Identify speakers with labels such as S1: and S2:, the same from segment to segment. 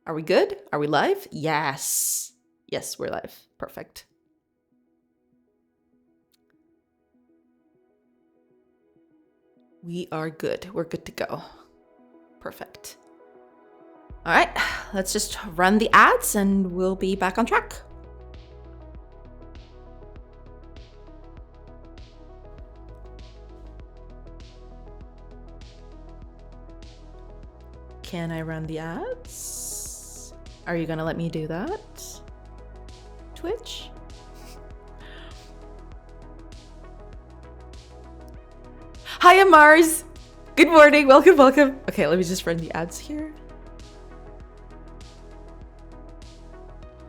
S1: Are we good? Are we live? Yes. Yes, we're live. Perfect. We are good. We're good to go. Perfect. All right, let's just run the ads and we'll be back on track. Can I run the ads? Are you gonna let me do that? Twitch? Hi, Mars. Good morning. Welcome, welcome. Okay, let me just run the ads here.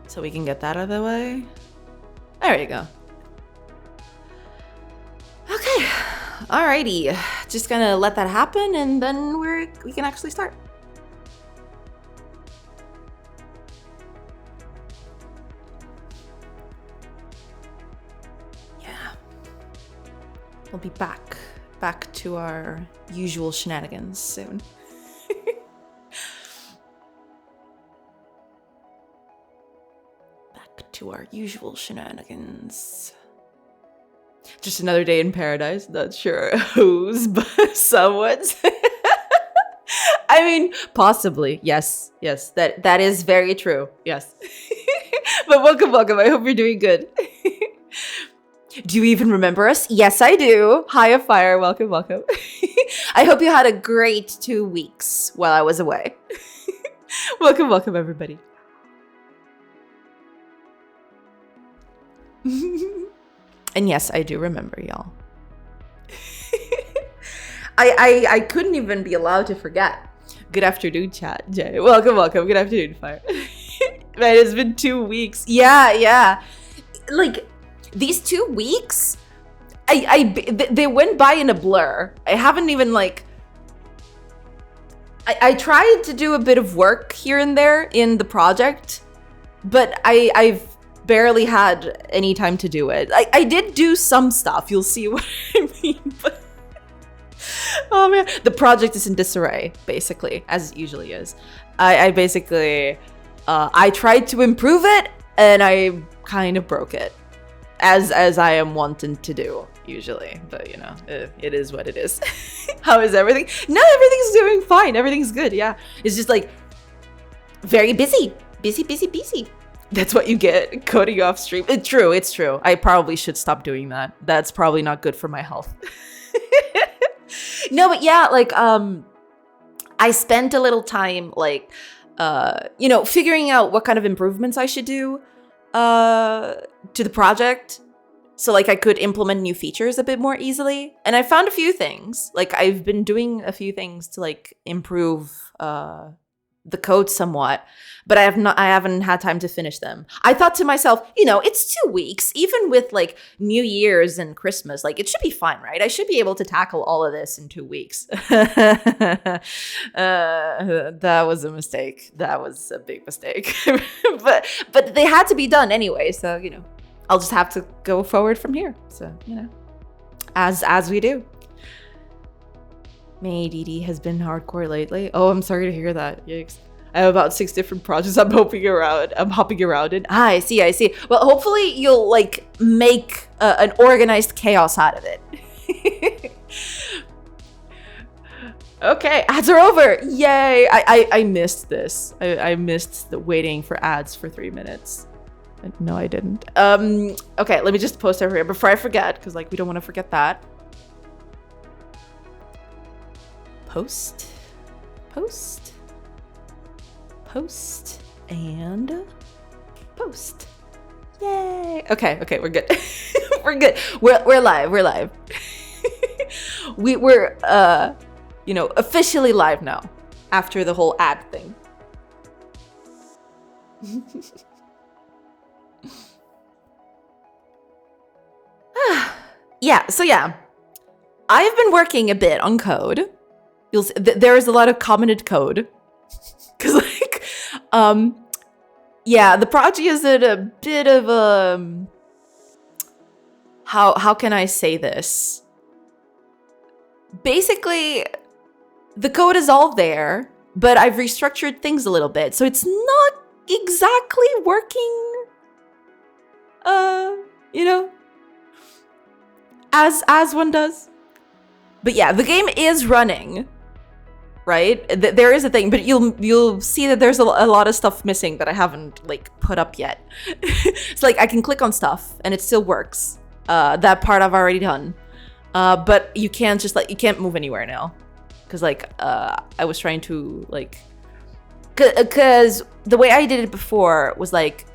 S1: So we can get that out of the way. There you go. Okay. Alrighty. Just gonna let that happen and then we can actually start. Yeah. We'll be back to our usual shenanigans soon. Back to our usual shenanigans. Just another day in paradise. Not sure whose, but someone's. I mean, possibly. Yes. That is very true. Yes. But welcome. I hope you're doing good. Do you even remember us? Yes, I do. Hi, Fire. Welcome. I hope you had a great 2 weeks while I was away. Welcome, everybody. And yes, I do remember y'all. I couldn't even be allowed to forget. Good afternoon, chat. Jay. Welcome. Good afternoon, Fire. Man, it's been 2 weeks. Yeah. Like, these 2 weeks, they went by in a blur. I haven't even I tried to do a bit of work here and there in the project, but I've barely had any time to do it. I did do some stuff. You'll see what I mean. But oh man, the project is in disarray, basically, as it usually is. I basically I tried to improve it and I kind of broke it. As I am wanting to do usually, but you know, it is what it is. How is everything? No, everything's doing fine. Everything's good. Yeah, it's just like very busy. That's what you get coding off stream. It's true. I probably should stop doing that. That's probably not good for my health. No, but yeah, I spent a little time figuring out what kind of improvements I should do to the project, so I could implement new features a bit more easily. And I found a few things. I've been doing a few things to improve the code somewhat, but I haven't had time to finish them. I thought to myself, it's 2 weeks, even with New Year's and Christmas, it should be fine, right? I should be able to tackle all of this in 2 weeks. That was a mistake. That was a big mistake. but they had to be done anyway, so I'll just have to go forward from here. So as we do. May DD has been hardcore lately. Oh, I'm sorry to hear that. Yikes. I have about 6 different projects I'm hopping around in. I see. Well, hopefully you'll make an organized chaos out of it. Okay, ads are over. Yay. I missed this. I missed the waiting for ads for 3 minutes. No, I didn't. Okay, let me just post over here before I forget, because we don't want to forget that. Post, and post. Yay! Okay, we're good. We're good. We're live. We're officially live now after the whole ad thing. Yeah. I've been working a bit on code. You'll see, there is a lot of commented code. Cause the project is at a bit of a, how can I say this? Basically, the code is all there. but I've restructured things a little bit. So it's not exactly working, you know, as one does. But yeah, the game is running, right? There is a thing, but you'll see that there's a lot of stuff missing that I haven't like put up yet. It's like I can click on stuff and it still works. That part I've already done. But you can't just you can't move anywhere now. Cause like I was trying to like, cause the way I did it before was like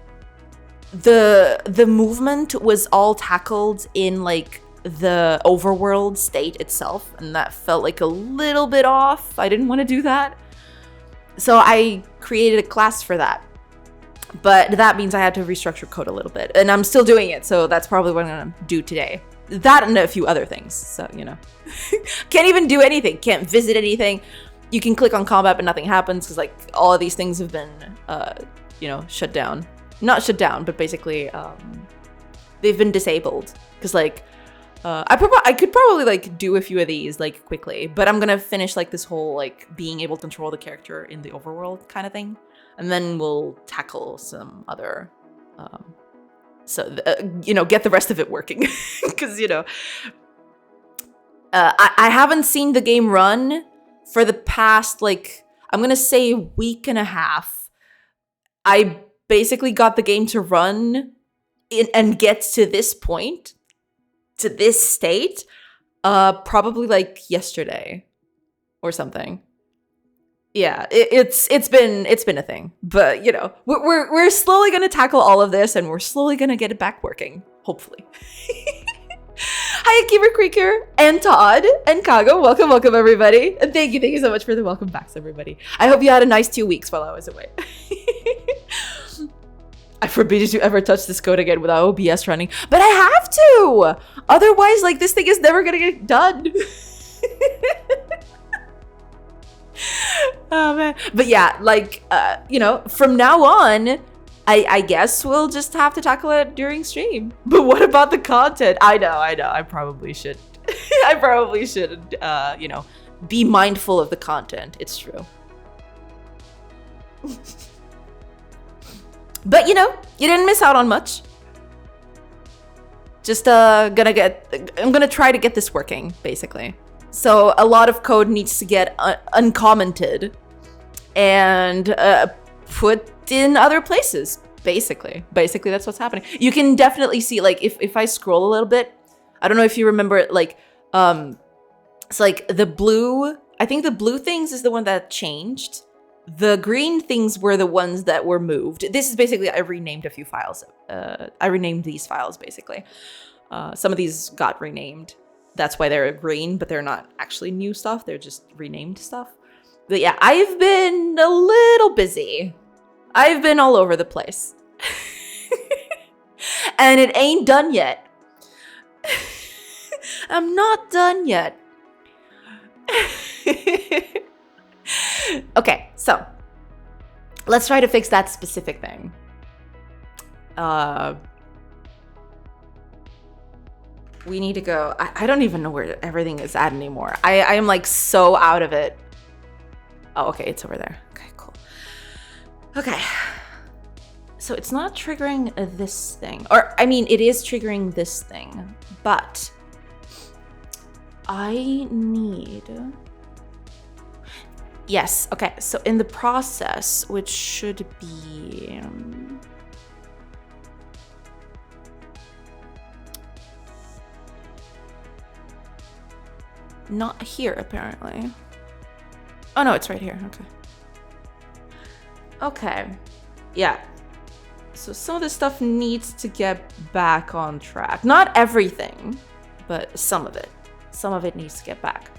S1: the movement was all tackled in like the overworld state itself, and that felt like a little bit off. I didn't want to do that. So I created a class for that. But that means I had to restructure code a little bit, and I'm still doing it, so that's probably what I'm gonna do today. That and a few other things, so, you know. Can't even do anything, can't visit anything. You can click on combat, but nothing happens, because, like, all of these things have been, you know, shut down. Not shut down, but basically, they've been disabled. Because, like, I could probably, like, do a few of these, like, quickly, but I'm gonna finish, like, this whole, like, being able to control the character in the overworld kind of thing. And then we'll tackle some other, you know, get the rest of it working. Because, you know, I haven't seen the game run for the past, like, I'm going to say a week and a half. I basically got the game to run and get to this point, to this state, probably like yesterday or something. Yeah, it's been a thing, but you know, we're slowly gonna tackle all of this, and we're slowly gonna get it back working, hopefully. Hi, Keeper Creaker and Todd and Kago, welcome everybody, and thank you so much for the welcome backs, everybody. I hope you had a nice 2 weeks while I was away. I forbid you to ever touch this code again without OBS running, but I have to. Otherwise, like, this thing is never gonna get done. Oh man, but yeah, like, you know, from now on, I guess we'll just have to tackle it during stream. But what about the content? I know, I probably should. I probably should, you know, be mindful of the content. It's true. But you know, you didn't miss out on much. Just I'm gonna try to get this working, basically. So a lot of code needs to get uncommented and put in other places, basically. Basically, that's what's happening. You can definitely see, like, if I scroll a little bit, I don't know if you remember, like, it's like the blue, I think the blue things is the one that changed. The green things were the ones that were moved. This is basically, I renamed a few files. I renamed these files, basically. Some of these got renamed. That's why they're green, but they're not actually new stuff. They're just renamed stuff. But yeah, I've been a little busy. I've been all over the place. And it ain't done yet. I'm not done yet. Okay, so let's try to fix that specific thing. We need to go. I don't even know where everything is at anymore. I am like so out of it. Oh, okay, it's over there. Okay, cool. Okay. So it's not triggering this thing. Or, I mean, it is triggering this thing. But I need... Yes, okay. So in the process, which should be... not here, apparently. Oh, no, it's right here. Okay. Okay. Yeah. So some of this stuff needs to get back on track. Not everything, but some of it. Some of it needs to get back.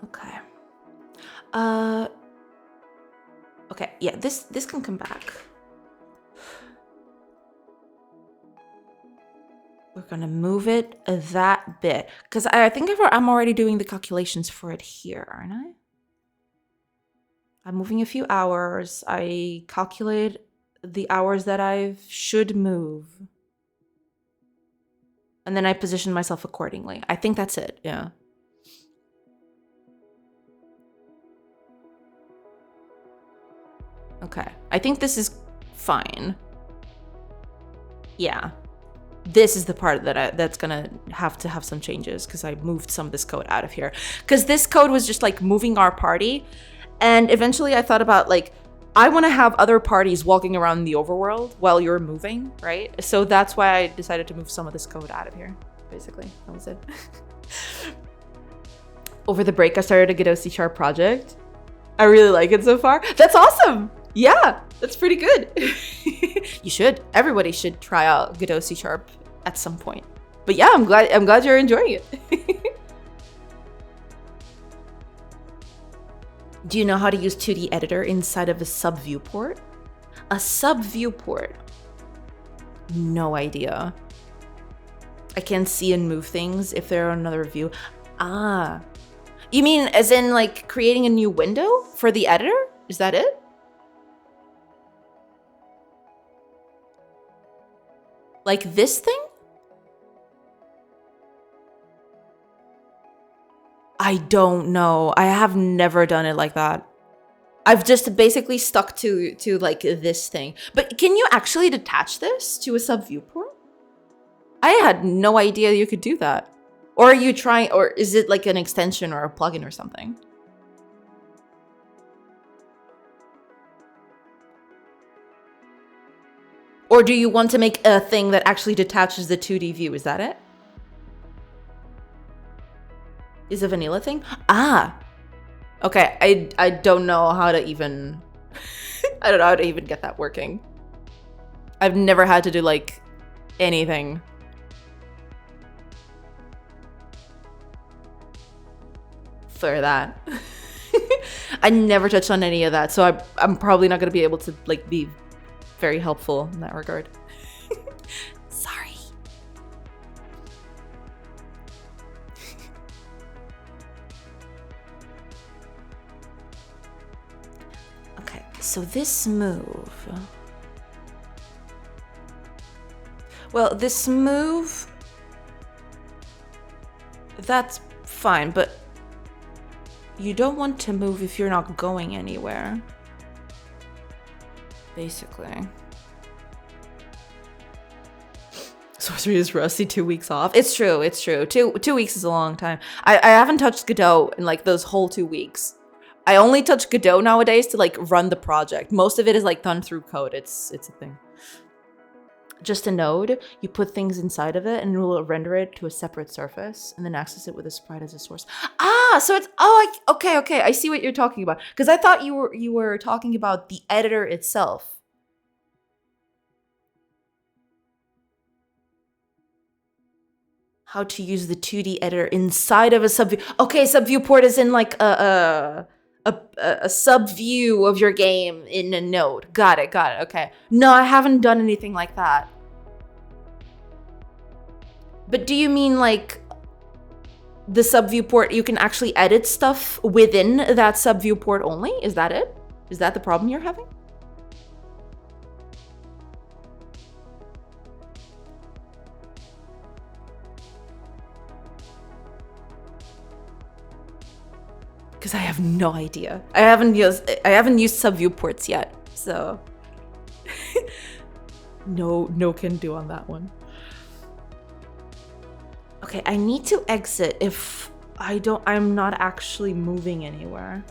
S1: Okay. Okay, yeah, this can come back. We're gonna move it that bit. Because I think I'm already doing the calculations for it here, aren't I? I'm moving a few hours. I calculated the hours that I should move. And then I position myself accordingly. I think that's it, yeah. Okay, I think this is fine. Yeah. This is the part that's gonna have to have some changes because I moved some of this code out of here. Because this code was just like moving our party. And eventually I thought about like, I want to have other parties walking around the overworld while you're moving, right? So that's why I decided to move some of this code out of here, basically. That was it. Over the break, I started a Godot C# project. I really like it so far. That's awesome! Yeah, that's pretty good. You should. Everybody should try out Godot C# at some point. But yeah, I'm glad you're enjoying it. Do you know how to use 2D editor inside of a sub viewport? A sub viewport? No idea. I can see and move things if they're on another view. Ah. You mean as in like creating a new window for the editor? Is that it? Like this thing? I don't know. I have never done it like that. I've just basically stuck to like this thing. But can you actually detach this to a sub viewport? I had no idea you could do that. Or are you trying, or is it like an extension or a plugin or something? Or do you want to make a thing that actually detaches the 2D view? Is that it? Is a vanilla thing? Ah. Okay, I don't know how to even I don't know how to even get that working. I've never had to do like anything. For that. I never touched on any of that, so I'm probably not gonna be able to like be very helpful in that regard. Sorry. Okay, so this move. Well, this move, that's fine, but you don't want to move if you're not going anywhere. Basically. Sorcery is rusty, 2 weeks off. It's true, it's true. Two weeks is a long time. I haven't touched Godot in like those whole 2 weeks. I only touch Godot nowadays to like run the project. Most of it is like done through code. It's a thing. Just a node, you put things inside of it and it will render it to a separate surface and then access it with a sprite as a source. Ah, so it's, okay, I see what you're talking about. Because I thought you were talking about the editor itself. How to use the 2D editor inside of a subview. Okay, subviewport is in like a sub view of your game in a node. Got it, okay. No, I haven't done anything like that. But do you mean like the sub viewport, you can actually edit stuff within that sub viewport only? Is that it? Is that the problem you're having? Because I have no idea. I haven't used sub viewports yet, so no can do on that one. Okay, I need to exit if I'm not actually moving anywhere.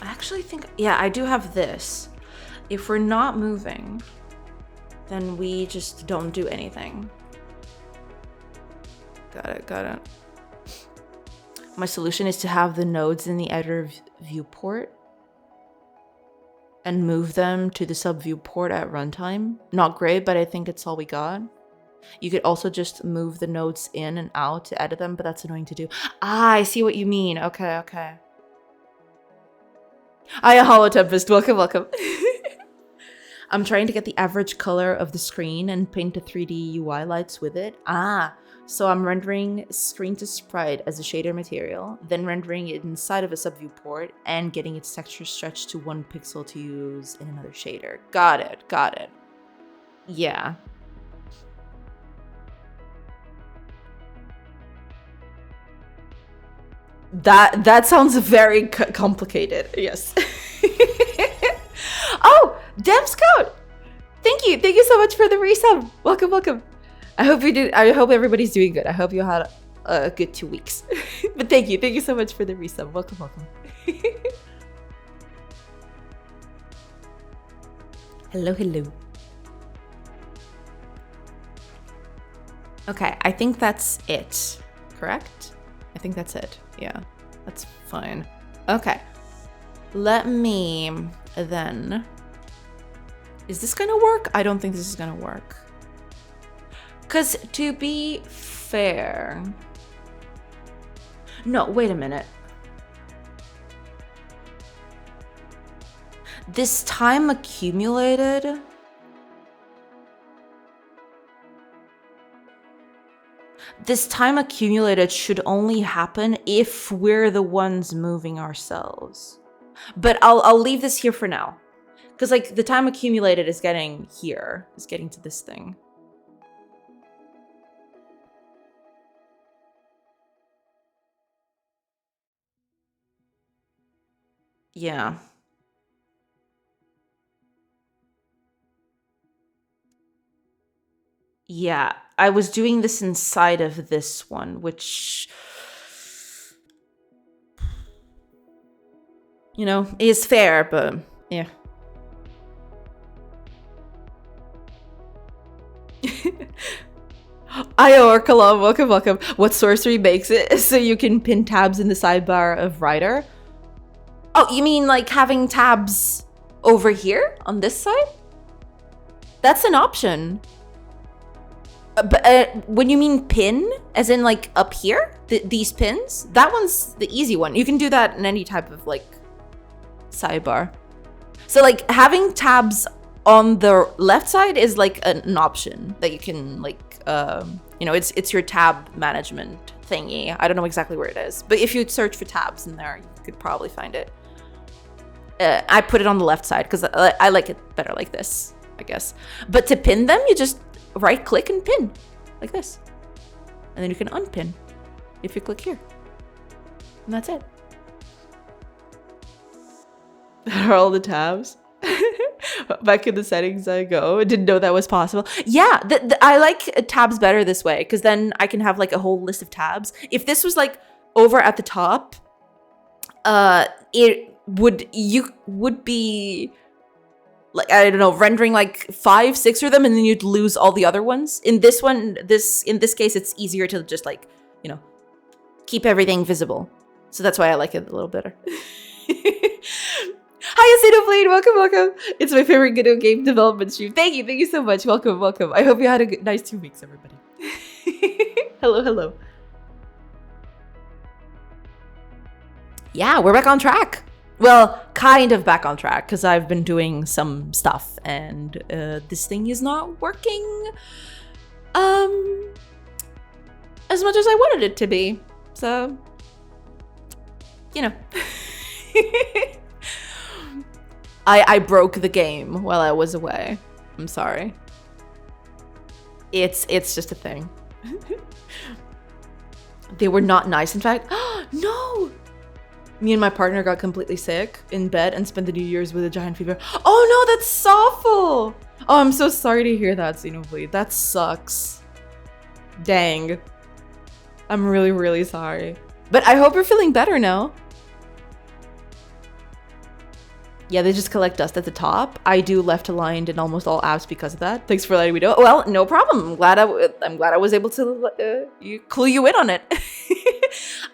S1: I actually think, yeah, I do have this. If we're not moving, then we just don't do anything. Got it. My solution is to have the nodes in the editor viewport and move them to the sub viewport at runtime. Not great, but I think it's all we got. You could also just move the nodes in and out to edit them, but that's annoying to do. Ah, I see what you mean. Okay. Aya Hollow Tempest, welcome. I'm trying to get the average color of the screen and paint the 3D UI lights with it. Ah, So I'm rendering screen to sprite as a shader material, then rendering it inside of a subview port and getting its texture stretched to 1 pixel to use in another shader. Got it, got it. Yeah. That sounds very complicated. Yes. Oh, Dev Scout. Thank you so much for the resub. Welcome, welcome. I hope everybody's doing good. I hope you had a good 2 weeks. But thank you so much for the resub. Welcome, welcome. Hello, hello. Okay, I think that's it. Correct? I think that's it. Yeah, that's fine. Okay, let me then. Is this gonna work? I don't think this is gonna work. Because to be fair... No, wait a minute. This time accumulated... This time accumulated should only happen if we're the ones moving ourselves. But I'll leave this here for now. Because like the time accumulated is getting here. Is getting to this thing. Yeah. Yeah, I was doing this inside of this one, which, you know, is fair, but yeah. Io Orkalov, welcome, welcome. What sorcery makes it so you can pin tabs in the sidebar of Writer? Oh, you mean like having tabs over here on this side? That's an option. But when you mean pin, as in like up here, these pins, that one's the easy one. You can do that in any type of like sidebar. So like having tabs on the left side is like an option that you can like, you know, it's your tab management thingy. I don't know exactly where it is, but if you search for tabs in there, you could probably find it. I put it on the left side because I like it better like this, I guess. But to pin them, you just right click and pin like this. And then you can unpin if you click here. And that's it. That are all the tabs. Back in the settings I go. Didn't know that was possible. Yeah, I like tabs better this way because then I can have like a whole list of tabs. If this was like over at the top, you would be like, I don't know, rendering like 5, 6 of them, and then you'd lose all the other ones. In this one, in this case, it's easier to just like, you know, keep everything visible. So that's why I like it a little better. Hi, Acidoblade, welcome, welcome. It's my favorite Godot game development stream. Thank you so much. Welcome, welcome. I hope you had a nice 2 weeks, everybody. Hello, hello. Yeah, we're back on track. Well, kind of back on track because I've been doing some stuff and this thing is not working as much as I wanted it to be. So, you know. I broke the game while I was away. I'm sorry. It's just a thing. They were not nice, in fact. No! Me and my partner got completely sick in bed and spent the New Year's with a giant fever. Oh no, that's awful! Oh, I'm so sorry to hear that, Xenoblade. That sucks. Dang. I'm really, really sorry. But I hope you're feeling better now. Yeah, they just collect dust at the top. I do left aligned in almost all apps because of that. Thanks for letting me know. Well, no problem. I'm glad I was able to clue you in on it.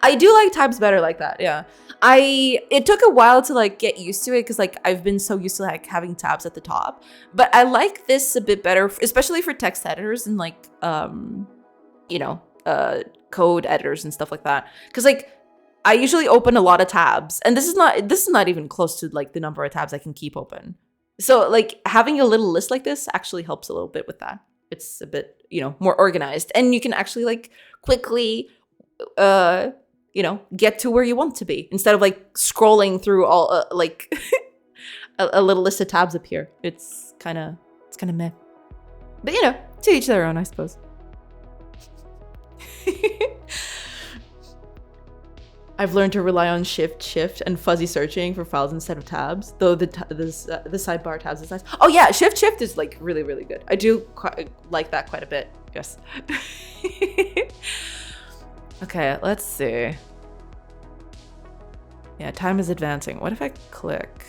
S1: I do like tabs better like that. Yeah. It took a while to like get used to it because like I've been so used to like having tabs at the top, but I like this a bit better, especially for text editors and like you know, code editors and stuff like that. Because like I usually open a lot of tabs, and this is not even close to like the number of tabs I can keep open. So like having a little list like this actually helps a little bit with that. It's a bit, more organized, and you can actually like quickly, get to where you want to be instead of like scrolling through all like a little list of tabs up here. It's kind of meh. But to each their own, I suppose. I've learned to rely on shift, and fuzzy searching for files instead of tabs. Though the sidebar tabs is nice. Oh yeah, shift is like really, really good. I do like that quite a bit. Yes. Okay, let's see. Yeah, time is advancing. What if I click?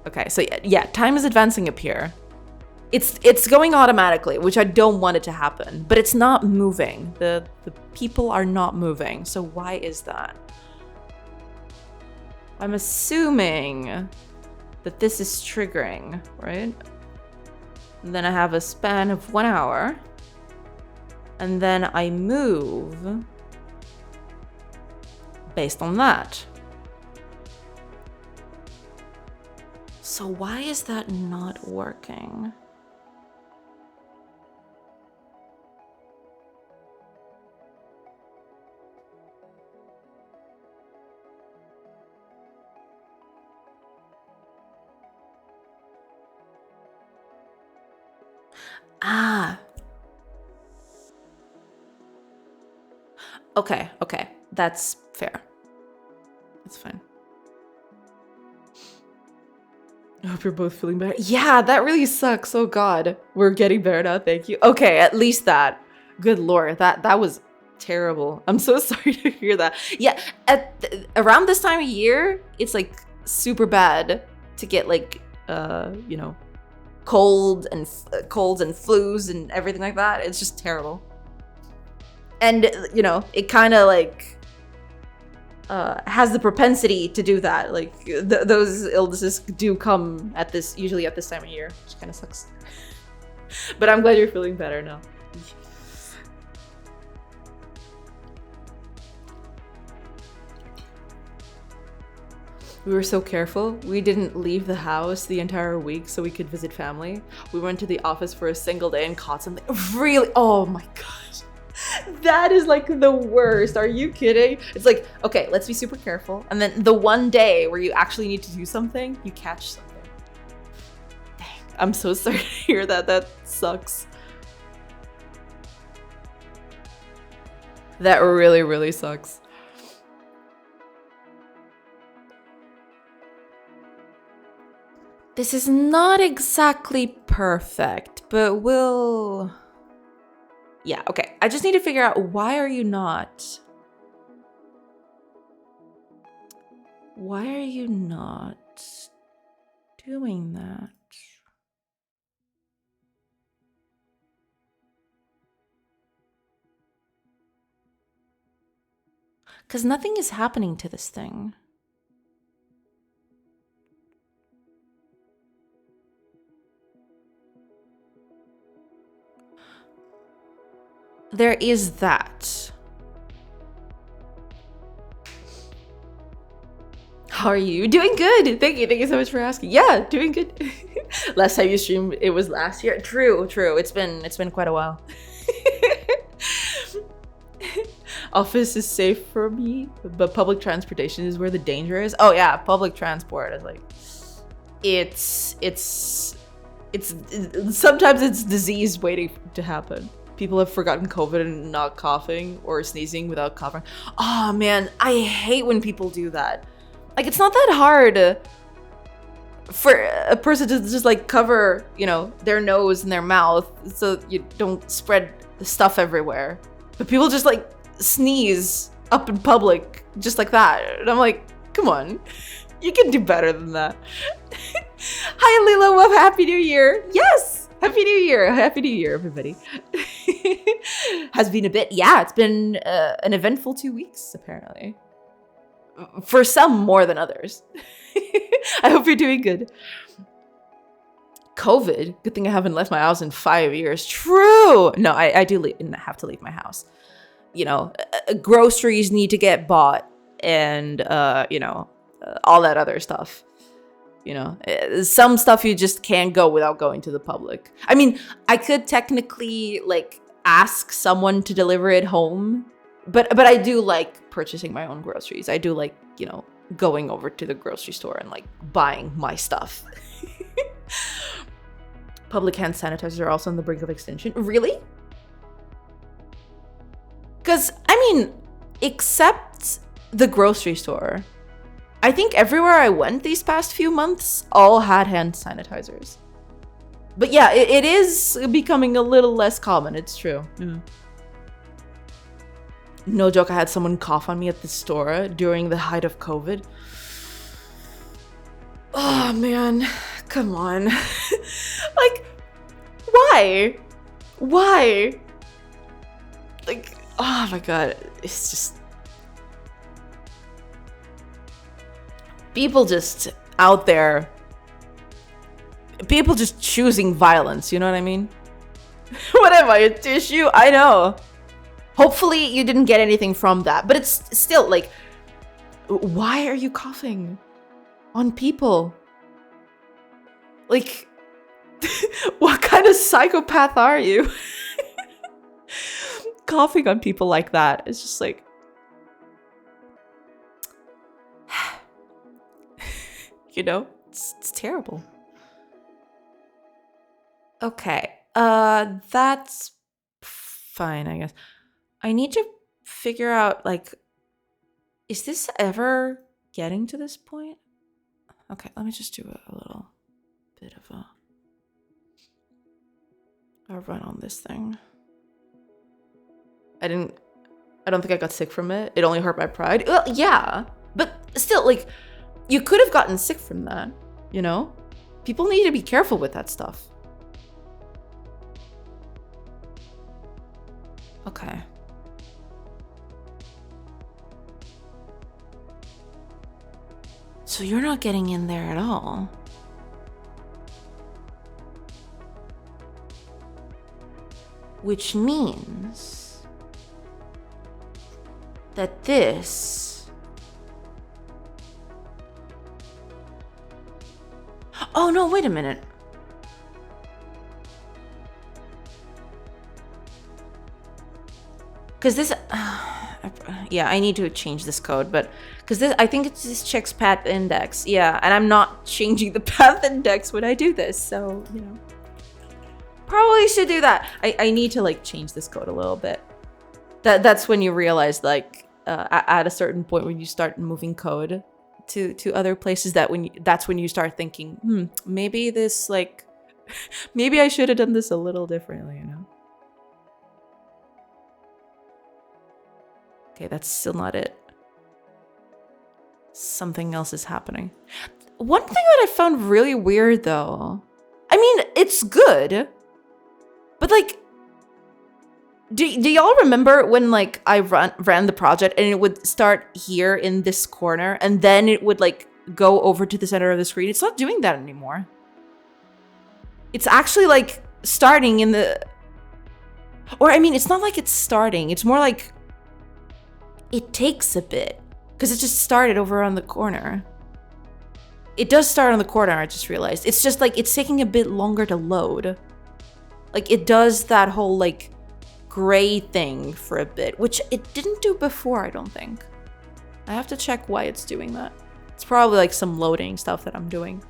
S1: Okay, so yeah, time is advancing up here. It's going automatically, which I don't want it to happen, but it's not moving. The people are not moving. So why is that? I'm assuming that this is triggering, right? And then I have a span of 1 hour. And then I move based on that. So why is that not working? Ah. Okay. That's fair. That's fine. I hope you're both feeling better. Yeah, that really sucks. Oh God. We're getting better now, thank you. Okay, at least that. Good Lord, that was terrible. I'm so sorry to hear that. Yeah, around this time of year, it's like super bad to get like, colds and flus and everything like that. It's just terrible. And it kind of like has the propensity to do that. Like those illnesses do come usually at this time of year, which kind of sucks. But I'm glad you're feeling better now. We were so careful. We didn't leave the house the entire week so we could visit family. We went to the office for a single day and caught something. Really? Oh my gosh. That is like the worst. Are you kidding? It's like, okay, let's be super careful. And then the one day where you actually need to do something, you catch something. Dang, I'm so sorry to hear that. That sucks. That really, really sucks. This is not exactly perfect, but we'll... Yeah, okay. I just need to figure out, why are you not... Why are you not doing that? Because nothing is happening to this thing. There is that. How are you? Doing good. Thank you so much for asking. Yeah, doing good. Last time you streamed, it was last year. True. It's been quite a while. Office is safe for me, but public transportation is where the danger is. Oh yeah, public transport is like, it's sometimes it's disease waiting to happen. People have forgotten COVID and not coughing or sneezing without coughing. Oh man, I hate when people do that. Like, it's not that hard for a person to just like cover, their nose and their mouth so you don't spread stuff everywhere. But people just like sneeze up in public just like that. And I'm like, come on, you can do better than that. Hi Lilo, well, Happy New Year. Yes. Happy New Year! Happy New Year, everybody. Has been a bit, yeah, it's been an eventful 2 weeks, apparently. For some more than others. I hope you're doing good. COVID, good thing I haven't left my house in 5 years. True! No, I do have to leave my house. Groceries need to get bought and, all that other stuff. You know, some stuff you just can't go without going to the public. I mean, I could technically like ask someone to deliver it home, but I do like purchasing my own groceries. I do like, you know, going over to the grocery store and like buying my stuff. Public hand sanitizers are also on the brink of extinction. Really? Because, I mean, except the grocery store, I think everywhere I went these past few months all had hand sanitizers. But yeah, it is becoming a little less common. It's true. No joke, I had someone cough on me at the store during the height of COVID. Oh man, come on. Like, why? Why? Like, oh my god, it's just... people just out there. People just choosing violence, you know what I mean? What am I, a tissue? I know. Hopefully you didn't get anything from that, but it's still like, why are you coughing on people? Like, what kind of psychopath are you? Coughing on people like that. It's just like, you know, it's terrible. Okay, that's fine, I guess. I need to figure out, like, is this ever getting to this point? Okay, let me just do a little bit of a run on this thing. I don't think I got sick from it. It only hurt my pride. Well, yeah, but still, like, you could have gotten sick from that, you know? People need to be careful with that stuff. Okay. So you're not getting in there at all. Which means that this... Oh no, wait a minute. Because this... yeah, I need to change this code, but... Because this, I think this checks path index. Yeah, and I'm not changing the path index when I do this, so, you know. Probably should do that. I need to, like, change this code a little bit. That's when you realize, like, at a certain point when you start moving code to other places, that's when you start thinking, maybe this, like... maybe I should have done this a little differently, you know? Okay, that's still not it. Something else is happening. One thing that I found really weird, though... I mean, it's good. But, like... Do y'all remember when, like, I ran the project and it would start here in this corner and then it would, like, go over to the center of the screen? It's not doing that anymore. It's actually, like, starting in the... Or, I mean, it's not like it's starting. It's more like... It takes a bit. Because it just started over on the corner. It does start on the corner, I just realized. It's just, like, it's taking a bit longer to load. Like, it does that whole, like... gray thing for a bit, which it didn't do before, I don't think. I have to check why it's doing that. It's probably like some loading stuff that I'm doing.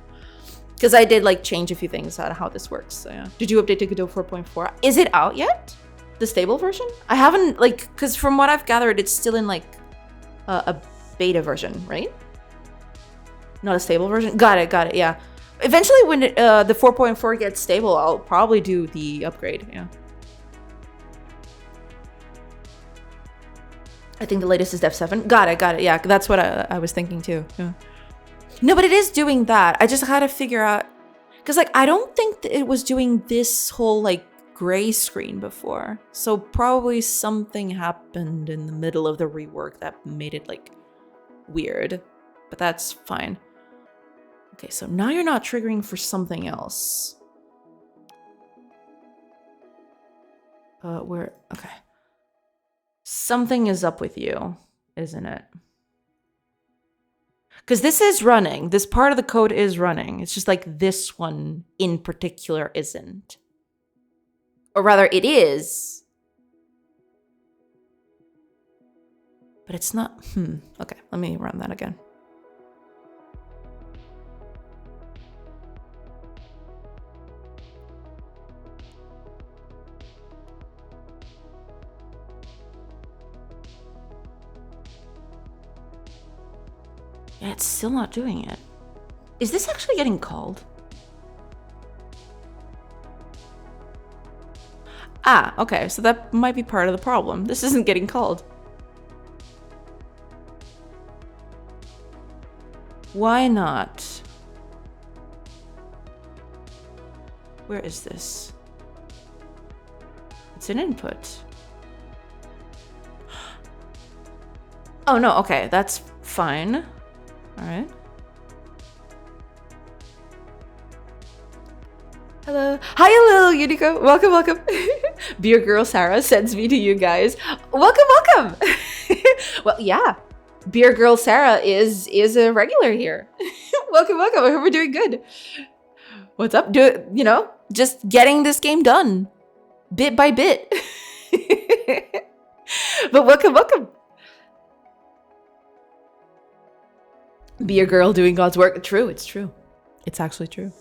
S1: Because I did like change a few things on how this works. So yeah. Did you update to Godot 4.4? Is it out yet? The stable version? I haven't, like, because from what I've gathered, it's still in like a beta version, right? Not a stable version? Got it, yeah. Eventually when the 4.4 gets stable, I'll probably do the upgrade, yeah. I think the latest is Dev 7. Got it. Yeah, that's what I was thinking too. Yeah. No, but it is doing that. I just had to figure out... Because, like, I don't think that it was doing this whole, like, gray screen before. So probably something happened in the middle of the rework that made it, like, weird. But that's fine. Okay, so now you're not triggering for something else. Okay. Something is up with you, isn't it? Because this is running. This part of the code is running. It's just like this one in particular isn't. Or rather, it is. But it's not. Okay, let me run that again. Yeah, it's still not doing it. Is this actually getting called? Ah, okay, so that might be part of the problem. This isn't getting called. Why not? Where is this? It's an input. Oh no, okay, that's fine. All right. Hello. Hi, little Unico. Welcome, welcome. Beer girl Sarah sends me to you guys. Welcome, welcome. Well, yeah. Beer girl Sarah is a regular here. Welcome, welcome. I hope we're doing good. What's up? Just getting this game done. Bit by bit. But welcome, welcome. Be a girl doing God's work. True, it's true. It's actually true.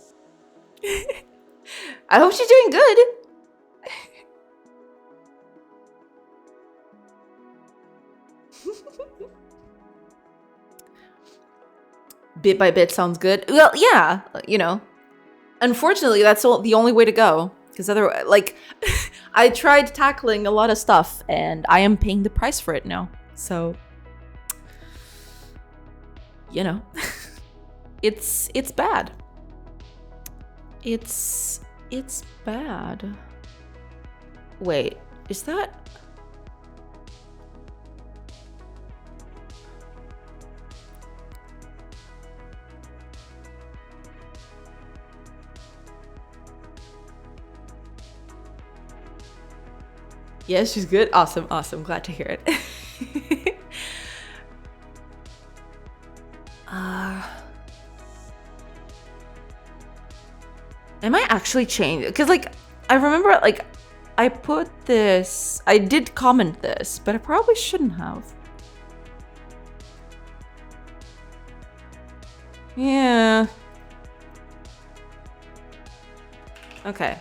S1: I hope she's doing good. Bit by bit sounds good. Well, yeah, Unfortunately, that's the only way to go. Because otherwise, I tried tackling a lot of stuff, and I am paying the price for it now. So, it's bad. It's bad. Wait, is that? Yeah, she's good. Awesome, awesome. Glad to hear it. Am I actually changing? Because I remember I put this. I did comment this, but I probably shouldn't have. Yeah. Okay.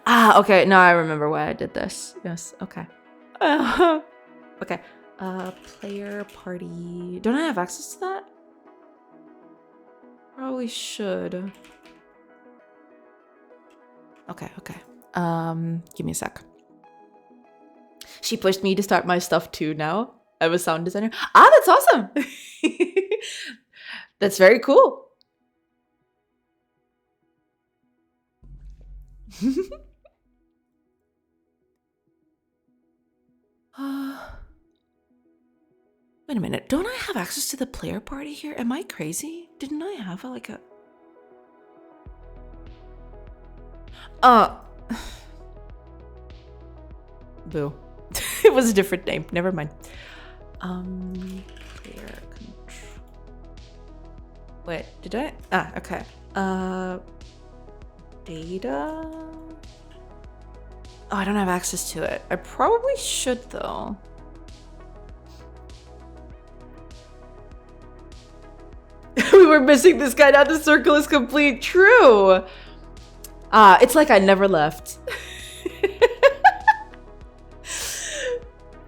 S1: Okay. Now I remember why I did this. Yes. Okay. Okay. Player party. Don't I have access to that? Probably should. Okay. Give me a sec. She pushed me to start my stuff too now. I'm a sound designer. That's awesome. That's very cool. Wait a minute. Don't I have access to the player party here? Am I crazy? Didn't I have a Boo. It was a different name. Never mind. Player control. Wait, did I? Okay. Data? Oh, I don't have access to it. I probably should though. We were missing this guy. Now the circle is complete. True. It's like I never left.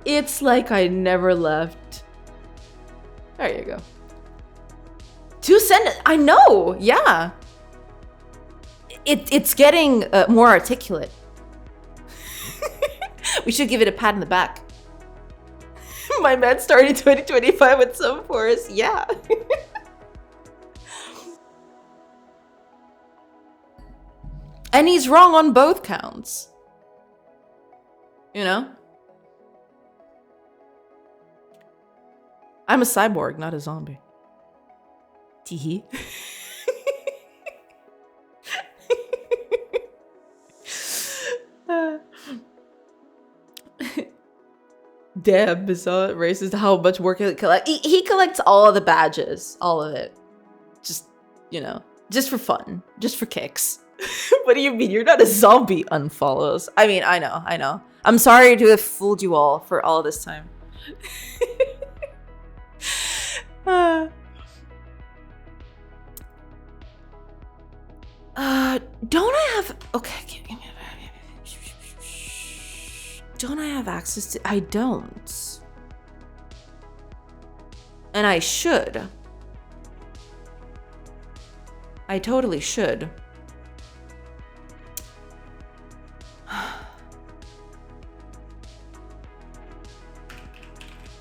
S1: It's like I never left. There you go. 2 cents. I know. Yeah. It's getting more articulate. We should give it a pat in the back. My man started 2025 with some force. Yeah. And he's wrong on both counts. I'm a cyborg, not a zombie. Teehee. Damn, is so racist how much work he collects. He collects all of the badges, all of it. Just, you know, just for fun, just for kicks. What do you mean? You're not a zombie. Unfollows. I mean, I know. I'm sorry to have fooled you all for all this time. Don't I have... Okay. Don't I have access to... I don't. And I should. I totally should.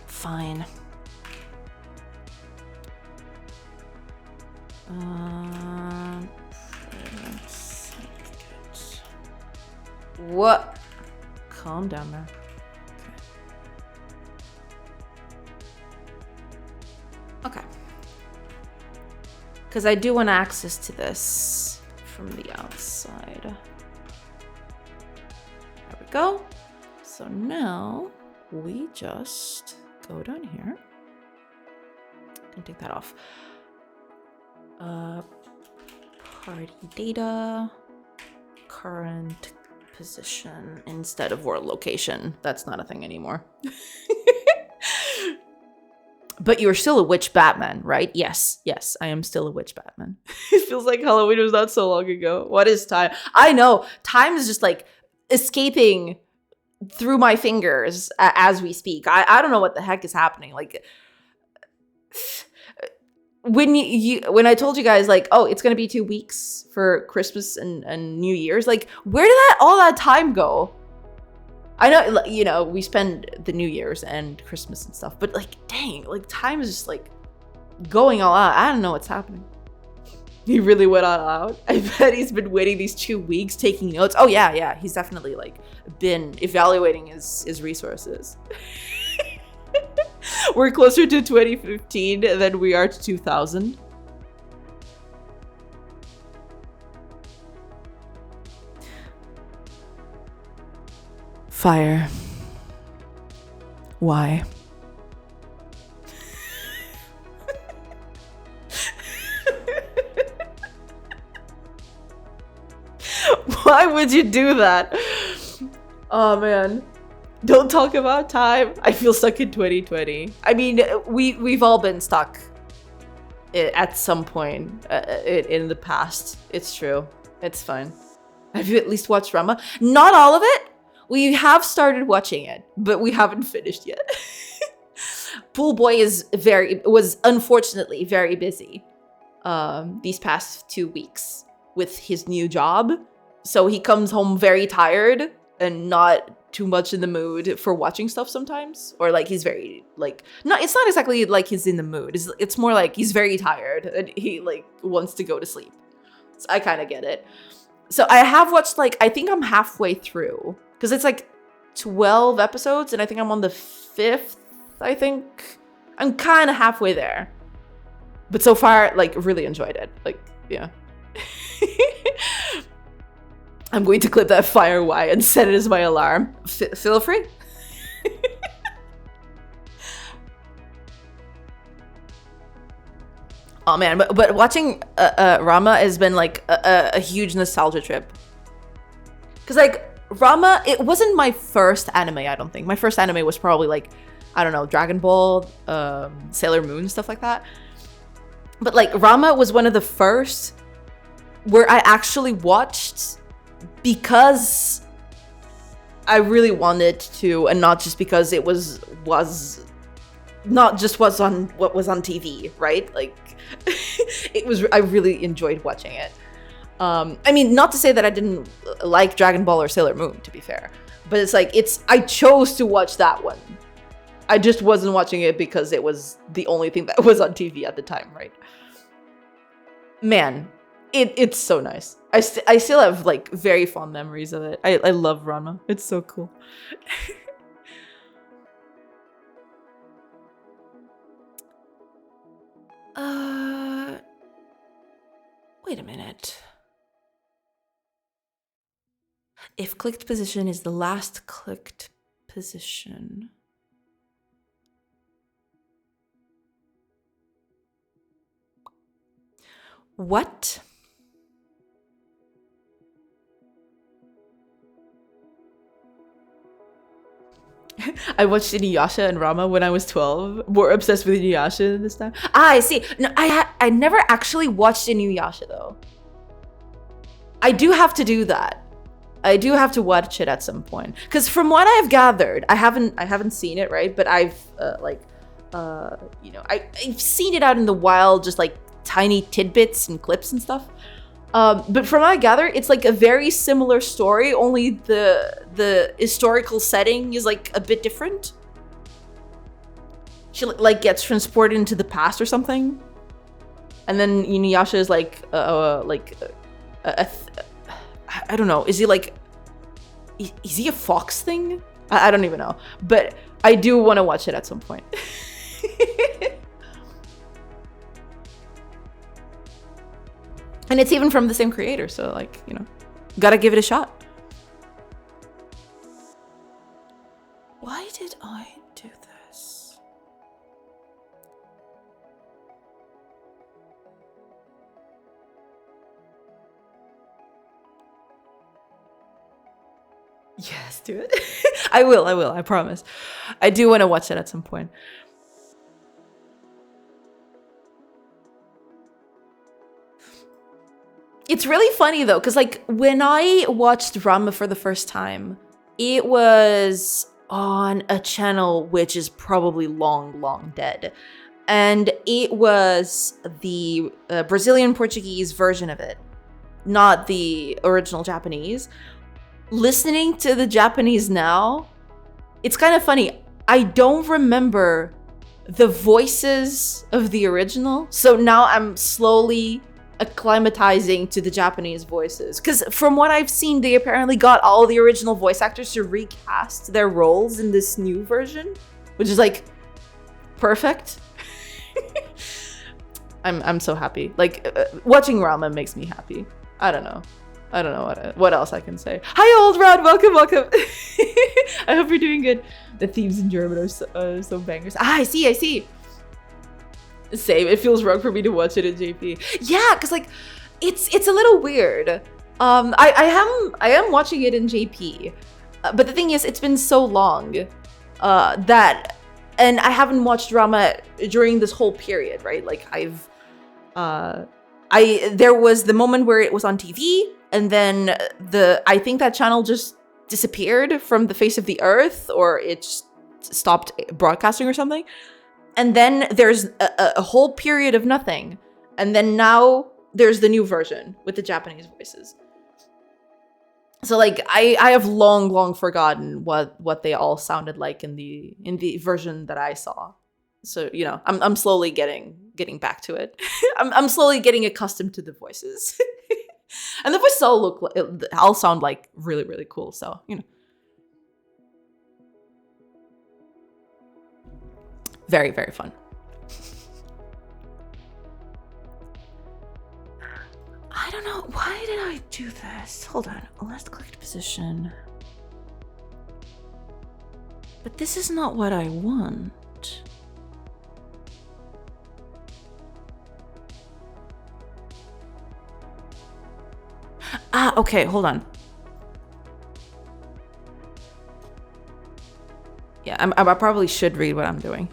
S1: Fine. What? Calm down there. Okay. Because I do want access to this from the outside. There we go. So now we just go down here and take that off. Party data, current position instead of world location. That's not a thing anymore. But you're still a witch Batman, right? Yes, I am still a witch Batman. It feels like Halloween was not so long ago. What is time? I know, time is just like escaping through my fingers as we speak. I don't know what the heck is happening. Like, when I told you guys, like, oh, it's gonna be 2 weeks for Christmas and New Year's, like, where did all that time go? I know, you know, we spend the New Year's and Christmas and stuff, but like, dang, like, time is just like going all out. I don't know what's happening. He really went all out. I bet he's been waiting these 2 weeks taking notes. Oh yeah, he's definitely like been evaluating his resources. We're closer to 2015 than we are to 2000. Fire. Why? Why would you do that? Oh man. Don't talk about time. I feel stuck in 2020. I mean, we've all been stuck at some point in the past. It's true. It's fine. Have you at least watched Rama? Not all of it. We have started watching it, but we haven't finished yet. Pool Boy was unfortunately very busy these past 2 weeks with his new job. So he comes home very tired and not too much in the mood for watching stuff sometimes, or like he's very like, no, it's not exactly like he's in the mood. It's more like he's very tired and he like wants to go to sleep. So I kind of get it. So I have watched, like, I think I'm halfway through because it's like 12 episodes and I think I'm on the 5th. I think I'm kind of halfway there, but so far, like, really enjoyed it. Like, yeah. I'm going to clip that fire Y and set it as my alarm. Feel free. Oh man, but watching Rama has been like a huge nostalgia trip. Cause like Rama, it wasn't my first anime, I don't think. My first anime was probably like, I don't know, Dragon Ball, Sailor Moon, stuff like that. But like Rama was one of the first where I actually watched because I really wanted to, and not just because it was not just on what was on TV, right? Like I really enjoyed watching it. I mean, not to say that I didn't like Dragon Ball or Sailor Moon, to be fair, but it's like I chose to watch that one. I just wasn't watching it because it was the only thing that was on TV at the time, right? Man, it's so nice. I still have like very fond memories of it. I love Ranma. It's so cool. Wait a minute. If clicked position is the last clicked position. What? I watched Inuyasha and Rama when I was 12. More obsessed with Inuyasha this time. Ah, I see. No, I never actually watched Inuyasha though. I do have to do that. I do have to watch it at some point. Because from what I've gathered, I haven't seen it, right? But I've you know, I've seen it out in the wild, just like tiny tidbits and clips and stuff. But from what I gather, it's like a very similar story, only the historical setting is like a bit different. She like gets transported into the past or something, and then Inuyasha is like I don't know. Is he like is he a fox thing? I don't even know, but I do want to watch it at some point. And it's even from the same creator, so like, you know, gotta give it a shot. Why did I do this? Yes, do it. I will, I promise. I do want to watch it at some point. It's really funny though, because like when I watched Rama for the first time, it was on a channel which is probably long dead. And it was the Brazilian Portuguese version of it, not the original Japanese. Listening to the Japanese now, it's kind of funny. I don't remember the voices of the original. So now I'm slowly acclimatizing to the Japanese voices, because from what I've seen, they apparently got all the original voice actors to recast their roles in this new version, which is like perfect. I'm so happy. Like watching Rama makes me happy. I don't know what else I can say. Hi old Rod, welcome. I hope you're doing good. The themes in German are so bangers. Ah, I see. Same. It feels wrong for me to watch it in JP. Yeah, because like it's a little weird. I am watching it in JP, but the thing is, it's been so long that, and I haven't watched drama during this whole period, right? Like there was the moment where it was on TV, and then I think that channel just disappeared from the face of the earth, or it just stopped broadcasting or something. And then there's a whole period of nothing. And then now there's the new version with the Japanese voices. So like I have long forgotten what they all sounded like in the version that I saw. So, you know, I'm slowly getting back to it. I'm slowly getting accustomed to the voices. And the voices all sound like really cool. So, you know. Very fun. I don't know. Why did I do this? Hold on. Last clicked position. But this is not what I want. Ah, okay. Hold on. Yeah, I probably should read what I'm doing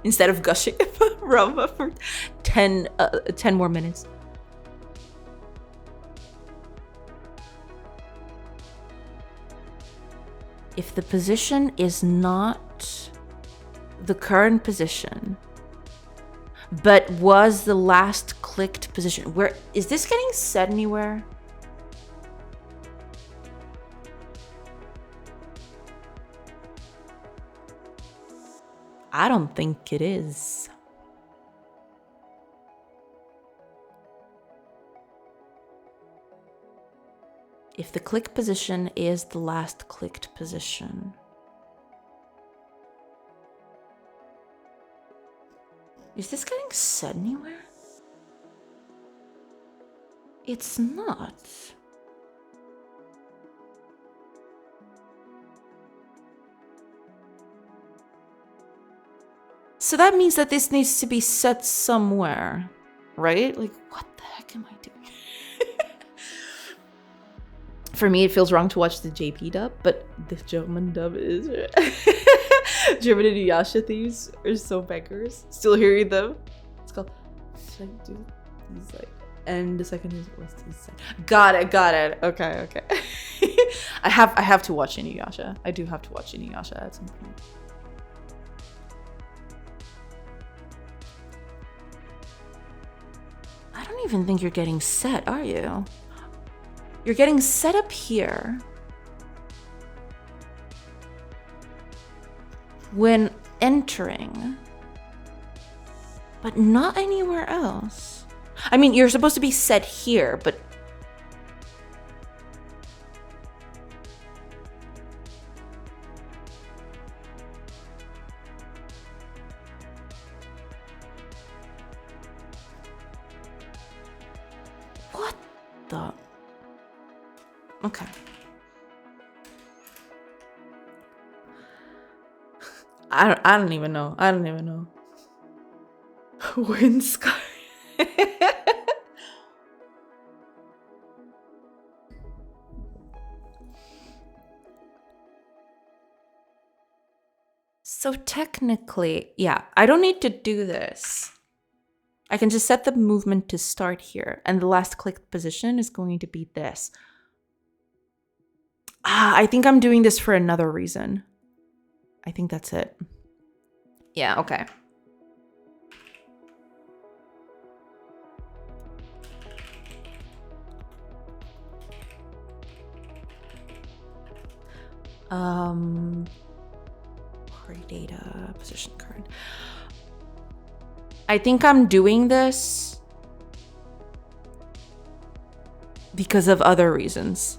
S1: instead of gushing about Roma for 10 more minutes. If the position is not the current position, but was the last clicked position, where is this getting said anywhere? I don't think it is. If the click position is the last clicked position. Is this getting said anywhere? It's not. So that means that this needs to be set somewhere. right? Like, what the heck am I doing? For me, it feels wrong to watch the JP dub, but the German dub is... German and Inuyasha themes are so beggars. Still hearing them. It's called... He's like... And the second is... What's this? Got it. Okay. I have to watch Inuyasha. I do have to watch Inuyasha at some point. I don't even think you're getting set, are you? You're getting set up here. When entering. But not anywhere else. I mean, you're supposed to be set here, but... What the... Okay. I don't even know. Wind sky. So technically, yeah, I don't need to do this. I can just set the movement to start here, and the last clicked position is going to be this. I think I'm doing this for another reason. I think that's it. Yeah, okay. Party data, position card. I think I'm doing this because of other reasons.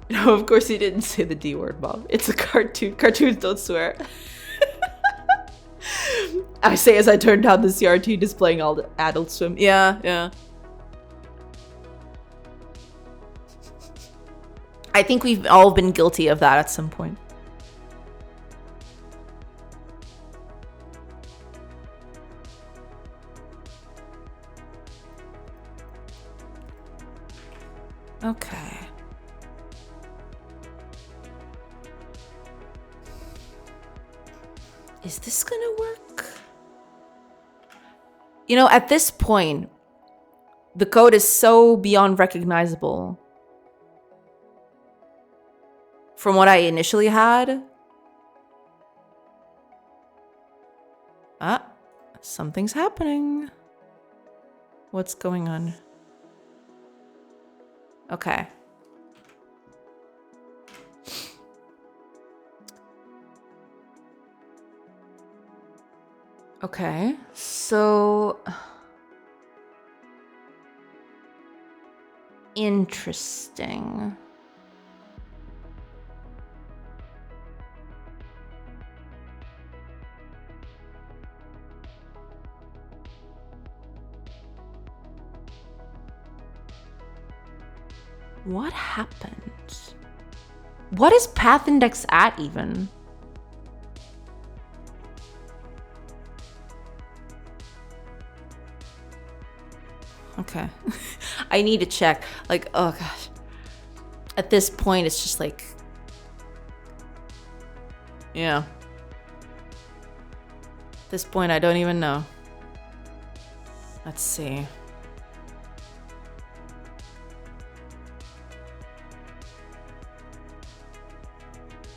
S1: No, of course you didn't say the D word, Bob. It's a cartoon. Cartoons don't swear. I say as I turn down the CRT displaying all the Adult Swim. Yeah. I think we've all been guilty of that at some point. Okay. Is this gonna work? You know, at this point, the code is so beyond recognizable from what I initially had. Something's happening. What's going on? Okay. Okay, so... Interesting. What happened? What is path index at even? Okay. I need to check. Like, oh gosh. At this point, it's just like... Yeah. At this point, I don't even know. Let's see.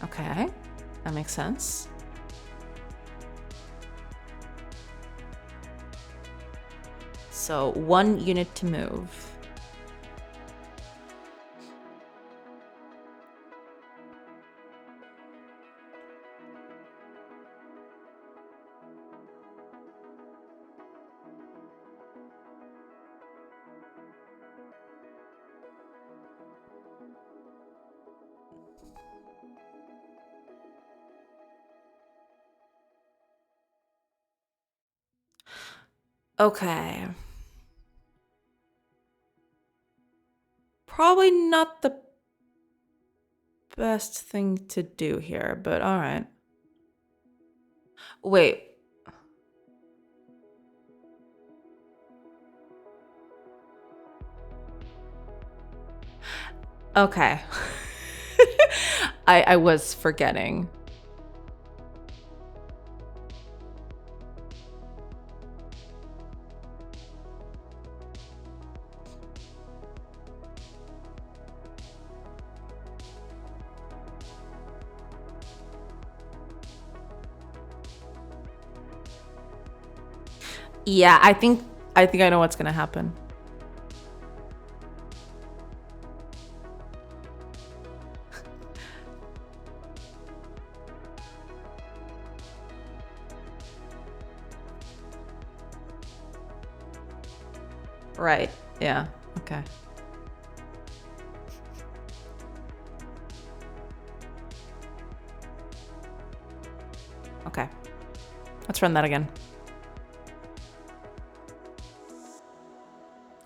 S1: Okay. That makes sense. So 1 unit to move. Okay. Probably not the best thing to do here, but all right. Wait. Okay. I was forgetting. Yeah, I think I know what's gonna happen. Right. Yeah. Okay. Okay. Let's run that again.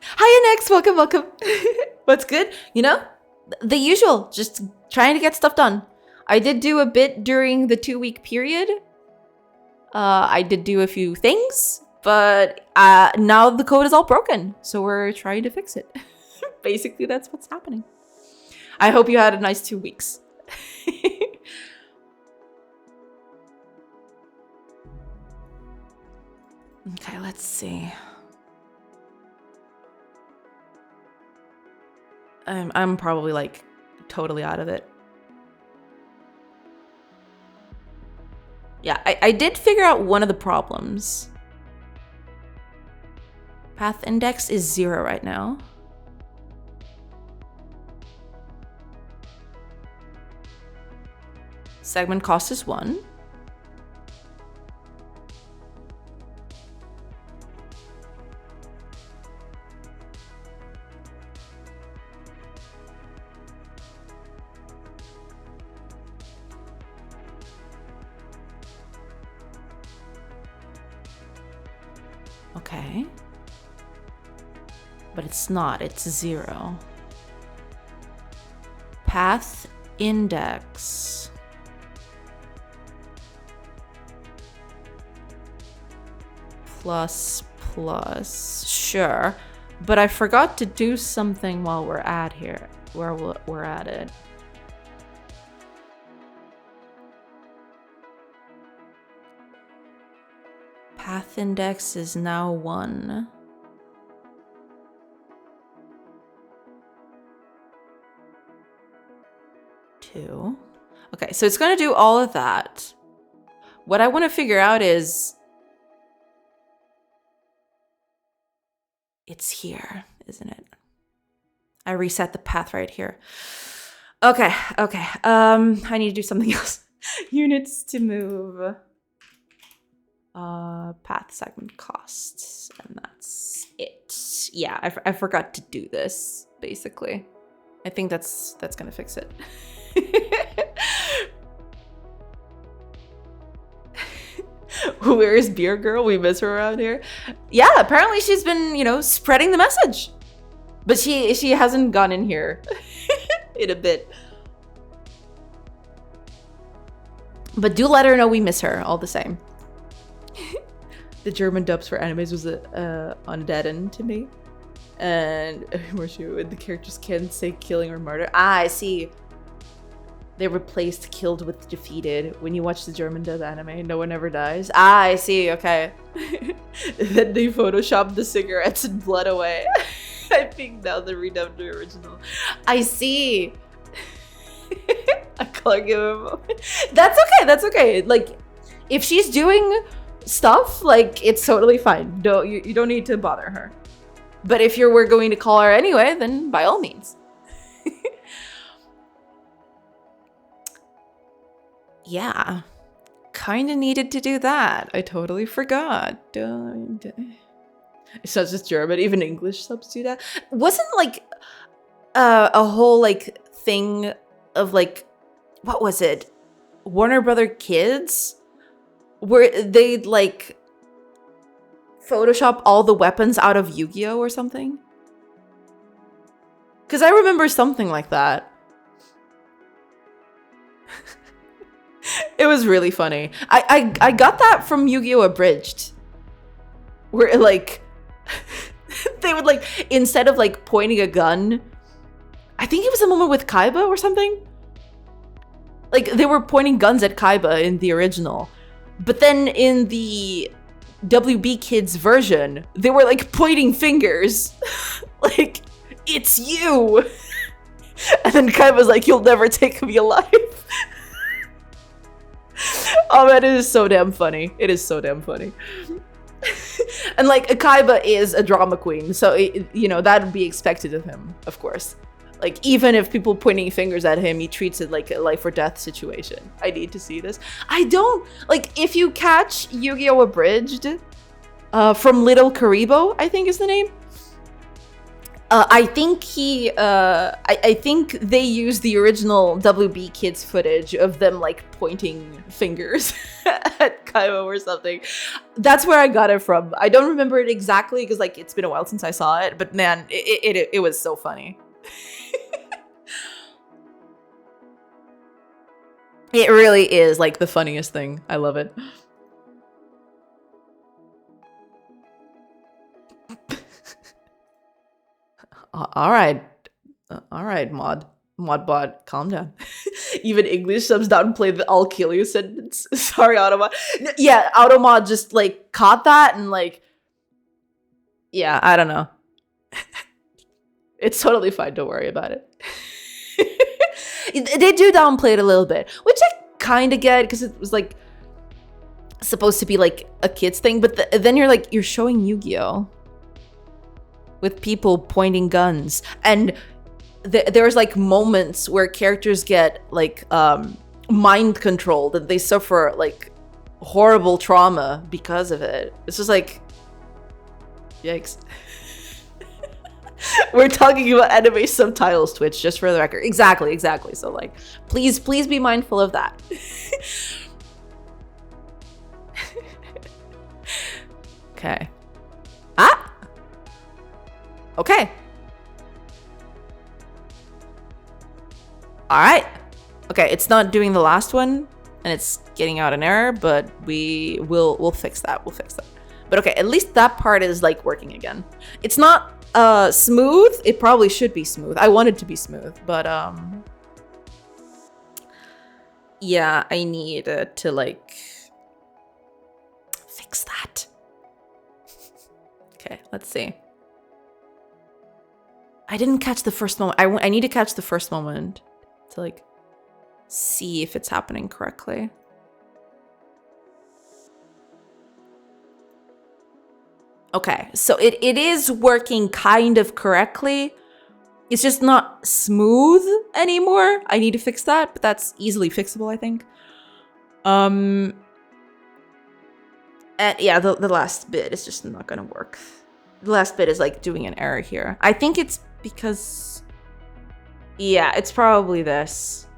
S1: Hi, Annex. Welcome, welcome. What's good? You know, the usual. Just trying to get stuff done. I did do a bit during the 2-week period. I did do a few things, but now the code is all broken, so we're trying to fix it. Basically, that's what's happening. I hope you had a nice 2 weeks. Okay, let's see. I'm probably like totally out of it. Yeah, I did figure out one of the problems. Path index is 0 right now. Segment cost is 1. Okay. But it's not, it's 0. Path index. Plus, sure. But I forgot to do something while we're at here, where we're at it. Path index is now 1. Okay, so it's going to do all of that. What I want to figure out is... It's here, isn't it? I reset the path right here. Okay. I need to do something else. Units to move. Path segment costs. And that's it. Yeah, I forgot to do this, basically. I think that's going to fix it. Where is Beer Girl? We miss her around here. Yeah, apparently she's been, you know, spreading the message. But she hasn't gone in here in a bit. But do let her know we miss her all the same. The German dubs for animes was on dead end to me. And where the characters can't say killing or murder. Ah, I see. They replaced killed with defeated. When you watch the German dub anime, no one ever dies. Ah, I see, okay. Then they photoshopped the cigarettes and blood away. I think now they redubbed the original. I see. I can't give him a moment. That's okay. Like, if she's doing stuff, like, it's totally fine. You don't need to bother her. But if we're going to call her anyway, then by all means. Yeah, kind of needed to do that. I totally forgot. It's not just German, even English subs do that. Wasn't like a whole like thing of like, what was it? Warner Brother Kids? Where they'd like Photoshop all the weapons out of Yu-Gi-Oh or something? Because I remember something like that. It was really funny. I got that from Yu-Gi-Oh! Abridged. Where like they would like, instead of like pointing a gun I think it was a moment with Kaiba or something. Like, they were pointing guns at Kaiba in the original. But then in the WB Kids version, they were like pointing fingers. Like, it's you. And then Kaiba's like, you'll never take me alive. Oh man, it is so damn funny. It is so damn funny. And like, Kaiba is a drama queen, so you know, that would be expected of him, of course. Like, even if people pointing fingers at him, he treats it like a life or death situation. I need to see this. I don't, like, if you catch Yu-Gi-Oh! Abridged, from Little Karibo, I think is the name. I think I think they use the original WB Kids footage of them like pointing fingers at Kaiba or something. That's where I got it from. I don't remember it exactly because like it's been a while since I saw it, but man, it was so funny. It really is like the funniest thing. I love it. All right, modbot, calm down. Even English subs downplay the "I'll kill you" sentence. Sorry, Automod. Yeah, Automod just like caught that and like, yeah, I don't know. It's totally fine. Don't worry about it. They do downplay it a little bit, which I kind of get because it was like supposed to be like a kid's thing, but then you're showing Yu-Gi-Oh! With people pointing guns, and there's like moments where characters get like mind controlled and they suffer like horrible trauma because of it. It's just like, yikes. We're talking about anime subtitles, Twitch, just for the record. Exactly. So like, please be mindful of that. Okay. Ah! Okay. All right. Okay, it's not doing the last one, and it's getting out an error, but we'll fix that. We'll fix that. But okay, at least that part is like working again. It's not smooth. It probably should be smooth. I want it to be smooth, but yeah, I need to like fix that. Okay, let's see. I didn't catch the first moment. I need to catch the first moment to like see if it's happening correctly. Okay, so it is working kind of correctly. It's just not smooth anymore. I need to fix that, but that's easily fixable, I think. And yeah, the last bit is just not gonna work. The last bit is like doing an error here. I think it's because, yeah, it's probably this.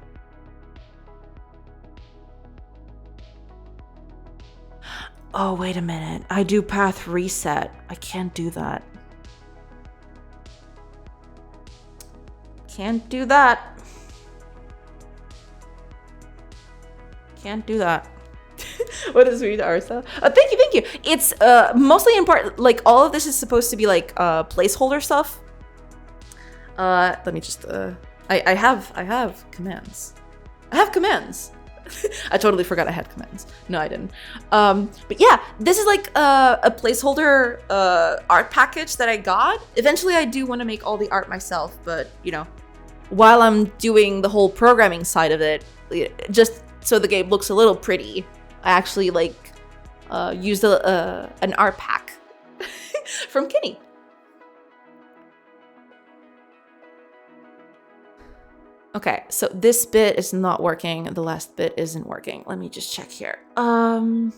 S1: Oh, wait a minute. I do path reset. I can't do that. Can't do that. Can't do that. What is read Arsa? Thank you. It's mostly in part, like all of this is supposed to be like placeholder stuff. Let me just I have commands. I have commands. I totally forgot I had commands. No, I didn't. But yeah, this is like a placeholder art package that I got. Eventually, I do want to make all the art myself, but you know, while I'm doing the whole programming side of it, just so the game looks a little pretty, I actually like used an art pack from Kenny. Okay, so this bit is not working. The last bit isn't working. Let me just check here. Yeah,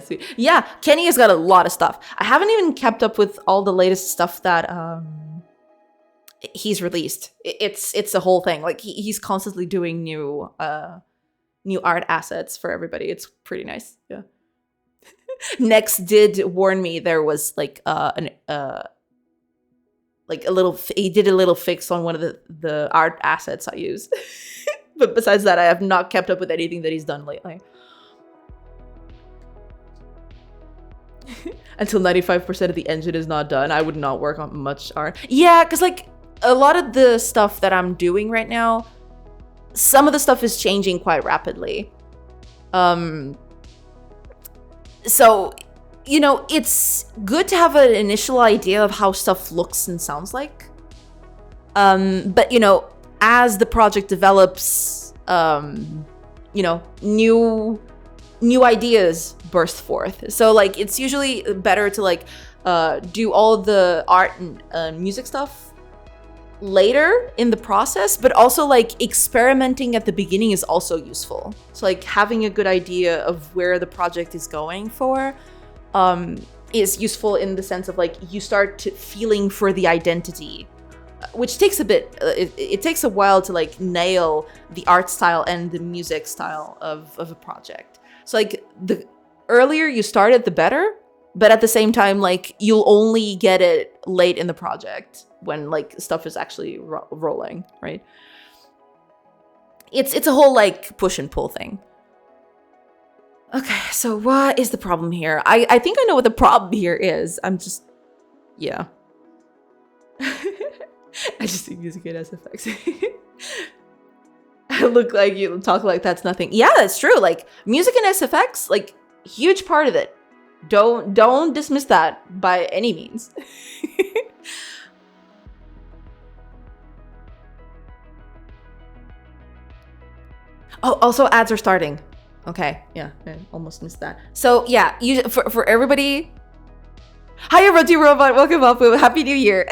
S1: see. Yeah, Kenny has got a lot of stuff. I haven't even kept up with all the latest stuff that he's released. It's a whole thing. Like he's constantly doing new art assets for everybody. It's pretty nice. Yeah. Next did warn me there was like he did a little fix on one of the art assets I used. But besides that, I have not kept up with anything that he's done lately. Until 95% of the engine is not done, I would not work on much art. Yeah, because like a lot of the stuff that I'm doing right now, some of the stuff is changing quite rapidly. So, you know, it's good to have an initial idea of how stuff looks and sounds like. But, you know, as the project develops, you know, new ideas burst forth. So, like, it's usually better to, like, do all the art and music stuff later in the process, but also like experimenting at the beginning is also useful. So like having a good idea of where the project is going for is useful in the sense of like you start feeling for the identity, which takes a bit it takes a while to like nail the art style and the music style of a project. So like the earlier you start it, the better, but at the same time, like you'll only get it late in the project when like stuff is actually rolling, right? It's a whole like push and pull thing. Okay, so what is the problem here? I think I know what the problem here is. I'm just, yeah. I just see music and SFX. I look like you talk like that's nothing. Yeah, that's true. Like music and SFX, like huge part of it. Don't dismiss that by any means. Oh, also ads are starting. Okay, yeah, I almost missed that. So yeah, for everybody. Hiya, Roti Robot. Welcome up. Happy New Year.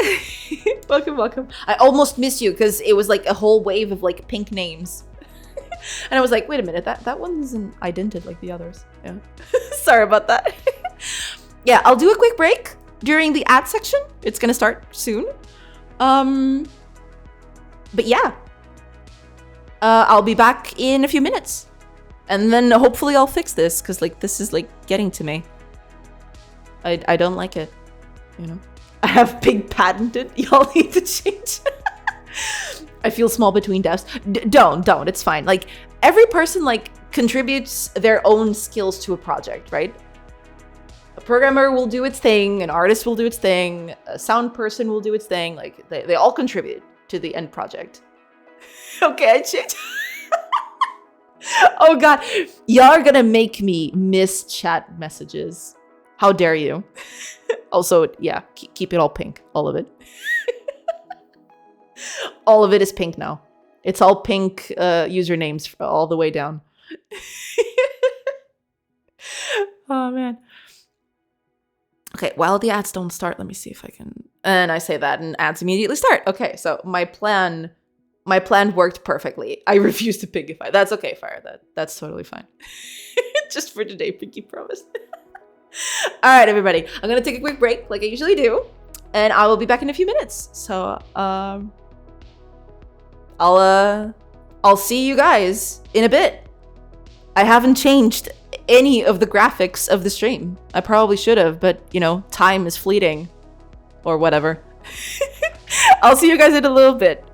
S1: Welcome. I almost missed you because it was like a whole wave of like pink names. And I was like, wait a minute, that one isn't idented like the others. Yeah. Sorry about that. Yeah, I'll do a quick break during the ad section. It's gonna start soon. But yeah. I'll be back in a few minutes. And then hopefully I'll fix this, because like this is like getting to me. I don't like it, you know? I have pig patented. Y'all need to change. I feel small between devs. Don't. It's fine. Like every person like contributes their own skills to a project, right? A programmer will do its thing. An artist will do its thing. A sound person will do its thing. Like they all contribute to the end project. Okay, I changed. Oh God, y'all are gonna make me miss chat messages. How dare you? Also, yeah, keep it all pink. All of it. All of it is pink now. It's all pink usernames all the way down. Oh, man. Okay, while the ads don't start, let me see if I can... And I say that and ads immediately start. Okay, so my plan worked perfectly. I refuse to pinkify. That's okay, Fire. That's totally fine. Just for today, pinky promise. All right, everybody. I'm gonna take a quick break, like I usually do, and I will be back in a few minutes. So, I'll see you guys in a bit. I haven't changed any of the graphics of the stream. I probably should have, but you know, time is fleeting, or whatever. I'll see you guys in a little bit.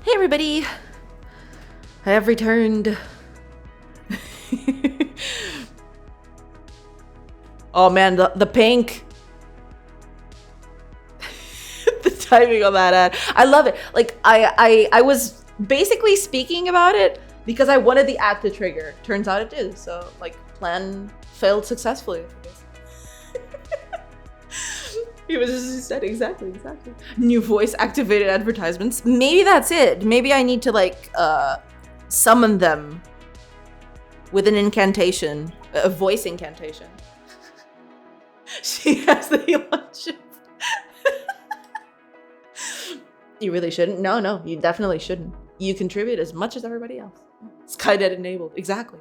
S1: Hey everybody! I have returned. Oh man, the pink. The timing on that ad. I love it. Like I was basically speaking about it because I wanted the ad to trigger. Turns out it did. So like plan failed successfully. He was just said exactly. New voice activated advertisements. Maybe that's it. Maybe I need to like summon them with an incantation, a voice incantation. She has the elon shift. You really shouldn't. No, you definitely shouldn't. You contribute as much as everybody else. Skynet enabled. Exactly.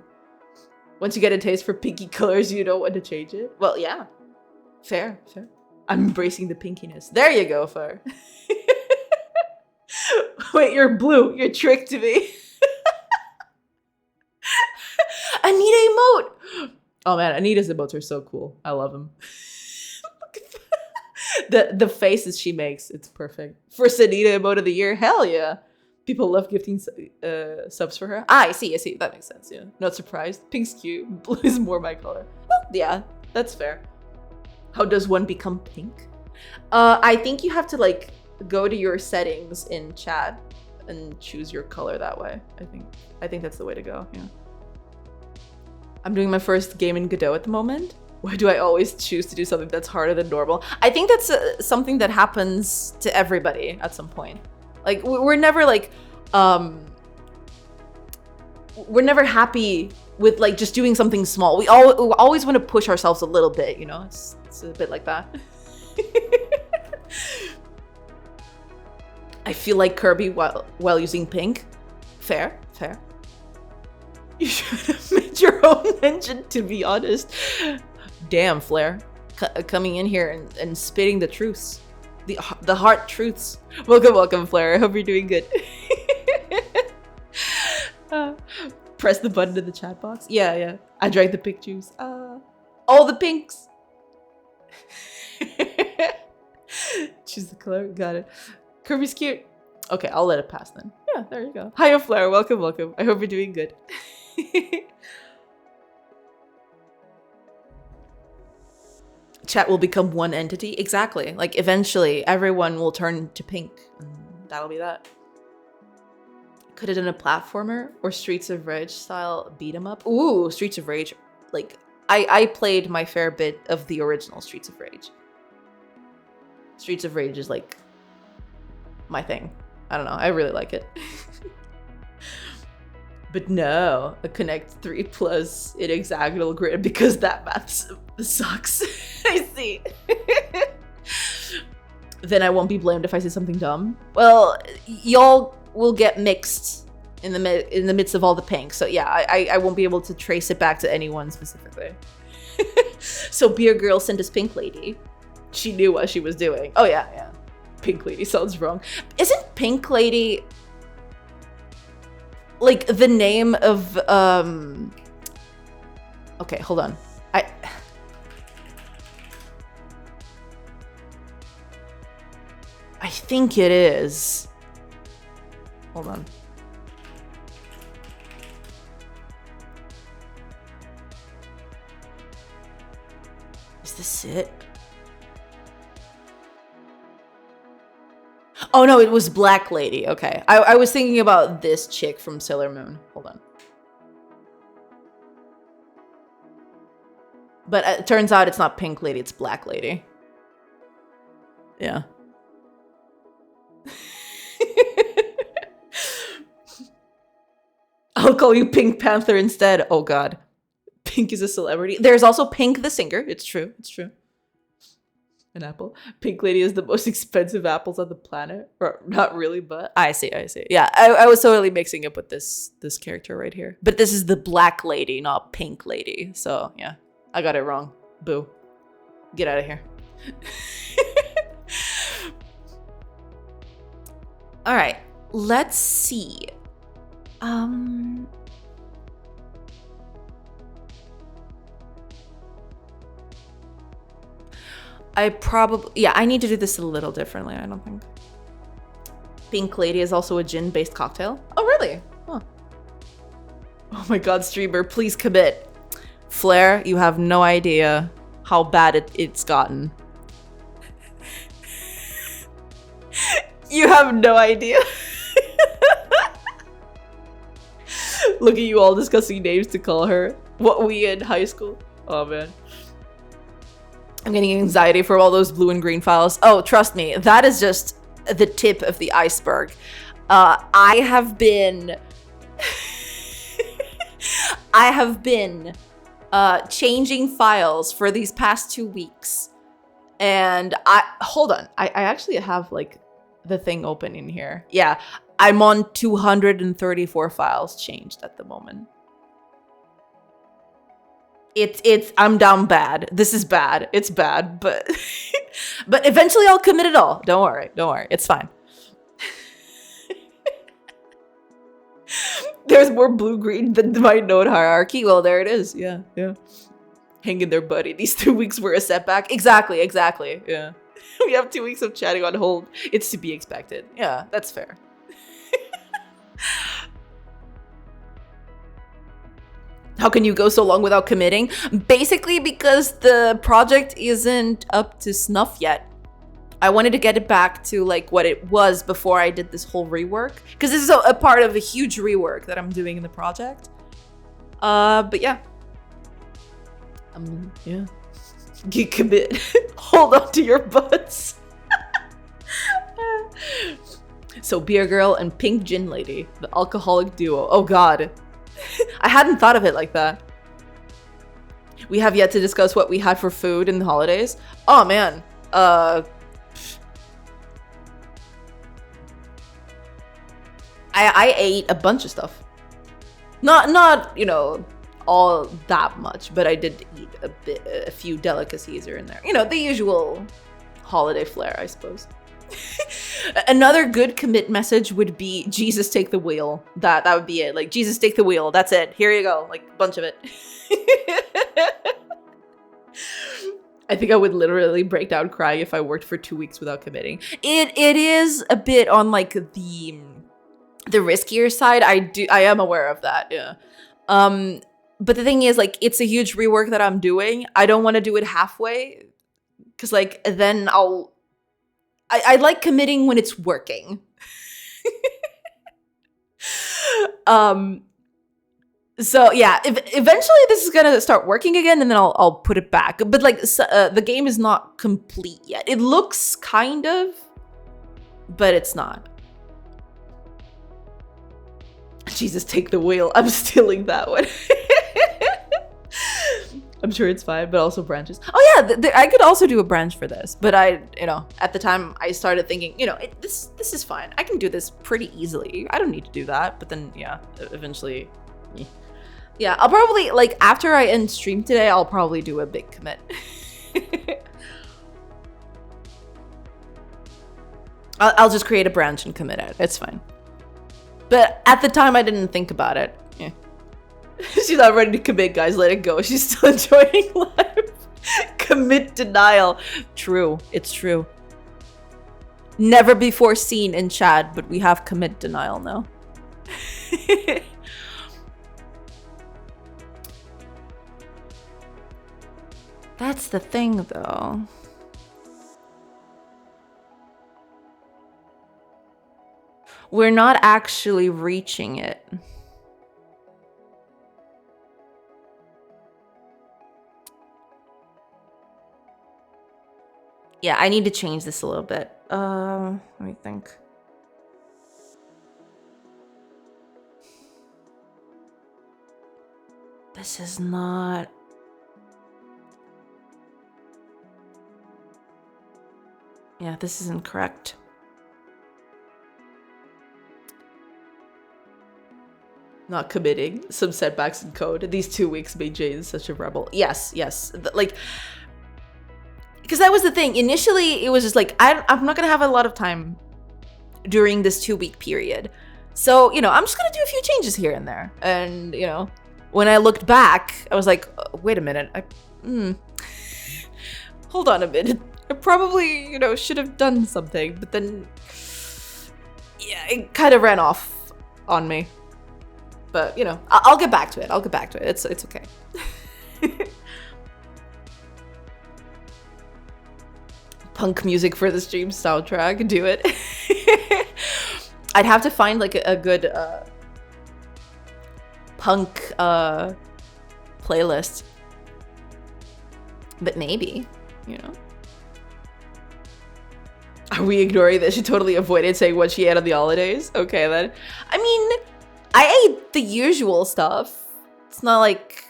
S1: Once you get a taste for pinky colors, you don't want to change it. Well, yeah. Fair. I'm embracing the pinkiness. There you go, Fire. Wait, you're blue. You're tricked me. Anita emote. Oh man, Anita's emotes are so cool. I love them. Look at that. The faces she makes, it's perfect. First Anita emote of the year. Hell yeah. People love gifting subs for her. I see. That makes sense, yeah. Not surprised. Pink's cute. Blue is more my color. Well, yeah, that's fair. How does one become pink? I think you have to like go to your settings in chat and choose your color that way. I think that's the way to go, yeah. I'm doing my first game in Godot at the moment. Why do I always choose to do something that's harder than normal? I think that's something that happens to everybody at some point. Like we're never like, we're never happy with like just doing something small. We always want to push ourselves a little bit, you know? It's a bit like that. I feel like Kirby while using pink. Fair. You should have made your own engine, to be honest. Damn, Flair. Coming in here and spitting the truths. The heart truths. Welcome, Flair. I hope you're doing good. Press the button in the chat box. Yeah. I drank the pink juice. All the pinks. Choose the color. Got it. Kirby's cute. Okay, I'll let it pass then. Yeah, there you go. Hiya, Flair. Welcome. I hope you're doing good. Chat will become one entity. Exactly. Like eventually everyone will turn to pink and that'll be that. Could have done a platformer or Streets of Rage style beat 'em up. Ooh, Streets of Rage. Like I played my fair bit of the original Streets of Rage. Streets of Rage is like my thing. I don't know. I really like it. But no, a Connect 3 Plus in hexagonal grid because that math sucks. I see. Then I won't be blamed if I say something dumb. Well, y'all will get mixed in the midst of all the pink. So yeah, I won't be able to trace it back to anyone specifically. So Beer Girl sent us Pink Lady. She knew what she was doing. Oh yeah. Pink Lady sounds wrong. Isn't Pink Lady like the name of okay, hold on. I think it is. Hold on. Is this it? Oh no, it was Black Lady. Okay. I was thinking about this chick from Sailor Moon. Hold on. But it turns out it's not Pink Lady, it's Black Lady. Yeah. I'll call you Pink Panther instead. Oh god. Pink is a celebrity. There's also Pink the singer. It's true. An apple. Pink Lady is the most expensive apples on the planet. Or not really, but I see. Yeah, I was totally mixing up with this character right here. But this is the Black Lady, not Pink Lady. So yeah, I got it wrong. Boo. Get out of here. All right, let's see. I need to do this a little differently, I don't think. Pink Lady is also a gin-based cocktail. Oh, really? Huh. Oh my god, streamer, please commit. Flair, you have no idea how bad it's gotten. You have no idea. Look at you all discussing names to call her. What we in high school? Oh man. I'm getting anxiety for all those blue and green files. Oh, trust me, that is just the tip of the iceberg. I have been changing files for these past 2 weeks. And hold on. I actually have like the thing open in here. Yeah, I'm on 234 files changed at the moment. I'm down bad. This is bad. It's bad, but but eventually I'll commit it all. Don't worry. It's fine. There's more blue-green than my node hierarchy. Well, there it is. Yeah. Hang in there, buddy. These 2 weeks were a setback. Exactly. Yeah. We have 2 weeks of chatting on hold. It's to be expected. Yeah, that's fair. How can you go so long without committing? Basically because the project isn't up to snuff yet. I wanted to get it back to like what it was before I did this whole rework. Because this is a part of a huge rework that I'm doing in the project. But yeah. Yeah. You commit. Hold on to your butts. So Beer Girl and Pink Gin Lady. The alcoholic duo. Oh god. I hadn't thought of it like that. We have yet to discuss what we had for food in the holidays. Oh man. I ate a bunch of stuff. Not, you know, all that much, but I did eat a few delicacies here and there. You know, the usual holiday flair, I suppose. Another good commit message would be Jesus take the wheel. That would be it. Like, Jesus take the wheel. That's it. Here you go. Like, a bunch of it. I think I would literally break down crying if I worked for 2 weeks without committing. It is a bit on like the riskier side. I am aware of that. Yeah. But the thing is, like, it's a huge rework that I'm doing. I don't want to do it halfway, because like then I like committing when it's working. So yeah, eventually this is gonna start working again, and then I'll put it back. But like, the game is not complete yet. It looks kind of, but it's not. Jesus, take the wheel. I'm stealing that one. I'm sure it's fine, but also branches. Oh yeah, I could also do a branch for this, but at the time I started thinking, this is fine. I can do this pretty easily. I don't need to do that. But then, yeah, eventually, yeah, I'll probably, like, after I end stream today, I'll probably do a big commit. I'll just create a branch and commit it. It's fine. But at the time, I didn't think about it. Yeah. She's not ready to commit, guys. Let it go. She's still enjoying life. Commit denial. True. It's true. Never before seen in chat, but we have commit denial now. That's the thing, though. We're not actually reaching it. Yeah, I need to change this a little bit. Let me think. This is not... Yeah, this isn't correct. Not committing. Some setbacks in code. These 2 weeks made Jane such a rebel. Yes. Like... Because that was the thing. Initially, it was just like, I'm not going to have a lot of time during this 2-week period. So, I'm just going to do a few changes here and there. And, when I looked back, I was like, wait a minute. Hold on a minute. I probably, should have done something. But then Yeah, it kind of ran off on me. But, you know, I'll get back to it. I'll get back to it. It's okay. Punk music for the stream soundtrack. Do it. I'd have to find like a good punk playlist. But maybe, you know. Are we ignoring that? She totally avoided saying what she ate on the holidays. Okay, then. I mean, I ate the usual stuff. It's not like,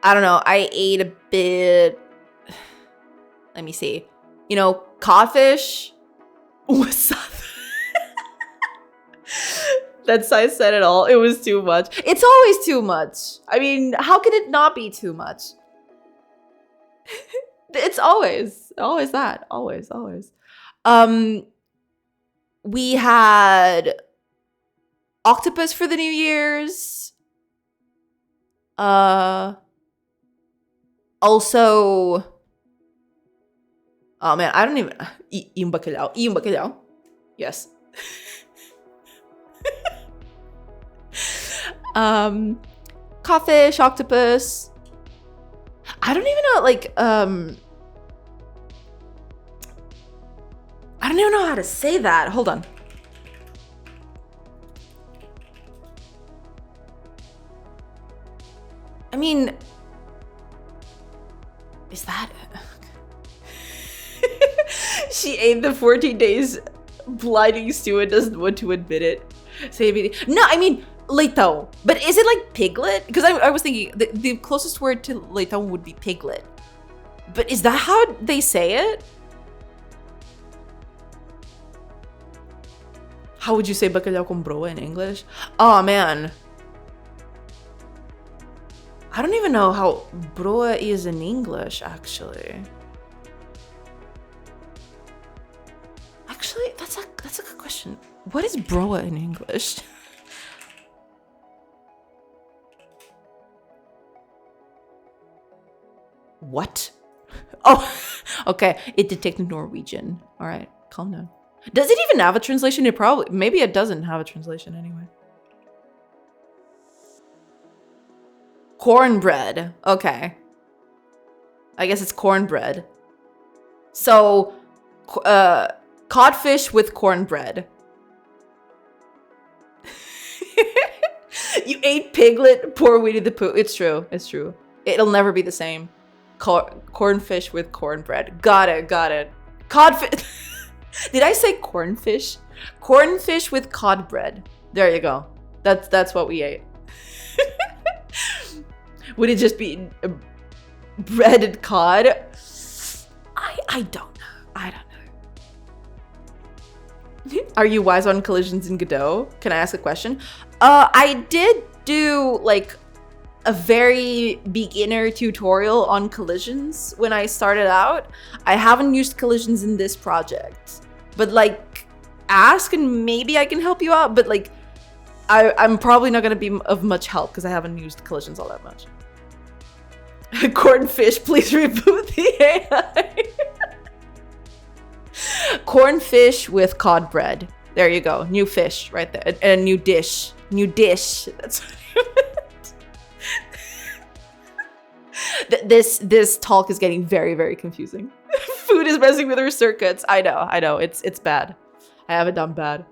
S1: I don't know, I ate a bit, let me see. You know, codfish. What's up? That's, I said it all. It was too much. It's always too much. I mean, how can it not be too much? It's always that. Always. We had octopus for the New Year's. Also, oh man, I don't even. Yung bacalhau. Yes. Codfish, octopus. I don't even know, like, I don't even know how to say that. Hold on. I mean, is that... She ate the 14 days blinding stew and doesn't want to admit it. No, I mean, leitão. But is it like piglet? Because I was thinking the closest word to leitão would be piglet. But is that how they say it? How would you say bacalhau com broa in English? Oh man. I don't even know how broa is in English, actually. Actually, that's a good question. What is broa in English? What? Oh, okay. It detected Norwegian. All right, calm down. Does it even have a translation? Maybe it doesn't have a translation anyway. Cornbread. Okay. I guess it's cornbread. So, codfish with cornbread. You ate piglet, poor Winnie the Pooh. It's true. It'll never be the same. Cornfish with cornbread. Got it. Codfish. Did I say cornfish? Cornfish with cod bread. There you go. That's what we ate. Would it just be breaded cod? I don't know. Are you wise on collisions in Godot? Can I ask a question? I did do like a very beginner tutorial on collisions when I started out. I haven't used collisions in this project, but like ask and maybe I can help you out. But like I'm probably not gonna be of much help because I haven't used collisions all that much. Cornfish, please reboot the AI. Cornfish with cod bread. There you go. New fish right there. A new dish. That's this talk is getting very, very confusing. Food is messing with her circuits. I know. It's bad. I haven't done bad.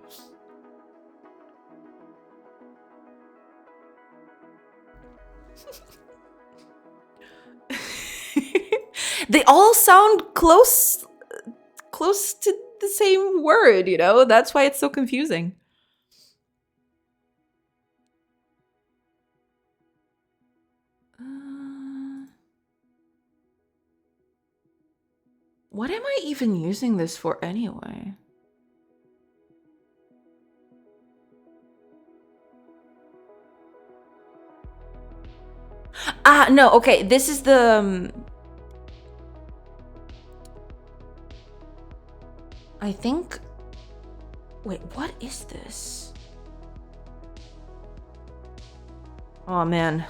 S1: They all sound close to the same word, you know? That's why it's so confusing. What am I even using this for anyway? No, okay, this is the... I think... Wait, what is this? Oh, man.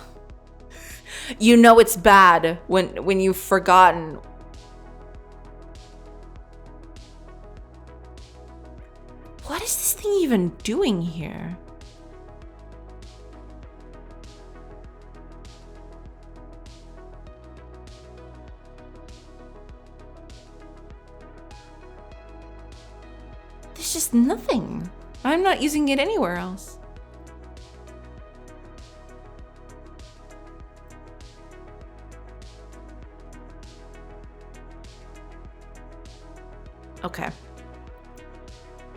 S1: You know it's bad when you've forgotten. What is this thing even even doing here? There's just nothing. I'm not using it anywhere else. Okay.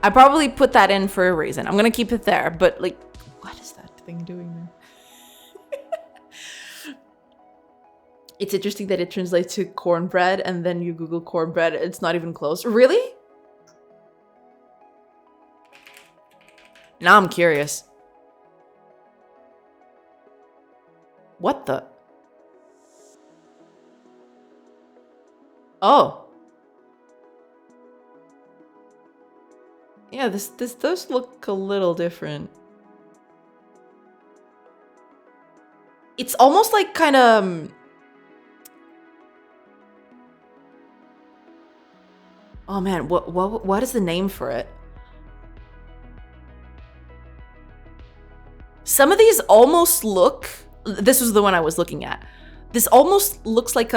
S1: I probably put that in for a reason. I'm gonna keep it there, but like, what is that thing doing there? It's interesting that it translates to cornbread and then you Google cornbread, it's not even close. Really? Now I'm curious. What the? Oh. Yeah, this does look a little different. It's almost like kind of... Oh man, what is the name for it? Some of these almost look... This was the one I was looking at. This almost looks like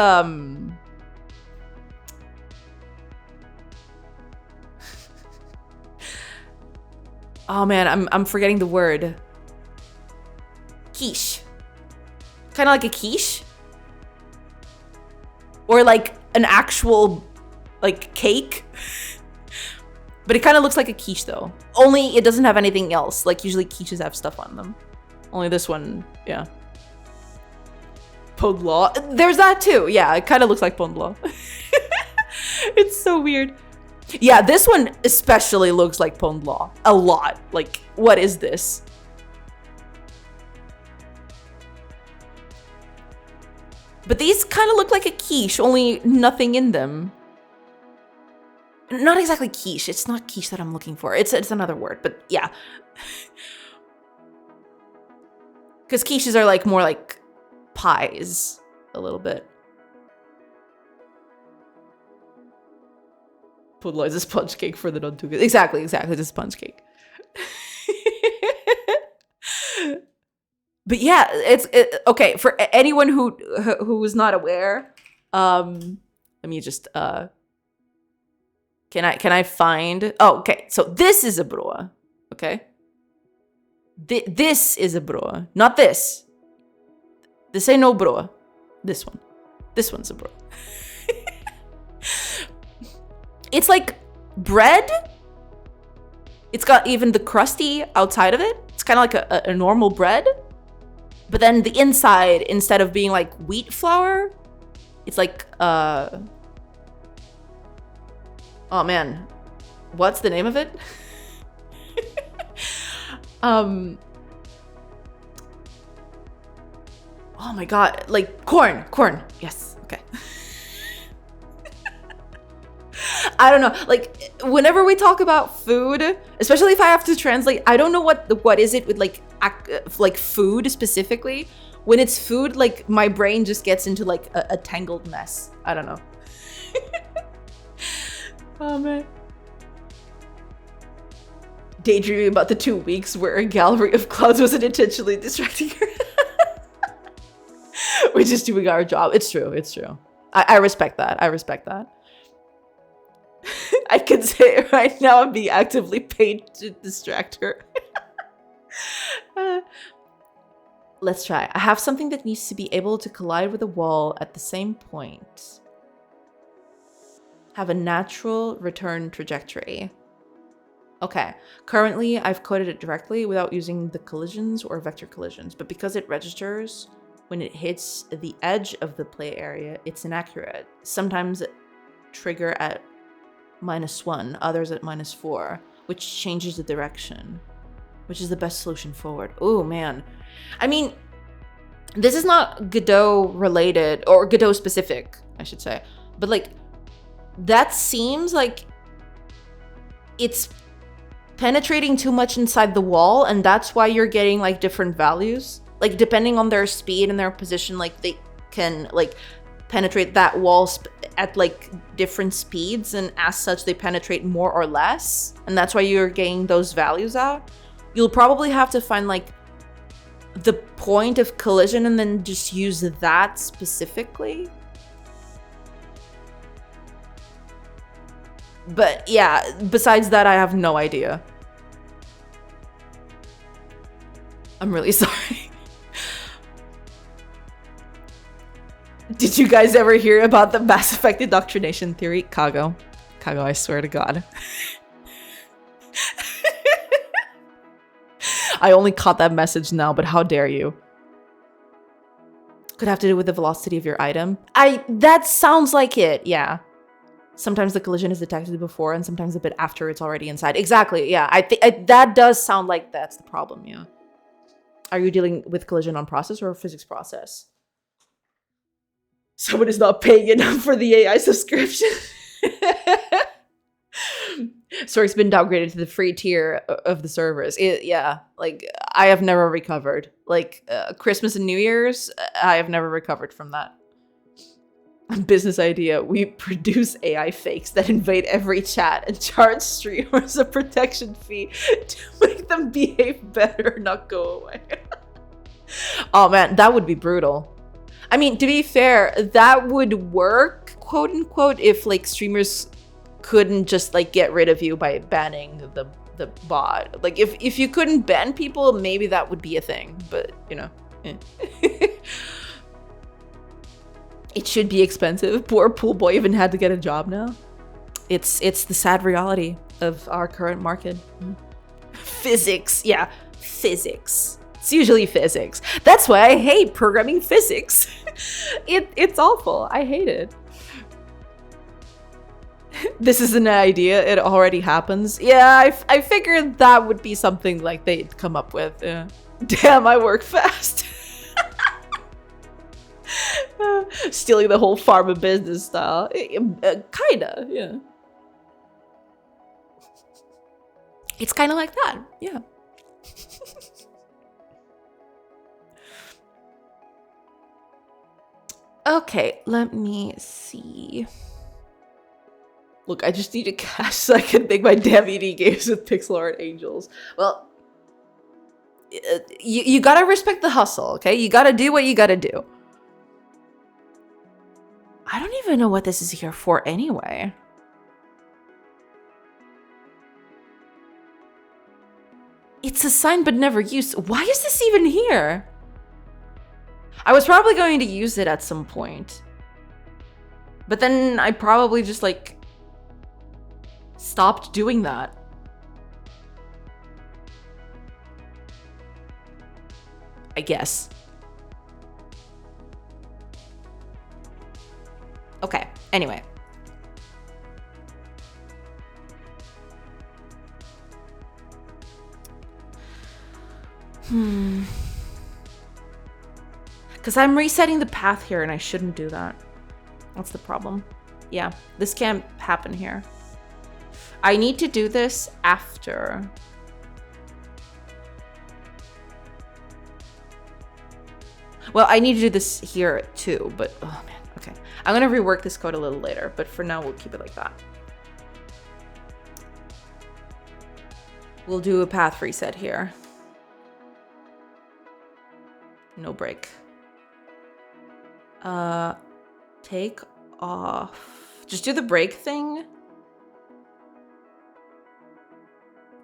S1: oh man, I'm forgetting the word. Quiche. Kind of like a quiche. Or like an actual like cake. But it kind of looks like a quiche though. Only it doesn't have anything else. Like usually quiches have stuff on them. Only this one, yeah. Pondla. There's that too. Yeah, it kind of looks like Pondla. It's so weird. Yeah, this one especially looks like Pondla. A lot. Like, what is this? But these kind of look like a quiche, only nothing in them. Not exactly quiche. It's not quiche that I'm looking for. It's another word, but yeah. Because quiches are like more like pies a little bit. Pudlo is a sponge cake for the not too good. Exactly, the sponge cake. But yeah, it's okay for anyone who is not aware. Let me just Can I find? Oh, okay. So this is a broa. Okay. This is a broa, not this. This ain't no broa. This one. This one's a broa. It's like bread. It's got even the crusty outside of it. It's kind of like a normal bread. But then the inside, instead of being like wheat flour, it's like, oh man, what's the name of it? Oh my god, like corn. Yes, okay. I don't know, like whenever we talk about food, especially if I have to translate, I don't know what is it with like food specifically. When it's food, like my brain just gets into like a tangled mess. I don't know. Oh man. Daydreaming about the 2 weeks where a gallery of clouds wasn't intentionally distracting her. We're just doing our job. It's true. I respect that. I can say it right now, I'm being actively paid to distract her. Let's try. I have something that needs to be able to collide with a wall at the same point. Have a natural return trajectory. Okay. Currently, I've coded it directly without using the collisions or vector collisions, but because it registers when it hits the edge of the play area, it's inaccurate. Sometimes trigger at -1, others at -4, which changes the direction. Which is the best solution forward? Oh man. I mean, this is not Godot related, or Godot specific, I should say. But like, that seems like it's penetrating too much inside the wall, and that's why you're getting like different values. Like depending on their speed and their position, like they can like penetrate that wall at like different speeds, and as such they penetrate more or less, and that's why you're getting those values out. You'll probably have to find like the point of collision and then just use that specifically. But yeah, besides that, I have no idea. I'm really sorry. Did you guys ever hear about the Mass Effect indoctrination theory? Kago, I swear to God. I only caught that message now, but how dare you? Could have to do with the velocity of your item. That sounds like it, yeah. Sometimes the collision is detected before and sometimes a bit after it's already inside. Exactly, yeah. I think that does sound like that's the problem, yeah. Are you dealing with collision on process or physics process? Someone is not paying enough for the AI subscription. Sorry, it's been downgraded to the free tier of the servers. Yeah, like I have never recovered. Like Christmas and New Year's, I have never recovered from that. Business idea: we produce AI fakes that invade every chat and charge streamers a protection fee to make them behave better, not go away. Oh man, that would be brutal. I mean, to be fair, that would work, quote unquote, if like streamers couldn't just like get rid of you by banning the bot. Like if you couldn't ban people, maybe that would be a thing, but you know. It should be expensive. Poor pool boy even had to get a job now. It's the sad reality of our current market. Physics, yeah, physics. It's usually physics. That's why I hate programming physics. It's awful. I hate it. This is an idea. It already happens. Yeah, I figured that would be something like they'd come up with. Yeah. Damn, I work fast. Stealing the whole pharma business style. Kinda, yeah. It's kind of like that, yeah. Okay, let me see. Look, I just need a cash so I can make my damn ED games with pixel art angels. Well, you gotta respect the hustle, okay? You gotta do what you gotta do. I don't even know what this is here for anyway. It's assigned but never used. Why is this even here? I was probably going to use it at some point. But then I probably just like stopped doing that. I guess. Okay, anyway. Because I'm resetting the path here and I shouldn't do that. That's the problem. Yeah, this can't happen here. I need to do this after. Well, I need to do this here too, but oh man, okay. I'm gonna rework this code a little later, but for now we'll keep it like that. We'll do a path reset here. No break. Take off. Just do the break thing.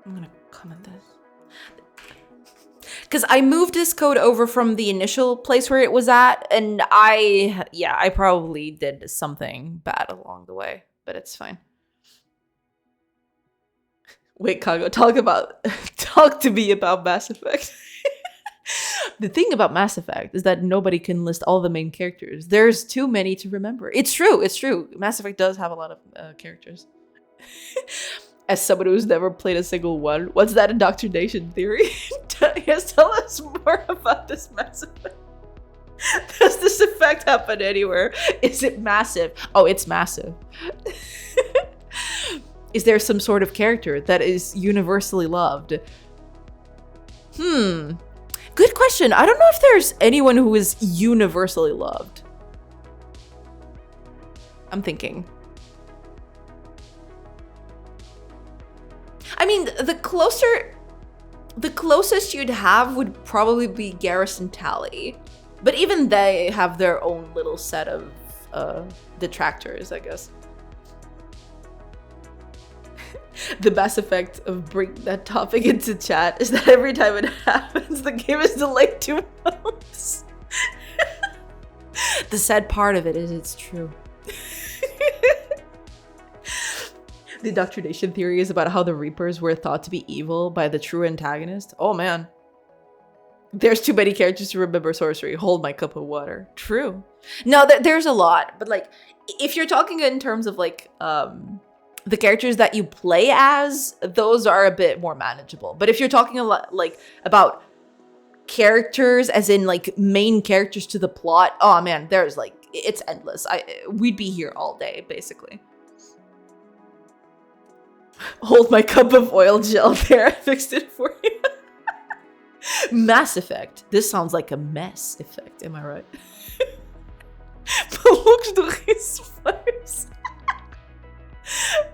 S1: I'm gonna comment this. Because I moved this code over from the initial place where it was at, and I probably did something bad along the way, but it's fine. Wait, Kago, talk to me about Mass Effect. The thing about Mass Effect is that nobody can list all the main characters. There's too many to remember. It's true. Mass Effect does have a lot of characters. As someone who's never played a single one, what's that indoctrination theory? Yes, tell us more about this Mass Effect. Does this effect happen anywhere? Is it massive? Oh, it's massive. Is there some sort of character that is universally loved? Good question. I don't know if there's anyone who is universally loved. I'm thinking. I mean, the closest you'd have would probably be Garrison Tally. But even they have their own little set of detractors, I guess. The best effect of bringing that topic into chat is that every time it happens, the game is delayed 2 months. The sad part of it is it's true. The indoctrination theory is about how the Reapers were thought to be evil by the true antagonist. Oh man. There's too many characters to remember sorcery. Hold my cup of water. True. No, there's a lot. But like, if you're talking in terms of like the characters that you play as, those are a bit more manageable. But if you're talking a lot like about characters as in like main characters to the plot, oh man, there's like, it's endless. We'd be here all day, basically. Hold my cup of oil gel there. I fixed it for you. Mass Effect. This sounds like a mess effect. Am I right? Looks door his fires.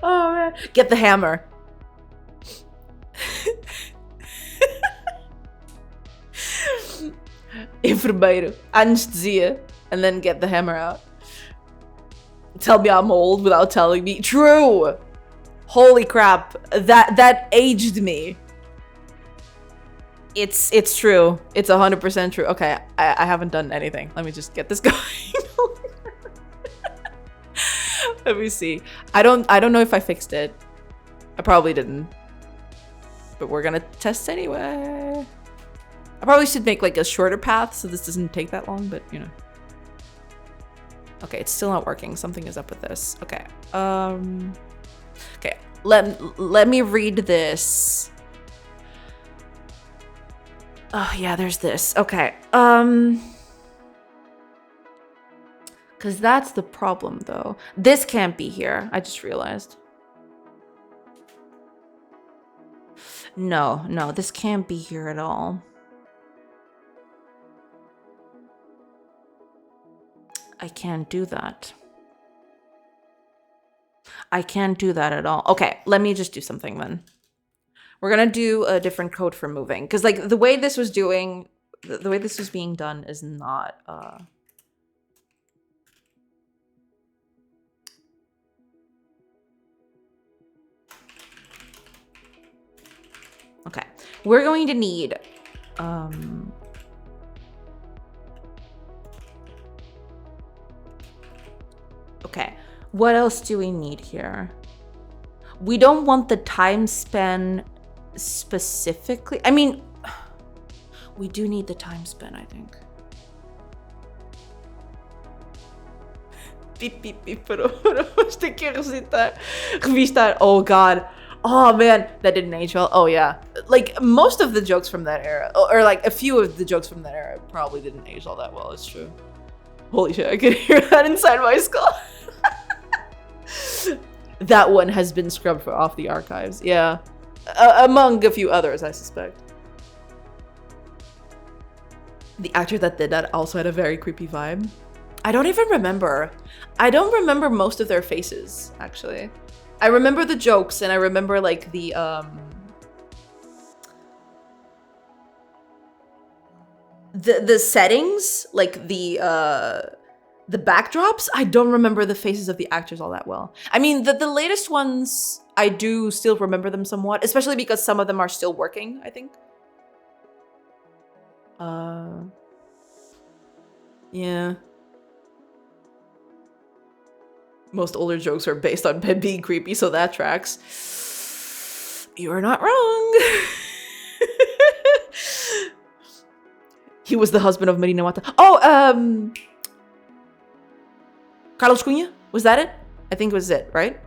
S1: Oh man. Get the hammer. Enfermeiro. Anesthesia. And then get the hammer out. Tell me I'm old without telling me. True. Holy crap, that aged me. It's true. It's 100% true. Okay, I haven't done anything. Let me just get this going. Let me see. I don't know if I fixed it. I probably didn't. But we're gonna test anyway. I probably should make like a shorter path so this doesn't take that long, but you know. Okay, it's still not working. Something is up with this. Okay. Okay, let me read this. Oh yeah, there's this. Okay. Cause that's the problem though. This can't be here. I just realized. No, this can't be here at all. I can't do that. I can't do that at all. Okay, let me just do something then. We're gonna do a different code for moving. Because like the way this was doing, the way this was being done is not... Okay, we're going to need... Okay, what else do we need here? We don't want the time span specifically. I mean, we do need the time span, I think. Piep, piep, piep, pero este quiero citar. Revistar. Oh god. Oh man, that didn't age well. Oh yeah. Like most of the jokes from that era, or like a few of the jokes from that era probably didn't age all that well, it's true. Holy shit, I could hear that inside my skull. That one has been scrubbed off the archives. Yeah. Among a few others, I suspect. The actor that did that also had a very creepy vibe. I don't even remember. I don't remember most of their faces, actually. I remember the jokes and I remember like the settings, like the backdrops. I don't remember the faces of the actors all that well. I mean, the latest ones, I do still remember them somewhat, especially because some of them are still working, I think. Yeah. Most older jokes are based on Ben being creepy, so that tracks. You are not wrong. He was the husband of Marina Mata. Oh, Carlos Cunha? Was that it? I think it was it, right?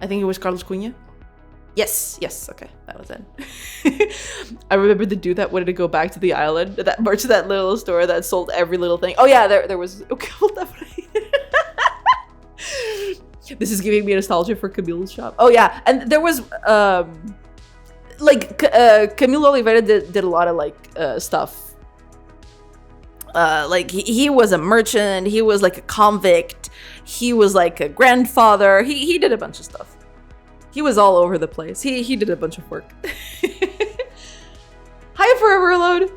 S1: I think it was Carlos Cunha. Yes, okay, that was it. I remember the dude that wanted to go back to the island, that merchant, that little store that sold every little thing. Oh yeah, there was... Okay, hold up. This is giving me nostalgia for Camille's shop. Oh yeah, and there was like Camilo Oliveira did a lot of like stuff Like he was a merchant, he was like a convict, he was like a grandfather, he did a bunch of stuff. He was all over the place. He did a bunch of work. Hi, Foreverload.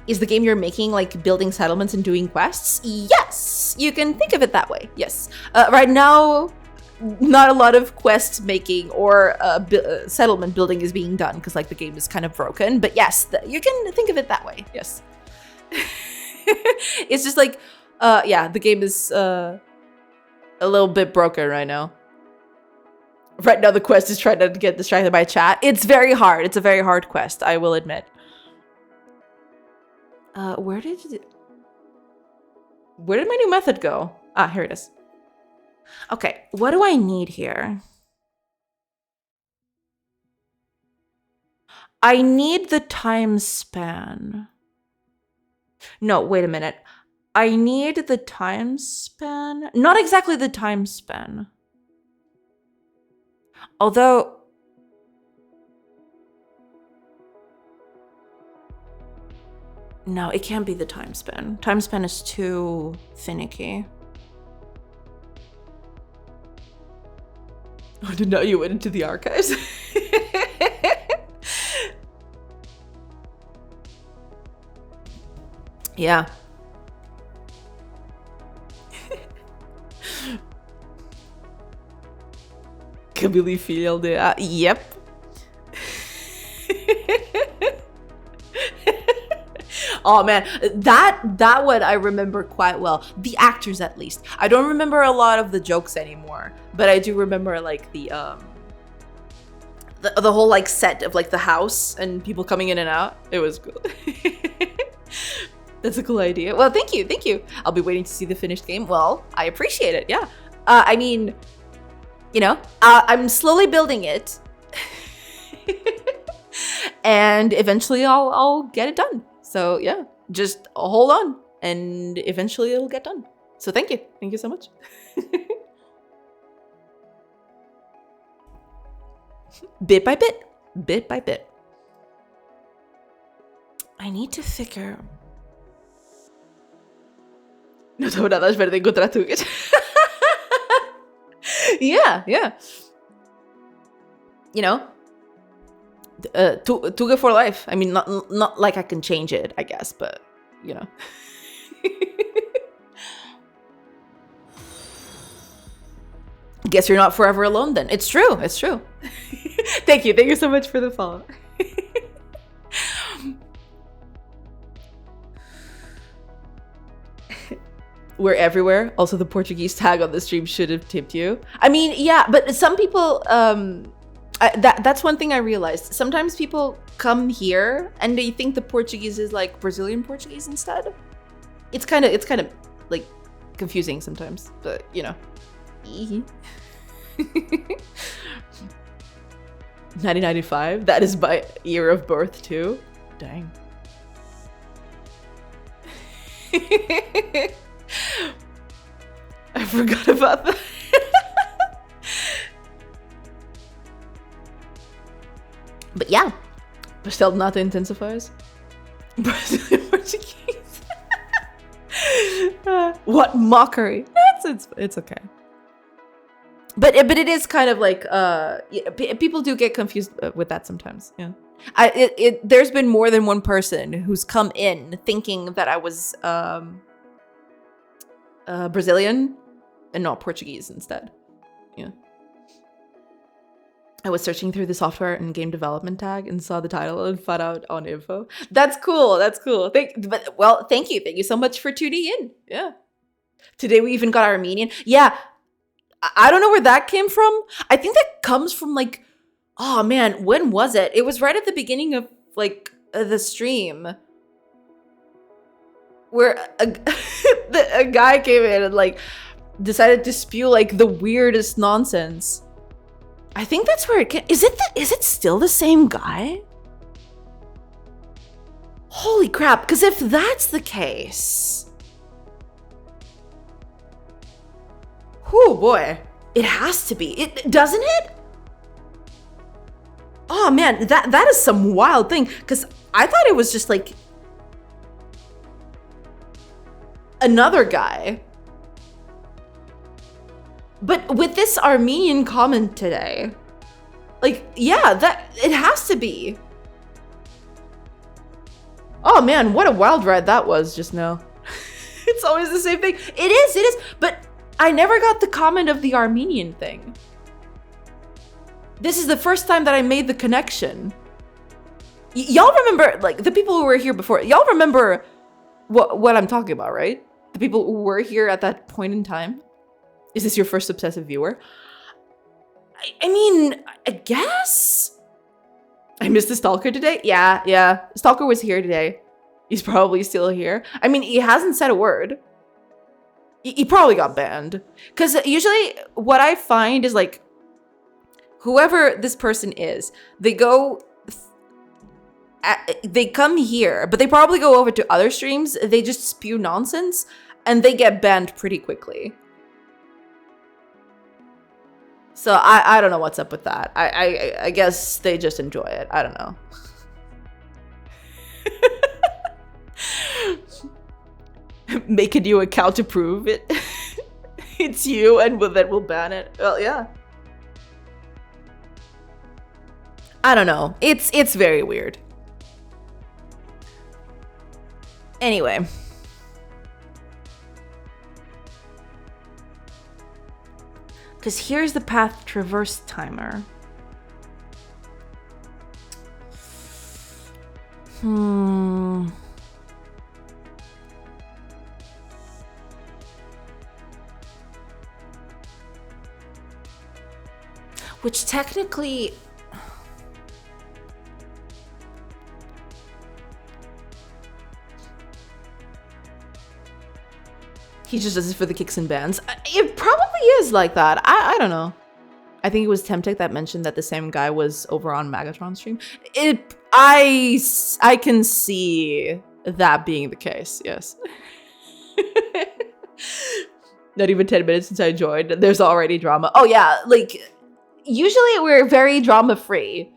S1: Is the game you're making like building settlements and doing quests? Yes, you can think of it that way. Yes. Right now, not a lot of quest making or settlement building is being done because like the game is kind of broken. But yes, you can think of it that way. Yes. It's just like, yeah, the game is a little bit broken right now. Right now, the quest is trying to get distracted by chat. It's very hard. It's a very hard quest, I will admit. Where did my new method go? Ah, here it is. Okay, what do I need here? I need the time span. No, wait a minute. I need the time span. Not exactly the time span. Although, no, it can't be the time span. Time span is too finicky. Oh, did not you went into the archives? Yeah. Kabili feel the yep. Oh man, that one I remember quite well. The actors, at least. I don't remember a lot of the jokes anymore, but I do remember like the whole like set of like the house and people coming in and out. It was cool. That's a cool idea. Well, thank you. I'll be waiting to see the finished game. Well, I appreciate it. Yeah. I mean, you know, I'm slowly building it, and eventually I'll get it done. So yeah, just hold on, and eventually it'll get done. So thank you so much. Bit by bit. I need to figure. No tengo nada, espera, te encontrar tú. Yeah. You know, Tuga for life. I mean, not like I can change it, I guess, but you know. Guess you're not forever alone then. It's true. Thank you so much for the follow. We're everywhere. Also, the Portuguese tag on the stream should have tipped you. I mean, yeah, but some people, that's one thing I realized. Sometimes people come here and they think the Portuguese is like Brazilian Portuguese instead. It's kind of like confusing sometimes, but you know. 1995? That is my year of birth too? Dang. I forgot about that. But yeah, Pastel de Nata intensifiers. Brazilian Portuguese. What mockery. It's okay. But it is kind of like people do get confused with that sometimes. Yeah. There's been more than one person who's come in thinking that I was Brazilian and not Portuguese instead. Yeah. I was searching through the software and game development tag and saw the title and found out on info. That's cool. Thank you so much for tuning in. Yeah. Today we even got Armenian. Yeah. I don't know where that came from. I think that comes from like, oh man, when was it? It was right at the beginning of like the stream where a guy came in and like decided to spew like the weirdest nonsense. I think that's where it came. Is it still the same guy? Holy crap, because if that's the case, oh boy, it has to be. It doesn't it? Oh man, that is some wild thing. Because I thought it was just like another guy. But with this Armenian comment today, like, yeah, that it has to be. Oh man, what a wild ride that was just now. It's always the same thing. It is. But I never got the comment of the Armenian thing. This is the first time that I made the connection. Y'all remember, like, the people who were here before, y'all remember what I'm talking about, right? The people who were here at that point in time? Is this your first obsessive viewer? I mean, I guess? I missed the Stalker today? Yeah. Stalker was here today. He's probably still here. I mean, he hasn't said a word. He probably got banned. Because usually what I find is, like, whoever this person is, they go... they come here, but they probably go over to other streams. They just spew nonsense, and they get banned pretty quickly. So I don't know what's up with that. I guess they just enjoy it. I don't know. Make a new account to prove it. It's you, and then we'll ban it. Well, yeah. I don't know. It's very weird. Anyway. Because here's the path traverse timer. Which technically... He just does it for the kicks and bans. It probably is like that. I don't know. I think it was Temtech that mentioned that the same guy was over on Magatron's stream. I can see that being the case, yes. Not even 10 minutes since I joined, there's already drama. Oh yeah, like, usually we're very drama-free.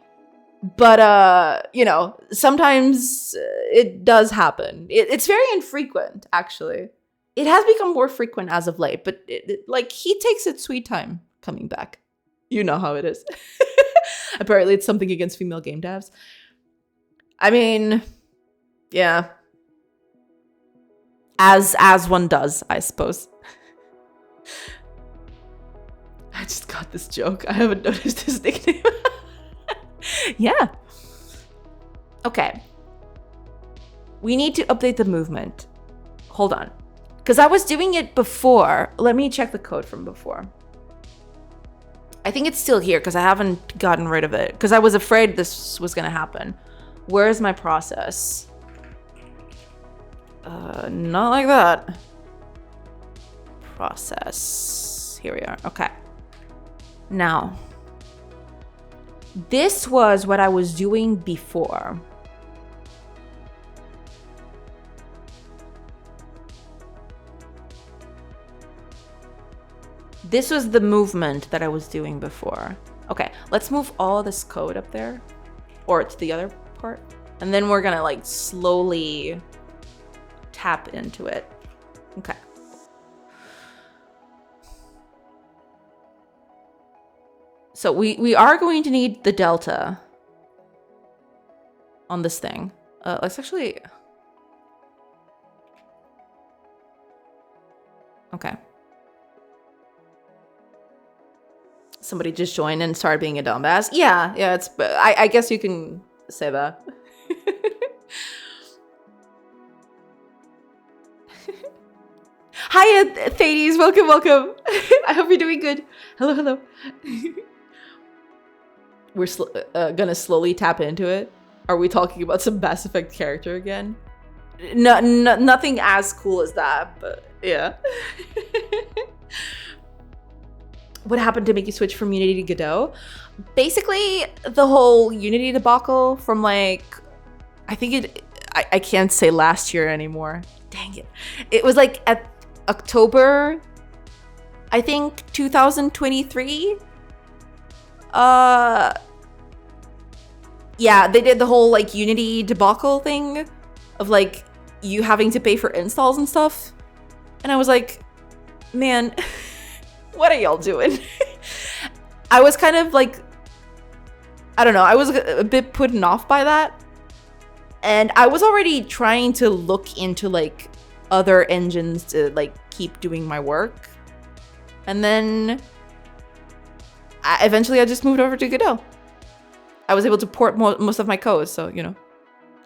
S1: But, you know, sometimes it does happen. It's very infrequent, actually. It has become more frequent as of late, but like, he takes its sweet time coming back. You know how it is. Apparently it's something against female game devs. I mean, yeah. As one does, I suppose. I just got this joke. I haven't noticed his nickname. Yeah. Okay. We need to update the movement. Hold on. Because I was doing it before. Let me check the code from before. I think it's still here because I haven't gotten rid of it. Because I was afraid this was going to happen. Where is my process? Not like that. Process. Here we are. Okay. Now. This was what I was doing before. This was the movement that I was doing before. Okay, let's move all this code up there. Or to the other part. And then we're gonna like slowly tap into it. Okay. So we are going to need the delta on this thing. Let's actually... Okay. Somebody just joined and started being a dumbass. Yeah, it's... I guess you can say that. Hi, Thades. Welcome. I hope you're doing good. Hello. We're gonna slowly tap into it. Are we talking about some Mass Effect character again? No, nothing as cool as that, but yeah. What happened to make you switch from Unity to Godot? Basically, the whole Unity debacle from like, I think I can't say last year anymore. Dang it. It was like at October, I think 2023. Yeah, they did the whole like Unity debacle thing of like you having to pay for installs and stuff. And I was like, man, what are y'all doing? I was kind of like, I don't know, I was a bit put off by that. And I was already trying to look into like other engines to like keep doing my work. And then eventually I just moved over to Godot. I was able to port most of my code, so, you know,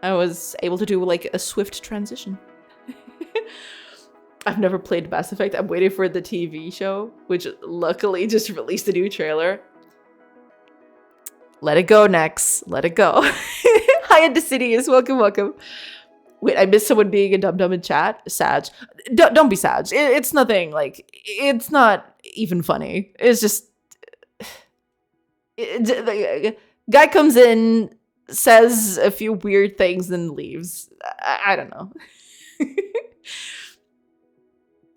S1: I was able to do like a swift transition. I've never played Mass Effect. I'm waiting for the TV show, which luckily just released a new trailer. Let it go, Nex. Let it go. Hi, Indecidious. Welcome, welcome. Wait, I missed someone being a dum-dum in chat. Sag. Don't be Sag. It's nothing, like, it's not even funny. It's just... guy comes in, says a few weird things, then leaves. I don't know.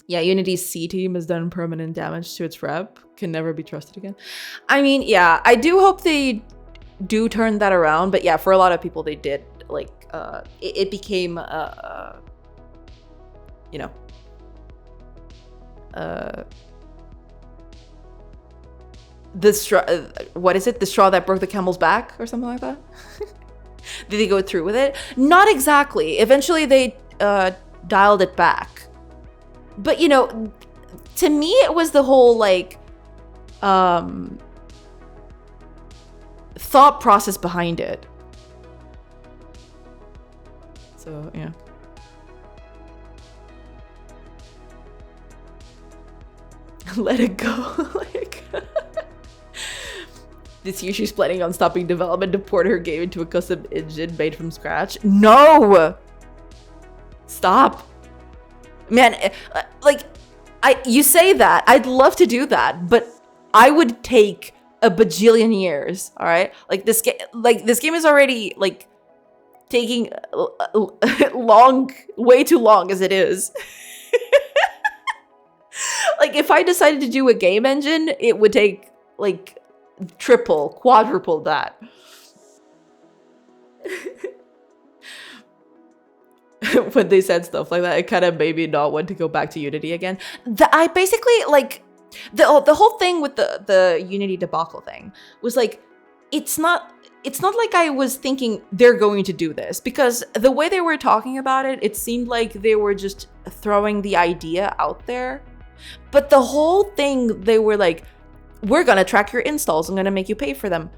S1: Yeah, Unity's C team has done permanent damage to its rep. Can never be trusted again. I mean, yeah, I do hope they do turn that around. But yeah, for a lot of people, they did. Like, it became, you know, the straw. What is it? The straw that broke the camel's back, or something like that. Did they go through with it? Not exactly. Eventually, they dialed it back. But, you know, to me, it was the whole, like, thought process behind it. So, yeah. Let it go. Like, this year she's planning on stopping development to port her game into a custom engine made from scratch. No! Stop. Man, like, you say that. I'd love to do that, but I would take a bajillion years, all right? Like, this game is already, like, taking long, way too long as it is. Like, if I decided to do a game engine, it would take, like, triple, quadruple that. When they said stuff like that, it kind of made me not want to go back to Unity again. I basically, like, the whole thing with the Unity debacle thing was like, it's not like I was thinking they're going to do this, because the way they were talking about it, it seemed like they were just throwing the idea out there. But the whole thing, they were like, we're gonna track your installs, I'm gonna make you pay for them.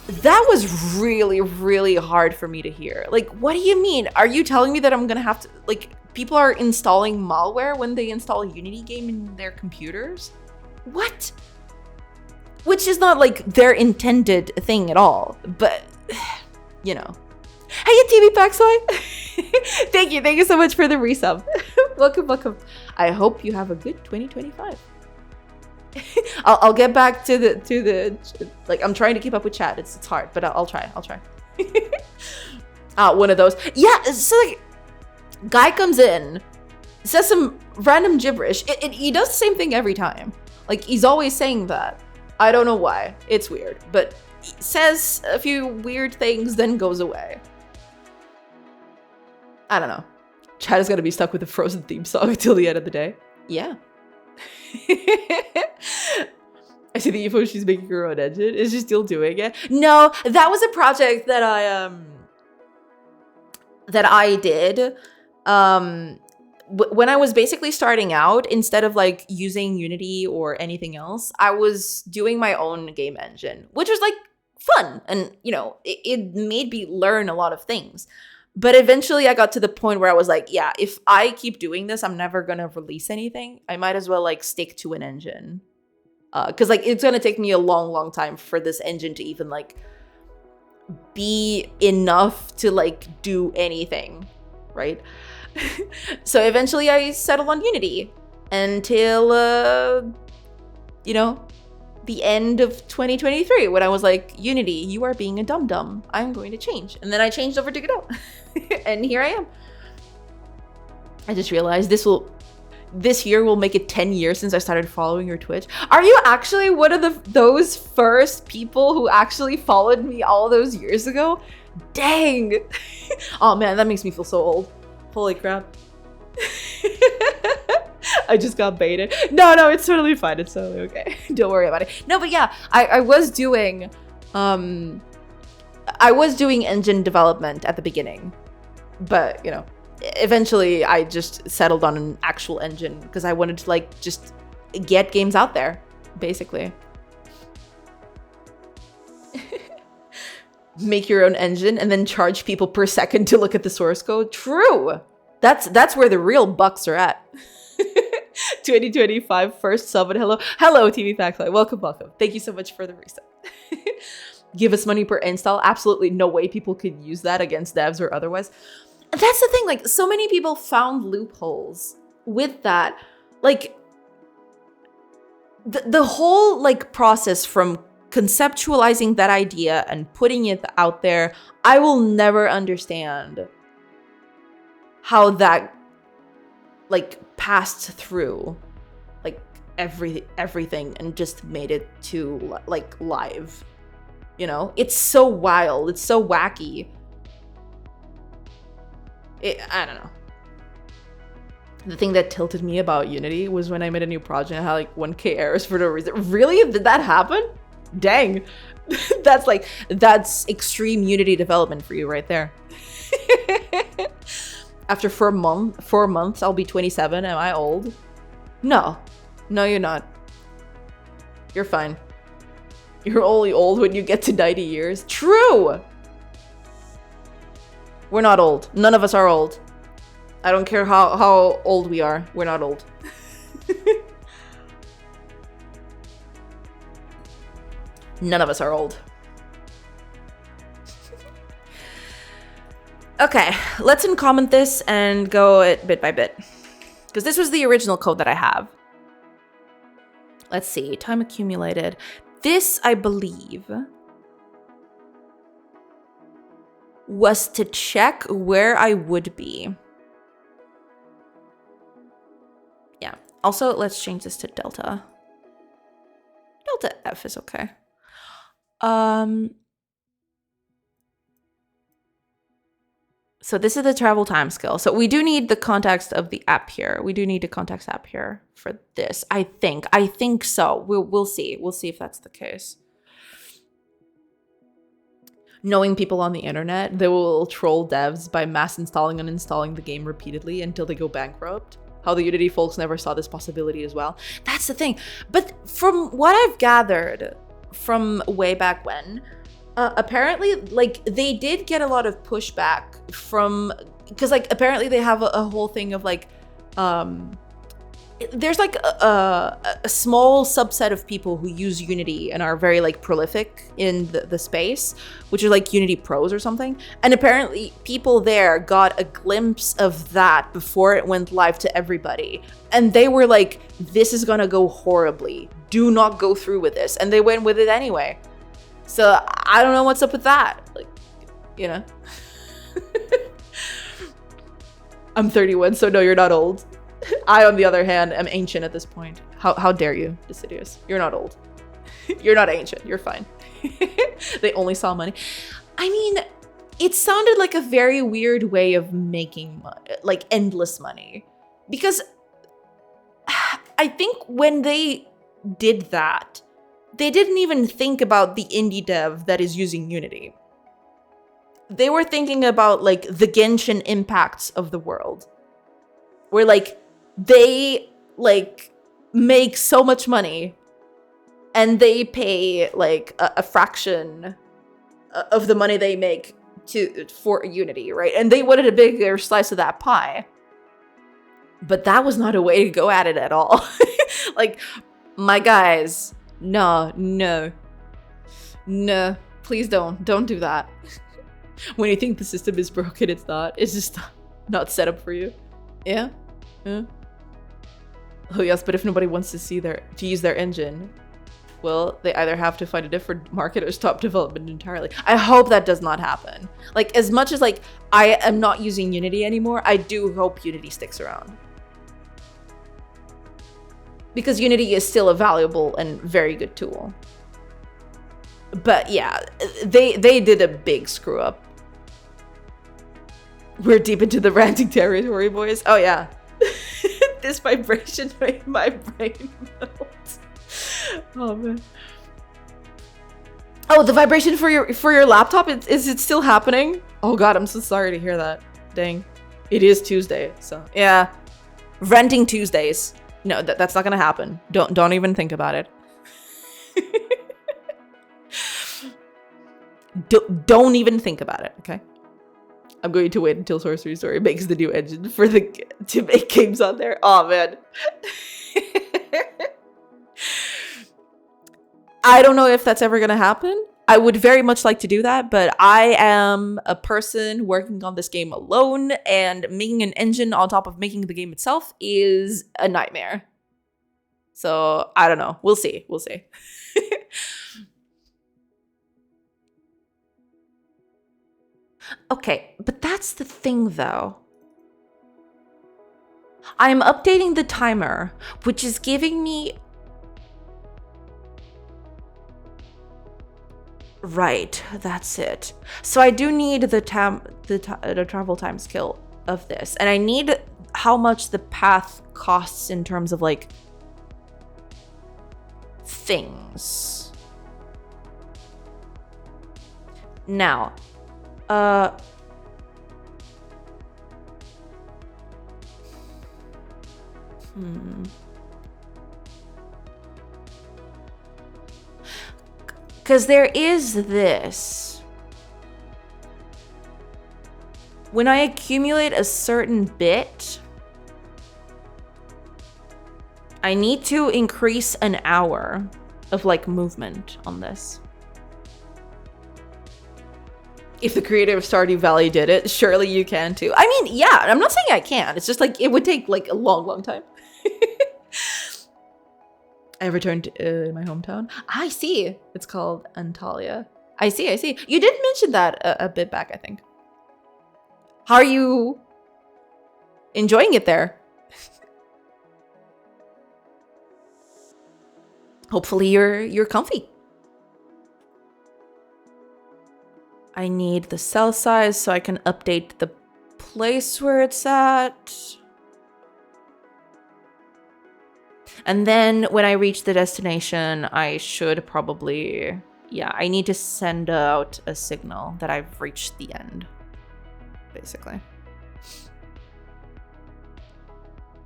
S1: That was really, really hard for me to hear. Like, what do you mean? Are you telling me that I'm gonna have to, like, people are installing malware when they install a Unity game in their computers? What? Which is not, like, their intended thing at all, but, you know. Hey, TV Paxoy! Thank you so much for the resub. Welcome, welcome. I hope you have a good 2025. I'll get back to the like, I'm trying to keep up with chat. It's hard, but I'll try. One of those. Yeah, so like, guy comes in, says some random gibberish. He does the same thing every time. Like, he's always saying that. I don't know why. It's weird, but he says a few weird things, then goes away. I don't know. Chat is gonna be stuck with the Frozen theme song until the end of the day. Yeah. I see the info, she's making her own engine. Is she still doing it? No, that was a project that I did when I was basically starting out. Instead of like using Unity or anything else, I was doing my own game engine, which was like fun, and you know, it made me learn a lot of things. But eventually I got to the point where I was like, yeah, if I keep doing this, I'm never going to release anything. I might as well like stick to an engine. Because like, it's going to take me a long, long time for this engine to even like be enough to like do anything, right? So eventually I settled on Unity until, you know, the end of 2023, when I was like, Unity, you are being a dum-dum. I'm going to change. And then I changed over to Godot. And here I am. I just realized this year will make it 10 years since I started following your Twitch. Are you actually one of those first people who actually followed me all those years ago? Dang. Oh man, that makes me feel so old. Holy crap. I just got baited. No, it's totally fine. It's totally okay. Don't worry about it. No, but yeah, I was doing engine development at the beginning, but you know, eventually I just settled on an actual engine because I wanted to like just get games out there, basically. Make your own engine and then charge people per second to look at the source code. True. That's where the real bucks are at. 2025 first sub and hello TV Factfly. Welcome. Thank you so much for the reset. Give us money per install. Absolutely no way people could use that against devs or otherwise. That's the thing, like so many people found loopholes with that. Like the whole like process from conceptualizing that idea and putting it out there, I will never understand how that like passed through like everything and just made it to like live. You know, it's so wild, it's so wacky. I don't know. The thing that tilted me about Unity was when I made a new project and I had like 1K errors for no reason. Really? Did that happen? Dang. That's extreme Unity development for you right there. After 4 months, I'll be 27. Am I old? No, you're not. You're fine. You're only old when you get to 90 years. True. We're not old. None of us are old. I don't care how old we are. We're not old. None of us are old. Okay, let's uncomment this and go it bit by bit. Because this was the original code that I have. Let's see, time accumulated. This, I believe, was to check where I would be. Yeah, also let's change this to delta. Delta F is okay. So this is the travel time scale. So we do need the context of the app here. We do need the context app here for this. I think so. We'll see. We'll see if that's the case. Knowing people on the internet, they will troll devs by mass installing and uninstalling the game repeatedly until they go bankrupt. How the Unity folks never saw this possibility as well. That's the thing. But from what I've gathered from way back when, apparently, like, they did get a lot of pushback from, because, like, apparently they have a whole thing of, like, there's, like, a small subset of people who use Unity and are very, like, prolific in the space, which are, like, Unity pros or something. And apparently people there got a glimpse of that before it went live to everybody. And they were like, this is gonna go horribly. Do not go through with this. And they went with it anyway. So I don't know what's up with that. Like, you know. I'm 31, so no, you're not old. I, on the other hand, am ancient at this point. How dare you, Deciduous? You're not old. You're not ancient. You're fine. They only saw money. I mean, it sounded like a very weird way of making like endless money. Because I think when they did that, they didn't even think about the indie dev that is using Unity. They were thinking about like the Genshin impacts of the world. Where like they like make so much money and they pay like a fraction of the money they make for Unity, right? And they wanted a bigger slice of that pie. But that was not a way to go at it at all. Like, my guys, no, please don't do that. When you think the system is broken, it's not. It's just not set up for you. Yeah. Oh yes, but if nobody wants to use their engine, well, they either have to find a different market or stop development entirely. I hope that does not happen. Like, as much as like I am not using Unity anymore, I do hope Unity sticks around. Because Unity is still a valuable and very good tool. But yeah, they did a big screw up. We're deep into the ranting territory, boys. Oh yeah. This vibration made my brain melt. Oh man. Oh, the vibration for your laptop, is it still happening? Oh god, I'm so sorry to hear that. Dang. It is Tuesday, so yeah. Renting Tuesdays. No, that's not gonna happen. Don't even think about it. Don't even think about it, okay? I'm going to wait until Sorcery Story makes the new engine to make games on there. Oh man. I don't know if that's ever gonna happen. I would very much like to do that, but I am a person working on this game alone, and making an engine on top of making the game itself is a nightmare. So I don't know. We'll see. We'll see. Okay, but that's the thing though. I'm updating the timer, which is giving me... Right, that's it. So I do need the travel time skill of this, and I need how much the path costs in terms of like things. Now, because there is this. When I accumulate a certain bit, I need to increase an hour of like movement on this. If the creator of Stardew Valley did it, surely you can too. I mean, yeah, I'm not saying I can't. It's just like it would take like a long time. I returned to my hometown. I see. It's called Antalya. I see. You did mention that a bit back, I think. How are you enjoying it there? Hopefully you're comfy. I need the cell size so I can update the place where it's at. And then when I reach the destination, I should probably... Yeah, I need to send out a signal that I've reached the end, basically.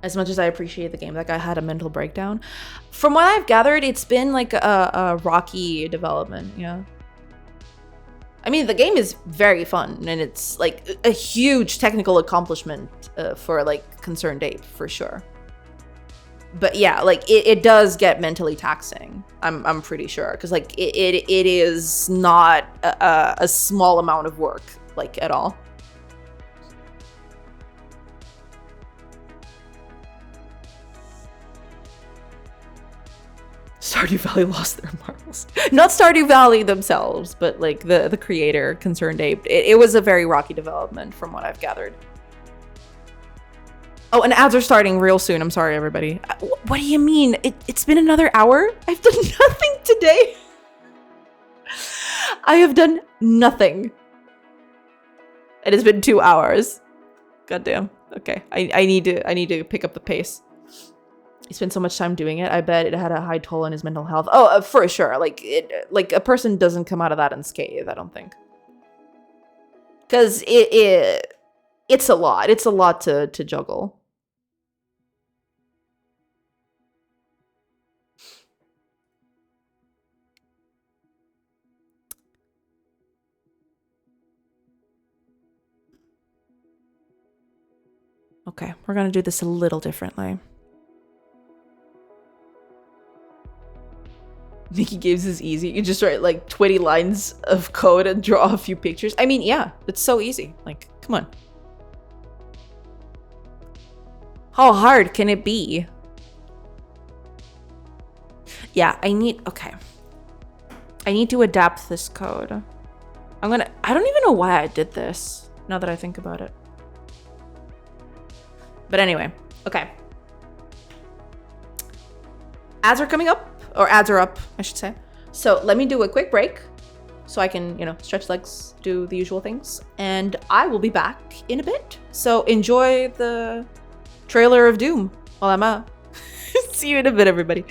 S1: As much as I appreciate the game, that guy had a mental breakdown. From what I've gathered, it's been like a rocky development, yeah. I mean, the game is very fun, and it's like a huge technical accomplishment for like Concerned Ape, for sure. But yeah, like it does get mentally taxing. I'm pretty sure, because like it is not a small amount of work, like at all. Stardew Valley lost their marbles. Not Stardew Valley themselves, but like the creator, Concerned Ape. It was a very rocky development from what I've gathered. Oh, and ads are starting real soon. I'm sorry, everybody. What do you mean? It's been another hour? I've done nothing today. I have done nothing. It has been 2 hours. Goddamn. Okay, I need to pick up the pace. He spent so much time doing it. I bet it had a high toll on his mental health. Oh, for sure. Like a person doesn't come out of that unscathed, I don't think. Because it's a lot. It's a lot to juggle. Okay, we're gonna do this a little differently. Mickey Games is easy. You just write like 20 lines of code and draw a few pictures. I mean, yeah, it's so easy. Like, come on. How hard can it be? Yeah, okay. I need to adapt this code. I don't even know why I did this, now that I think about it. But anyway, okay. Ads are coming up, or ads are up, I should say. So let me do a quick break so I can, stretch legs, do the usual things. And I will be back in a bit. So enjoy the trailer of Doom. Well, I'm out. See you in a bit, everybody.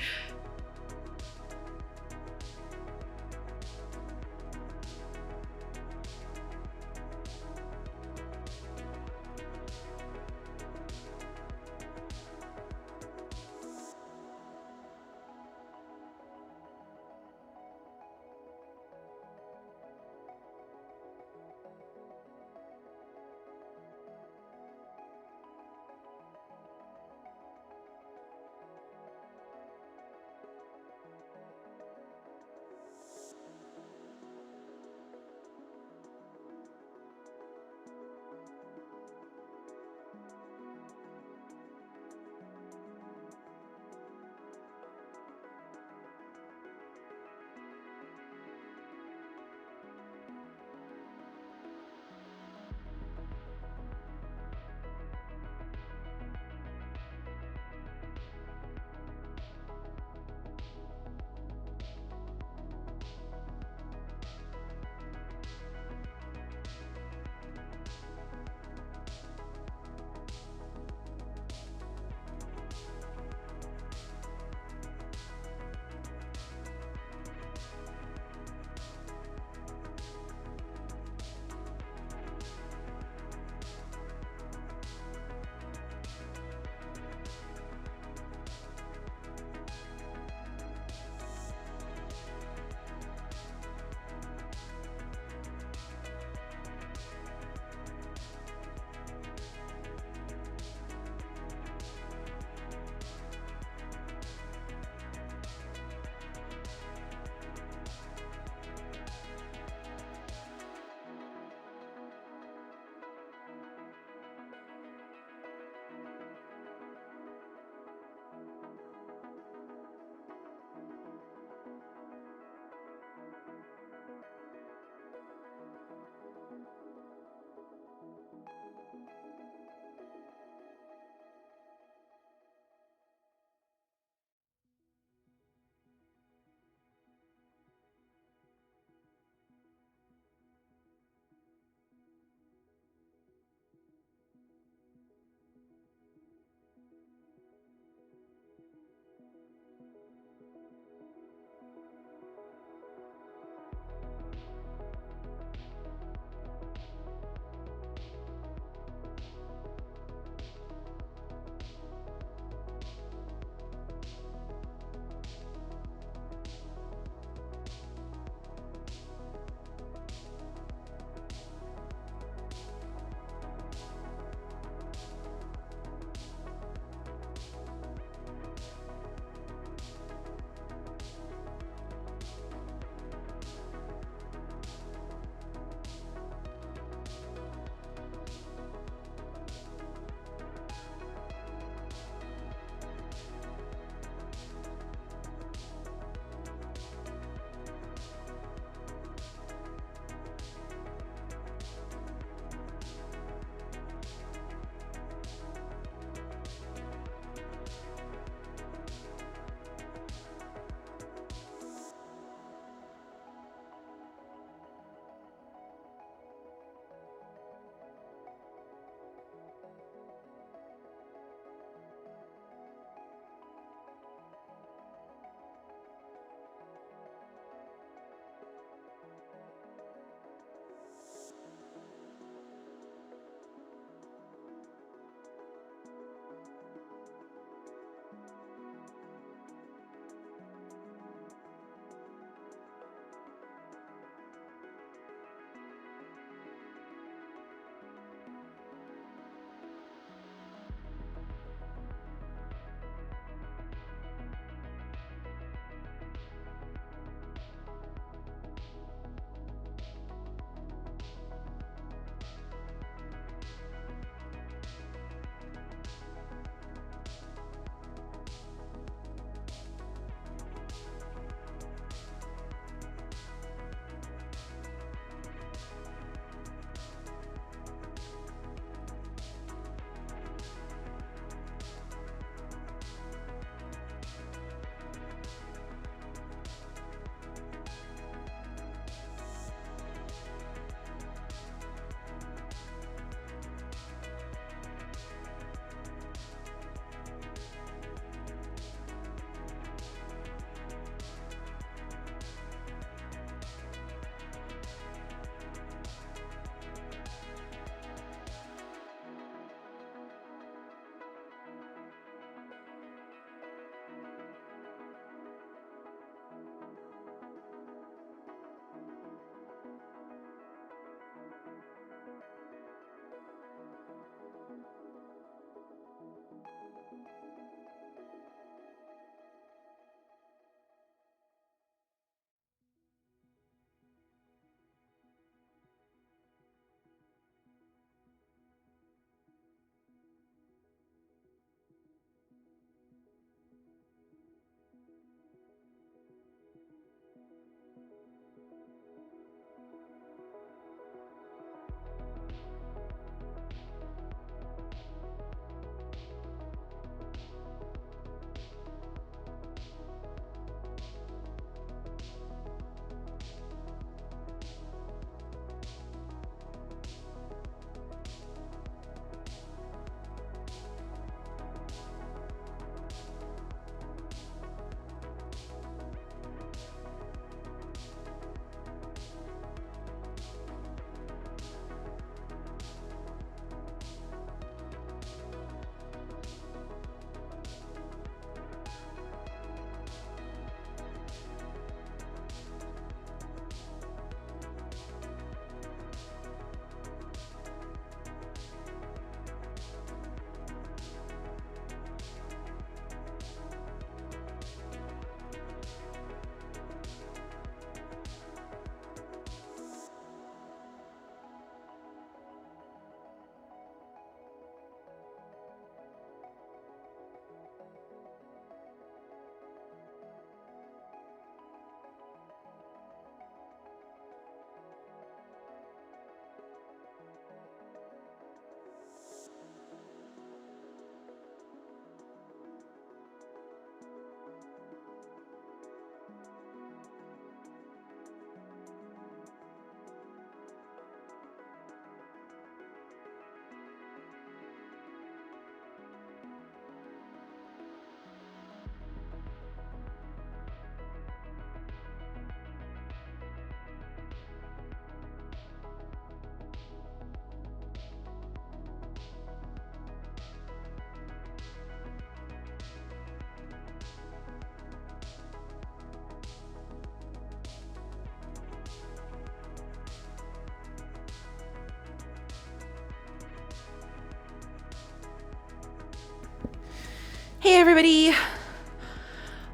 S1: everybody!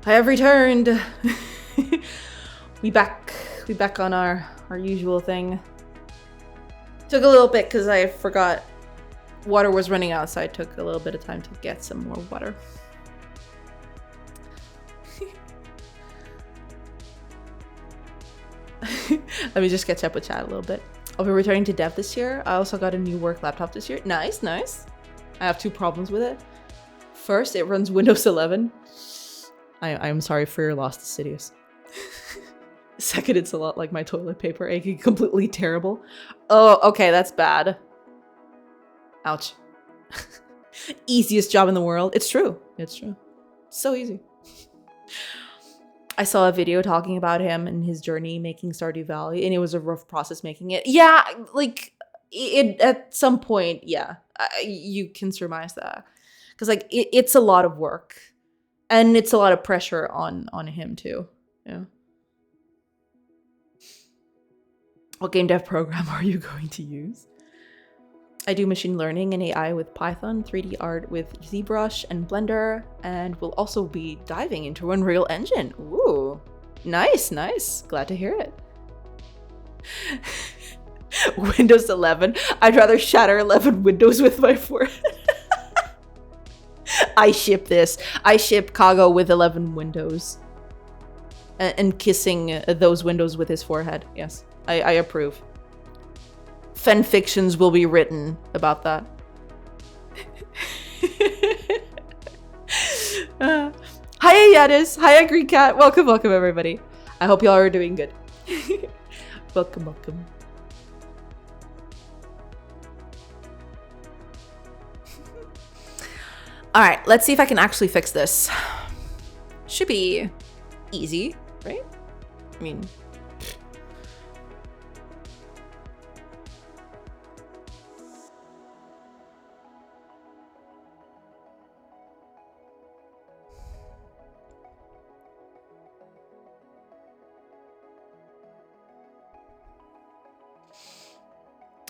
S1: I have returned. We back on our usual thing. Took a little bit because I forgot water was running out, so I took a little bit of time to get some more water. Let me just catch up with chat a little bit. I'll be returning to dev this year. I also got a new work laptop this year. Nice, nice. I have two problems with it. First, it runs Windows 11. I'm sorry for your loss, Sidious. Second, it's a lot like my toilet paper, aka completely terrible. Oh, okay, that's bad. Ouch. Easiest job in the world. It's true. It's true. So easy. I saw a video talking about him and his journey making Stardew Valley, and it was a rough process making it. Yeah, like, it at some point, yeah, you can surmise that. Because, like, it's a lot of work. And it's a lot of pressure on him, too. Yeah. What game dev program are you going to use? I do machine learning and AI with Python, 3D art with ZBrush and Blender, and we'll also be diving into Unreal Engine. Ooh, nice, nice. Glad to hear it. Windows 11. I'd rather shatter 11 windows with my forehead. I ship this. I ship Kago with 11 windows. And kissing those windows with his forehead. Yes, I approve. Fanfictions will be written about that. Hi, Yadis. Hi, Green Cat. Welcome, welcome, everybody. I hope y'all are doing good. Welcome, welcome. All right, let's see if I can actually fix this. Should be easy, right? I mean...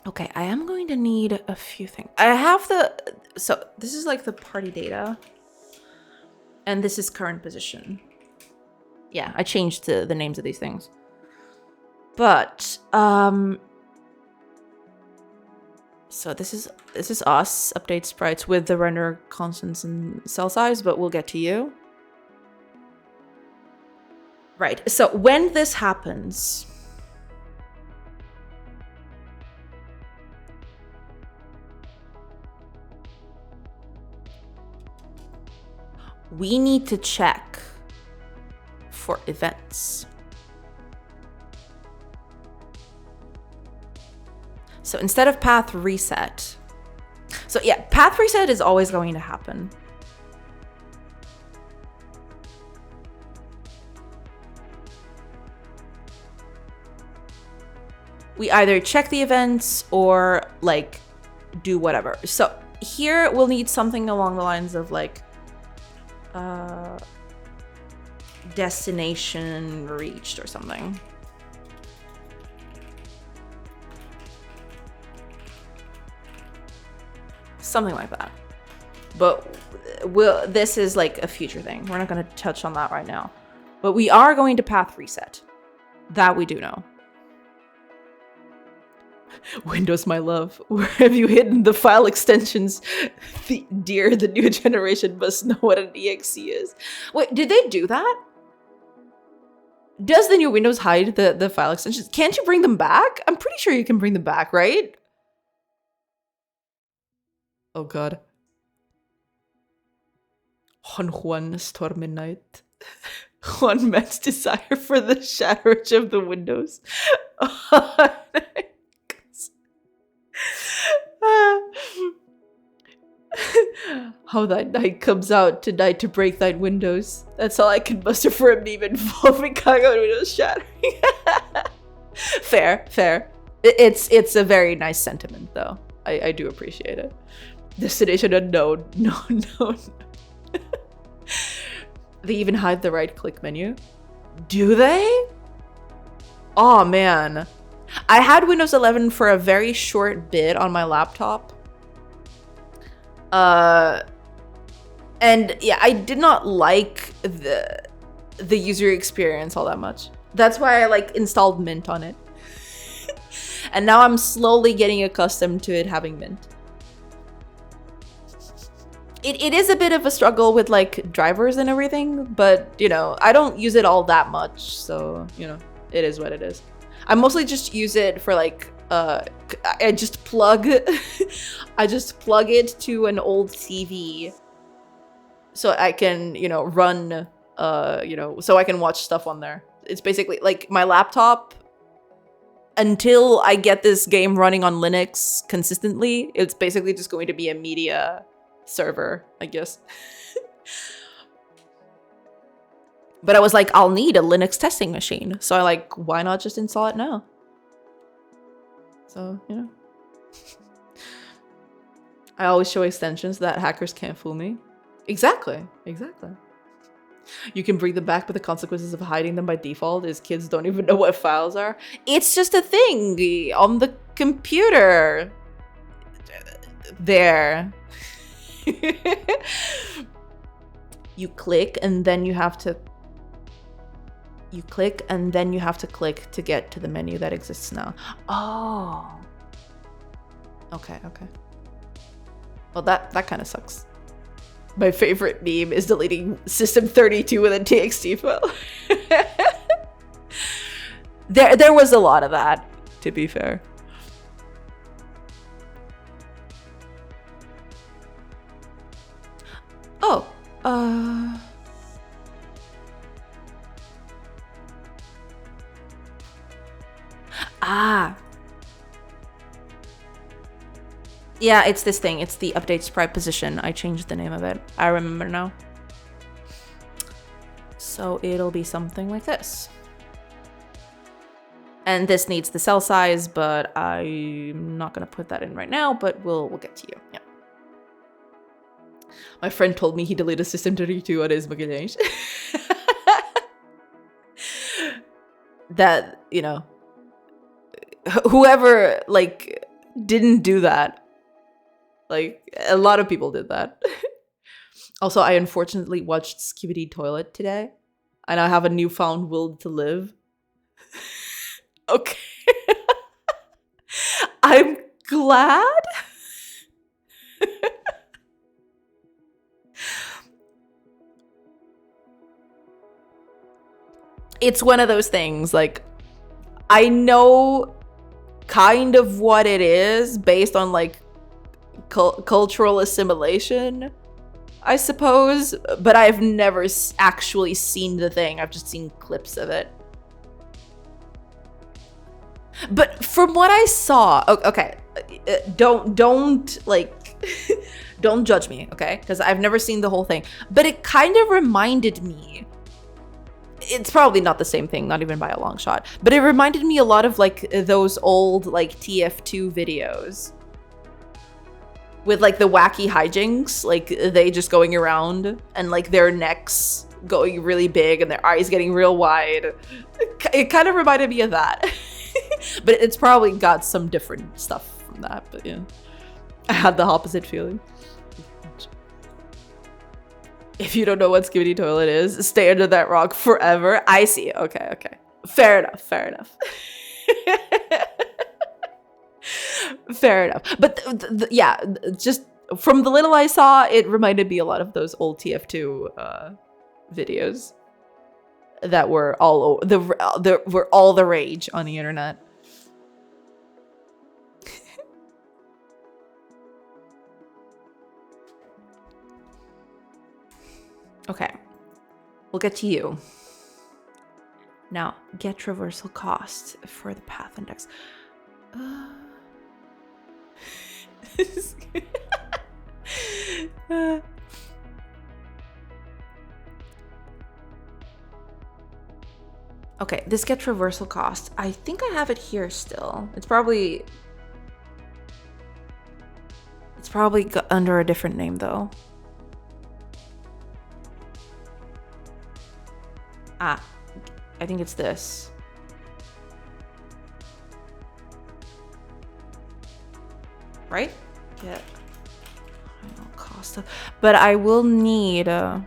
S1: Okay, I am going to need a few things. I have so this is like the party data. And this is current position. Yeah, I changed the names of these things. But, so this is us, update sprites with the render constants and cell size, but we'll get to you. Right, so when this happens... we need to check for events. So instead of path reset, so yeah, path reset is always going to happen. We either check the events or like do whatever. So here we'll need something along the lines of like, destination reached or something. Something like that. But this is like a future thing. We're not going to touch on that right now. But we are going to path reset. That we do know. Windows, my love, where have you hidden the file extensions? Dear, the new generation must know what an exe is. Wait, did they do that? Does the new Windows hide the file extensions? Can't you bring them back? I'm pretty sure you can bring them back, right? Oh god. Juan Stormy Night. One man's desire for the shatterage of the windows. How that night comes out tonight to break thine windows. That's all I can muster for a meme involving Kago and windows shattering. Fair, fair. It's a very nice sentiment, though. I do appreciate it. Destination unknown. No. They even hide the right-click menu. Do they? Oh, man. I had Windows 11 for a very short bit on my laptop. And yeah, I did not like the user experience all that much. That's why I like installed Mint on it. And now I'm slowly getting accustomed to it having Mint. It is a bit of a struggle with like drivers and everything, but you know, I don't use it all that much, so you know, it is what it is. I mostly just use it for like I just plug I just plug it to an old TV so I can, you know, run you know, so I can watch stuff on there. It's basically like my laptop. Until I get this game running on Linux consistently, it's basically just going to be a media server, I guess. But I was like, I'll need a Linux testing machine. So I like, why not just install it now? So, you know. I always show extensions so that hackers can't fool me. Exactly, exactly. You can bring them back, but the consequences of hiding them by default is kids don't even know what files are. It's just a thing on the computer. There. You click and then you have to... You click and then you have to click to get to the menu that exists now. Oh. Okay, okay. Well, that kind of sucks. My favorite meme is deleting system32 with a TXT file. There was a lot of that, to be fair. Oh, yeah, it's this thing. It's the update sprite position. I changed the name of it. I remember now. So it'll be something like this. And this needs the cell size, but I'm not gonna put that in right now, but we'll get to you. Yeah. My friend told me he deleted system32 on his Magalhães. That, you know, whoever like didn't do that. Like, a lot of people did that. Also, I unfortunately watched Skibidi Toilet today. And I have a newfound will to live. Okay. I'm glad. It's one of those things, like, I know kind of what it is based on, like, cultural assimilation, I suppose, but I've never actually seen the thing. I've just seen clips of it. But from what I saw, okay, don't like, don't judge me, okay? Because I've never seen the whole thing, but it kind of reminded me. It's probably not the same thing, not even by a long shot, but it reminded me a lot of like those old like TF2 videos. With like the wacky hijinks, like they just going around and like their necks going really big and their eyes getting real wide. It kind of reminded me of that. But it's probably got some different stuff from that, but yeah. I had the opposite feeling. If you don't know what Skibidi Toilet is, stay under that rock forever. I see. Okay, okay. Fair enough, fair enough. Fair enough. But yeah, just from the little I saw, it reminded me a lot of those old TF2 videos that were all the rage on the internet. Okay, we'll get to you. Now, get traversal cost for the path index. Okay, this get traversal cost. I think I have it here still. It's probably under a different name though. Ah, I think it's this. Right? Yeah. cost. But I will need, I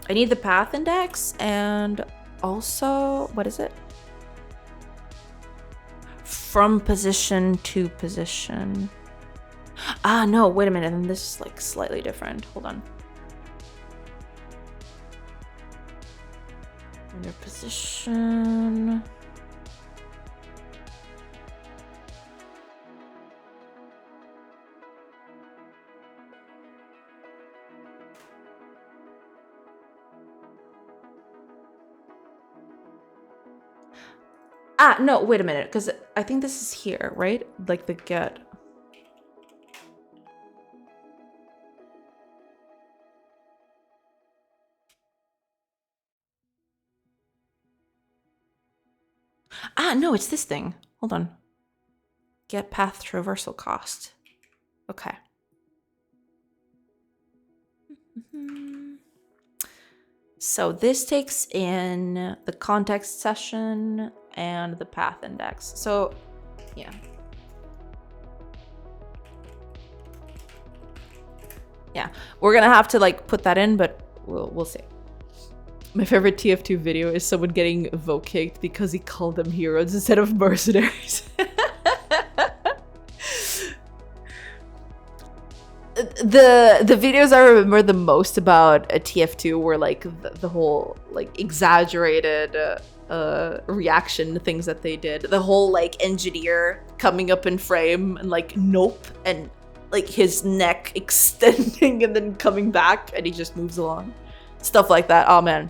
S1: need the path index and also, what is it? From position to position. Ah, no, wait a minute. And this is like slightly different. Hold on. Under position. Ah, no, wait a minute, because I think this is here, right? Like the get. Ah, no, it's this thing. Hold on. Get path traversal cost. Okay. So this takes in the context session and the path index. So, yeah. Yeah, we're gonna have to like put that in, but we'll see. My favorite TF2 video is someone getting vote kicked because he called them heroes instead of mercenaries. The videos I remember the most about a TF2 were like the whole like exaggerated reaction to things that they did. The whole like engineer coming up in frame and like nope, and like his neck extending and then coming back and he just moves along. Stuff like that. Oh man.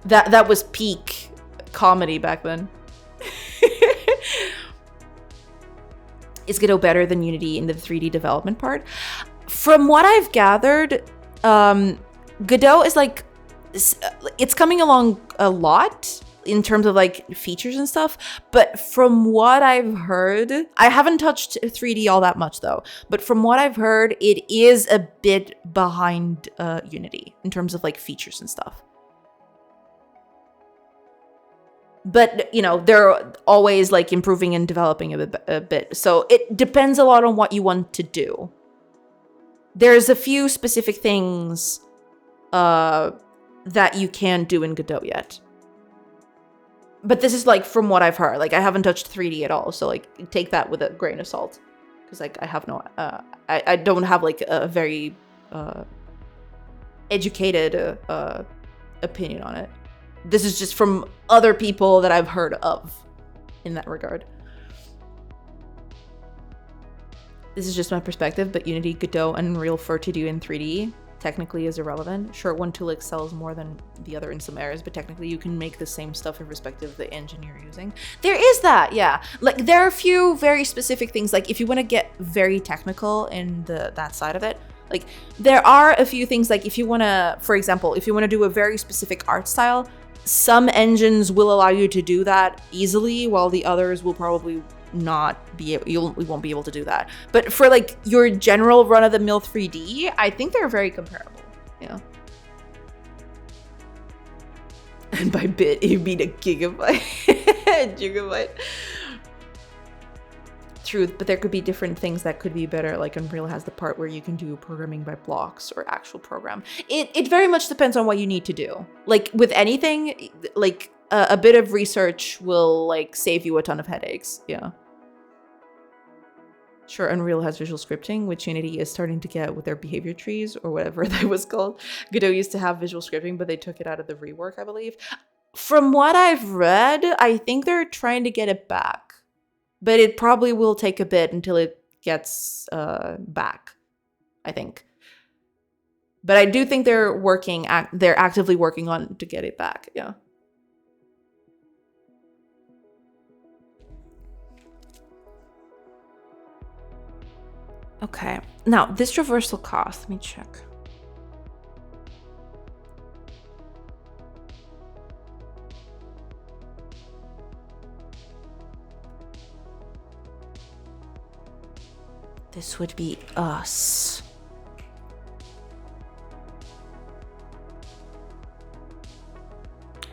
S1: That was peak comedy back then. Is Godot better than Unity in the 3D development part? From what I've gathered, Godot is like, it's coming along a lot in terms of like features and stuff. But from what I've heard, I haven't touched 3D all that much though. But from what I've heard, it is a bit behind Unity in terms of like features and stuff. But, you know, they're always like improving and developing a bit. So it depends a lot on what you want to do. There's a few specific things that you can do in Godot yet. But this is like from what I've heard. Like I haven't touched 3D at all. So like take that with a grain of salt. Because like I have no, I don't have like a very educated opinion on it. This is just from other people that I've heard of in that regard. This is just my perspective, but Unity, Godot, and Unreal for to do in 3D technically is irrelevant. Sure, one tool excels more than the other in some areas, but technically you can make the same stuff irrespective of the engine you're using. There is that, yeah. Like there are a few very specific things, like if you want to get very technical in that side of it, like there are a few things, like if you want to, for example, if you want to do a very specific art style, some engines will allow you to do that easily, while the others will probably not be able, you won't be able to do that. But for like your general run-of-the-mill 3D, I think they're very comparable. Yeah. And by bit, you mean a gigabyte? Gigabyte. Truth, but there could be different things that could be better. Like Unreal has the part where you can do programming by blocks or actual program. It very much depends on what you need to do. Like with anything, like a bit of research will like save you a ton of headaches. Yeah. Sure, Unreal has visual scripting, which Unity is starting to get with their behavior trees or whatever that was called. Godot used to have visual scripting, but they took it out of the rework, I believe. From what I've read, I think they're trying to get it back. But it probably will take a bit until it gets back, I think. But I do think they're they're actively working on to get it back, yeah. Okay, now this traversal cost, let me check. This would be us.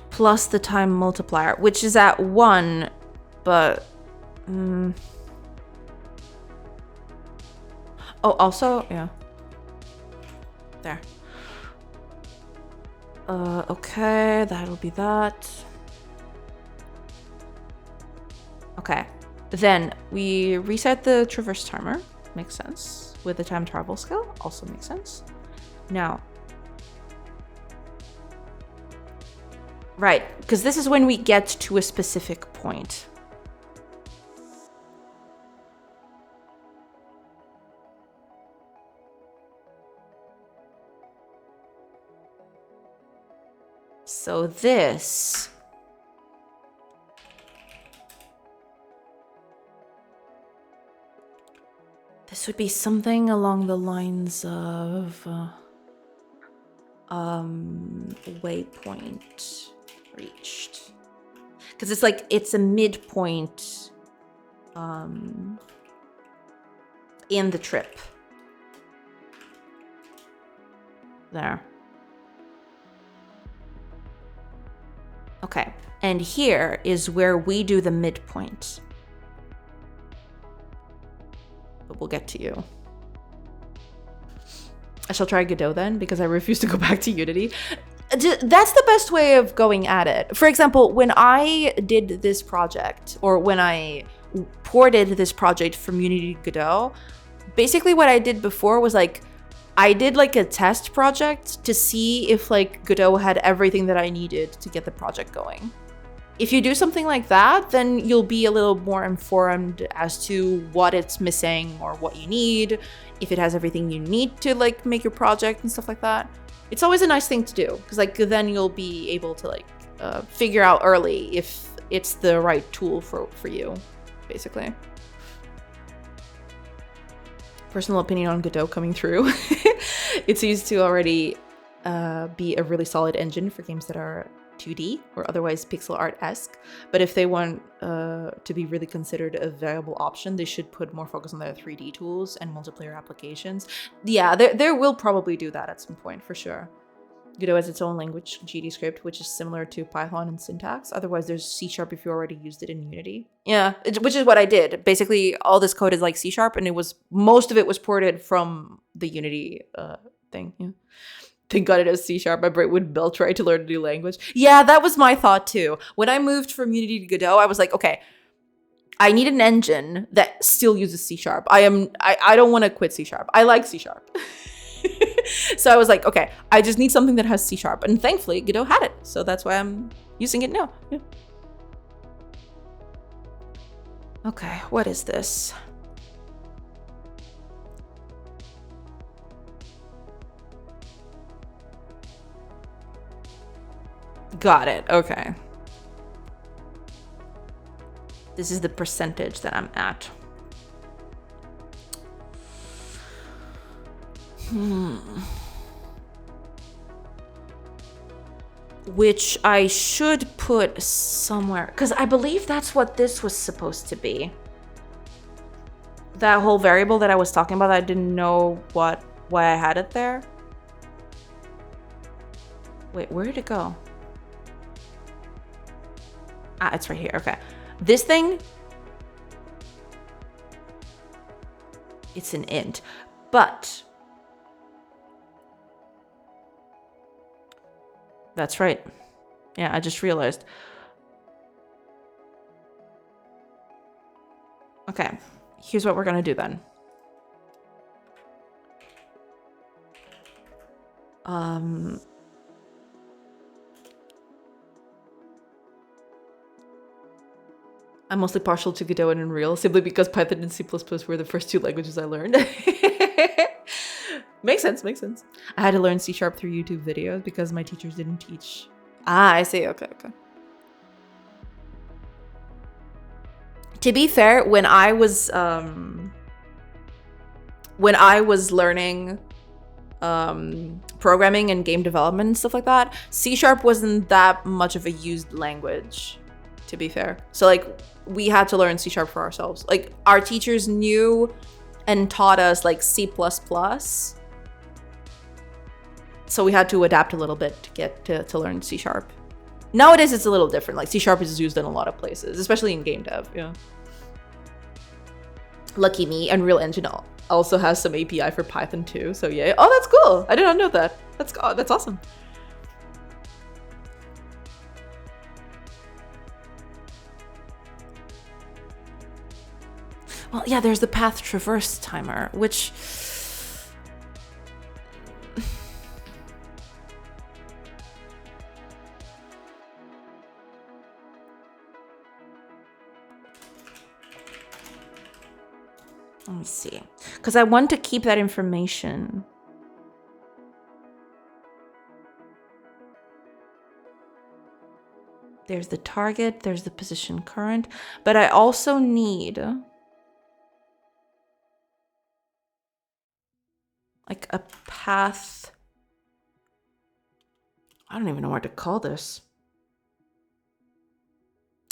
S1: Plus the time multiplier, which is at 1, but... Oh, also, yeah. There. Okay, that'll be that. Okay, then we reset the traverse timer. Makes sense. With the time travel skill, also makes sense. Now, right, because this is when we get to a specific point. So this would be something along the lines of waypoint reached, because it's like it's a midpoint in the trip. There. Okay, and here is where we do the midpoint. But we'll get to you. I shall try Godot then, because I refuse to go back to Unity. That's the best way of going at it. For example, when I did this project, or when I ported this project from Unity to Godot, basically what I did before was like, I did like a test project to see if like Godot had everything that I needed to get the project going. If you do something like that, then you'll be a little more informed as to what it's missing or what you need, if it has everything you need to like make your project and stuff like that. It's always a nice thing to do, because like then you'll be able to like figure out early if it's the right tool for you, basically. Personal opinion on Godot coming through. It seems to already be a really solid engine for games that are 2D or otherwise pixel art-esque. But if they want to be really considered a viable option, they should put more focus on their 3D tools and multiplayer applications. Yeah, they will probably do that at some point for sure. Godot has its own language, GDScript, which is similar to Python in syntax. Otherwise, there's C# if you already used it in Unity. Yeah, which is what I did. Basically, all this code is like C#, and most of it was ported from the Unity thing. Yeah. Thank God it has C#. My brain would melt trying to learn a new language. Yeah, that was my thought too. When I moved from Unity to Godot, I was like, okay, I need an engine that still uses C#. I don't want to quit C#. I like C#. So I was like, okay, I just need something that has C#. And thankfully, Godot had it. So that's why I'm using it now. Yeah. Okay, what is this? Got it, okay. This is the percentage that I'm at. Which I should put somewhere, because I believe that's what this was supposed to be. That whole variable that I was talking about, I didn't know why I had it there. Wait, where did it go? Ah, it's right here, okay. This thing, it's an int, but that's right. Yeah, I just realized. Okay, here's what we're gonna do then. I'm mostly partial to Godot and Unreal, simply because Python and C++ were the first two languages I learned. Makes sense, makes sense. I had to learn C# through YouTube videos because my teachers didn't teach. Ah, I see, okay. To be fair, when I was learning programming and game development and stuff like that, C# wasn't that much of a used language, to be fair. So like, we had to learn C# for ourselves. Like, our teachers knew and taught us like C++. So we had to adapt a little bit to get to learn C#. Nowadays, it's a little different. Like, C# is used in a lot of places, especially in GameDev, yeah. Lucky me, Unreal Engine also has some API for Python too. So yeah. Oh, that's cool. I did not know that. That's awesome. Well, yeah, there's the path traverse timer, which let me see, because I want to keep that information. There's the target, there's the position current, but I also need like a path. I don't even know what to call this.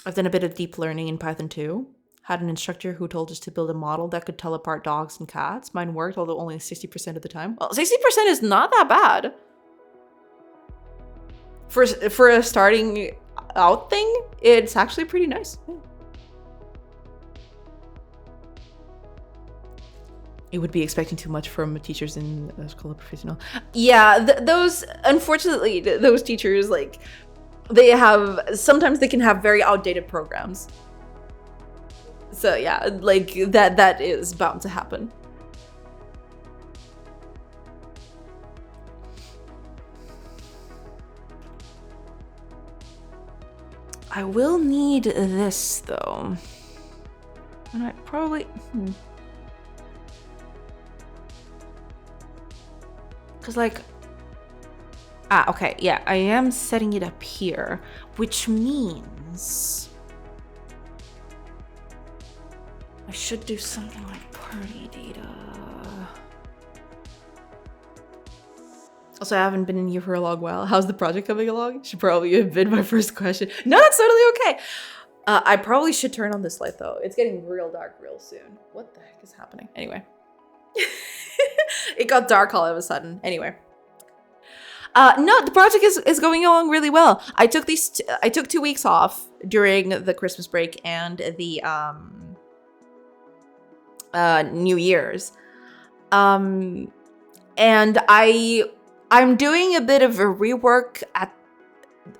S1: I've done a bit of deep learning in Python 2. Had an instructor who told us to build a model that could tell apart dogs and cats. Mine worked, although only 60% of the time. Well, 60% is not that bad. For a starting out thing, it's actually pretty nice. Yeah. It would be expecting too much from teachers in School of Professional. Yeah, those, unfortunately, those teachers, like, sometimes they can have very outdated programs. So yeah, like that is bound to happen. I will need this though. And I probably Cause like, okay, yeah, I am setting it up here, which means I should do something like party data. Also, I haven't been in here for a long while. How's the project coming along? Should probably have been my first question. No, that's totally okay. I probably should turn on this light though. It's getting real dark real soon. What the heck is happening? Anyway. It got dark all of a sudden. Anyway. No, the project is going along really well. I took 2 weeks off during the Christmas break and the New Year's. And I'm doing a bit of a rework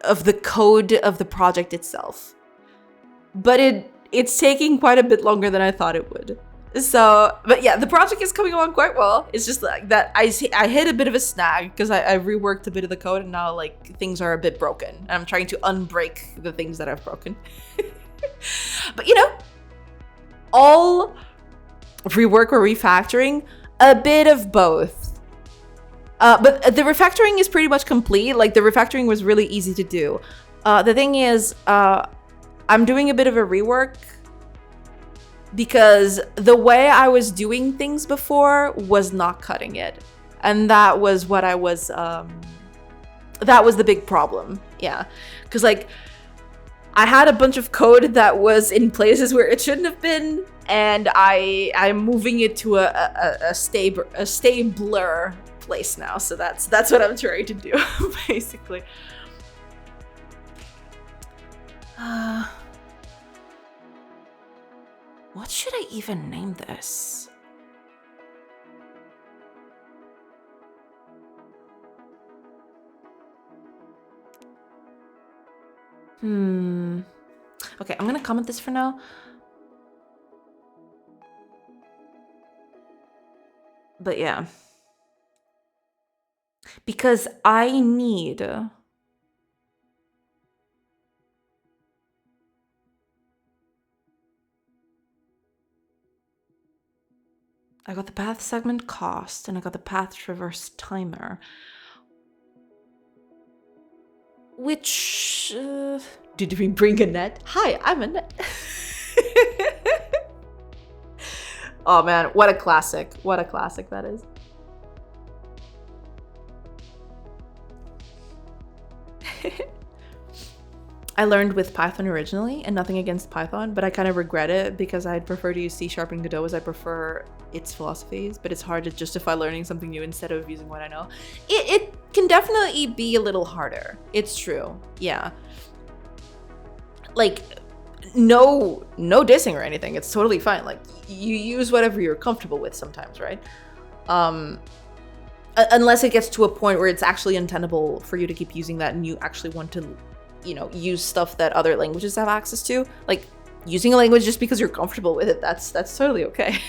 S1: of the code of the project itself. But it's taking quite a bit longer than I thought it would. So, but yeah, the project is coming along quite well. It's just like that I hit a bit of a snag because I reworked a bit of the code and now like things are a bit broken. And I'm trying to unbreak the things that I've broken. But you know, all rework or refactoring, a bit of both. But the refactoring is pretty much complete. Like the refactoring was really easy to do. The thing is, I'm doing a bit of a rework because the way I was doing things before was not cutting it. And that was what I was, that was the big problem. Yeah. Because like, I had a bunch of code that was in places where it shouldn't have been. And I'm moving it to a stabler place now. So that's what I'm trying to do, basically. What should I even name this? Okay, I'm gonna comment this for now. But yeah. Because I need... I got the path segment cost and I got the path traverse timer. Which... did we bring a net? Hi, I'm a net. Oh man, what a classic. What a classic that is. I learned with Python originally, and nothing against Python, but I kind of regret it because I'd prefer to use C# and Godot as I prefer its philosophies, but it's hard to justify learning something new instead of using what I know. It can definitely be a little harder. It's true. Yeah. Like, no dissing or anything. It's totally fine. Like, you use whatever you're comfortable with sometimes, right? Unless it gets to a point where it's actually untenable for you to keep using that and you actually want to, use stuff that other languages have access to. Like, using a language just because you're comfortable with it, that's totally okay.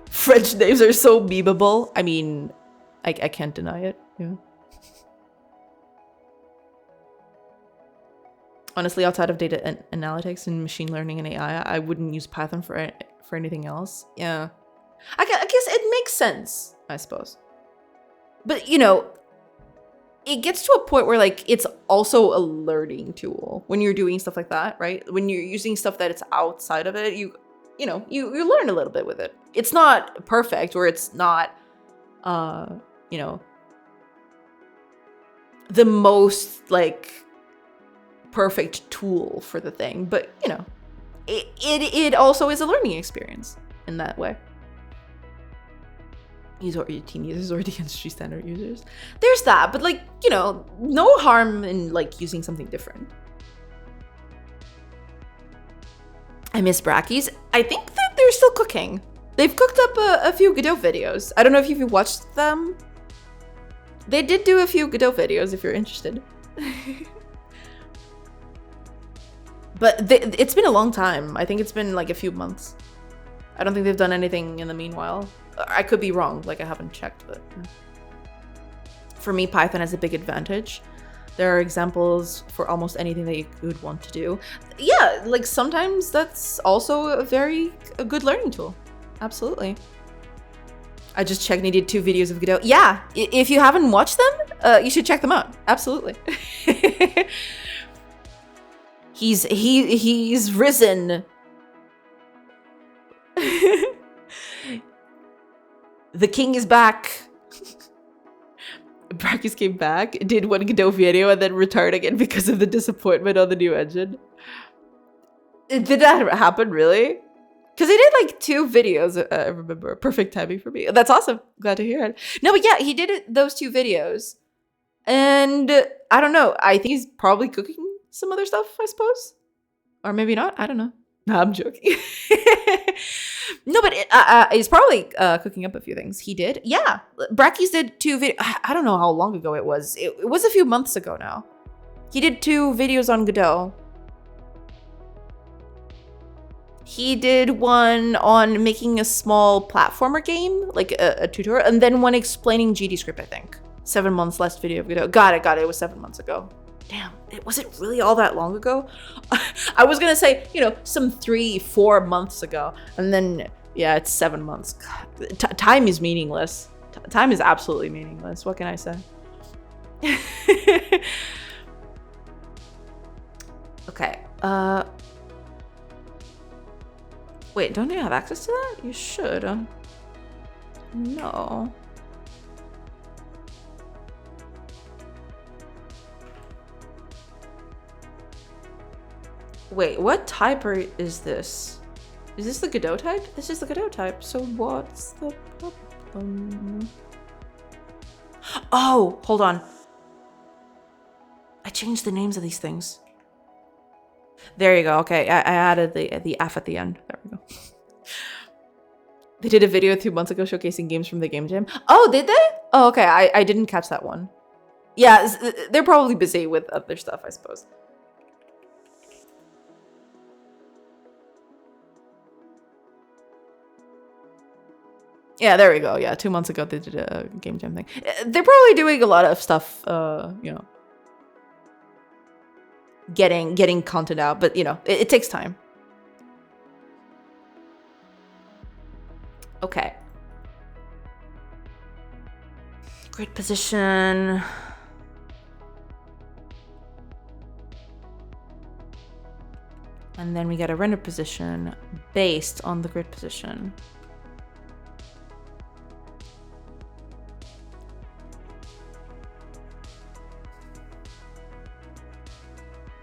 S1: French names are so memeable. I mean, I can't deny it. Yeah. Honestly, outside of data analytics and machine learning and AI, I wouldn't use Python for anything else. Yeah. I guess it makes sense, I suppose. But, it gets to a point where, like, it's also a learning tool when you're doing stuff like that, right? When you're using stuff that it's outside of it, you learn a little bit with it. It's not perfect, or it's not, the most, like, perfect tool for the thing, but it also is a learning experience in that way. Use your team users or the industry standard users. There's that, but, like, no harm in, like, using something different. I miss Brackies. I think that they're still cooking. They've cooked up a few Godot videos. I don't know if you've watched them. They did do a few Godot videos if you're interested. But it's been a long time. I think it's been like a few months. I don't think they've done anything in the meanwhile. I could be wrong, like, I haven't checked, but for me, Python has a big advantage. There are examples for almost anything that you would want to do. Yeah, like, sometimes that's also a good learning tool. Absolutely. I just checked and he did 2 videos of Godot. Yeah, if you haven't watched them, you should check them out. Absolutely. He's risen. The king is back. Brackies came back, did one Godot video, and then retired again because of the disappointment on the new engine. Did that happen, really? Because he did, like, 2 videos, I remember. Perfect timing for me. That's awesome. Glad to hear it. No, but yeah, he did those 2 videos. And I don't know. I think he's probably cooking some other stuff, I suppose. Or maybe not. I don't know. No, I'm joking. No, but he's probably cooking up a few things. He did. Yeah. Brackies did 2 videos. I don't know how long ago it was. It was a few months ago now. He did 2 videos on Godot. He did one on making a small platformer game, like a tutorial, and then one explaining GDScript, I think. 7 months last video of Godot. Got it. It was 7 months ago. Damn, was it really all that long ago? I was gonna say, some 3-4 months ago, and then, yeah, it's 7 months. God, time is meaningless. Time is absolutely meaningless. What can I say? Okay. Wait, don't you have access to that? You should. No. Wait, what type is this? Is this the Godot type? This is the Godot type. So what's the problem? Oh, hold on. I changed the names of these things. There you go. Okay, I added the F at the end. There we go. They did a video 2 months ago showcasing games from the Game Jam. Oh, did they? Oh, okay. I didn't catch that one. Yeah, they're probably busy with other stuff, I suppose. Yeah, there we go. Yeah, 2 months ago they did a Game Jam thing. They're probably doing a lot of stuff, getting content out, but it takes time. Okay. Grid position. And then we get a render position based on the grid position.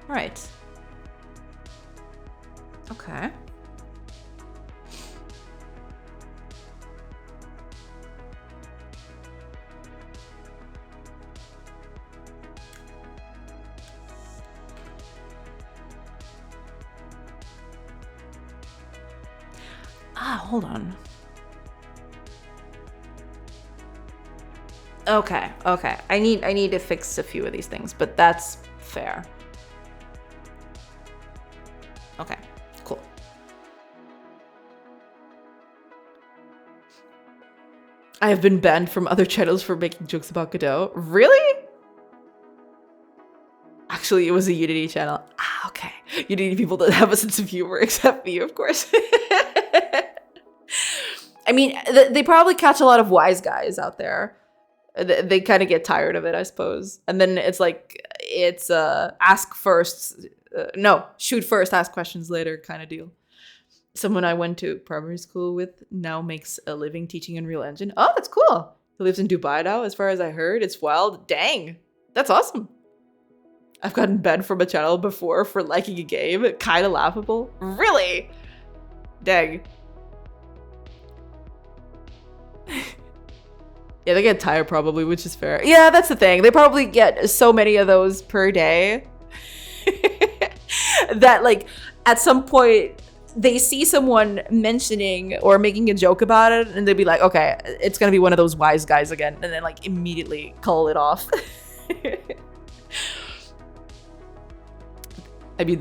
S1: Right. Okay. Hold on. Okay. I need to fix a few of these things, but that's fair. Okay, cool. I have been banned from other channels for making jokes about Godot. Really? Actually, it was a Unity channel. Okay. Unity people that have a sense of humor, except me, of course. I mean, they probably catch a lot of wise guys out there. They kind of get tired of it, I suppose. And then it's like, it's ask first, no, shoot first, ask questions later kind of deal. Someone I went to primary school with now makes a living teaching Unreal Engine. Oh, that's cool. He lives in Dubai now, as far as I heard. It's wild. Dang, that's awesome. I've gotten banned from a channel before for liking a game. Kind of laughable. Really? Dang. Yeah, they get tired probably, which is fair. Yeah, that's the thing. They probably get so many of those per day that like at some point they see someone mentioning or making a joke about it and they'd be like, okay, it's gonna be one of those wise guys again, and then like immediately call it off. I mean,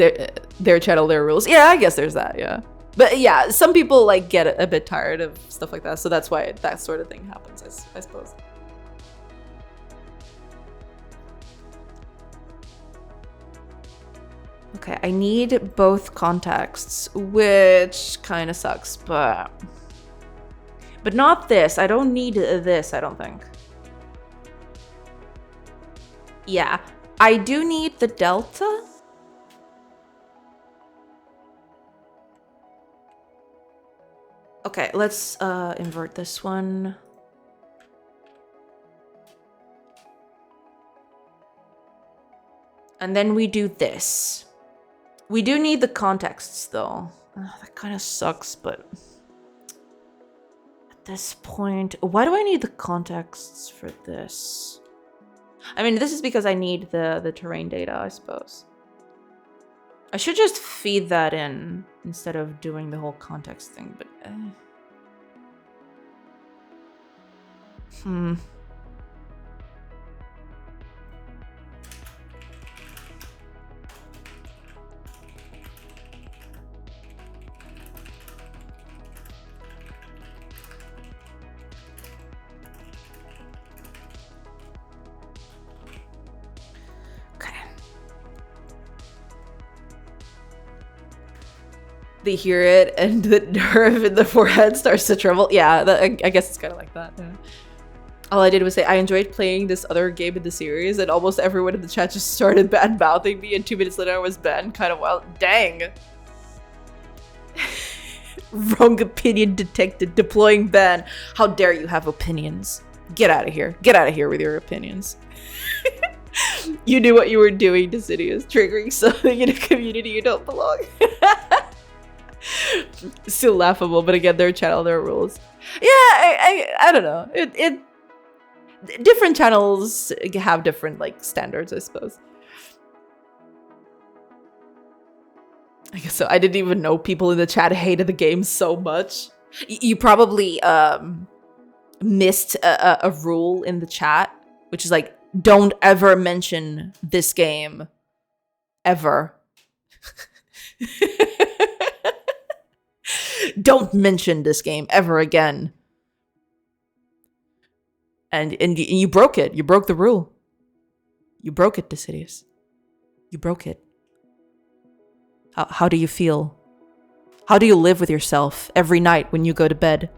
S1: their channel, their rules. Yeah, I guess there's that, yeah. But yeah, some people like get a bit tired of stuff like that, so that's why that sort of thing happens, I suppose. Okay, I need both contexts, which kind of sucks, but not this. I don't need this, I don't think. Yeah, I do need the delta. Okay, let's invert this one. And then we do this. We do need the contexts though. That kind of sucks, but at this point, why do I need the contexts for this? I mean, this is because I need the terrain data, I suppose. I should just feed that in instead of doing the whole context thing, but they hear it and the nerve in the forehead starts to tremble. Yeah, I guess it's kind of like that. Yeah. All I did was say, I enjoyed playing this other game in the series, and almost everyone in the chat just started bad-mouthing me, and 2 minutes later I was banned. Kind of wild. Dang. Wrong opinion detected. Deploying ban. How dare you have opinions? Get out of here. Get out of here with your opinions. You knew what you were doing, Decidious. Triggering something in a community you don't belong. Still laughable, but again, their channel, their rules. Yeah, I don't know. Different channels have different like standards, I suppose. I guess so. I didn't even know people in the chat hated the game so much. You probably missed a rule in the chat, which is like, don't ever mention this game ever. Don't mention this game ever again. And you broke it. You broke the rule. You broke it, Decidious. You broke it. How do you feel? How do you live with yourself every night when you go to bed?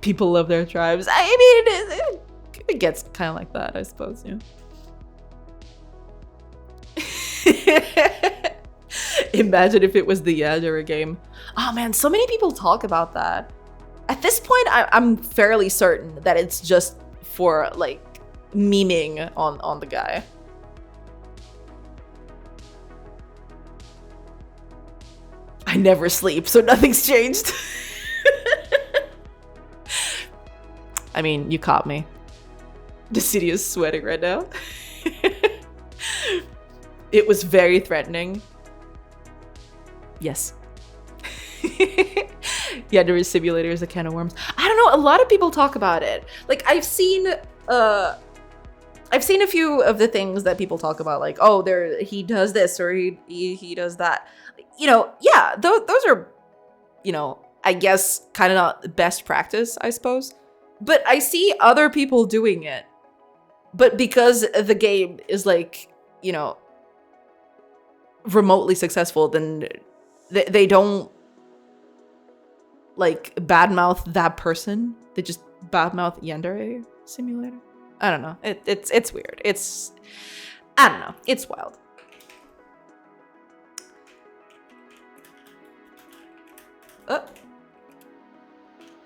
S1: People love their tribes. I mean, it gets kind of like that, I suppose, yeah. Imagine if it was the Yajura game. Oh man, so many people talk about that. At this point, I'm fairly certain that it's just for like memeing on the guy. I never sleep, so nothing's changed. I mean, you caught me. The city is sweating right now. It was very threatening. Yes. Yeah, there is simulators, a can of worms. I don't know, a lot of people talk about it. Like I've seen a few of the things that people talk about, like, oh, he does this or he does that. You know, yeah, those are, you know, I guess kind of not best practice, I suppose. But I see other people doing it. But because the game is like, you know, remotely successful, then they don't like badmouth that person. They just badmouth Yandere Simulator. I don't know. It's weird. I don't know. It's wild. There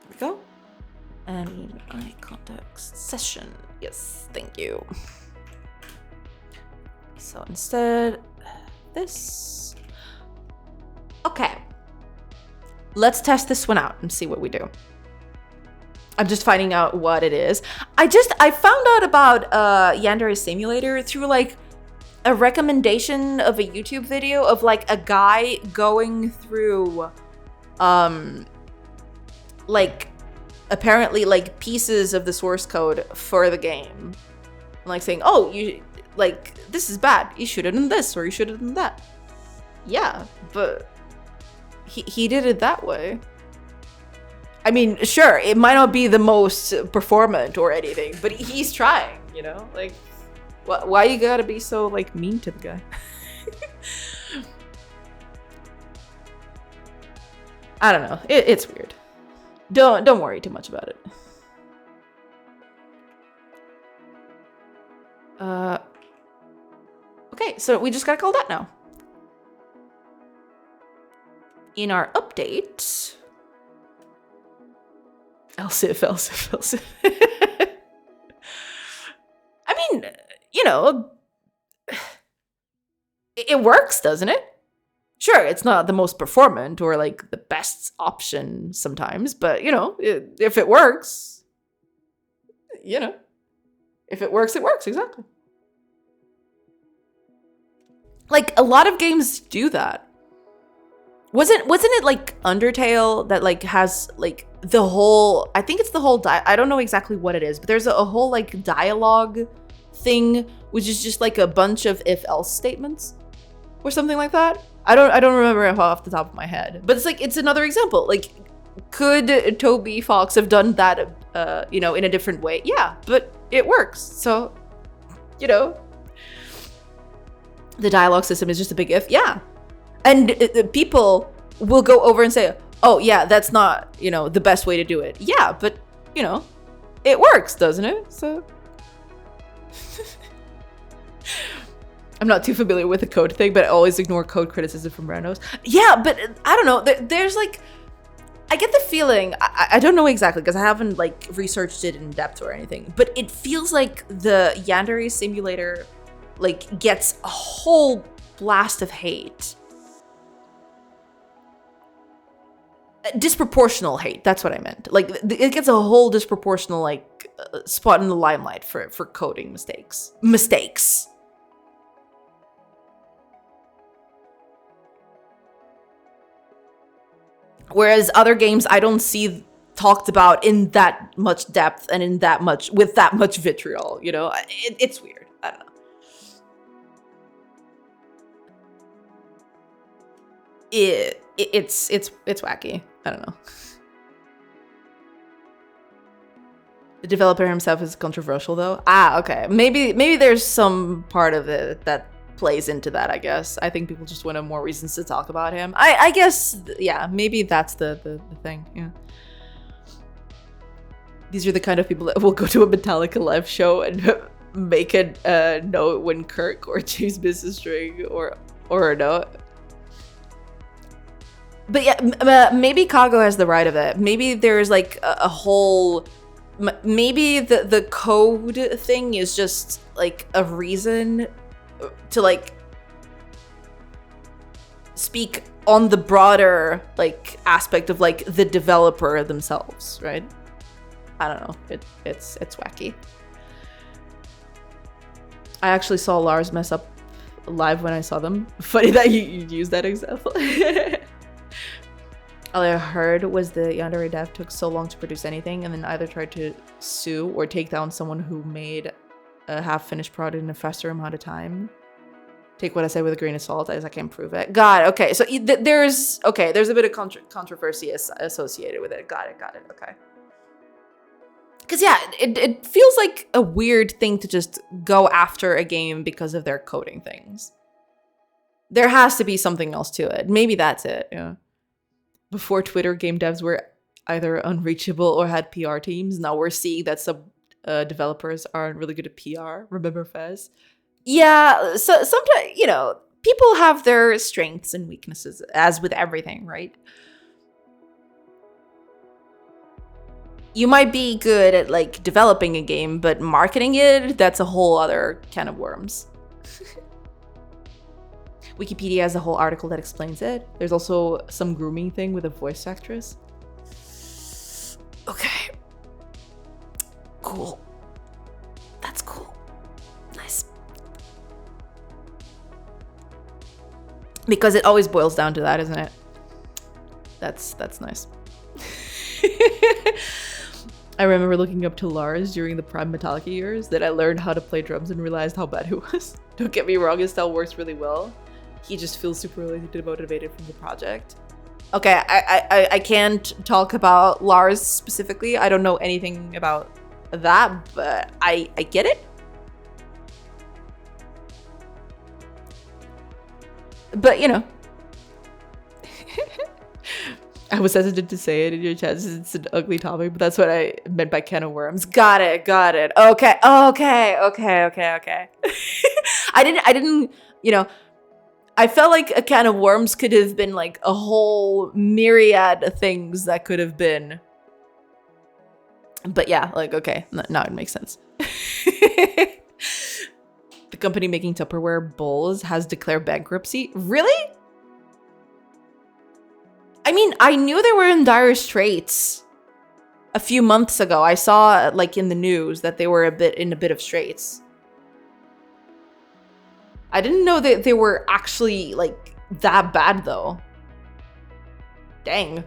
S1: we go. And eye context session. Yes, thank you. So instead, this. Okay. Let's test this one out and see what we do. I'm just finding out what it is. I found out about Yandere Simulator through like a recommendation of a YouTube video of like a guy going through like apparently like pieces of the source code for the game. Like saying, oh, you like this is bad. You should have done this or you should have done that. Yeah, but he did it that way. I mean, sure, it might not be the most performant or anything, but he's trying, you know? Like, why you gotta be so, like, mean to the guy? I don't know. It's weird. Don't worry too much about it. Okay, so we just gotta call that now. In our update... Elsif. I mean, you know, it works, doesn't it? Sure, it's not the most performant or like the best option sometimes, but you know, if it works, you know, if it works, exactly. Like a lot of games do that. Wasn't it like Undertale that like has like the whole, I think it's the whole I don't know exactly what it is, but there's a whole like dialogue thing which is just like a bunch of if else statements or something like that. I don't remember it off the top of my head, but it's like it's another example. Like, could Toby Fox have done that you know, in a different way? Yeah, but it works. So, you know, the dialogue system is just a big if. Yeah. And people will go over and say, oh, yeah, that's not, you know, the best way to do it. Yeah, but, you know, it works, doesn't it? So I'm not too familiar with the code thing, but I always ignore code criticism from randos. Yeah, but I don't know. There's like, I get the feeling, I don't know exactly because I haven't like researched it in depth or anything, but it feels like the Yandere Simulator like gets a whole blast of hate. Disproportional hate, that's what I meant. Like, it gets a whole disproportional, like, spot in the limelight for coding mistakes. Whereas other games I don't see talked about in that much depth and with that much vitriol, you know? It's weird. I don't know. It's wacky. I don't know. The developer himself is controversial though. Ah, okay. Maybe there's some part of it that plays into that, I guess. I think people just want more reasons to talk about him. I guess, yeah, maybe that's the thing, yeah. These are the kind of people that will go to a Metallica live show and make a note when Kirk or James Business string or a note. But yeah, maybe Kago has the right of it. Maybe there's like a whole... Maybe the code thing is just like a reason to like speak on the broader like aspect of like the developer themselves, right? I don't know. It's wacky. I actually saw Lars mess up live when I saw them. Funny that you used that example. All I heard was the yandere dev took so long to produce anything and then either tried to sue or take down someone who made a half-finished product in a faster amount of time. Take what I say with a grain of salt, as I can't prove it. Got it. Okay, so there's a bit of controversy associated with it. Got it. Okay. Because yeah, it feels like a weird thing to just go after a game because of their coding things. There has to be something else to it. Maybe that's it. Yeah. Before Twitter, game devs were either unreachable or had PR teams. Now we're seeing that some developers aren't really good at PR. Remember Fez? Yeah, so sometimes, people have their strengths and weaknesses, as with everything, right? You might be good at, like, developing a game, but marketing it, that's a whole other can of worms. Wikipedia has a whole article that explains it. There's also some grooming thing with a voice actress. Okay. Cool. That's cool. Nice. Because it always boils down to that, isn't it? That's nice. I remember looking up to Lars during the prime Metallica years that I learned how to play drums and realized how bad he was. Don't get me wrong, his style works really well. He just feels super motivated from the project. Okay, I can't talk about Lars specifically. I don't know anything about that, but I get it. But, I was hesitant to say it in your chat. It's an ugly topic, but that's what I meant by can of worms. Got it. Okay. I didn't, I felt like a can of worms could have been like a whole myriad of things that could have been. But yeah, like, okay, now it makes sense. The company making Tupperware bowls has declared bankruptcy. Really? I mean, I knew they were in dire straits a few months ago. I saw, like, in the news that they were in a bit of straits. I didn't know that they were actually, like, that bad, though. Dang.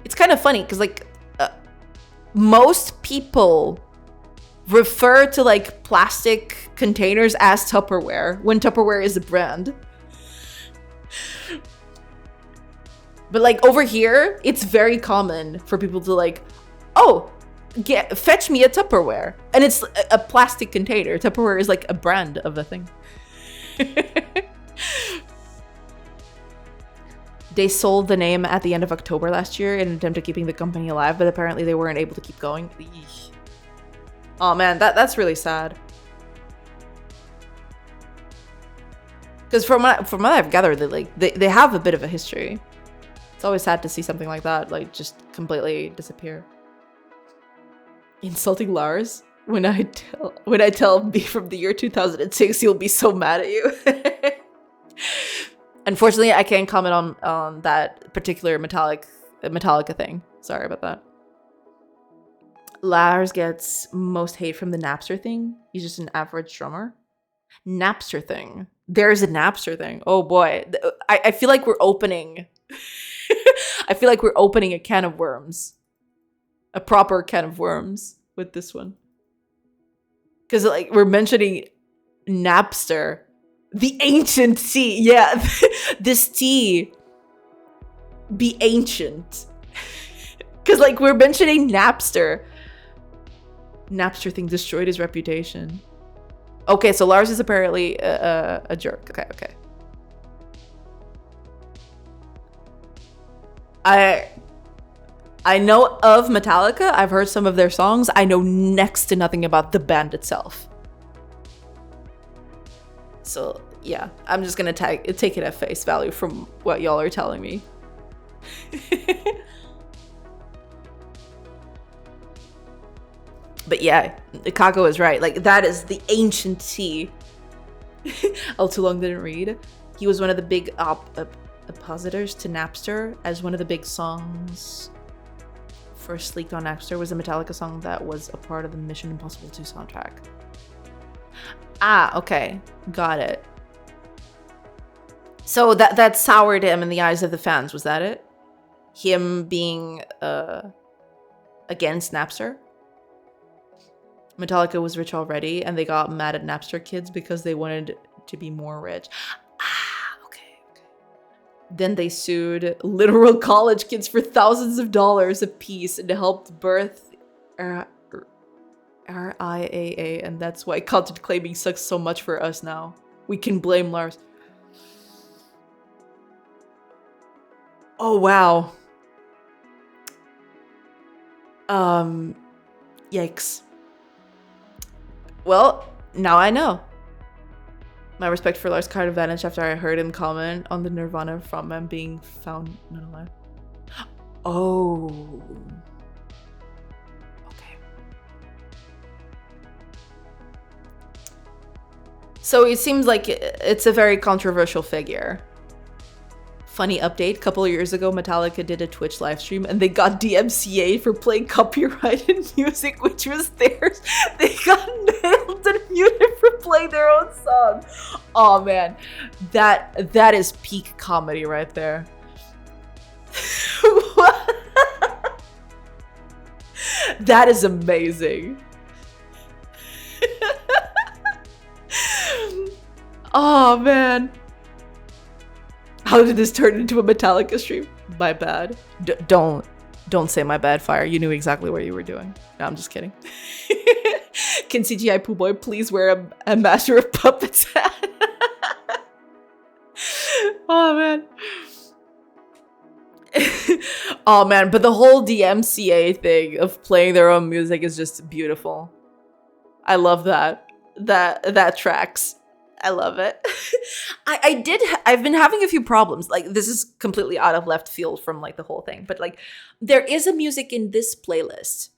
S1: It's kind of funny, because, like, most people refer to, like, plastic containers as Tupperware when Tupperware is a brand. But, like, over here, it's very common for people to, like, oh, fetch me a Tupperware. And it's a plastic container. Tupperware is, like, a brand of a thing. They sold the name at the end of October last year in an attempt at keeping the company alive, but apparently they weren't able to keep going. Eesh. Oh man, that's really sad. Because from what I've gathered, they have a bit of a history. It's always sad to see something like that, like, just completely disappear. Insulting Lars? When I tell me from the year 2006, he'll be so mad at you. Unfortunately, I can't comment on that particular Metallica thing. Sorry about that. Lars gets most hate from the Napster thing. He's just an average drummer. Napster thing. There's a Napster thing. Oh boy. I feel like we're opening... I feel like we're opening a can of worms. A proper can of worms with this one. Because, like, we're mentioning Napster. The ancient tea. Yeah. This tea be ancient. Because, like, we're mentioning Napster. Napster thing destroyed his reputation. Okay, so Lars is apparently a jerk. Okay. I know of Metallica. I've heard some of their songs. I know next to nothing about the band itself. So, yeah, I'm just gonna take it at face value from what y'all are telling me. But yeah, Kako is right. Like, that is the ancient tea. All Too Long didn't read. He was one of the big oppositors to Napster as one of the big songs first leaked on Napster was a Metallica song that was a part of the Mission Impossible 2 soundtrack. Ah, okay. Got it. So that soured him in the eyes of the fans, was that it? Him being against Napster? Metallica was rich already, and they got mad at Napster kids because they wanted to be more rich. Ah, okay. Then they sued literal college kids for thousands of dollars apiece and helped birth RIAA, and that's why content claiming sucks so much for us now. We can blame Lars. Oh, wow. Yikes. Well, now I know. My respect for Lars Card vanished after I heard him comment on the Nirvana frontman being found not alive. Oh. Okay. So it seems like it's a very controversial figure. Funny update, a couple of years ago, Metallica did a Twitch live stream and they got DMCA for playing copyrighted music, which was theirs. They got nailed and muted for playing their own song. Oh man, that is peak comedy right there. That is amazing. Oh man. How did this turn into a Metallica stream? My bad. Don't say my bad, Fire. You knew exactly what you were doing. No, I'm just kidding. Can CGI Pooh Boy please wear a Master of Puppets hat? Oh man. Oh man, but the whole DMCA thing of playing their own music is just beautiful. I love that. That tracks. I love it. I've been having a few problems. Like, this is completely out of left field from like the whole thing. But like, there is a music in this playlist,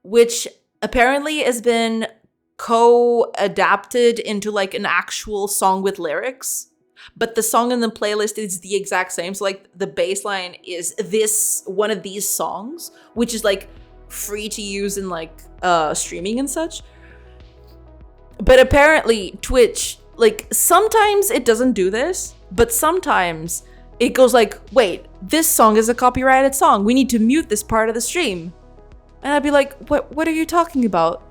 S1: which apparently has been co-adapted into like an actual song with lyrics. But the song in the playlist is the exact same. So like the bass line is one of these songs, which is like free to use in like streaming and such. But apparently Twitch, like, sometimes it doesn't do this, but sometimes it goes like, wait, this song is a copyrighted song. We need to mute this part of the stream. And I'd be like, what are you talking about?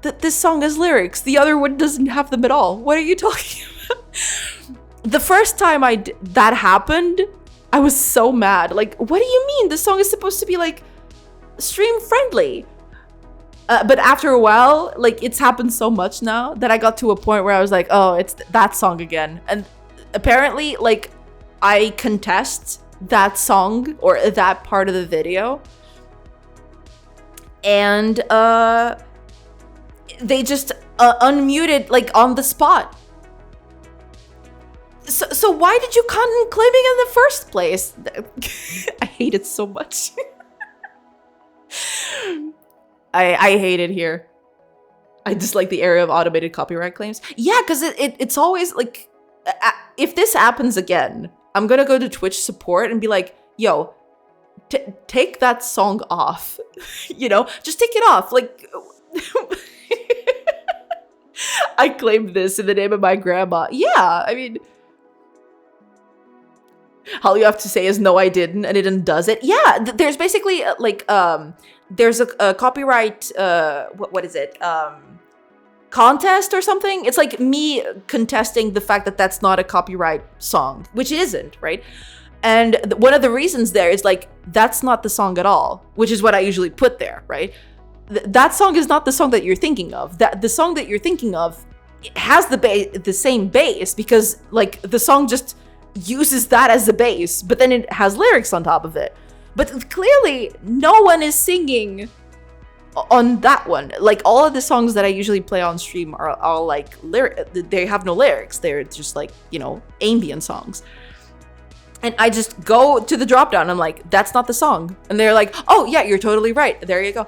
S1: This song has lyrics. The other one doesn't have them at all. What are you talking about? The first time that happened, I was so mad. Like, what do you mean? This song is supposed to be like stream friendly. But after a while, like, it's happened so much now that I got to a point where I was like, oh, it's that song again. And apparently, like, I contest that song or that part of the video. And they just unmuted, like, on the spot. So why did you content claiming in the first place? I hate it so much. I hate it here. I dislike the area of automated copyright claims. Yeah, because it's always like, if this happens again, I'm gonna go to Twitch support and be like, yo, take that song off. You know, just take it off. Like, I claimed this in the name of my grandma. Yeah, I mean, all you have to say is no, I didn't, and it undoes it. Yeah, there's basically like there's a copyright what is it, contest or something. It's like me contesting the fact that that's not a copyright song, which it isn't, right? And one of the reasons there is like, that's not the song at all, which is what I usually put there, right? That song is not the song that you're thinking of. That the song that you're thinking of has the same bass, because like the song just uses that as the bass, but then it has lyrics on top of it. But clearly no one is singing on that one. Like, all of the songs that I usually play on stream are all like they have no lyrics. They're just like, you know, ambient songs. And I just go to the drop down. I'm like, that's not the song. And they're like, oh yeah, you're totally right. There you go.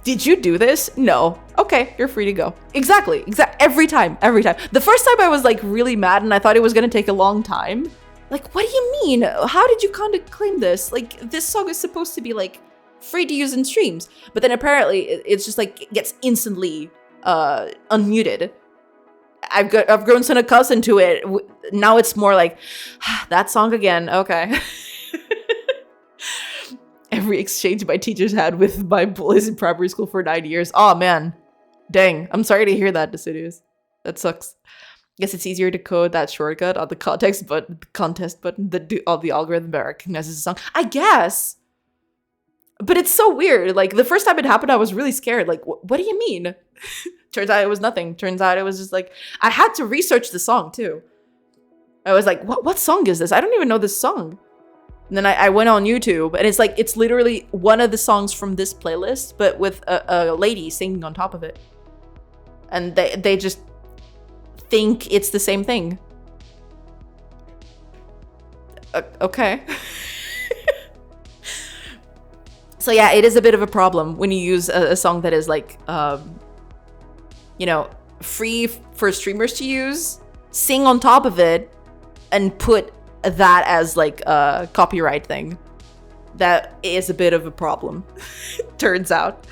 S1: Did you do this? No. Okay, you're free to go. Exactly. Every time. The first time I was like really mad and I thought it was gonna take a long time. Like, what do you mean? How did you kind of claim this? Like, this song is supposed to be like free to use in streams, but then apparently it's just like it gets instantly unmuted. I've grown so accustomed to it. Now it's more like that song again. Okay. Every exchange my teachers had with my bullies in primary school for 9 years. Oh man, dang. I'm sorry to hear that, Deciduous. That sucks. Guess it's easier to code that shortcut on the contest button that all the algorithm that recognizes the song. I guess. But it's so weird. Like the first time it happened, I was really scared. Like, what do you mean? Turns out it was nothing. Turns out it was just like, I had to research the song too. I was like, what song is this? I don't even know this song. And then I went on YouTube and it's like, it's literally one of the songs from this playlist, but with a lady singing on top of it. And they just think it's the same thing. Okay. So yeah, it is a bit of a problem when you use a song that is like, you know, free for streamers to use, sing on top of it, and put that as like a copyright thing. That is a bit of a problem, turns out.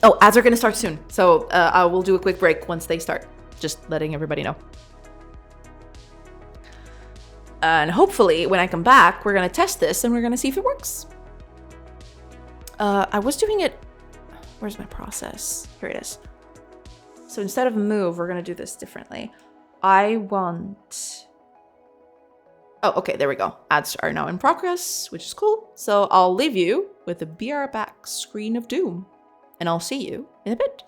S1: Oh, ads are gonna start soon, so I will do a quick break once they start. Just letting everybody know. And hopefully when I come back, we're gonna test this and we're gonna see if it works. I was doing it, where's my process? Here it is. So instead of move, we're gonna do this differently. I want, oh, okay, there we go. Ads are now in progress, which is cool. So I'll leave you with the BR back screen of doom, and I'll see you in a bit.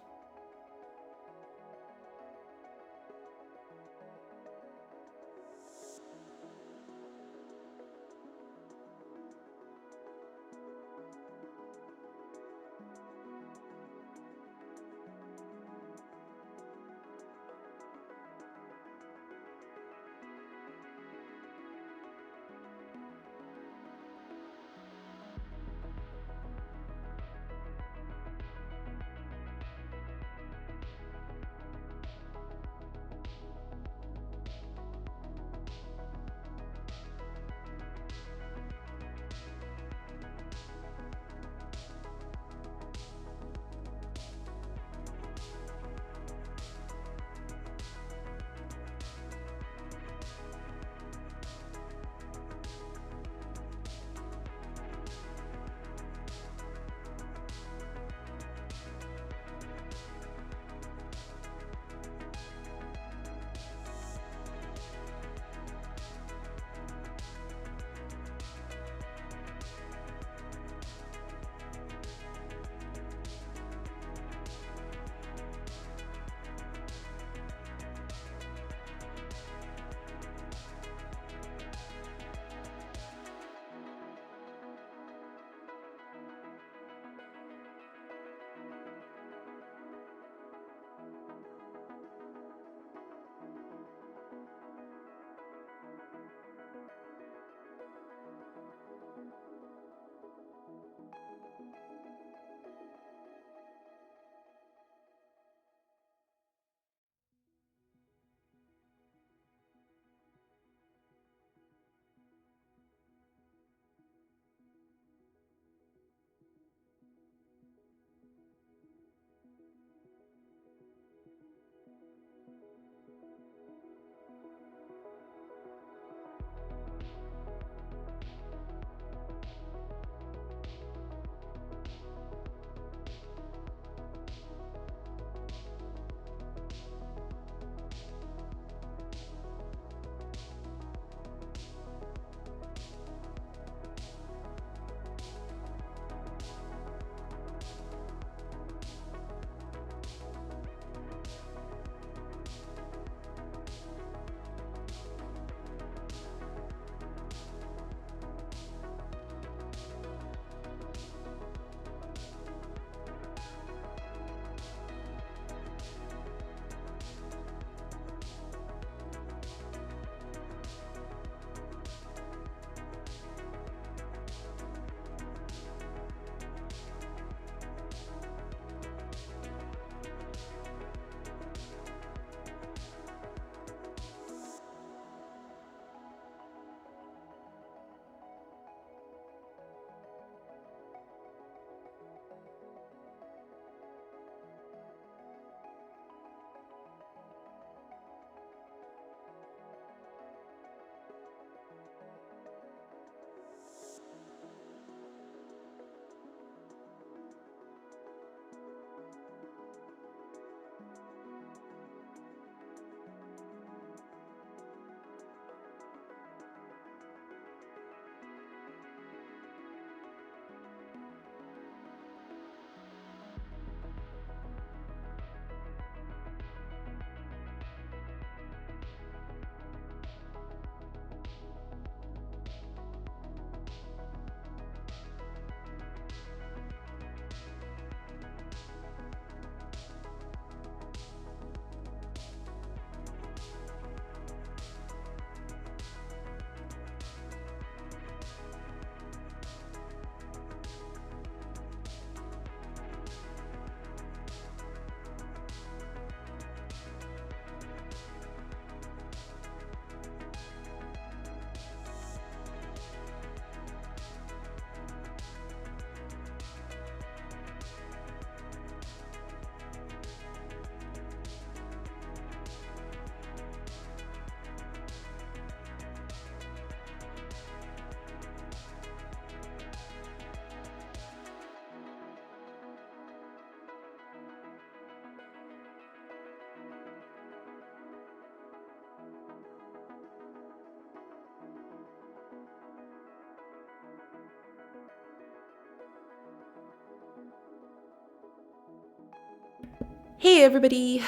S1: Hey everybody!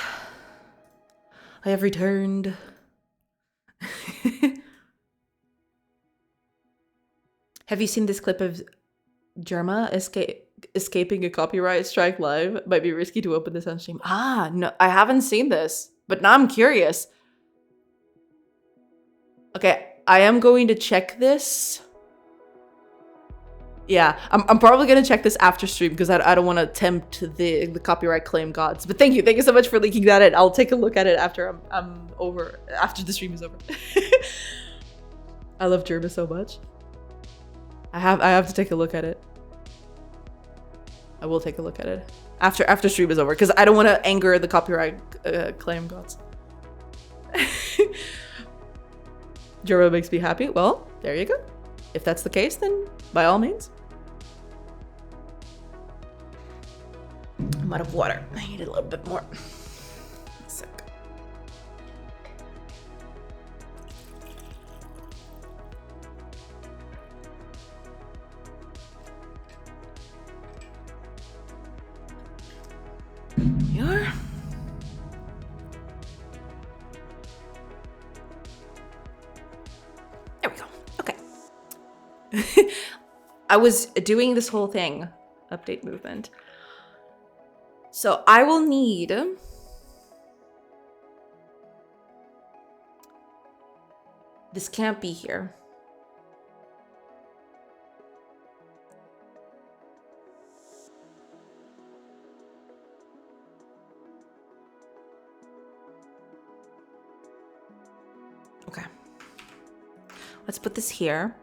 S1: I have returned. Have you seen this clip of Germa escaping a copyright strike live? Might be risky to open this on stream. Ah, no, I haven't seen this, but now I'm curious. Okay, I am going to check this. Yeah, I'm probably gonna check this after stream because I don't want to tempt the copyright claim gods. But thank you so much for leaking that in. I'll take a look at it after I'm over, after the stream is over. I love Germa so much. I have to take a look at it. I will take a look at it after stream is over because I don't want to anger the copyright claim gods. Germa makes me happy. Well, there you go. If that's the case, then by all means. I'm out of water. I need a little bit more. A sec. You are. There we go. Okay. I was doing this whole thing, update movement. So I will need this can't be here. Okay. Let's put this here.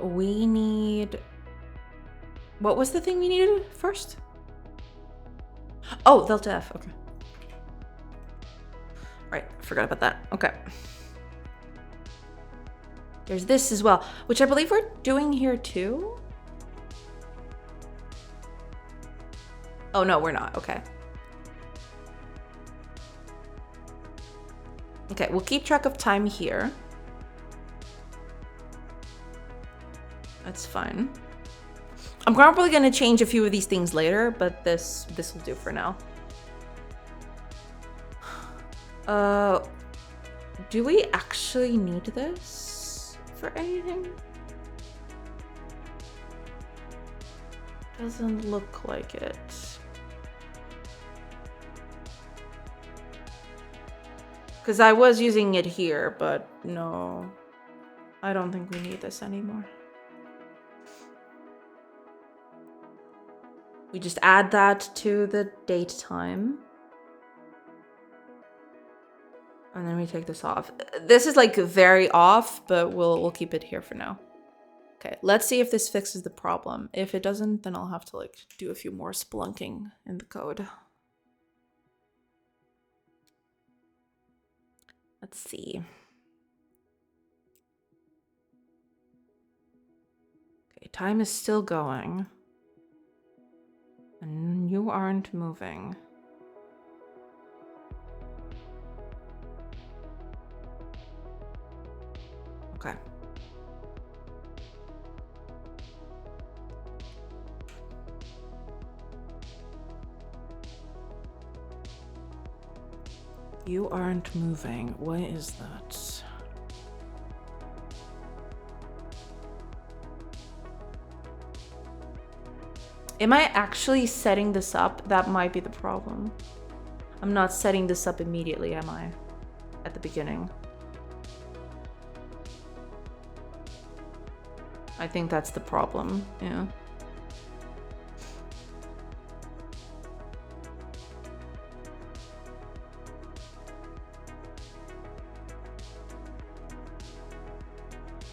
S1: We need... What was the thing we needed first? Oh, Delta F, okay. Right, forgot about that, okay. There's this as well, which I believe we're doing here too. Oh no, we're not, okay. Okay, we'll keep track of time here. That's fine. I'm probably gonna change a few of these things later, but this will do for now. Do we actually need this for anything? Doesn't look like it. Because I was using it here, but no. I don't think we need this anymore. We just add that to the date time. And then we take this off. This is like very off, but we'll keep it here for now. Okay, let's see if this fixes the problem. If it doesn't, then I'll have to like do a few more splunking in the code. Let's see. Okay, time is still going. And you aren't moving. Okay. You aren't moving. What is that? Am I actually setting this up? That might be the problem. I'm not setting this up immediately, am I? At the beginning. I think that's the problem, yeah.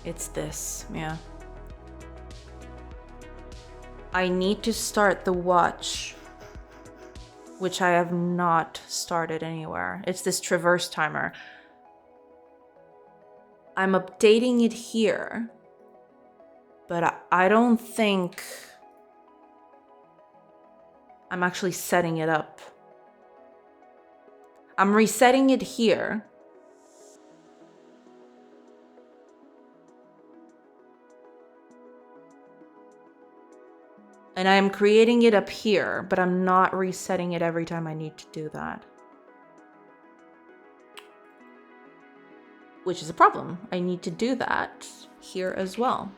S1: It's this, yeah. I need to start the watch, which I have not started anywhere. It's this traverse timer. I'm updating it here, but I don't think I'm actually setting it up. I'm resetting it here, And I am creating it up here, but I'm not resetting it every time I need to do that. Which is a problem. I need to do that here as well.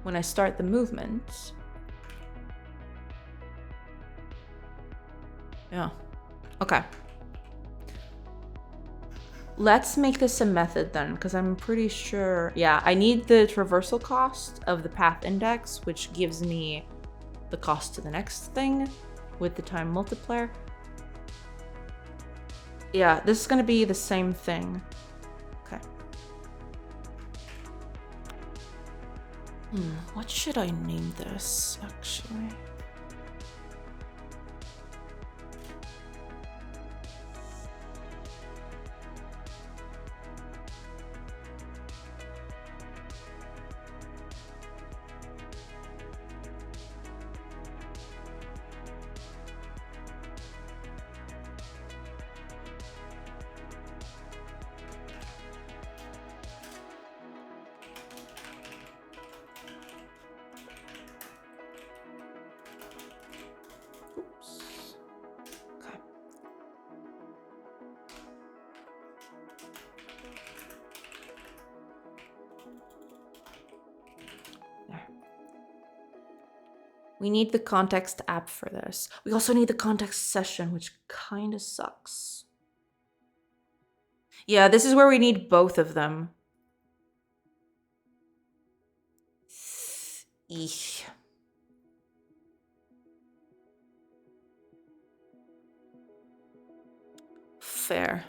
S1: When I start the movement. Yeah. Okay. Let's make this a method then, because I'm pretty sure... Yeah, I need the traversal cost of the path index, which gives me the cost to the next thing with the time multiplier. Yeah, this is going to be the same thing. Okay. What should I name this, actually? We need the context app for this. We also need the context session, which kind of sucks. Yeah, this is where we need both of them. Eesh. Fair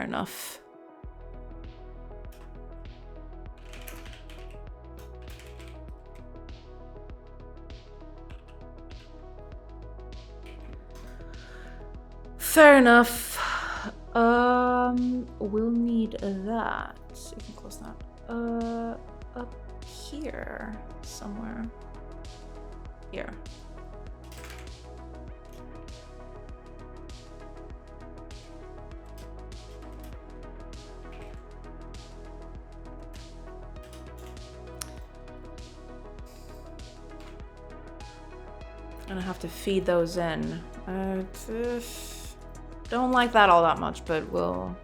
S1: enough. Fair enough. We'll need that. So you can close that. Up here somewhere. Here. Gonna have to feed those in. Don't like that all that much, but we'll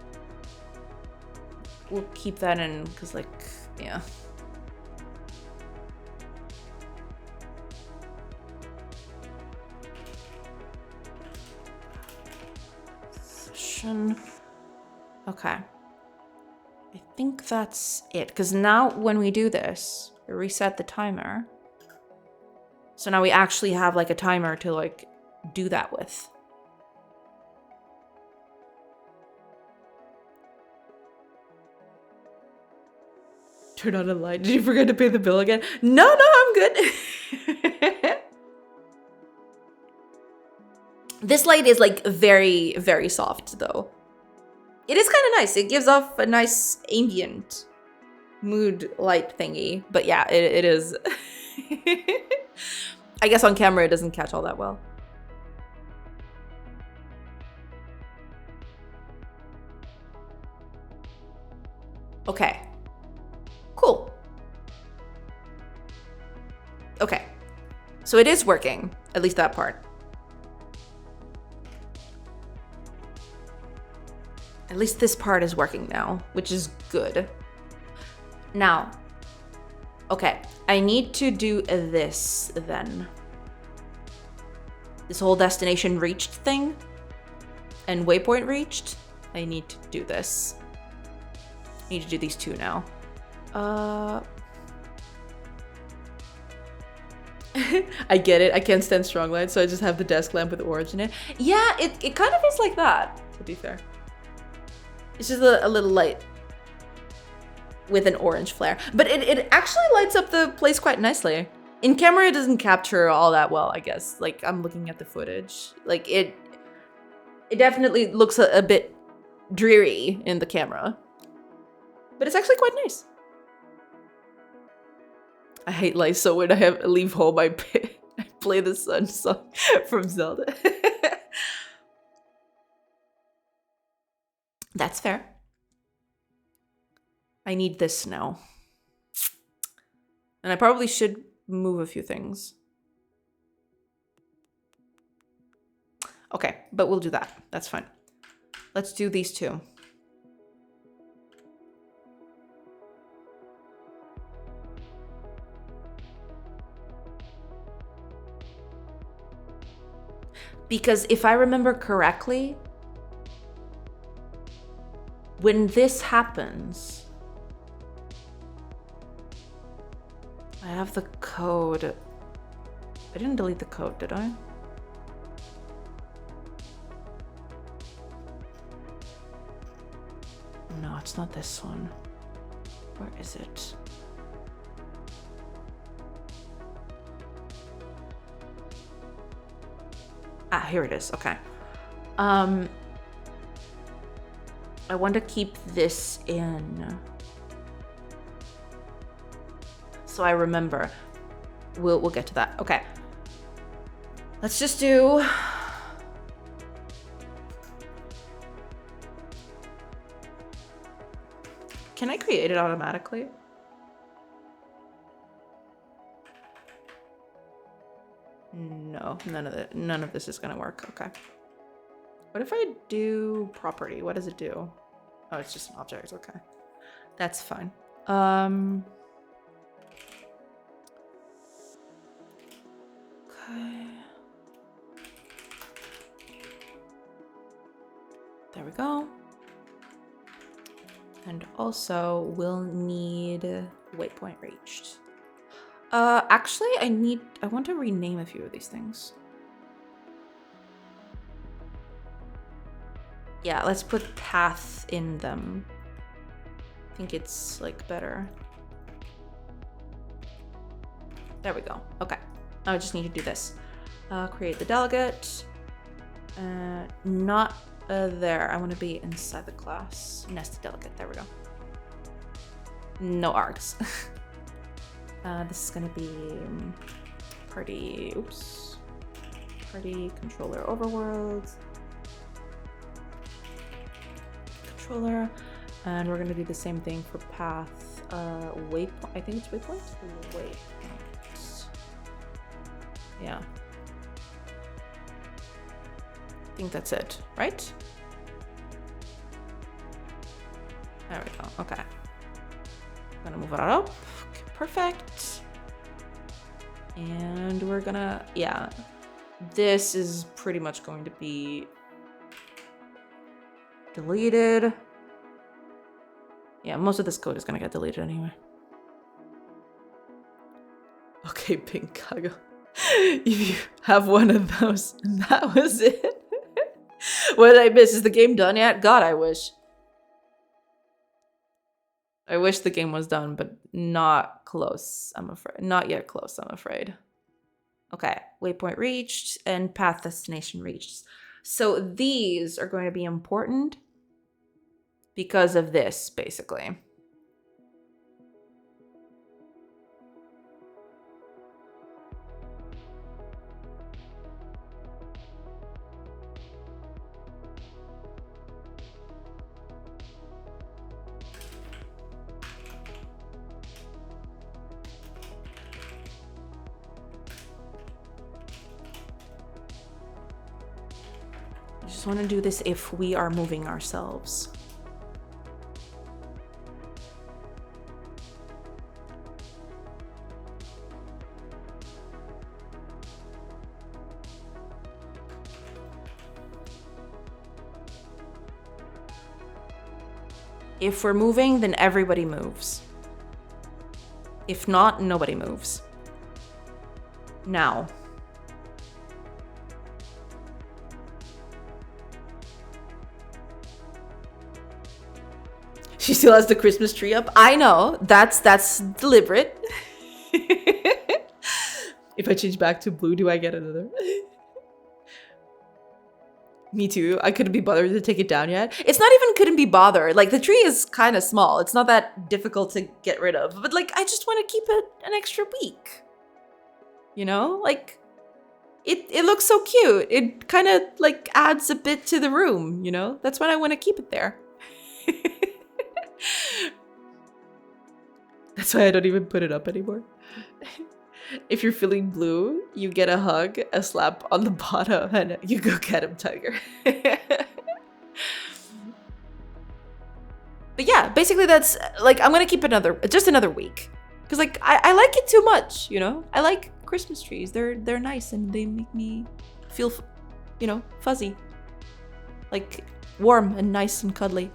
S1: keep that in because, like, yeah. Session. Okay. I think that's it. Because now when we do this, we reset the timer. So now we actually have like a timer to like do that with. Turn on a light. Did you forget to pay the bill again? No, I'm good. This light is like very, very soft though. It is kind of nice. It gives off a nice ambient mood light thingy. But yeah, it is. I guess on camera it doesn't catch all that well. Okay. Cool. Okay. So it is working, at least that part. At least this part is working now, which is good. Now, okay, I need to do this then. This whole destination reached thing and waypoint reached. I need to do this. I need to do these two now. I get it. I can't stand strong light, so I just have the desk lamp with orange in it. Yeah, it kind of is like that, to be fair. It's just a little light with an orange flare. But it actually lights up the place quite nicely. In camera, it doesn't capture all that well, I guess. Like, I'm looking at the footage. Like, it definitely looks a bit dreary in the camera. But it's actually quite nice. I hate life, so when I leave home, I play the Sun song from Zelda. That's fair. I need this now. And I probably should move a few things. Okay, but we'll do that. That's fine. Let's do these two. Because if I remember correctly, when this happens, I have the code. I didn't delete the code, did I? No, it's not this one. Where is it? Ah, here it is. Okay. I want to keep this in. So I remember. We'll get to that. Okay. Let's just do. Can I create it automatically? No, none of this is gonna work. Okay. What if I do property? What does it do? Oh, it's just an object. Okay. That's fine. Okay. There we go. And also we'll need waypoint reached. Actually I want to rename a few of these things. Yeah, let's put path in them. I think it's like better. There we go. Okay. I just need to do this. Create the delegate. Not there. I want to be inside the class. Nested delegate. There we go. No args. This is gonna be party. Oops. Party controller overworld. Controller. And we're gonna do the same thing for path. Waypoint. I think it's waypoint. Waypoint. Yeah. I think that's it, right? There we go. Okay. I'm gonna move it up. Okay, perfect. And we're gonna, yeah. This is pretty much going to be deleted. Yeah, most of this code is gonna get deleted anyway. Okay, Pink Kago. If you have one of those, and that was it. What did I miss? Is the game done yet? God, I wish. I wish the game was done, but not close, I'm afraid. Not yet close, I'm afraid. Okay, waypoint reached and path destination reached. So these are going to be important because of this, basically. I just want to do this if we are moving ourselves. If we're moving, then everybody moves. If not, nobody moves. Now. She still has the Christmas tree up. I know. That's deliberate. If I change back to blue, do I get another? Me too. I couldn't be bothered to take it down yet. It's not even couldn't be bothered. Like, the tree is kind of small. It's not that difficult to get rid of. But, like, I just want to keep it an extra week. You know? Like, it looks so cute. It kind of, like, adds a bit to the room, you know? That's why I want to keep it there. That's why I don't even put it up anymore. If you're feeling blue, you get a hug, a slap on the bottom, and you go get him, Tiger. But yeah, basically that's like, I'm gonna keep just another week. Because like, I like it too much, you know? I like Christmas trees. They're nice and they make me feel, you know, fuzzy. Like warm and nice and cuddly.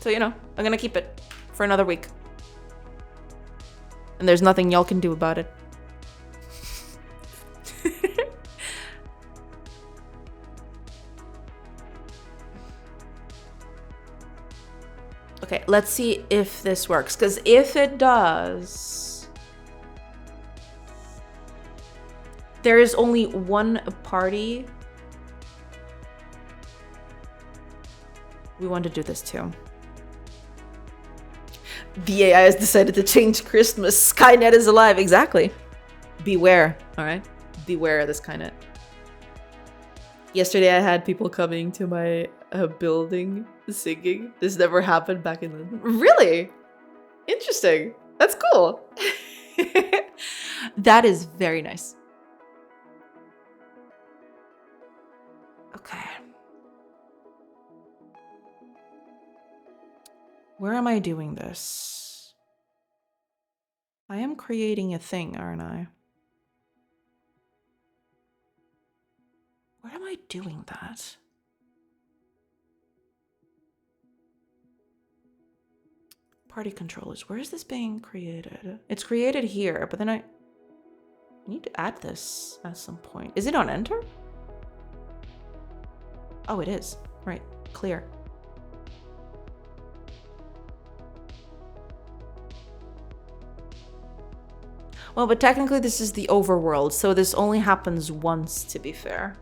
S1: So, you know, I'm gonna keep it for another week. And there's nothing y'all can do about it. Okay, let's see if this works. Because if it does, there is only one party we want to do this to. The AI has decided to change Christmas. Skynet is alive. Exactly. Beware. All right. Beware of this Skynet. Yesterday, I had people coming to my building singing. This never happened back in London. Really? Interesting. That's cool. That is very nice. Okay. Where am I doing this? I am creating a thing, aren't I? Where am I doing that? Party controllers. Where is this being created? It's created here, but then I need to add this at some point. Is it on enter? Oh, it is. Right. Clear. Well, but technically this is the overworld, so this only happens once, to be fair.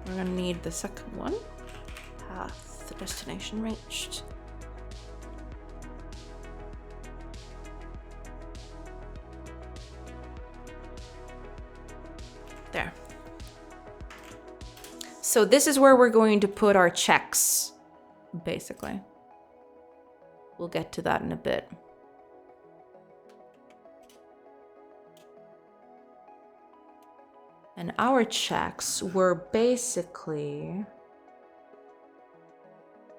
S1: We're gonna need the second one. Path, the destination reached. There. So this is where we're going to put our checks, basically. We'll get to that in a bit. And our checks were basically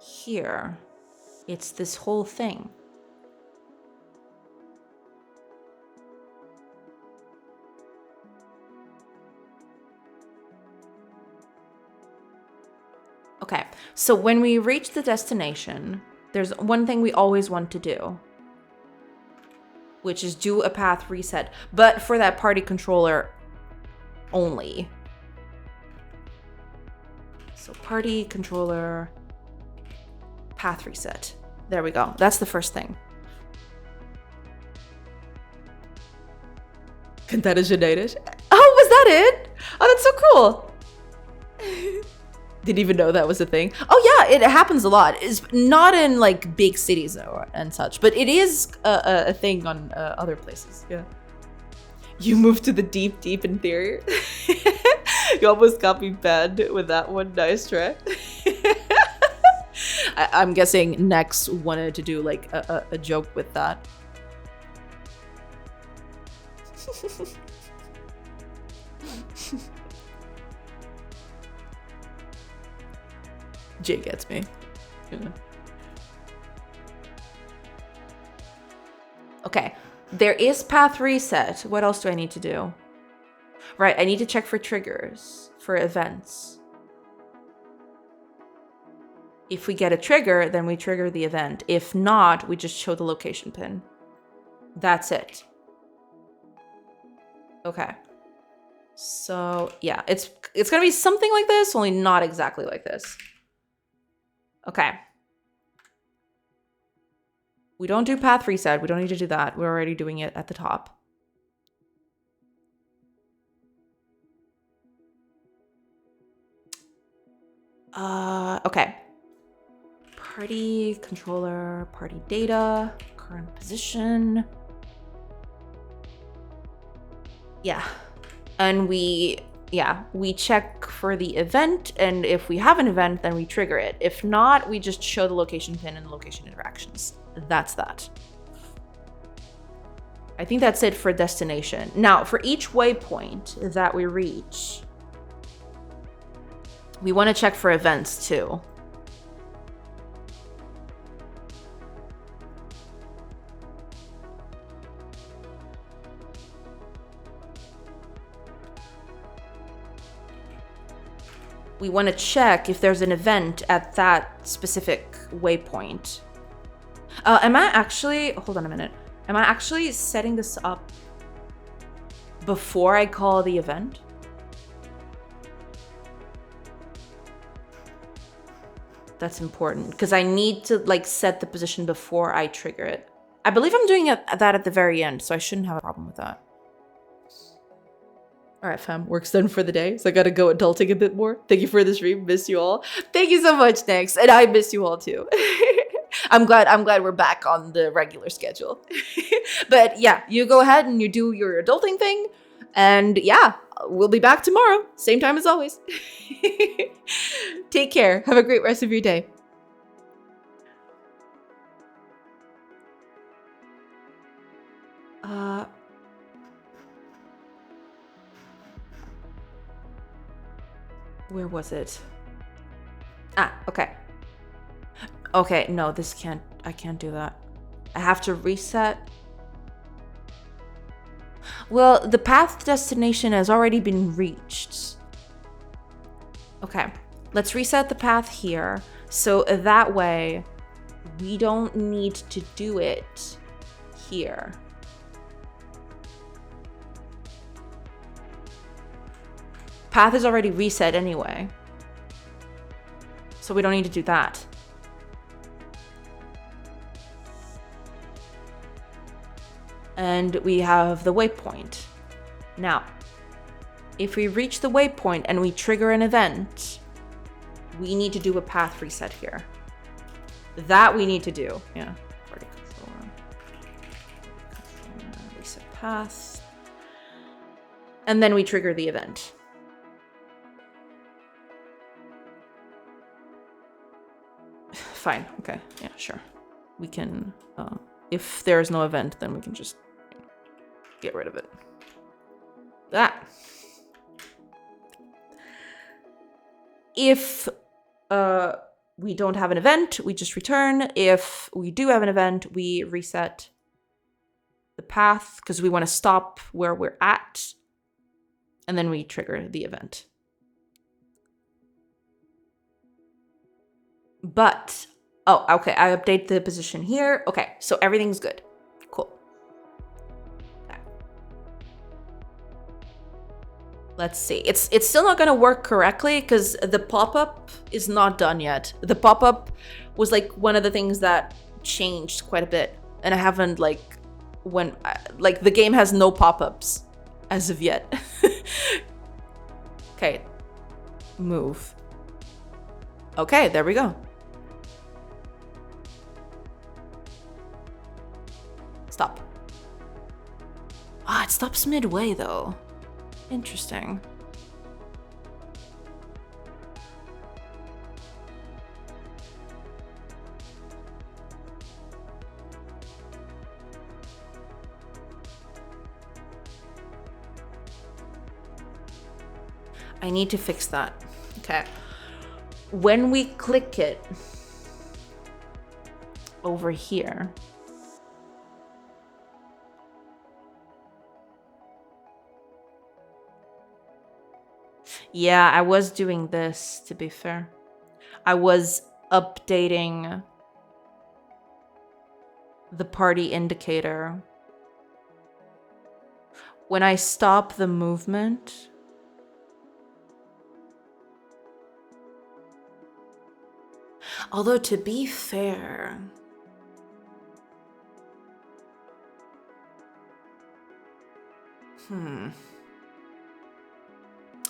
S1: here. It's this whole thing. Okay, so when we reach the destination, there's one thing we always want to do, which is do a path reset, but for that party controller only. So party controller path reset. There we go. That's the first thing. Contaminated. Oh, was that it? Oh, that's so cool. Didn't even know that was a thing. Oh yeah, it happens a lot. It's not in like big cities or and such, but it is a thing on other places. Yeah. You moved to the deep, deep interior. You almost got me banned with that one. Nice try. I'm guessing Nex wanted to do like a joke with that. Jay gets me. Yeah. Okay. There is path reset. What else do I need to do? Right, I need to check for triggers, for events. If we get a trigger, then we trigger the event. If not, we just show the location pin. That's it. Okay. So, yeah, it's gonna be something like this, only not exactly like this. Okay. We don't do path reset. We don't need to do that. We're already doing it at the top. Okay. Party controller, party data, current position. Yeah. And we check for the event, and if we have an event, then we trigger it. If not, we just show the location pin and location interactions. That's that. I think that's it for destination. Now, for each waypoint that we reach, we want to check for events too. We want to check if there's an event at that specific waypoint. Am I actually, hold on a minute. Am I actually setting this up before I call the event? That's important because I need to like set the position before I trigger it. I believe I'm doing that at the very end, so I shouldn't have a problem with that. All right, fam, work's done for the day, so I gotta go adulting a bit more. Thank you for the stream. Miss you all. Thank you so much, Nex, and I miss you all too. I'm glad we're back on the regular schedule. But yeah, you go ahead and you do your adulting thing, and yeah, we'll be back tomorrow, same time as always. Take care. Have a great rest of your day. Where was it? Ah, okay. Okay, no, I can't do that. I have to reset. Well, the path destination has already been reached. Okay, let's reset the path here. So that way, we don't need to do it here. Path is already reset anyway. So we don't need to do that. And we have the waypoint. Now, if we reach the waypoint and we trigger an event, we need to do a path reset here. That we need to do. Yeah. Reset path. And then we trigger the event. Fine. Okay. Yeah, sure. We can, if there's no event, then we can just get rid of it. That. If we don't have an event, we just return. If we do have an event, we reset the path because we want to stop where we're at. And then we trigger the event. But, oh, okay, I update the position here. Okay, so everything's good. Cool. Okay. Let's see. It's still not gonna work correctly because the pop-up is not done yet. The pop-up was like one of the things that changed quite a bit. And I haven't like, the game has no pop-ups as of yet. Okay, move. Okay, there we go. Stop. Ah, it stops midway though. Interesting. I need to fix that. Okay. When we click it over here, yeah, I was doing this, to be fair. I was updating the party indicator. When I stop the movement, although to be fair,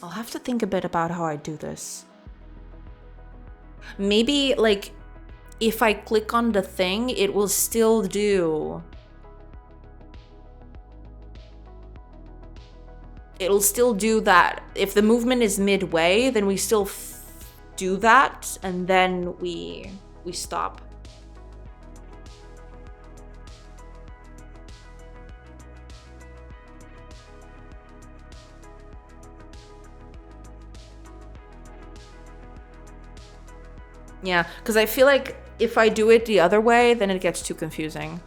S1: I'll have to think a bit about how I do this. Maybe, like, if I click on the thing, it will still do... It'll still do that. If the movement is midway, then we still do that, and then we stop. Yeah, because I feel like if I do it the other way, then it gets too confusing.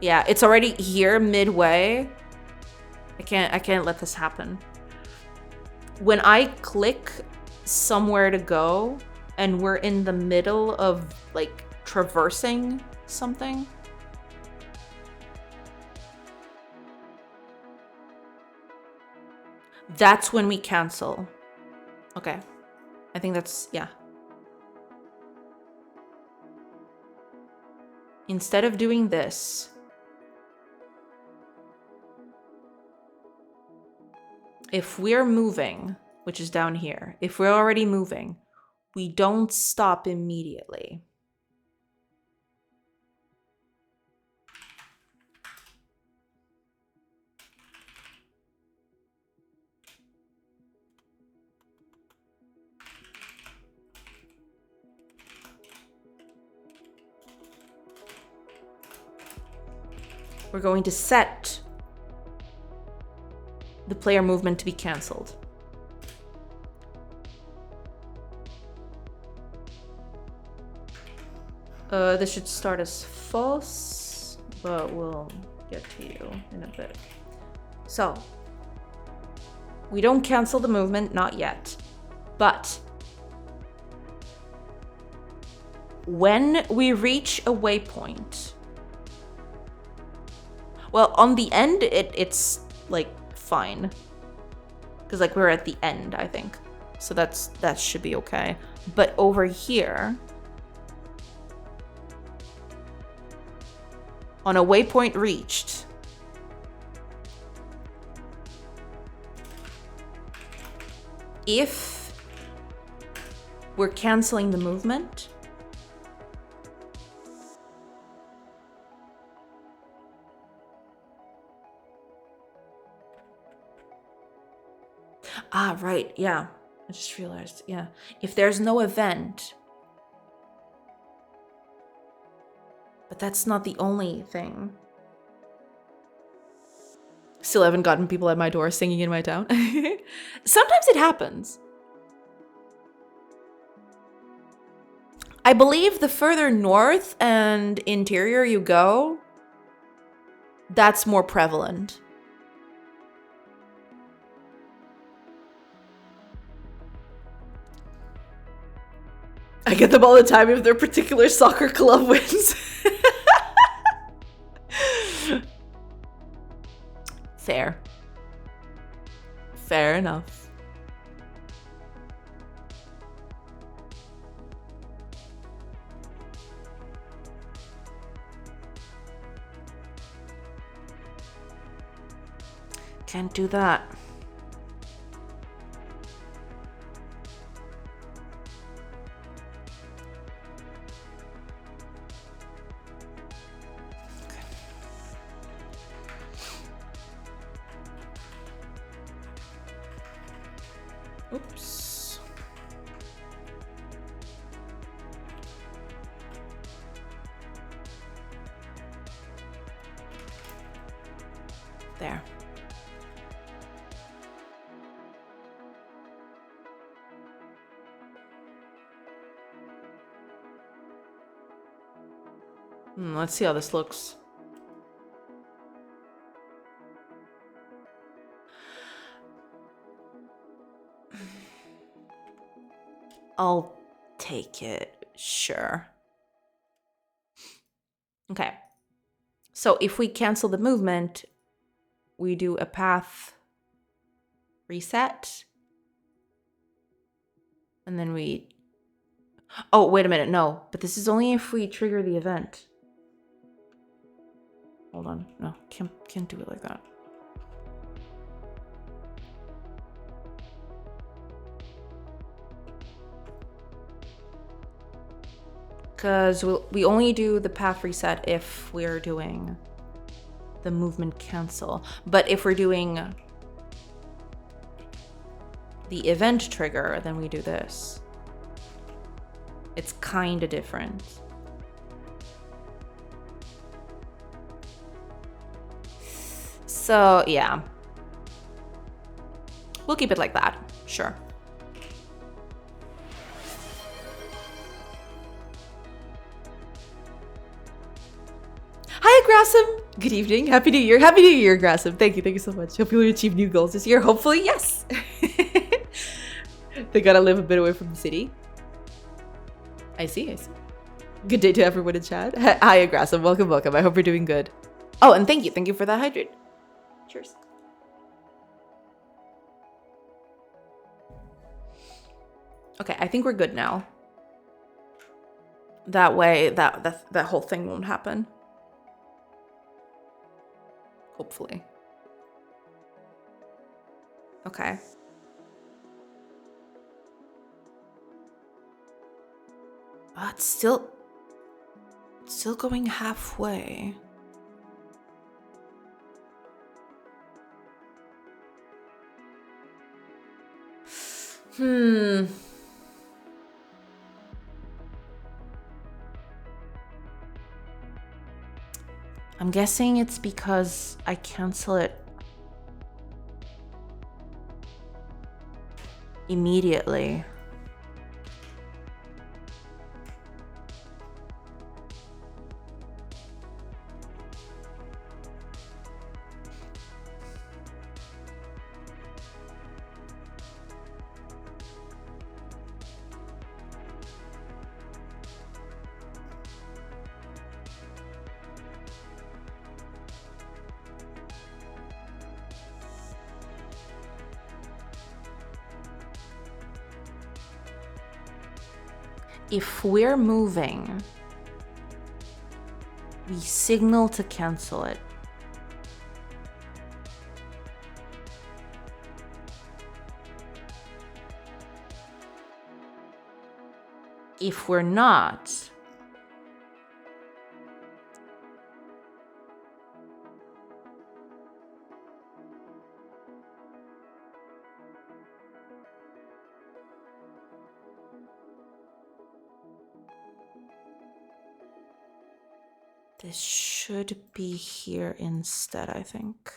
S1: Yeah, it's already here midway. I can't let this happen. When I click somewhere to go and we're in the middle of like traversing something, that's when we cancel. Okay. I think that's, yeah. Instead of doing this, if we're moving, which is down here, if we're already moving, we don't stop immediately. We're going to set the player movement to be cancelled. This should start as false, but we'll get to you in a bit. So, we don't cancel the movement, not yet. But when we reach a waypoint, well, on the end, it's like fine, because like we're at the end, I think. So that should be okay. But over here, on a waypoint reached, if we're canceling the movement, right, yeah. I just realized, yeah. If there's no event, but that's not the only thing. Still haven't gotten people at my door singing in my town. Sometimes it happens. I believe the further north and interior you go, that's more prevalent. I get them all the time if their particular soccer club wins. Fair. Fair enough. Can't do that. Oops. There. Let's see how this looks. I'll take it, sure. Okay. So if we cancel the movement, we do a path reset. And then we... Oh, wait a minute, no. But this is only if we trigger the event. Hold on, no, can't do it like that. Because we only do the path reset if we're doing the movement cancel. But if we're doing the event trigger, then we do this. It's kind of different. So yeah, we'll keep it like that, sure. Hi, Grassam. Good evening. Happy New Year. Happy New Year, Grassam. Thank you so much. Hope you'll achieve new goals this year. Hopefully, yes. They gotta live a bit away from the city. I see. Good day to everyone in chat. Hi, Grassam. Welcome. I hope you're doing good. Oh, and thank you for that hydrate. Cheers. Okay, I think we're good now. That way, that whole thing won't happen. Hopefully. Okay. It's still going halfway. I'm guessing it's because I cancel it immediately. If we're moving, we signal to cancel it. If we're not, this should be here instead, I think.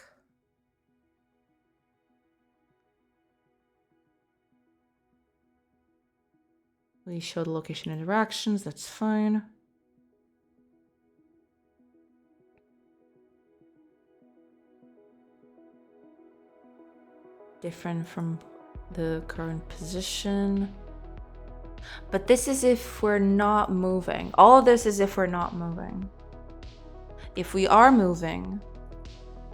S1: We show the location interactions, that's fine. Different from the current position. But this is if we're not moving. All of this is if we're not moving. If we are moving,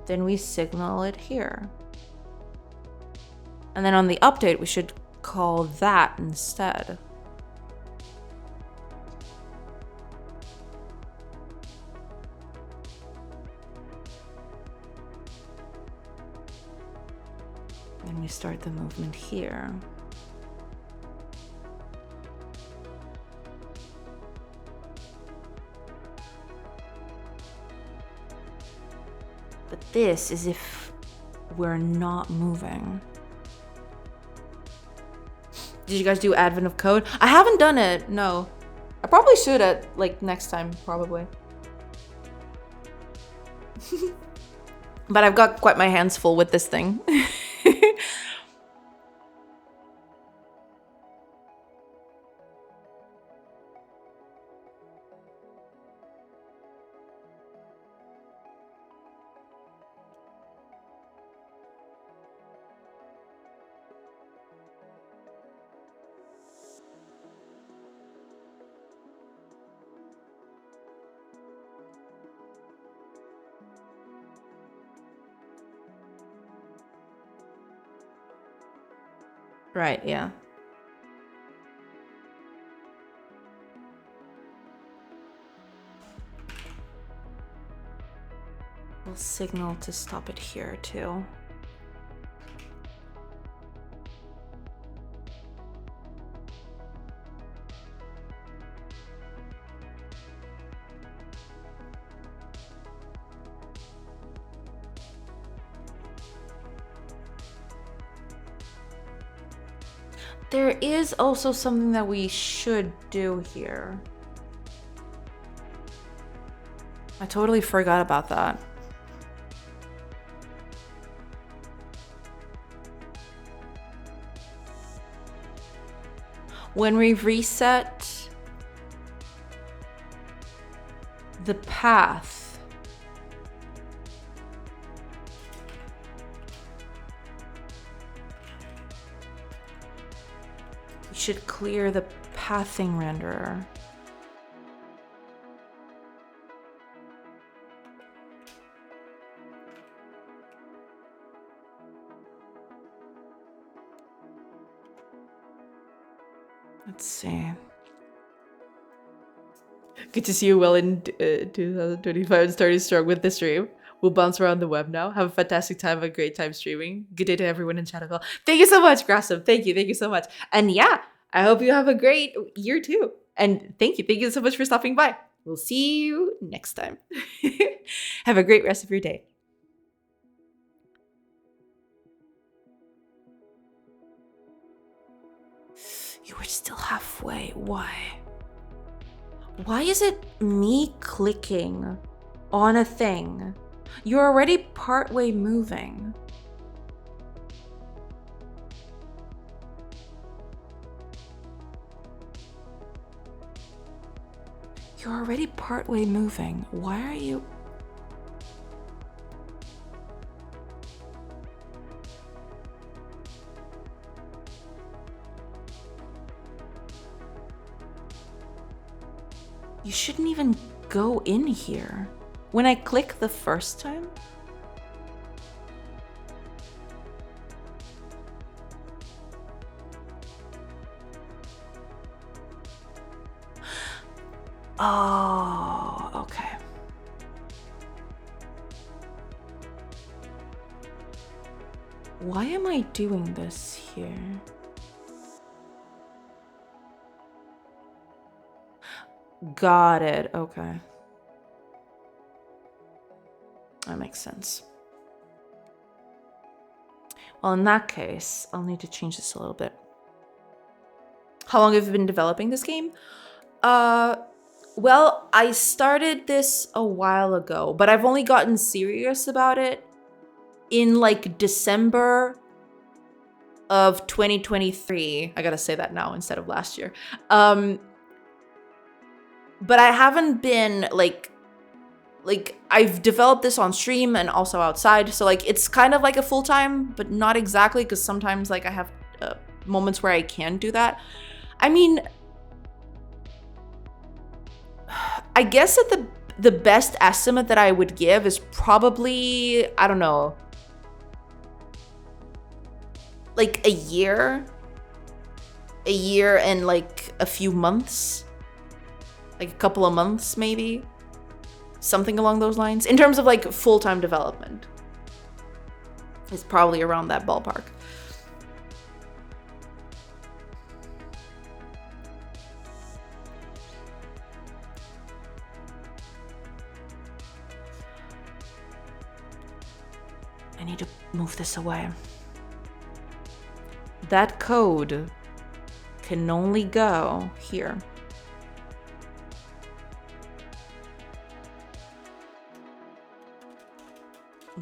S1: then we signal it here. And then on the update, we should call that instead. Then we start the movement here. But this is if we're not moving. Did you guys do Advent of Code? I haven't done it, no. I probably should at like next time, probably. But I've got quite my hands full with this thing. Right, yeah. We'll signal to stop it here too. There is also something that we should do here. I totally forgot about that. When we reset the path, we should clear the pathing renderer. Let's see. Good to see you well in 2025 and starting strong with the stream. We'll bounce around the web now. Have a fantastic time, a great time streaming. Good day to everyone in chat as well. Thank you so much, Grassum. Thank you so much. And yeah, I hope you have a great year too. And thank you so much for stopping by. We'll see you next time. Have a great rest of your day. You were still halfway. Why? Why is it me clicking on a thing? You're already partway moving. You're already partway moving. Why are you... You shouldn't even go in here. When I click the first time? Oh, okay. Why am I doing this here? Got it. Okay. That makes sense. Well, in that case, I'll need to change this a little bit. How long have you been developing this game? Well, I started this a while ago, but I've only gotten serious about it in like December of 2023. I gotta say that now instead of last year. But I haven't been like I've developed this on stream and also outside. So like it's kind of like a full-time, but not exactly, because sometimes like I have moments where I can do that. I mean, I guess that the best estimate that I would give is probably, I don't know, like a year and like a few months, like a couple of months maybe, something along those lines. In terms of like full-time development, it's probably around that ballpark. I need to move this away. That code can only go here.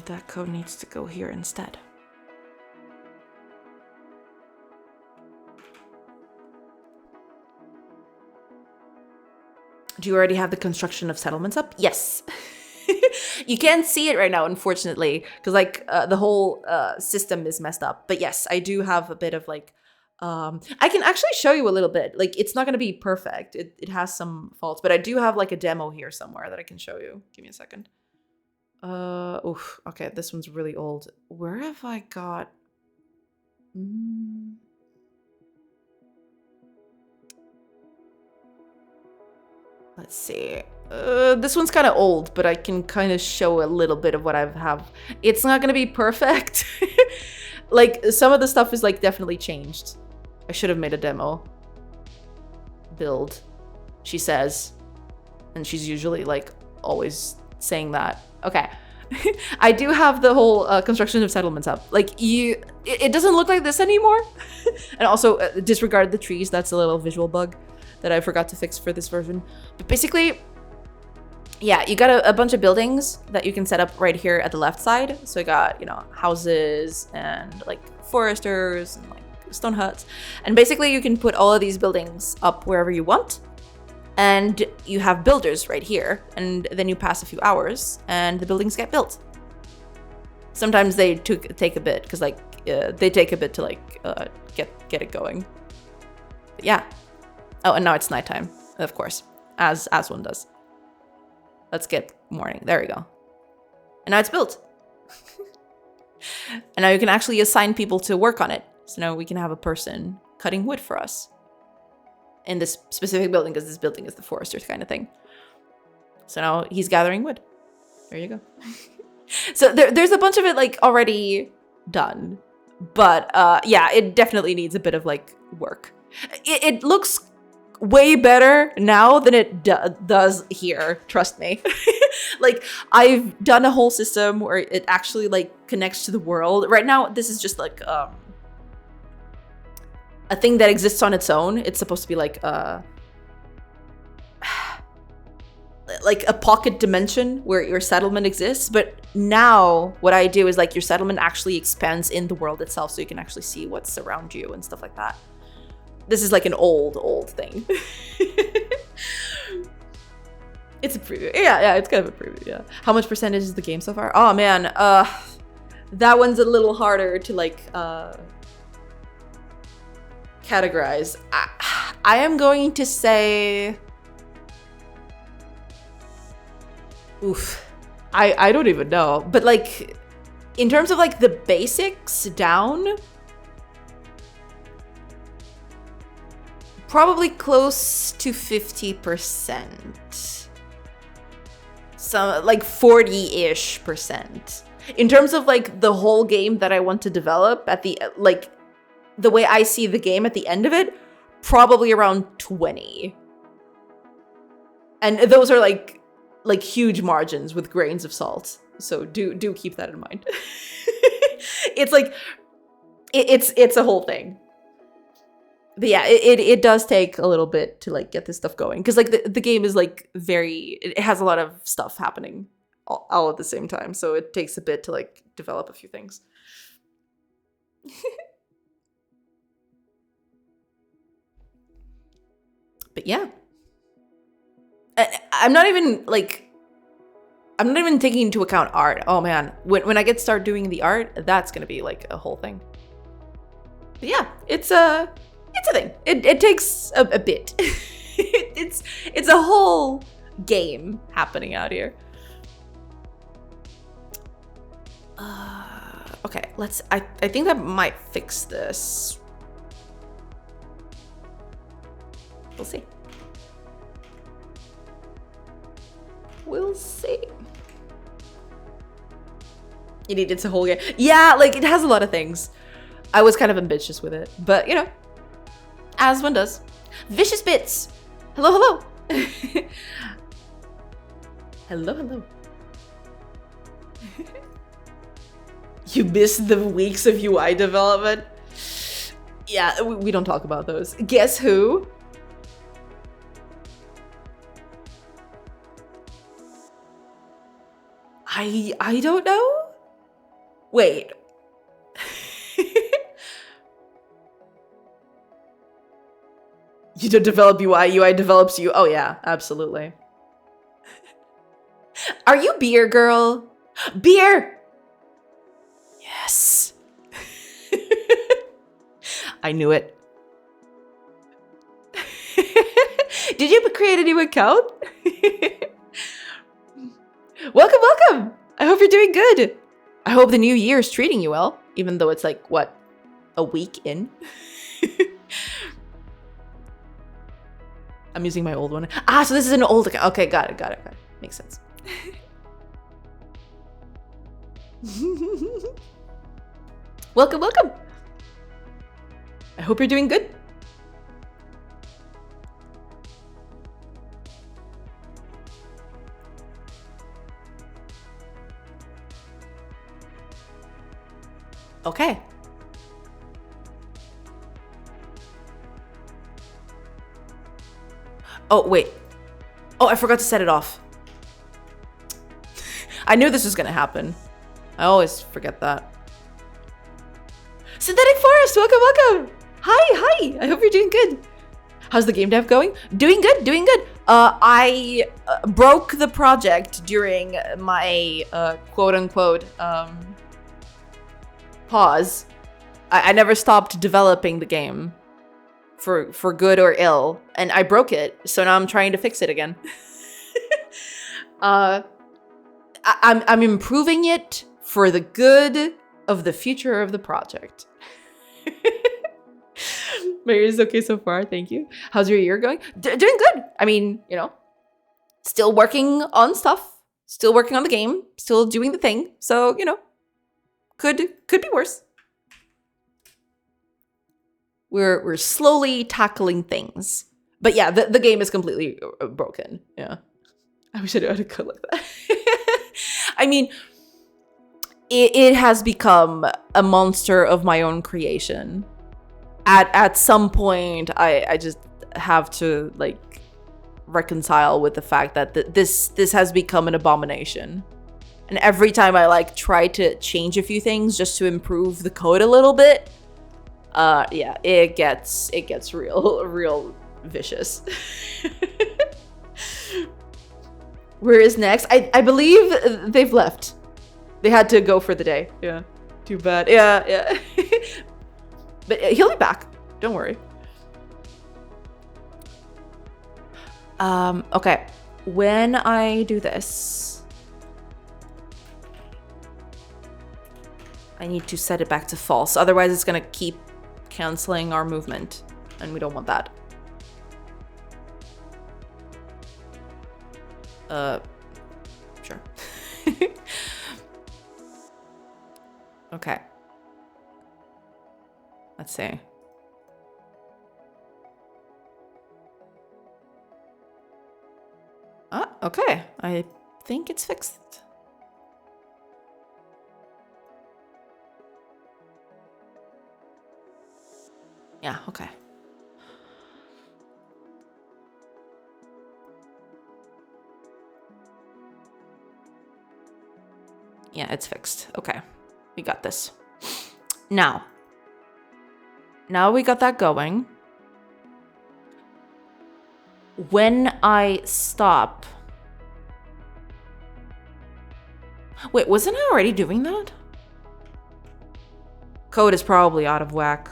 S1: That code needs to go here instead. Do you already have the construction of settlements up? Yes. You can't see it right now, unfortunately, because like the whole system is messed up. But yes, I do have a bit of like, I can actually show you a little bit. Like it's not going to be perfect. It has some faults, but I do have like a demo here somewhere that I can show you. Give me a second. Oof. Okay, this one's really old. Where have I got? Let's see. This one's kind of old, but I can kind of show a little bit of what I have. It's not gonna be perfect. Like some of the stuff is like definitely changed. I should have made a demo. Build, she says, and she's usually like always saying that. Okay, I do have the whole construction of settlements up. Like it doesn't look like this anymore. And also disregard the trees. That's a little visual bug that I forgot to fix for this version. But basically, yeah, you got a bunch of buildings that you can set up right here at the left side. So you got, you know, houses and like foresters and like stone huts. And basically you can put all of these buildings up wherever you want. And you have builders right here. And then you pass a few hours and the buildings get built. Sometimes they take a bit because like they take a bit to like get it going. But yeah. Oh, and now it's nighttime, of course, as one does. Let's get morning. There we go. And now it's built. And now you can actually assign people to work on it. So now we can have a person cutting wood for us in this specific building, because this building is the forester kind of thing. So now he's gathering wood. There you go. So there's a bunch of it like already done. But yeah, it definitely needs a bit of like work. It looks way better now than it does here, trust me. Like I've done a whole system where it actually like connects to the world. Right now this is just like a thing that exists on its own. It's supposed to be like a pocket dimension where your settlement exists, but now what I do is like your settlement actually expands in the world itself, so you can actually see what's around you and stuff like that. This is like an old thing. It's a preview. Yeah, it's kind of a preview, yeah. How much percentage is the game so far? Oh man, that one's a little harder to like categorize. I am going to say, oof, I don't even know. But like, in terms of like the basics down, probably close to 50%. So like 40-ish%. In terms of like the whole game that I want to develop at the, like, the way I see the game at the end of it, probably around 20. And those are like huge margins with grains of salt. So do keep that in mind. It's like, it's a whole thing. But yeah, it does take a little bit to like get this stuff going, because like the game is like it has a lot of stuff happening all at the same time, so it takes a bit to like develop a few things. But yeah, I'm not even taking into account art. Oh man, when I get start doing the art, that's gonna be like a whole thing. But yeah, it's a thing. It takes a bit. It's a whole game happening out here. Okay, I think that might fix this. We'll see. We'll see. It's a whole game. Yeah, like it has a lot of things. I was kind of ambitious with it, but you know, as one does. Vicious Bits. Hello. Hello. You missed the weeks of UI development. Yeah, we don't talk about those. Guess who? I don't know. Wait. You don't develop UI develops you. Oh yeah, absolutely. Are you beer girl? Beer! Yes. I knew it. Did you create a new account? Welcome. I hope you're doing good. I hope the new year is treating you well, even though it's like, what, a week in? I'm using my old one. So this is an old account. Okay, got it. Makes sense. Welcome. I hope you're doing good. Okay. Oh, wait. Oh, I forgot to set it off. I knew this was gonna happen. I always forget that. Synthetic Forest, welcome, welcome. Hi. I hope you're doing good. How's the game dev going? Doing good, doing good. I broke the project during my quote unquote pause. I never stopped developing the game for good or ill, and I broke it, so now I'm trying to fix it again. I'm improving it for the good of the future of the project. My year is okay so far, thank you. How's your year going? Doing good. I mean, you know, still working on stuff, still working on the game, still doing the thing. So, you know, could be worse. We're slowly tackling things. But yeah, the game is completely broken. Yeah. I wish I knew how to code like that. I mean, it has become a monster of my own creation. At some point, I just have to like reconcile with the fact that this has become an abomination. And every time I like try to change a few things just to improve the code a little bit, yeah, it gets real vicious. Where is next? I believe they've left. They had to go for the day. Yeah. Too bad. Yeah. But he'll be back. Don't worry. Okay. When I do this, I need to set it back to false. Otherwise, it's going to keep canceling our movement. And we don't want that. Sure. Okay. Let's see. Okay. I think it's fixed. Yeah, okay. Yeah, it's fixed. Okay. We got this. Now we got that going. When I stop... Wait, wasn't I already doing that? Code is probably out of whack.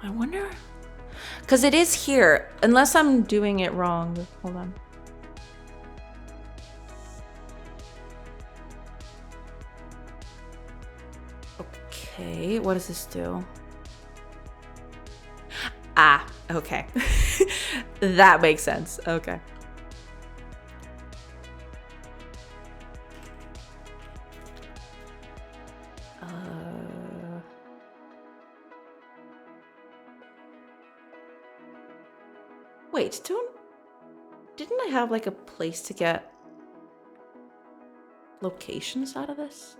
S1: I wonder... Because it is here, unless I'm doing it wrong. Hold on. Okay, what does this do? Ah, okay. That makes sense. Okay. Wait, didn't I have like a place to get locations out of this?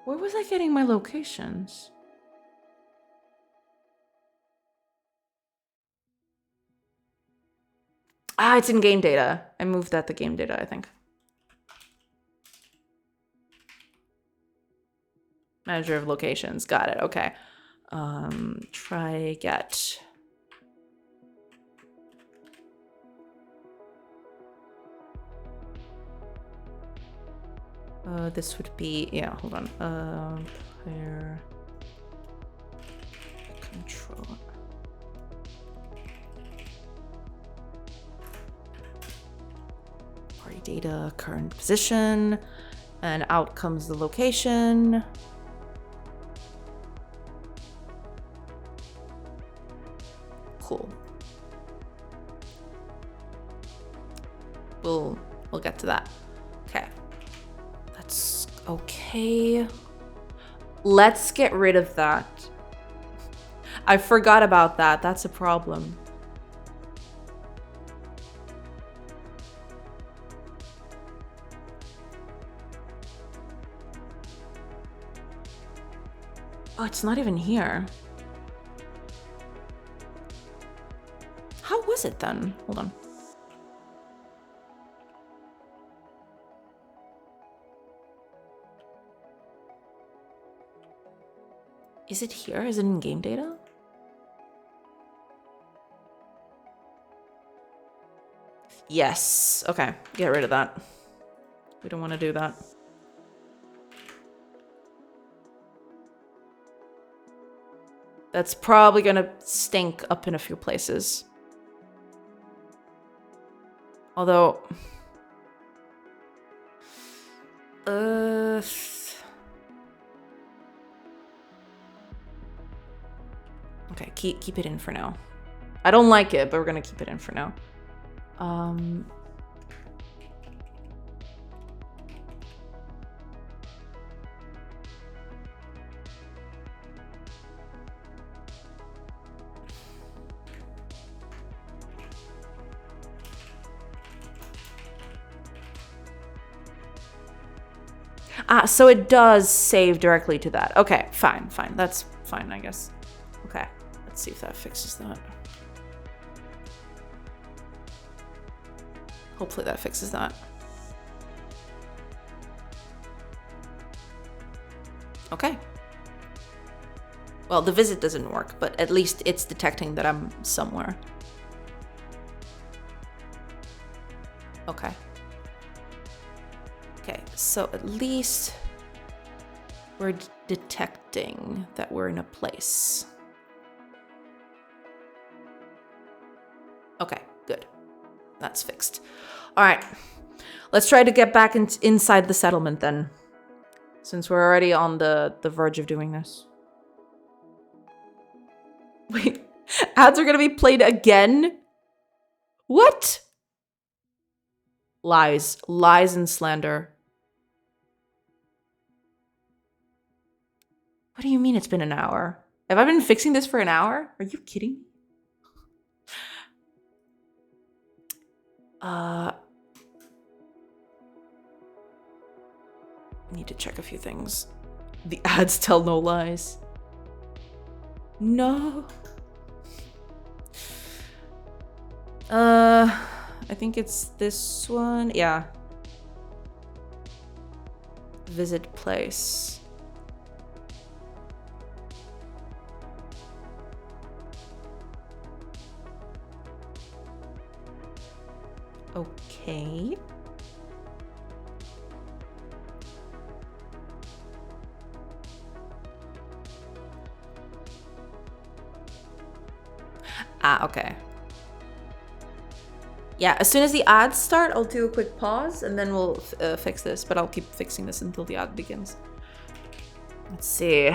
S1: Where was I getting my locations? Ah, it's in game data. I moved that to game data, I think. Manager of locations. Got it. Okay. Try get. This would be, yeah, hold on. Player control. Party data, current position, and out comes the location. Cool. We'll get to that. Okay. That's okay. Let's get rid of that. I forgot about that. That's a problem. Oh, it's not even here. How was it then? Hold on. Is it here? Is it in game data? Yes. Okay, get rid of that. We don't want to do that. That's probably gonna stink up in a few places. Although... Okay, keep it in for now. I don't like it, but we're gonna keep it in for now. So it does save directly to that. Okay, fine. That's fine, I guess. Okay, let's see if that fixes that. Hopefully that fixes that. Okay. Well, the visit doesn't work, but at least it's detecting that I'm somewhere. Okay. Okay, so at least we're detecting that we're in a place. Okay, good. That's fixed. All right, let's try to get back inside the settlement then, since we're already on the verge of doing this. Wait, ads are gonna be played again? What? Lies and slander. What do you mean it's been an hour? Have I been fixing this for an hour? Are you kidding? Need to check a few things. The ads tell no lies. No. I think it's this one. Yeah. Visit place. Okay. Okay. Yeah, as soon as the ads start, I'll do a quick pause and then we'll fix this, but I'll keep fixing this until the ad begins. Let's see.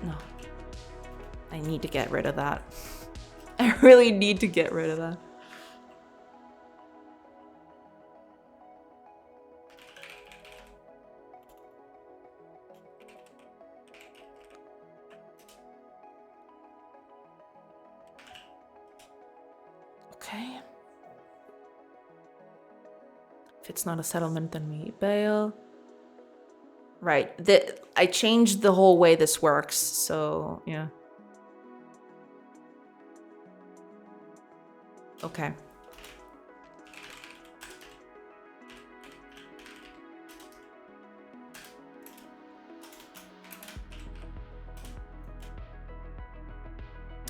S1: No. I need to get rid of that. I really need to get rid of that. Okay. If it's not a settlement, then we bail. Right. I changed the whole way this works, so yeah. Okay.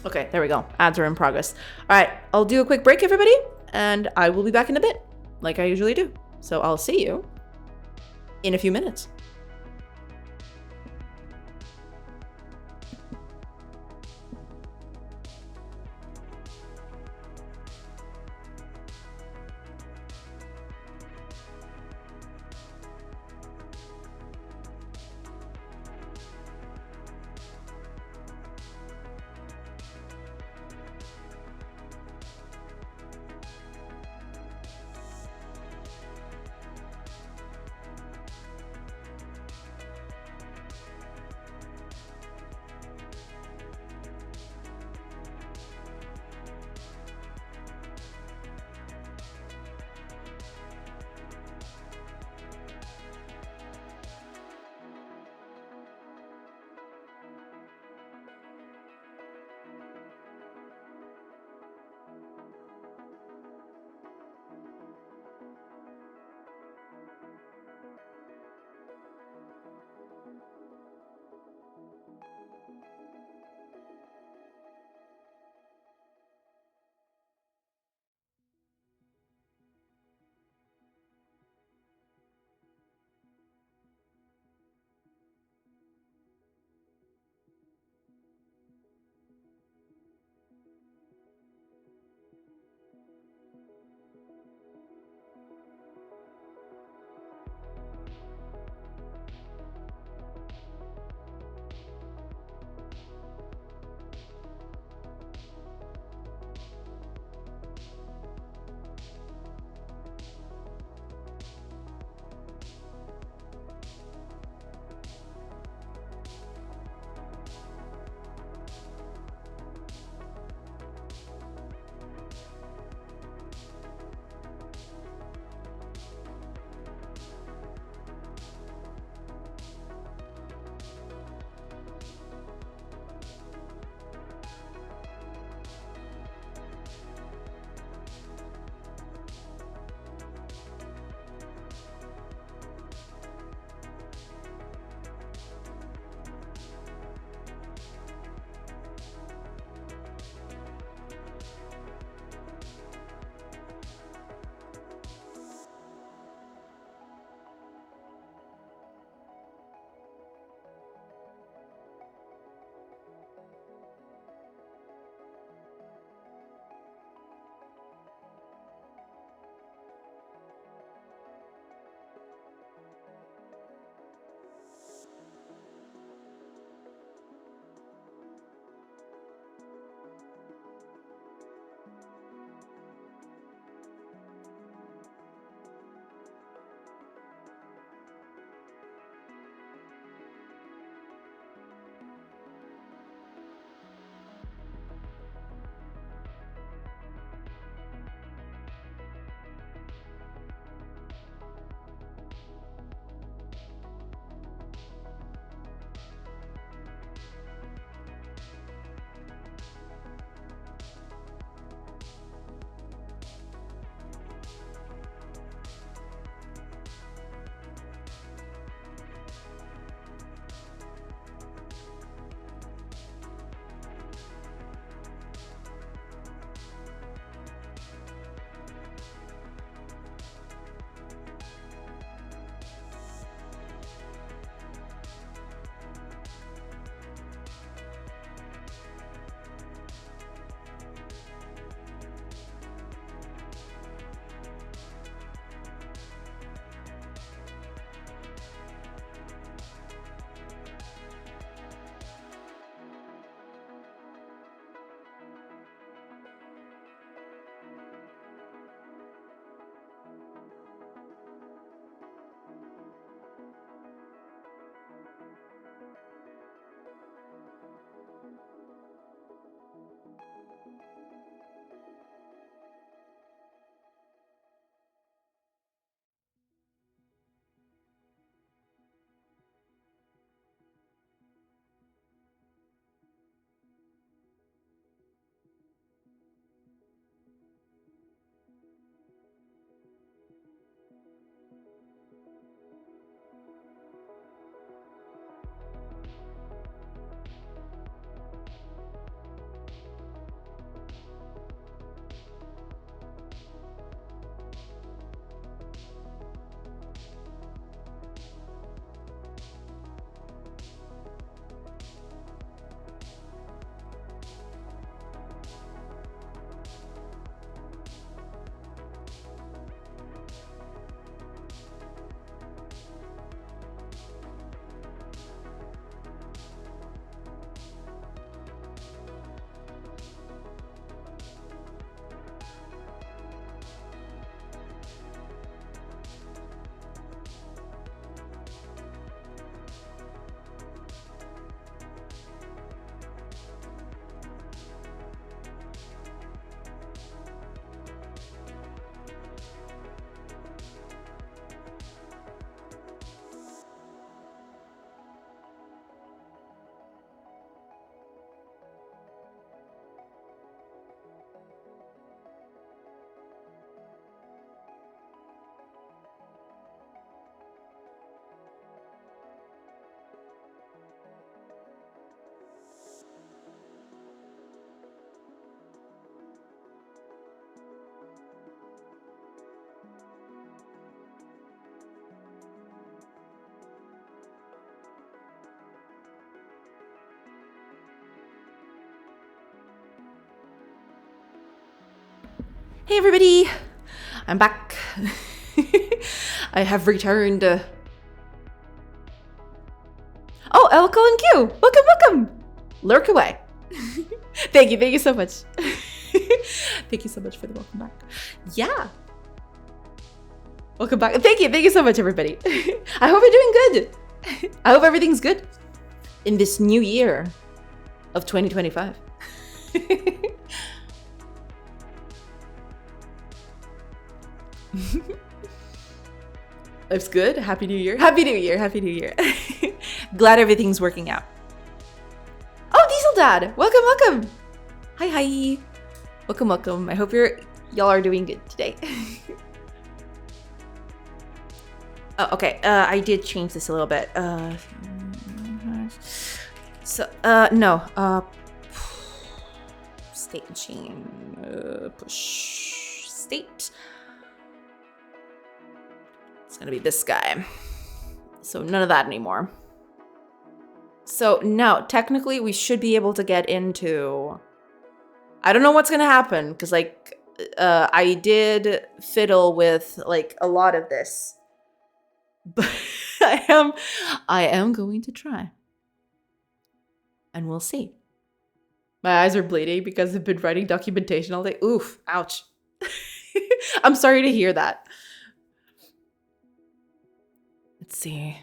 S1: Okay, there we go. Ads are in progress. All right, I'll do a quick break, everybody, and I will be back in a bit, like I usually do. So I'll see you in a few minutes. Hey everybody, I'm back. I have returned. Oh, Elko and Q, welcome. Lurk away. Thank you so much. Thank you so much for the welcome back. Yeah. Welcome back. Thank you so much, everybody. I hope you're doing good. I hope everything's good in this new year of 2025. Life's good. Happy New Year. Happy New Year. Glad everything's working out. Oh, Diesel Dad. Welcome. Hi. Welcome. I hope y'all are doing good today. Oh, okay. I did change this a little bit. No. State machine. Push state. It's gonna be this guy. So none of that anymore. So now, technically, we should be able to get into... I don't know what's gonna happen, because, like, I did fiddle with, like, a lot of this. But I am going to try. And we'll see. My eyes are bleeding because I've been writing documentation all day. Oof, ouch. I'm sorry to hear that. Let's see.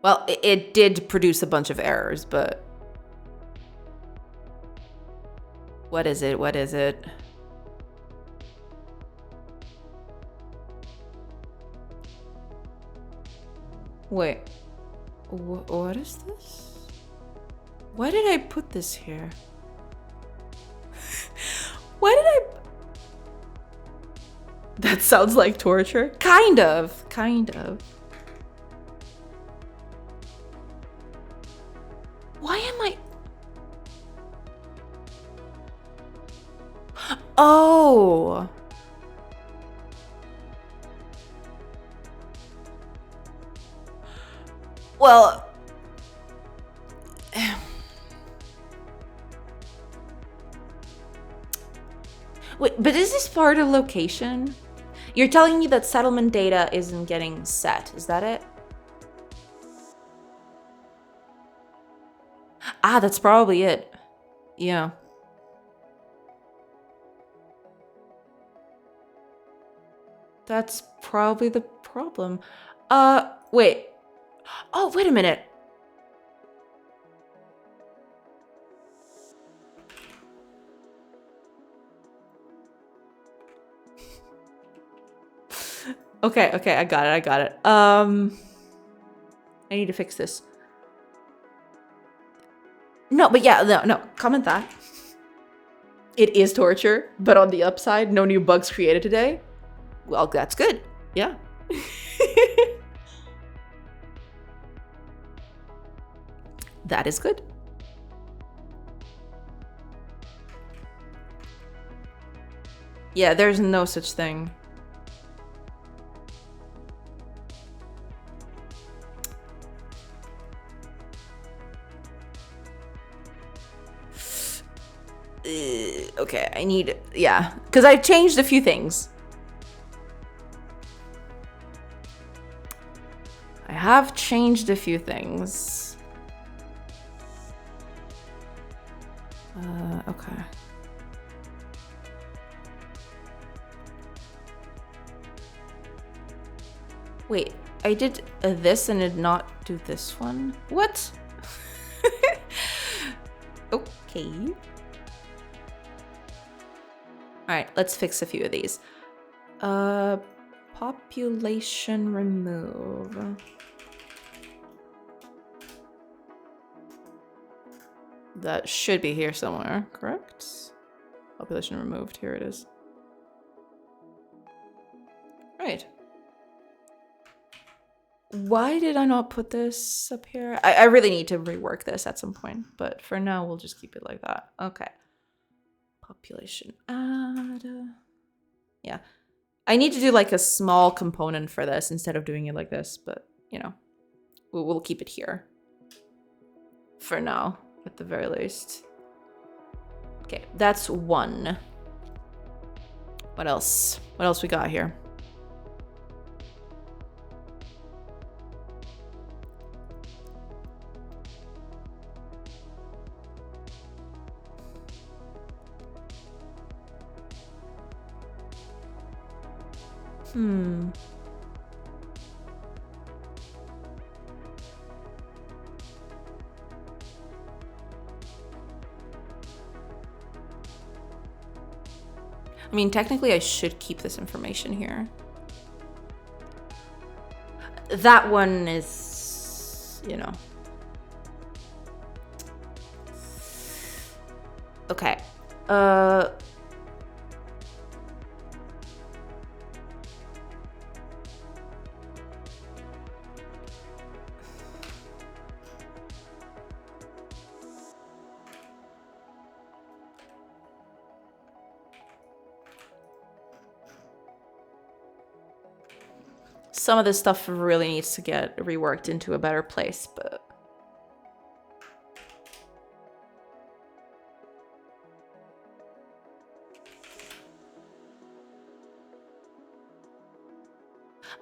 S1: Well, it did produce a bunch of errors, but... What is it? Wait. What is this? Why did I put this here? Why did I... That sounds like torture. Kind of. Why am I... Oh. Well... Wait, but is this part of location? You're telling me that settlement data isn't getting set, is that it? Ah, that's probably it. Yeah. That's probably the problem. Wait. Oh, wait a minute. Okay, I got it. I need to fix this. No, but yeah, no, comment that. It is torture, but on the upside, no new bugs created today. Well, that's good. Yeah. That is good. Yeah, there's no such thing. Okay, I need... Yeah, because I've changed a few things. I have changed a few things. Okay. Wait, I did this and did not do this one? What? Okay. Alright, let's fix a few of these. Population remove. That should be here somewhere, correct? Population removed, here it is. Right. Why did I not put this up here? I really need to rework this at some point, but for now we'll just keep it like that. Okay. Population add. Yeah. I need to do like a small component for this instead of doing it like this, but you know, we'll keep it here for now at the very least. Okay, that's one. What else? What else we got here? I mean, technically I should keep this information here. That one is, you know. Okay. Some of this stuff really needs to get reworked into a better place, but...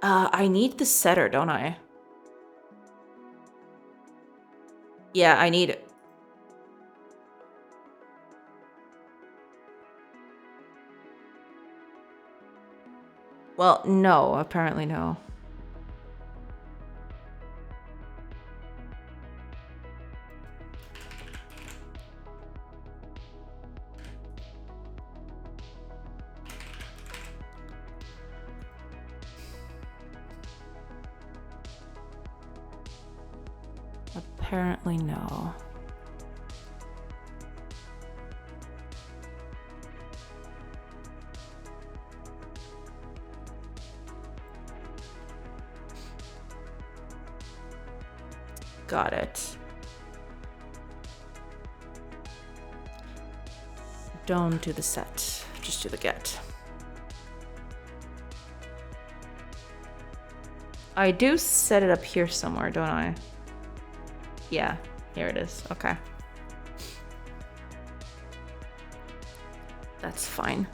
S1: I need the setter, don't I? Yeah, I need it. Well, no, apparently no. Apparently no. Got it. Don't do the set, just do the get. I do set it up here somewhere, don't I? Yeah, here it is. Okay. That's fine.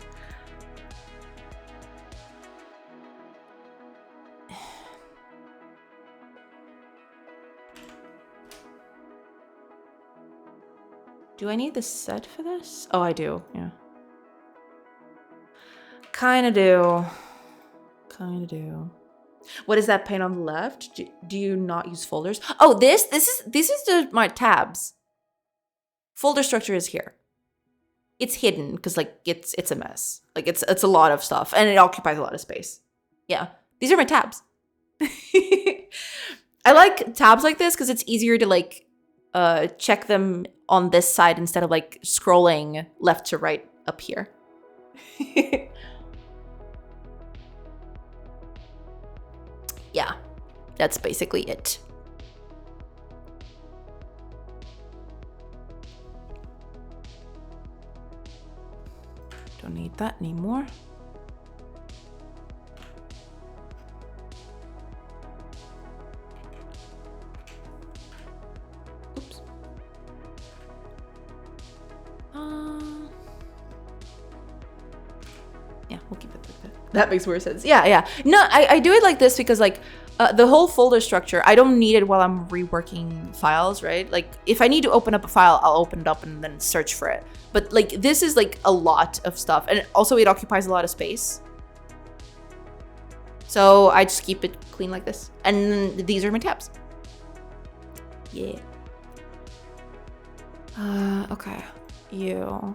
S1: Do I need the set for this? Oh, I do, yeah. Kinda do. Kinda do. What is that pane on the left? Do you not use folders? Oh, this is my tabs. Folder structure is here. It's hidden because like it's a mess. Like it's a lot of stuff and it occupies a lot of space. Yeah, these are my tabs. I like tabs like this because it's easier to like check them on this side instead of like scrolling left to right up here. Yeah, that's basically it. Don't need that anymore. Oops. Yeah, we'll keep it like that. That makes more sense. Yeah. No, I do it like this because like the whole folder structure, I don't need it while I'm reworking files, right? Like if I need to open up a file, I'll open it up and then search for it. But like this is like a lot of stuff. And also it occupies a lot of space. So I just keep it clean like this. And these are my tabs. Yeah. Okay. Yeah,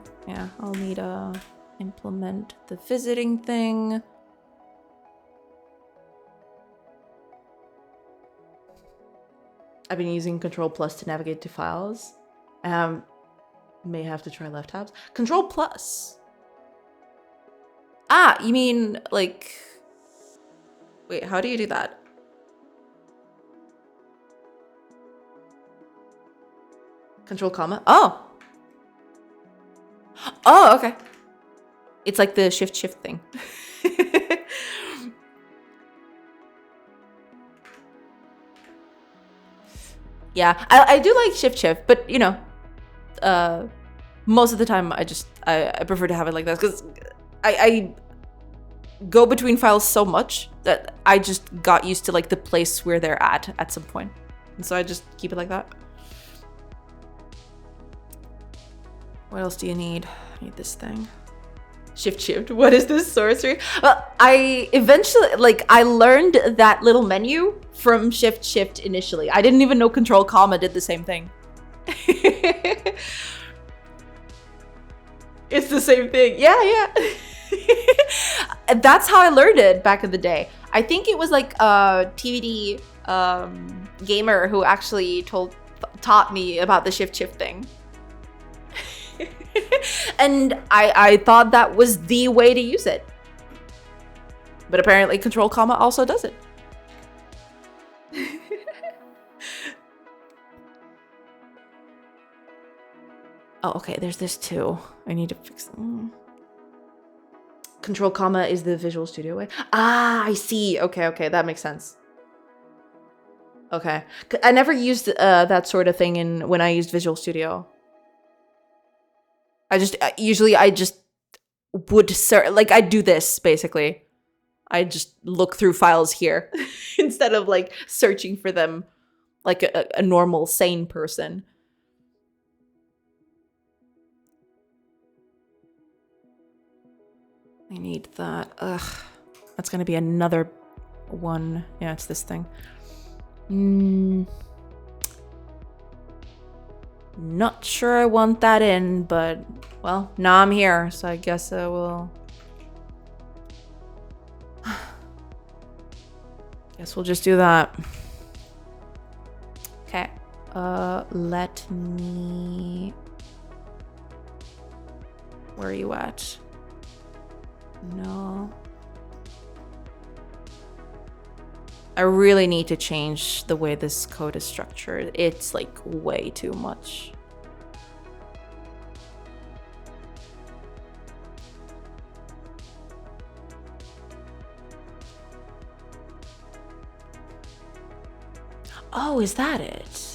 S1: I'll need to implement the visiting thing. I've been using Control Plus to navigate to files. May have to try left tabs. Control Plus. Ah, you mean like... Wait, how do you do that? Control comma? Oh! Oh, okay. It's like the shift thing. Yeah, I do like shift, but you know, most of the time I prefer to have it like that because I go between files so much that I just got used to like the place where they're at some point. And so I just keep it like that. What else do you need? I need this thing. Shift. What is this sorcery? Well, I eventually, like, I learned that little menu from Shift initially. I didn't even know Control Comma did the same thing. It's the same thing. Yeah. That's how I learned it back in the day. I think it was like a TVD gamer who actually taught me about the shift thing. And I thought that was the way to use it. But apparently Control Comma also does it. Oh, okay, there's this too. I need to fix them. Control Comma is the Visual Studio way. Ah, I see. Okay, that makes sense. Okay. I never used that sort of thing when I used Visual Studio. I just would search, like I do this basically. I just look through files here instead of like searching for them like a normal sane person. I need that. Ugh. That's gonna be another one. Yeah, it's this thing. Not sure I want that in, but well, now I'm here, so I guess I will. Guess we'll just do that. Okay. Let me. Where are you at? No. I really need to change the way this code is structured. It's like way too much. Oh, is that it?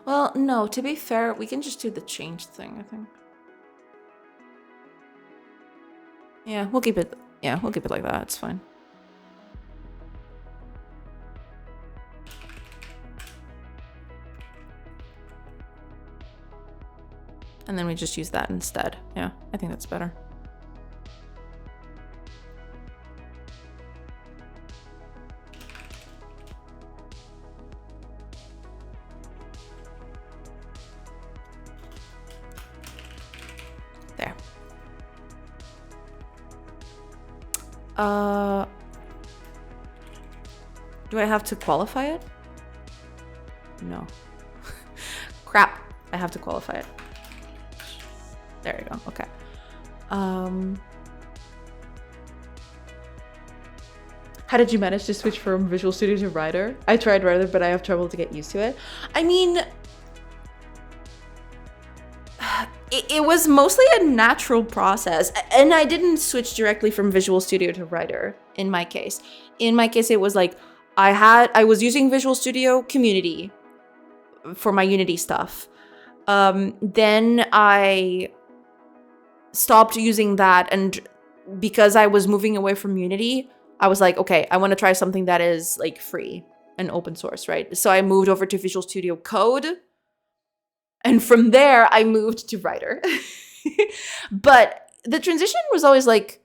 S1: Well, no, to be fair, we can just do the change thing, I think. Yeah, we'll keep it like that. It's fine. And then we just use that instead. Yeah, I think that's better. There. Do I have to qualify it? No. Crap. I have to qualify it. There you go. Okay. How did you manage to switch from Visual Studio to Writer? I tried Writer, but I have trouble to get used to it. I mean, it was mostly a natural process, and I didn't switch directly from Visual Studio to Writer in my case. In my case, it was like I was using Visual Studio Community for my Unity stuff. Then I stopped using that, and because I was moving away from Unity, I was like, okay, I want to try something that is like free and open source, right? So I moved over to Visual Studio Code, and from there I moved to Writer. But the transition was always like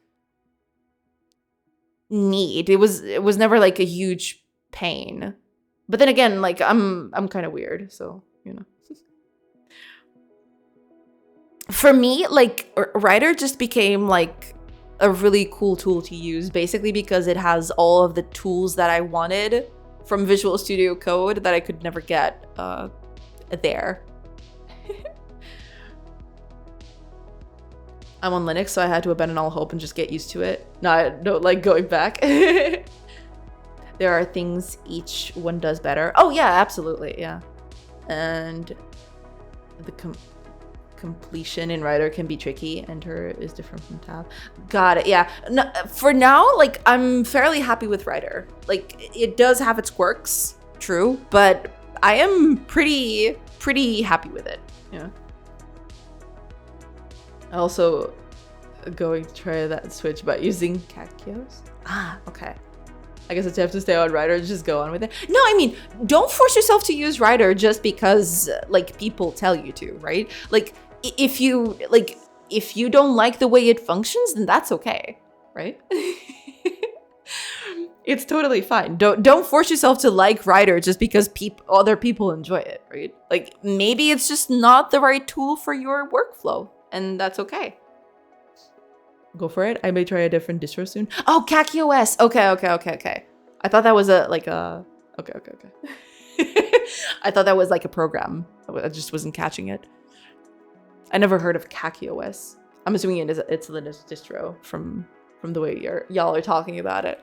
S1: neat. It was never like a huge pain. But then again, like I'm kind of weird, so you know. For me, like Writer just became like a really cool tool to use, basically because it has all of the tools that I wanted from Visual Studio Code that I could never get there. I'm on Linux, so I had to abandon all hope and just get used to it. No, I don't like going back. There are things each one does better. Oh yeah, absolutely, yeah. And the completion in Writer can be tricky. Enter is different from tab. Got it, yeah. No, for now, like, I'm fairly happy with Writer. Like, it does have its quirks, true, but I am pretty happy with it, yeah. Also going to try that switch by using Kakios. Ah, okay. I guess I have to stay on Writer and just go on with it. No, I mean, don't force yourself to use Writer just because like people tell you to, right? Like if you don't like the way it functions, then that's okay, right? It's totally fine. Don't force yourself to like Writer just because other people enjoy it, right? Like maybe it's just not the right tool for your workflow. And that's okay. Go for it. I may try a different distro soon. Oh, KakiOS. Okay. I thought that was okay. I thought that was like a program. I just wasn't catching it. I never heard of KakiOS. I'm assuming it's a Linux distro from the way y'all are talking about it.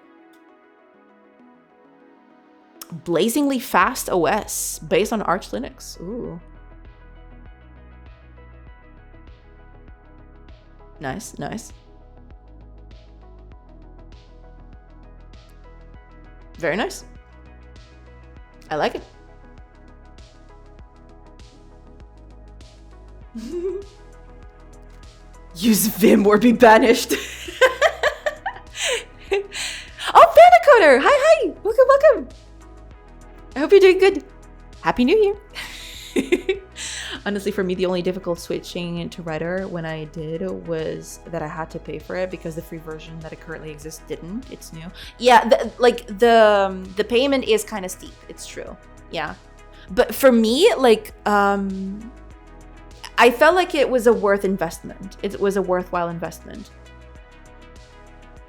S1: Blazingly fast OS based on Arch Linux. Ooh. Nice. Very nice. I like it. Use Vim or be banished. Oh, Panacoder! Hi! Welcome! I hope you're doing good. Happy New Year. Honestly, for me, the only difficult switching into Writer when I did was that I had to pay for it because the free version that it currently exists didn't. It's new. Yeah, the payment is kind of steep. It's true. Yeah, but for me, like, I felt like it was a worth investment. It was a worthwhile investment.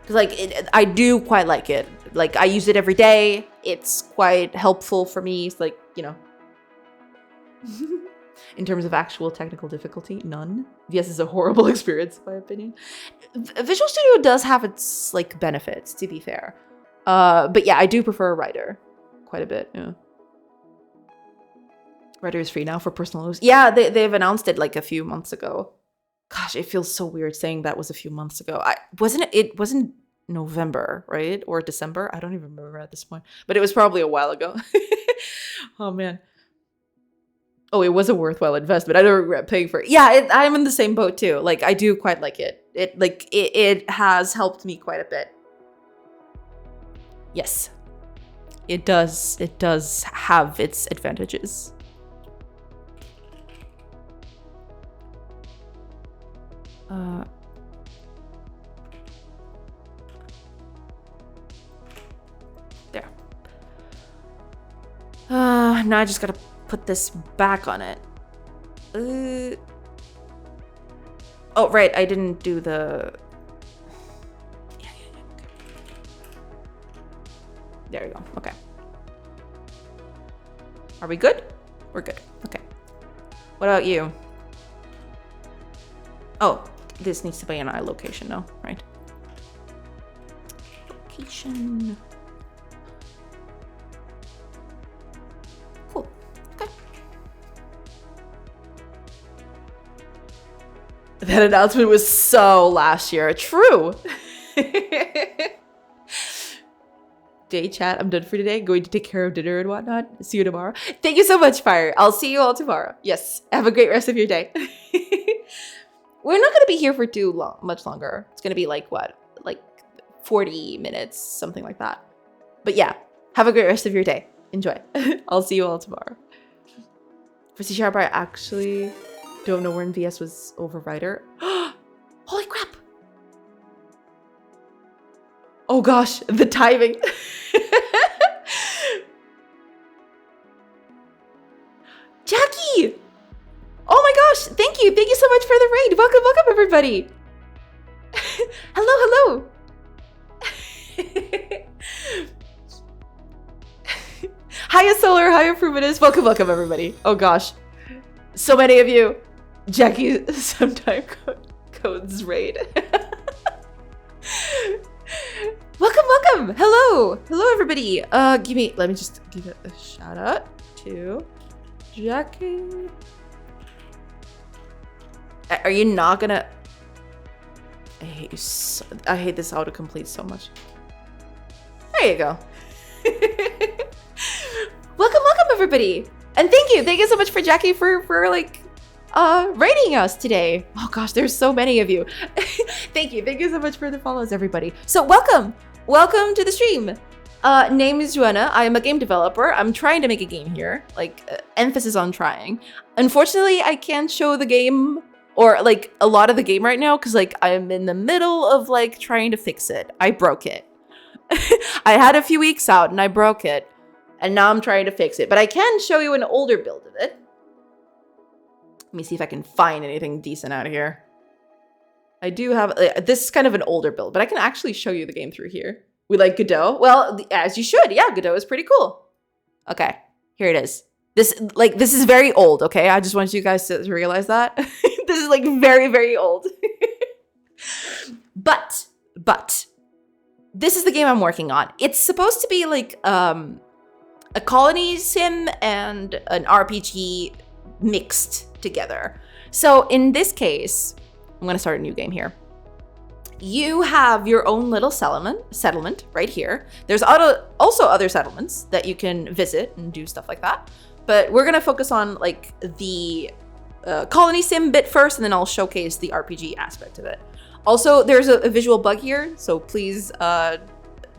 S1: Because like I do quite like it. Like I use it every day. It's quite helpful for me. It's like, you know. In terms of actual technical difficulty, none. VS is a horrible experience, in my opinion. Visual Studio does have its like benefits, to be fair. But yeah, I do prefer Writer quite a bit. Yeah. Writer is free now for personal use. Yeah, they've announced it like a few months ago. Gosh, it feels so weird saying that was a few months ago. It wasn't November, right? Or December? I don't even remember at this point. But it was probably a while ago. Oh man. Oh, it was a worthwhile investment. I don't regret paying for it. Yeah, I'm in the same boat too. Like I do quite like it. It has helped me quite a bit. Yes. It does have its advantages. There. Now I just gotta put this back on it. Oh, right, I didn't do the... Yeah, okay. There we go, okay. Are we good? We're good, okay. What about you? Oh, this needs to be an iLocation, no, right? Location. Cool, okay. That announcement was so last year, true. Day chat, I'm done for today. Going to take care of dinner and whatnot. See you tomorrow. Thank you so much, Fire. I'll see you all tomorrow. Yes, have a great rest of your day. We're not going to be here for much longer. It's going to be like, what? Like 40 minutes, something like that. But yeah, have a great rest of your day. Enjoy. I'll see you all tomorrow. For C#, I actually don't know when VS was over Writer. Holy crap. Oh gosh, the timing. Jackie! Oh my gosh, thank you so much for the raid. Welcome, everybody. Hello. Hiya Solar, hiya Frumitus. Welcome everybody. Oh gosh. So many of you. Jackie sometime codes raid. Welcome. Hello everybody. Let me just give it a shout out to Jackie. Are you not gonna? I hate you so, I hate this autocomplete so much. There you go. welcome everybody, and thank you so much for Jackie for like rating us today. Oh gosh, there's so many of you. thank you so much for the follows, everybody. So welcome to the stream. Name is Joanna. I am a game developer. I'm trying to make a game here, like emphasis on trying. Unfortunately, I can't show the game or like a lot of the game right now because like I'm in the middle of like trying to fix it. I broke it. I had a few weeks out and I broke it, and now I'm trying to fix it. But I can show you an older build of it. Let me see if I can find anything decent out of here. I do have, this is kind of an older build, but I can actually show you the game through here. We like Godot? Well, as you should. Yeah, Godot is pretty cool. Okay, here it is. This is very old, okay? I just want you guys to realize that. This is like very old. But this is the game I'm working on. It's supposed to be like a colony sim and an RPG mixed together. So in this case, I'm gonna start a new game here. You have your own little settlement right here. There's also other settlements that you can visit and do stuff like that. But we're gonna focus on like the colony sim bit first, and then I'll showcase the RPG aspect of it. Also, there's a visual bug here, so please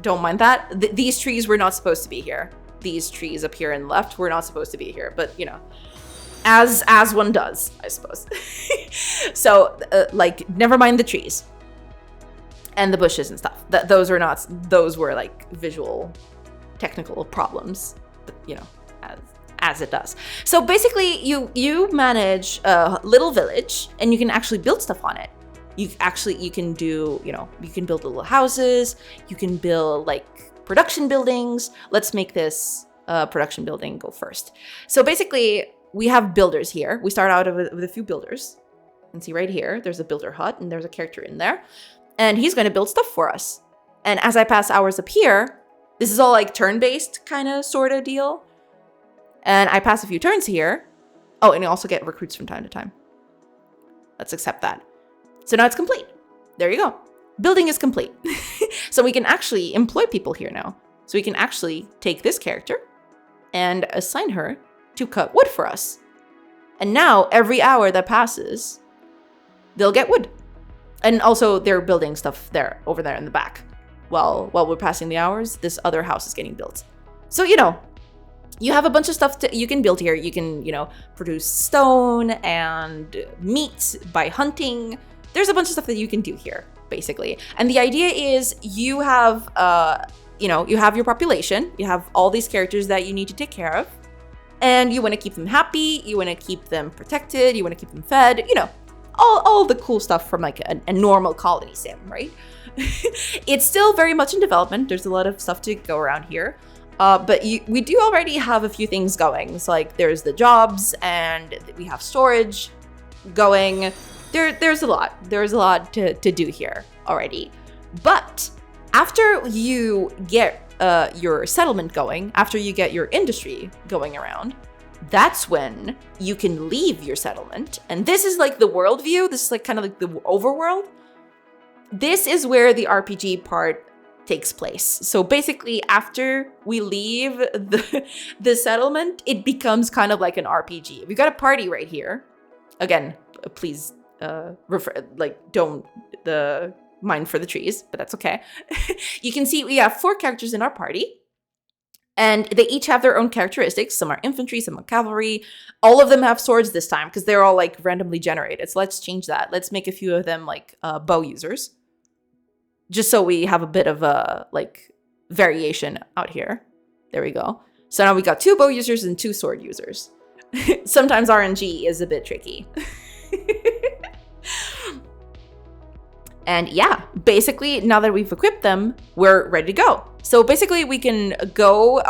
S1: don't mind that. These trees were not supposed to be here. These trees up here and left were not supposed to be here, but you know, as one does, I suppose. So, like, never mind the trees and the bushes and stuff. Those were like visual, technical problems, but, you know, as it does. So basically, you manage a little village, and you can actually build stuff on it. You can do, you know, you can build little houses. You can build like production buildings. Let's make this production building go first. So basically, we have builders here. We start out with a few builders. You can see right here, there's a builder hut, and there's a character in there. And he's going to build stuff for us. And as I pass hours up here, this is all like turn-based kind of sort of deal. And I pass a few turns here. Oh, and you also get recruits from time to time. Let's accept that. So now it's complete. There you go. Building is complete. So we can actually employ people here now. So we can actually take this character and assign her to cut wood for us. And now every hour that passes, they'll get wood. And also they're building stuff over there in the back. While we're passing the hours, this other house is getting built. So, you know, you have a bunch of stuff you can build here. You can, you know, produce stone and meat by hunting. There's a bunch of stuff that you can do here, basically. And the idea is you have, you know, you have your population. You have all these characters that you need to take care of. And you want to keep them happy. You want to keep them protected. You want to keep them fed. You know, all the cool stuff from like a normal colony sim, right? It's still very much in development. There's a lot of stuff to go around here. But we do already have a few things going. So like there's the jobs, and we have storage going. There's a lot. There's a lot to do here already. But after you get your settlement going, after you get your industry going around, that's when you can leave your settlement. And this is like the world view. This is like kind of like the overworld. This is where the RPG part takes place. So basically, after we leave the settlement, it becomes kind of like an RPG. We've got a party right here. Again, please don't mind for the trees, but that's okay. You can see we have 4 characters in our party, and they each have their own characteristics. Some are infantry, some are cavalry. All of them have swords this time because they're all like randomly generated. So let's change that. Let's make a few of them like bow users, just so we have a bit of a like variation out here. There we go. So now we got 2 bow users and 2 sword users. Sometimes RNG is a bit tricky. And yeah, basically, now that we've equipped them, we're ready to go. So basically, we can go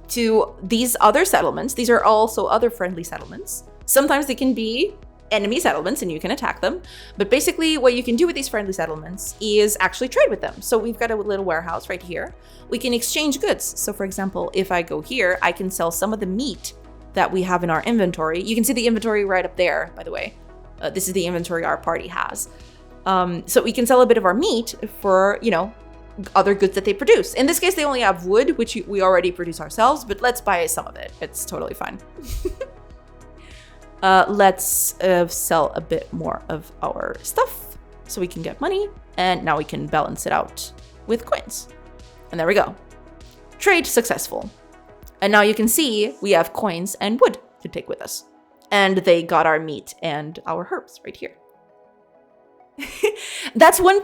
S1: to these other settlements. These are also other friendly settlements. Sometimes they can be enemy settlements and you can attack them. But basically, what you can do with these friendly settlements is actually trade with them. So we've got a little warehouse right here. We can exchange goods. So for example, if I go here, I can sell some of the meat that we have in our inventory. You can see the inventory right up there, by the way. This is the inventory our party has. So we can sell a bit of our meat for, you know, other goods that they produce. In this case, they only have wood, which we already produce ourselves, but let's buy some of it. It's totally fine. Let's sell a bit more of our stuff so we can get money. And now we can balance it out with coins. And there we go. Trade successful. And now you can see we have coins and wood to take with us. And they got our meat and our herbs right here. That's one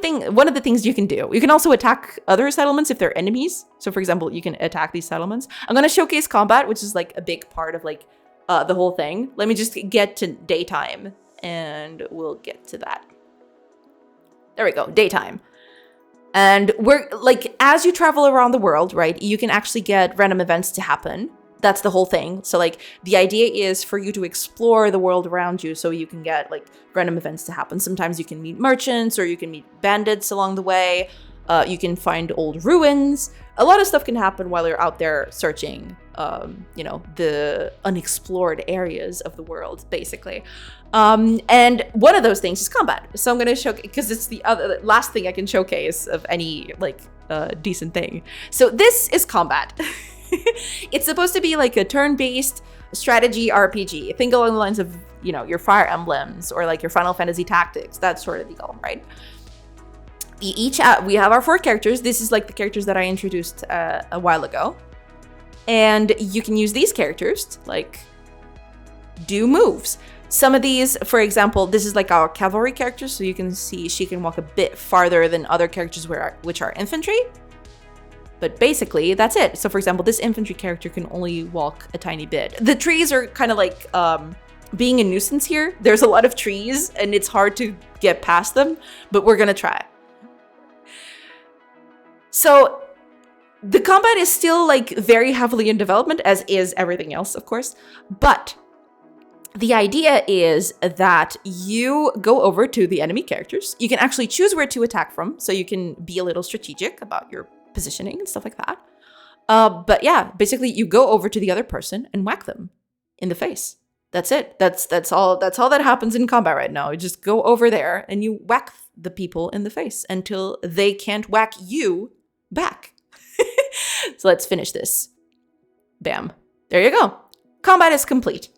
S1: of the things you can do. You can also attack other settlements if they're enemies. So for example, you can attack these settlements. I'm going to showcase combat, which is like a big part of like the whole thing. Let me just get to daytime and we'll get to that. There we go, daytime. And we're like, as you travel around the world, right, you can actually get random events to happen. That's the whole thing. So like the idea is for you to explore the world around you so you can get like random events to happen. Sometimes you can meet merchants or you can meet bandits along the way. You can find old ruins. A lot of stuff can happen while you're out there searching, you know, the unexplored areas of the world, basically. And one of those things is combat. So I'm going to show, because it's the last thing I can showcase of any like decent thing. So this is combat. It's supposed to be like a turn-based strategy RPG. Think along the lines of, you know, your Fire Emblems or like your Final Fantasy Tactics, that sort of deal, right? We have our 4 characters. This is like the characters that I introduced a while ago. And you can use these characters to like do moves. Some of these, for example, this is like our cavalry characters. So you can see she can walk a bit farther than other characters which are infantry. But basically, that's it. So for example, this infantry character can only walk a tiny bit. The trees are kind of like being a nuisance here. There's a lot of trees and it's hard to get past them, but we're gonna try. So the combat is still like very heavily in development, as is everything else, of course. But the idea is that you go over to the enemy characters. You can actually choose where to attack from, so you can be a little strategic about your positioning and stuff like that. But yeah, basically you go over to the other person and whack them in the face. That's it. That's all that happens in combat right now. You just go over there and you whack the people in the face until they can't whack you back. So let's finish this. Bam. There you go. Combat is complete.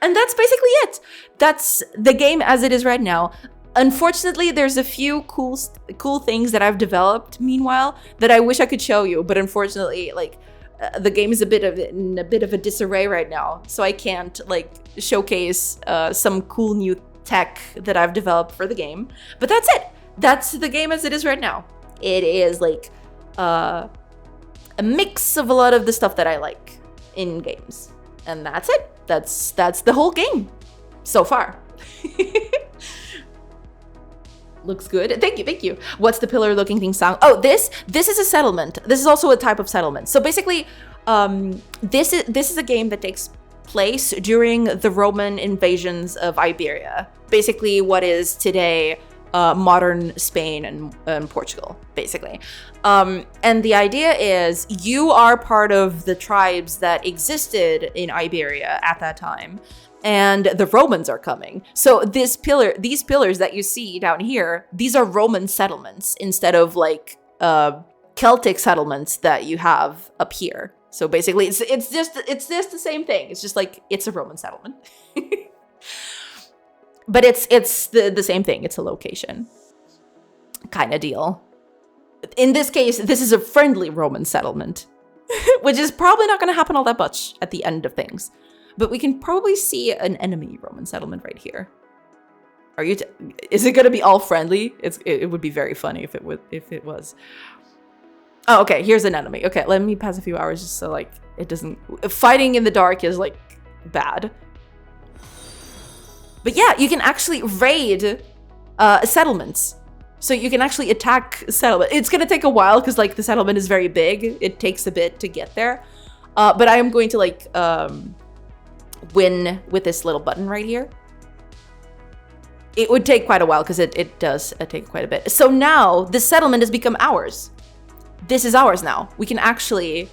S1: And that's basically it. That's the game as it is right now. Unfortunately, there's a few cool things that I've developed meanwhile that I wish I could show you, but unfortunately, like the game is in a bit of a disarray right now, so I can't like showcase some cool new tech that I've developed for the game. But that's it. That's the game as it is right now. It is like a mix of a lot of the stuff that I like in games, and that's it. That's the whole game so far. Looks good. Thank you. What's the pillar looking thing sound? Oh, this is a settlement. This is also a type of settlement. So basically, this is a game that takes place during the Roman invasions of Iberia. Basically, what is today modern Spain and Portugal, basically. And the idea is you are part of the tribes that existed in Iberia at that time. And the Romans are coming. So these pillars that you see down here, these are Roman settlements instead of like Celtic settlements that you have up here. So basically, it's just the same thing. It's just like it's a Roman settlement, but it's the same thing. It's a location kind of deal. In this case, this is a friendly Roman settlement, which is probably not going to happen all that much at the end of things. But we can probably see an enemy Roman settlement right here. Is it going to be all friendly? It would be very funny if it was. Oh, okay. Here's an enemy. Okay, let me pass a few hours just so like it doesn't. Fighting in the dark is like bad. But yeah, you can actually raid settlements. So you can actually attack settlement. It's gonna take a while because like the settlement is very big. It takes a bit to get there. But I am going to like win with this little button right here. It would take quite a while because it does take quite a bit. So now the settlement has become ours. This is ours now. We can actually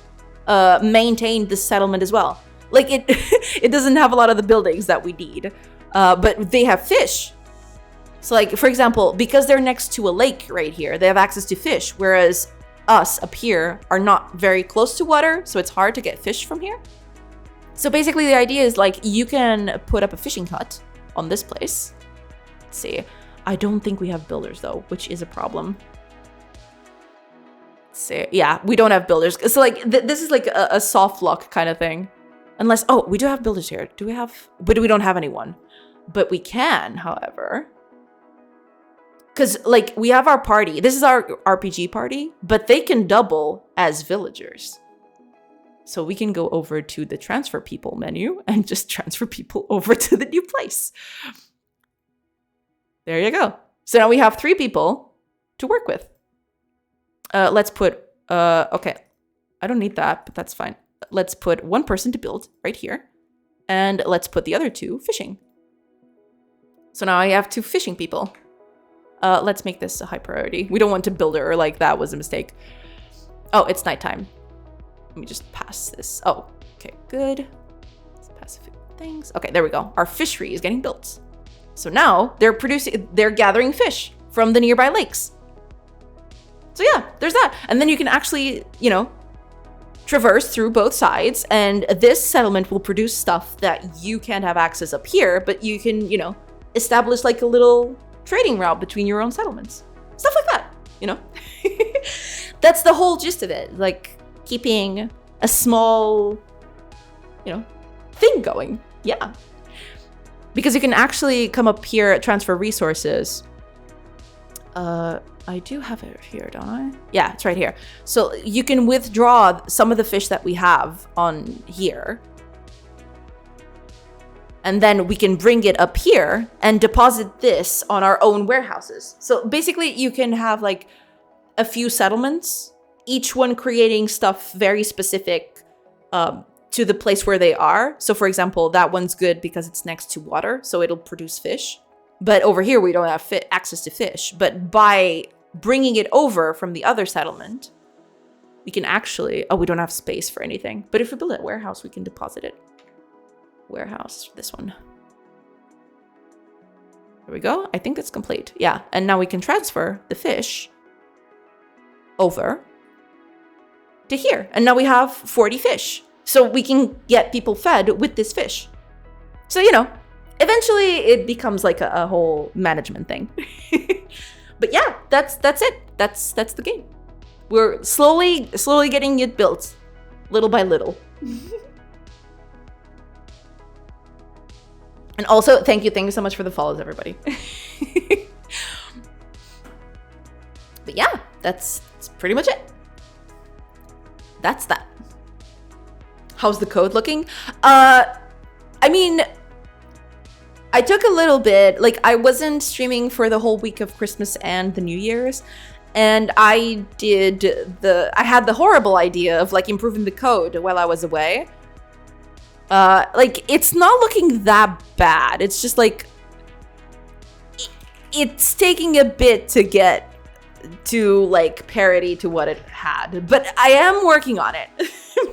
S1: maintain the settlement as well. Like it, it doesn't have a lot of the buildings that we need, but they have fish. So like, for example, because they're next to a lake right here, they have access to fish, whereas us up here are not very close to water, so it's hard to get fish from here. So basically the idea is like, you can put up a fishing hut on this place. Let's see. I don't think we have builders though, which is a problem. Let's see. Yeah, we don't have builders. So like, this is like a soft lock kind of thing. Unless, oh, we do have builders here. Do we have, but we don't have anyone. But we can, however. Because, like, we have our party. This is our RPG party, but they can double as villagers. So we can go over to the transfer people menu and just transfer people over to the new place. There you go. So now we have 3 people to work with. Let's put, okay. I don't need that, but that's fine. Let's put 1 person to build right here. And let's put the other 2 fishing. So now I have 2 fishing people. Let's make this a high priority. We don't want to build her, like that was a mistake. Oh, it's nighttime. Let me just pass this. Oh, okay, good. Let's pass a few things. Okay, there we go. Our fishery is getting built. So now they're gathering fish from the nearby lakes. So yeah, there's that. And then you can actually, you know, traverse through both sides, and this settlement will produce stuff that you can't have access up here, but you can, you know, establish like a little trading route between your own settlements. Stuff like that, you know? That's the whole gist of it. Like keeping a small, you know, thing going. Yeah. Because you can actually come up here, transfer resources. I do have it here, don't I? Yeah, it's right here. So you can withdraw some of the fish that we have on here. And then we can bring it up here and deposit this on our own warehouses. So basically you can have like a few settlements, each one creating stuff very specific to the place where they are. So for example, that one's good because it's next to water, so it'll produce fish. But over here, we don't have access to fish. But by bringing it over from the other settlement, we can actually... Oh, we don't have space for anything. But if we build a warehouse, we can deposit it. Warehouse, this one. There we go. I think it's complete. Yeah, and now we can transfer the fish over to here. And now we have 40 fish. So we can get people fed with this fish. So, you know, eventually it becomes like a whole management thing. But yeah, that's it. That's the game. We're slowly getting it built, little by little. And also, thank you so much for the follows, everybody. But yeah, that's pretty much it. That's that. How's the code looking? I mean, I took a little bit, like I wasn't streaming for the whole week of Christmas and the New Year's. And I had the horrible idea of like improving the code while I was away. Like it's not looking that bad. It's just like, it's taking a bit to get to like parity to what it had, but I am working on it,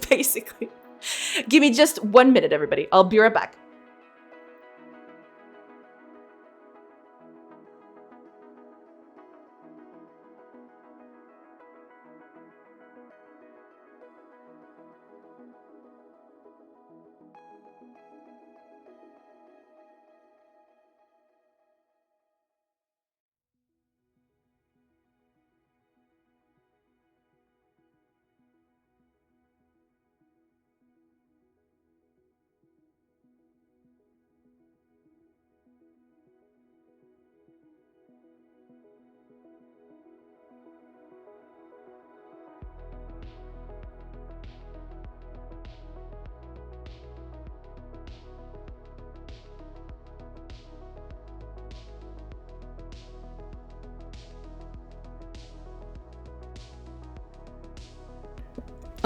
S1: basically. Give me just 1 minute, everybody. I'll be right back.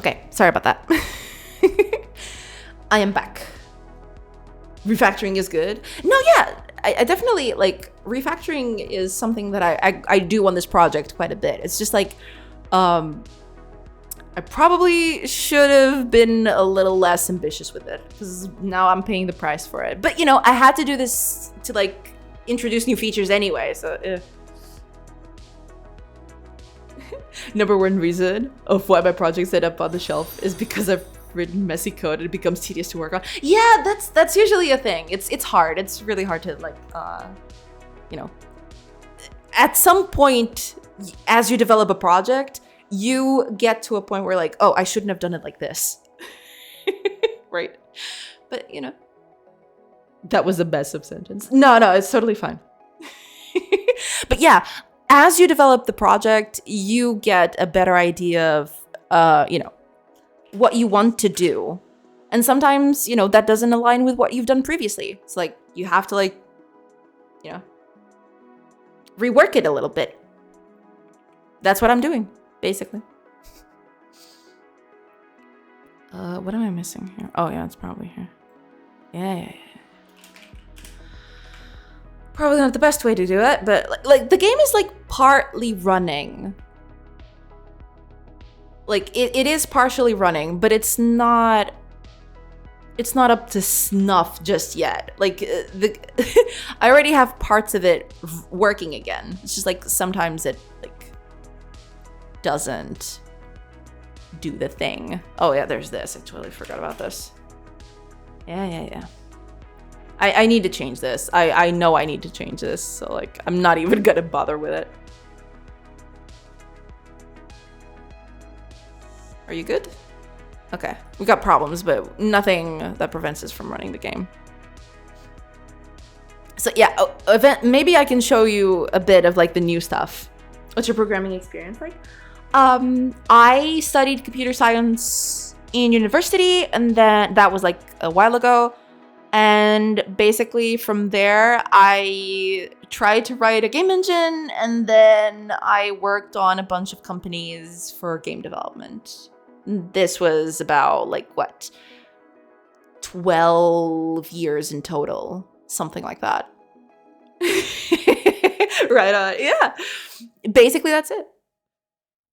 S1: Okay, sorry about that. I am back. Refactoring is good. No, yeah, I definitely, like, refactoring is something that I do on this project quite a bit. It's just like, I probably should have been a little less ambitious with it, because now I'm paying the price for it. But, you know, I had to do this to, like, introduce new features anyway, so... Number one reason of why my project's end up on the shelf is because I've written messy code and it becomes tedious to work on. Yeah, that's usually a thing. It's hard. It's really hard to, like, you know... At some point, as you develop a project, you get to a point where, like, oh, I shouldn't have done it like this. Right? But, you know, that was a mess of sentence. No, it's totally fine. But yeah, as you develop the project, you get a better idea of, you know, what you want to do. And sometimes, you know, that doesn't align with what you've done previously. It's like, you have to, like, you know, rework it a little bit. That's what I'm doing, basically. What am I missing here? Oh, yeah, it's probably here. Yeah. Probably not the best way to do it, but, like the game is, like, partly running. Like, it is partially running, but it's not up to snuff just yet. Like, I already have parts of it working again. It's just, like, sometimes it, like, doesn't do the thing. Oh yeah, there's this. I totally forgot about this. Yeah. I need to change this. I know I need to change this, so, like, I'm not even gonna bother with it. Are you good? Okay, we got problems, but nothing that prevents us from running the game. So yeah, maybe I can show you a bit of, like, the new stuff. What's your programming experience like? I studied computer science in university, and then that was, like, a while ago. And basically from there, I tried to write a game engine, and then I worked on a bunch of companies for game development. This was about, like, what, 12 years in total, something like that. Right on, yeah. Basically, that's it.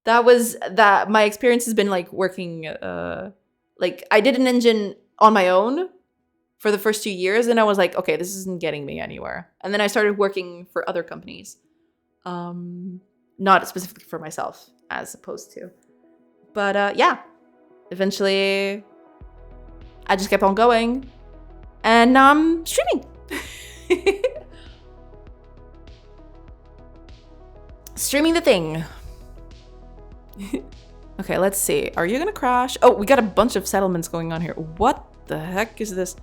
S1: My experience has been, like, working, like, I did an engine on my own for the first 2 years, and I was like, okay, this isn't getting me anywhere. And then I started working for other companies. Not specifically for myself, as opposed to. But yeah, eventually I just kept on going, and now I'm streaming. Streaming the thing. Okay, let's see. Are you gonna crash? Oh, we got a bunch of settlements going on here. What the heck is this?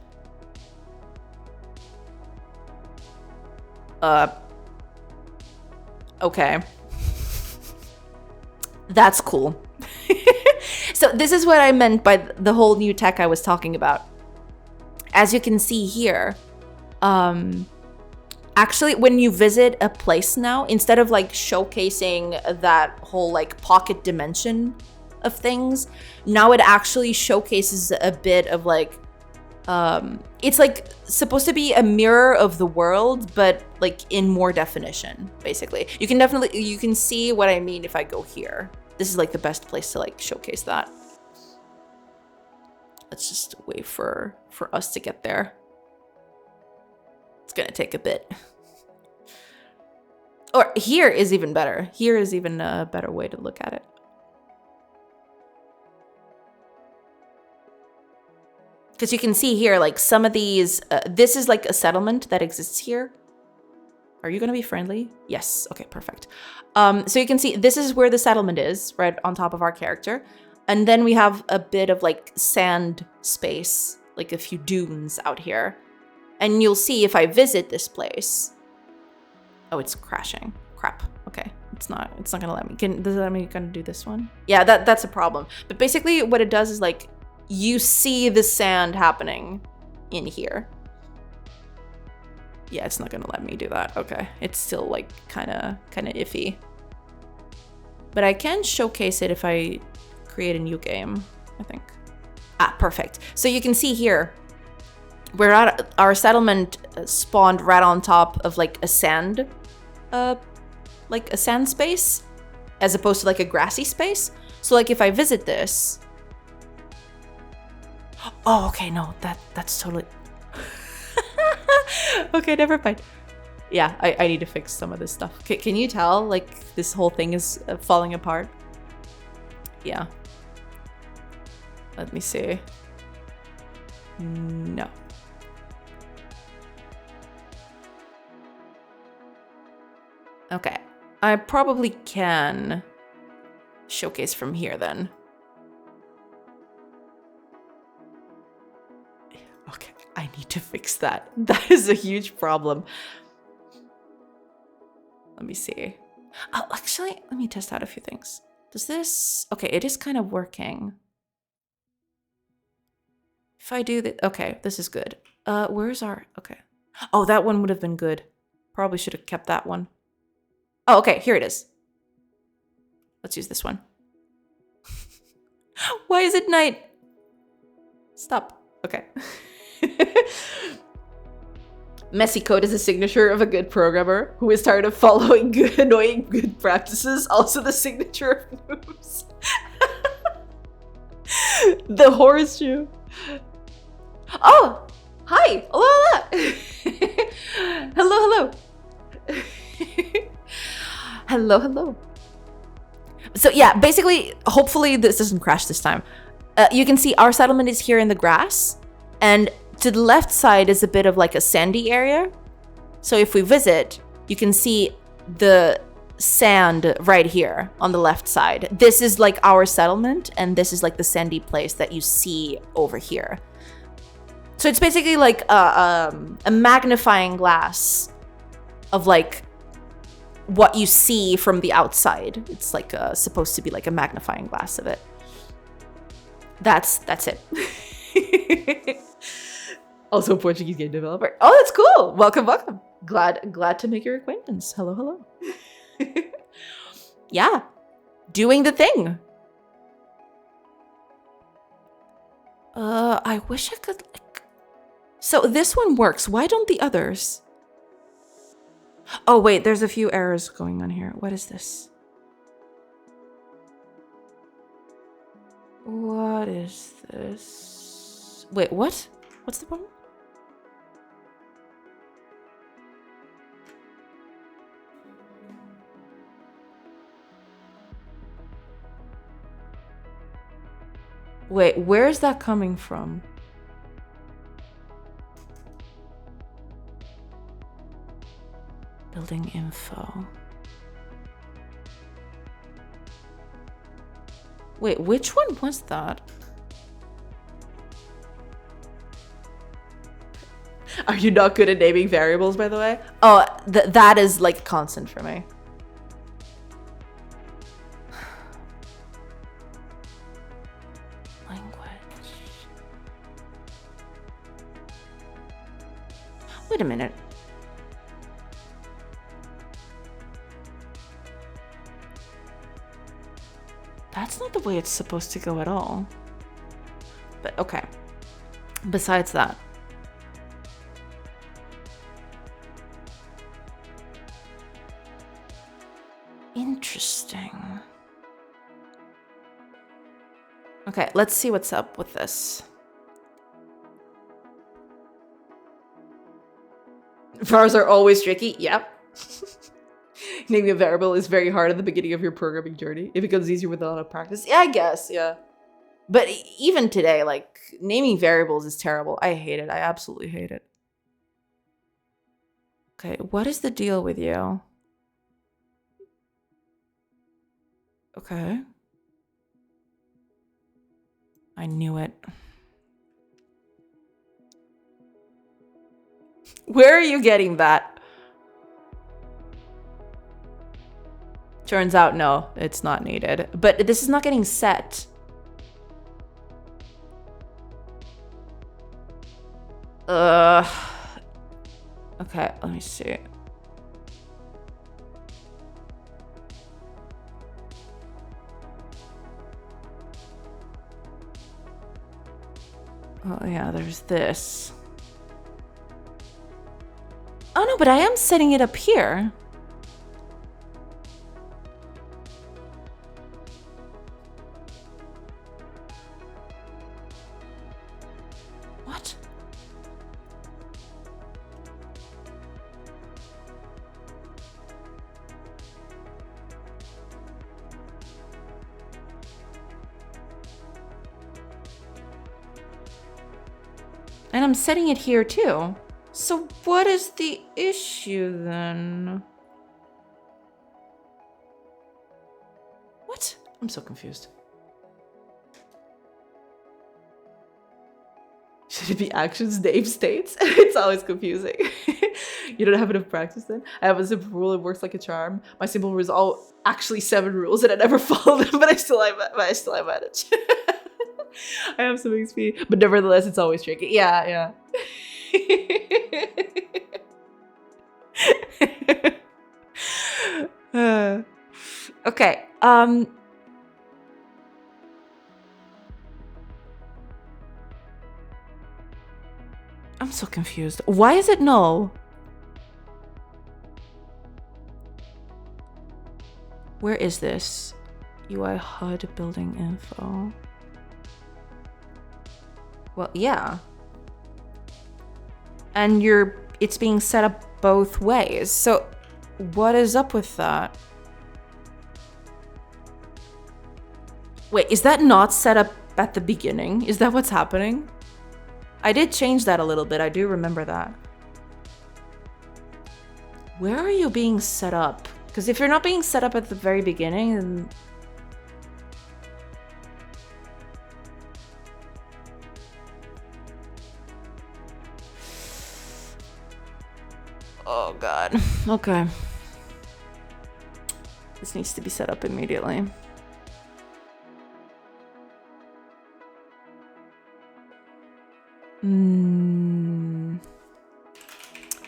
S1: Okay. That's cool. So this is what I meant by the whole new tech I was talking about. As you can see here, actually, when you visit a place now, instead of, like, showcasing that whole, like, pocket dimension of things, now it actually showcases a bit of, like, it's, like, supposed to be a mirror of the world, but, like, in more definition, basically. You can see what I mean if I go here. This is, like, the best place to, like, showcase that. Let's just wait for us to get there. It's gonna take a bit. Or here is even better. Here is even a better way to look at it. Because you can see here, like, some of these, this is, like, a settlement that exists here. Are you gonna be friendly? Yes, okay, perfect. So you can see this is where the settlement is, right on top of our character. And then we have a bit of, like, sand space, like a few dunes out here. And you'll see if I visit this place. Oh, it's crashing. Crap. Okay, it's not gonna let me. Does it let me kind of do this one? Yeah, that's a problem. But basically what it does is, like, you see the sand happening in here. Yeah, it's not gonna let me do that. Okay, it's still, like, kind of iffy. But I can showcase it if I create a new game. I think. Ah, perfect. So you can see here, we're at our settlement spawned right on top of like a sand space, as opposed to like a grassy space. So like if I visit this, oh, okay, no, that's totally okay, never mind. Yeah, I need to fix some of this stuff. Can you tell like this whole thing is falling apart? Yeah. Let me see. No. Okay. I probably can showcase from here then. Okay, I need to fix that. That is a huge problem. Let me see. Oh, actually, let me test out a few things. Does this... Okay, it is kind of working. If I do that... Okay, this is good. Where's our... Okay. Oh, that one would have been good. Probably should have kept that one. Oh, okay, here it is. Let's use this one. Why is it night? Stop. Okay. Messy code is a signature of a good programmer who is tired of following annoying good practices. Also the signature of moves. The horseshoe. Oh, hi. Hello. Hello. Hello. So yeah, basically, hopefully this doesn't crash this time. You can see our settlement is here in the grass, and to the left side is a bit of like a sandy area. So if we visit, you can see the sand right here on the left side. This is like our settlement, and this is like the sandy place that you see over here. So it's basically like a magnifying glass of like what you see from the outside. It's like supposed to be like a magnifying glass of it. That's it. Also a Portuguese game developer. Oh, that's cool. Welcome. Glad to make your acquaintance. Hello. Yeah, doing the thing. I wish I could like... So this one works. Why don't the others? Oh wait, there's a few errors going on here. What is this? What is this? Wait, what? What's the problem? Wait, where's that coming from? Building info. Wait, which one was that? Are you not good at naming variables, by the way? Oh, that is like constant for me. Language. Wait a minute. That's not the way it's supposed to go at all. But okay. Besides that. Interesting. Okay, let's see what's up with this. Vars are always tricky. Yep. Naming a variable is very hard at the beginning of your programming journey. It becomes easier with a lot of practice. Yeah, I guess, yeah. But even today, like, naming variables is terrible. I hate it. I absolutely hate it. Okay, what is the deal with you? Okay. I knew it. Where are you getting that? Turns out, no, it's not needed. But this is not getting set. Okay, let me see. Oh yeah, there's this. Oh no, but I am setting it up here. What? And I'm setting it here too. So what is the issue then? What? I'm so confused. Should it be actions, name, states? It's always confusing. You don't have enough practice then? I have a simple rule, it works like a charm. My simple rule is all actually 7 rules and I never follow them, but I still manage. I have some XP, but nevertheless, it's always tricky. Yeah. Okay. I'm so confused. Why is it null? Where is this? UI HUD building info. Well, yeah. And it's being set up both ways. So what is up with that? Wait, is that not set up at the beginning? Is that what's happening? I did change that a little bit. I do remember that. Where are you being set up? Because if you're not being set up at the very beginning, then... Oh god. Okay. This needs to be set up immediately.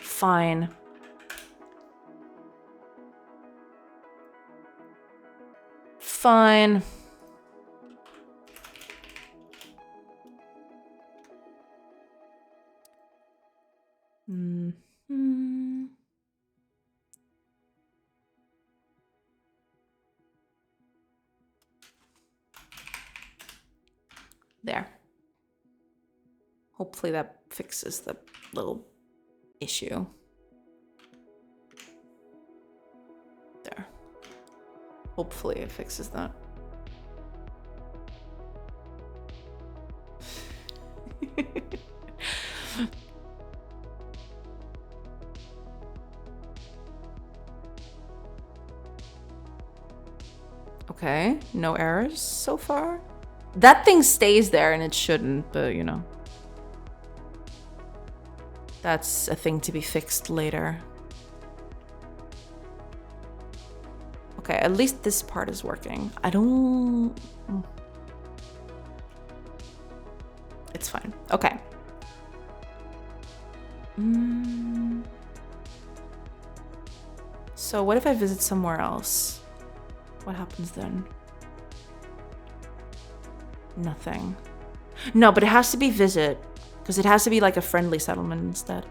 S1: Fine. Fine. There. Hopefully that fixes the little issue. There. Hopefully it fixes that. Okay, no errors so far. That thing stays there and it shouldn't, but you know. That's a thing to be fixed later. Okay, at least this part is working. I don't... It's fine. Okay. So what if I visit somewhere else? What happens then? Nothing. No, but it has to be visit. Because it has to be like a friendly settlement instead.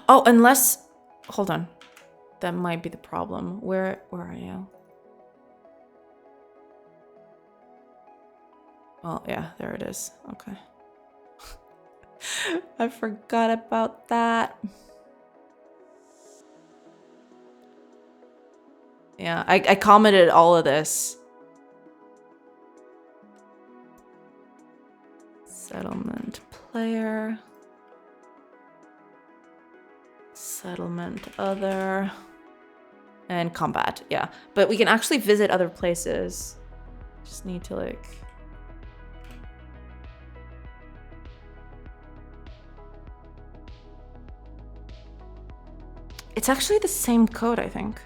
S1: Oh, unless... Hold on. That might be the problem. Where are you? Oh, yeah, there it is. Okay. I forgot about that. Yeah, I commented all of this. Settlement player. Settlement other. And combat, yeah. But we can actually visit other places. Just need to like... It's actually the same code, I think.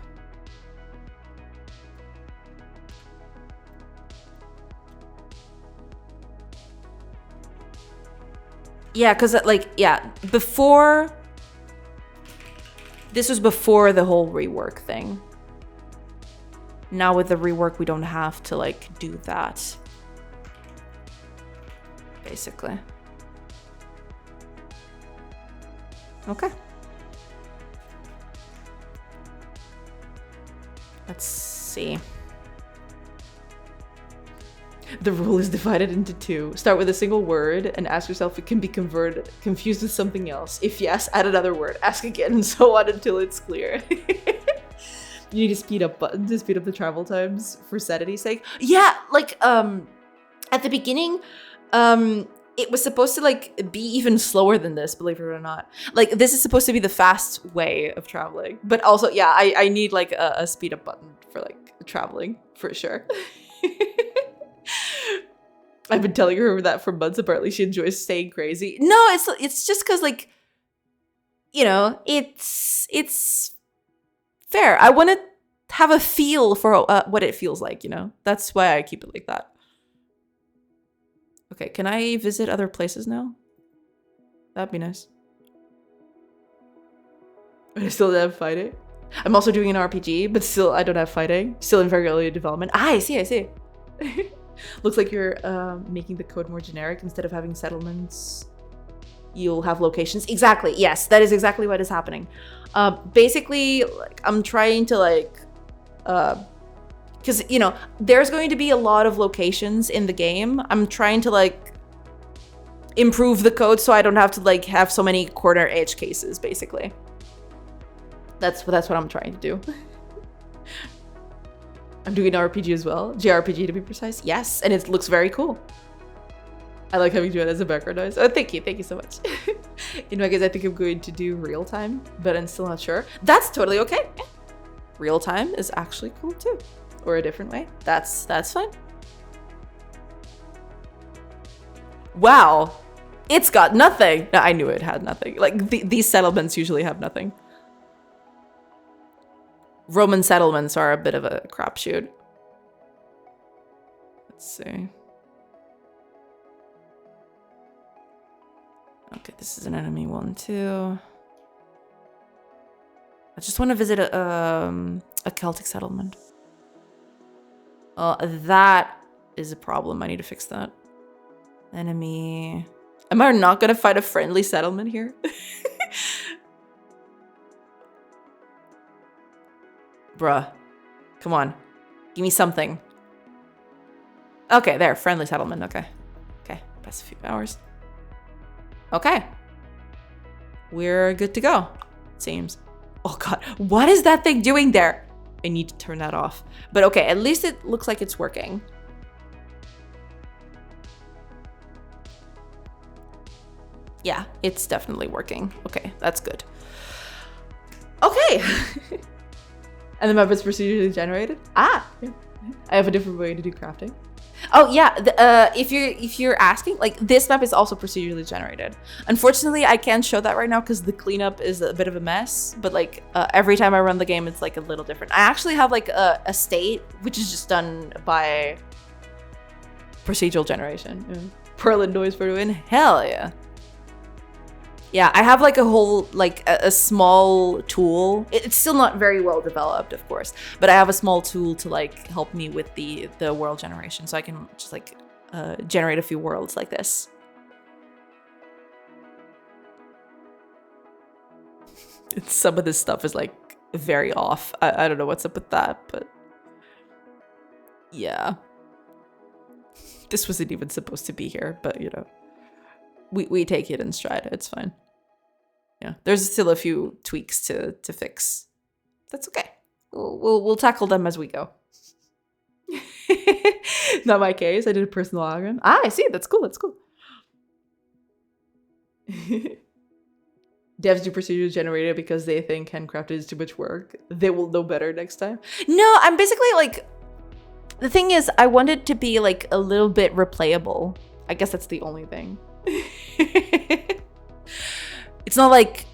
S1: Yeah, because like, yeah, before... This was before the whole rework thing. Now with the rework, we don't have to like do that. Basically. Okay. Let's see. The rule is divided into two. Start with a single word and ask yourself if it can be confused with something else. If yes, add another word. Ask again and so on until it's clear. You need a speed up button to speed up the travel times for sanity's sake. Yeah, like at the beginning, it was supposed to like be even slower than this, believe it or not. Like this is supposed to be the fast way of traveling. But also, yeah, I need like a speed up button for like traveling for sure. I've been telling her that for months. Apparently she enjoys staying crazy. No, it's just because like, you know, it's fair. I want to have a feel for what it feels like, you know? That's why I keep it like that. Okay, can I visit other places now? That'd be nice. But I still don't have fighting. I'm also doing an RPG, but still I don't have fighting. Still in very early development. Ah, I see. Looks like you're making the code more generic. Instead of having settlements, you'll have locations. Exactly. Yes, that is exactly what is happening. Basically, like, I'm trying to like, because you know, there's going to be a lot of locations in the game. I'm trying to like improve the code so I don't have to like have so many corner edge cases. Basically, that's what I'm trying to do. I'm doing an RPG as well. JRPG to be precise. Yes, and it looks very cool. I like having Joanna as a background noise. Oh, thank you so much. In my case, I think I'm going to do real time, but I'm still not sure. That's totally okay. Yeah. Real time is actually cool too. Or a different way. That's fine. Wow. It's got nothing. No, I knew it had nothing. Like these settlements usually have nothing. Roman settlements are a bit of a crapshoot. Let's see. Okay, this is an enemy one too. I just want to visit a Celtic settlement. That is a problem. I need to fix that. Enemy. Am I not gonna find a friendly settlement here? Bruh. Come on. Give me something. Okay, there. Friendly settlement. Okay. Okay. Past a few hours. Okay. We're good to go. It seems. Oh god. What is that thing doing there? I need to turn that off. But okay, at least it looks like it's working. Yeah, it's definitely working. Okay, that's good. Okay. And the map is procedurally generated. Ah, yeah. I have a different way to do crafting. Oh yeah, if you're asking, like this map is also procedurally generated. Unfortunately, I can't show that right now because the cleanup is a bit of a mess. But like every time I run the game, it's like a little different. I actually have like a state which is just done by procedural generation. Yeah. Perlin noise for doing. Hell yeah. Yeah, I have like a whole, like a small tool. It's still not very well developed, of course, but I have a small tool to like help me with the world generation. So I can just like generate a few worlds like this. Some of this stuff is like very off. I don't know what's up with that, but yeah. This wasn't even supposed to be here, but you know, we take it in stride. It's fine. Yeah, there's still a few tweaks to fix. That's okay. We'll tackle them as we go. Not my case. I did a personal login. Ah, I see. That's cool. That's cool. Devs do procedures generated because they think handcrafted is too much work. They will know better next time. No, I'm basically like, the thing is, I want it to be like a little bit replayable. I guess that's the only thing. It's not like,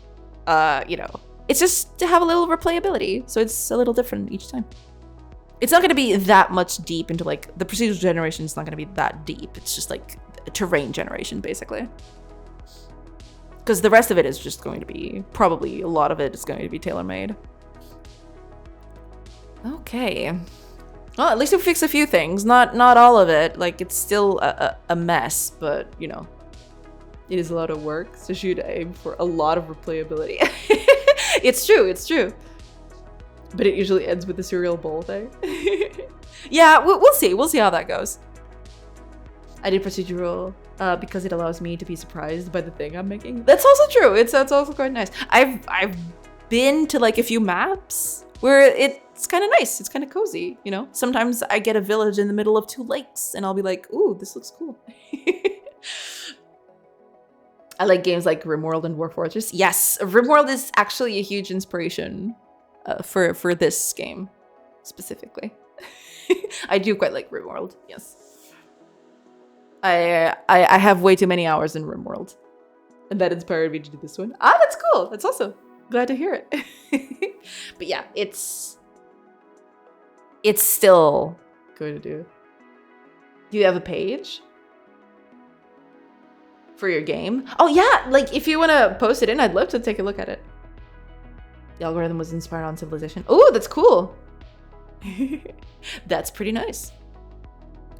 S1: you know, it's just to have a little replayability. So it's a little different each time. It's not going to be that much deep into like, the procedural generation is not going to be that deep. It's just like a terrain generation, basically. Because the rest of it is just going to be, probably a lot of it is going to be tailor-made. Okay. Well, at least we fixed a few things. Not all of it. Like, it's still a mess, but, you know. It is a lot of work, so should aim for a lot of replayability. It's true. But it usually ends with the cereal bowl thing. Yeah, we'll see how that goes. I did procedural because it allows me to be surprised by the thing I'm making. That's also true. It's also quite nice. I've been to like a few maps where it's kind of nice. It's kind of cozy, you know? Sometimes I get a village in the middle of 2 lakes and I'll be like, ooh, this looks cool. I like games like RimWorld and Dwarf Fortress. Yes, RimWorld is actually a huge inspiration for this game specifically. I do quite like RimWorld, yes. I have way too many hours in RimWorld. And that inspired me to do this one. Ah, that's cool. That's awesome. Glad to hear it. But yeah, it's still good to do. Do you have a page for your game? Oh yeah, like if you want to post it in, I'd love to take a look at it. The algorithm was inspired on Civilization. Oh, that's cool. That's pretty nice.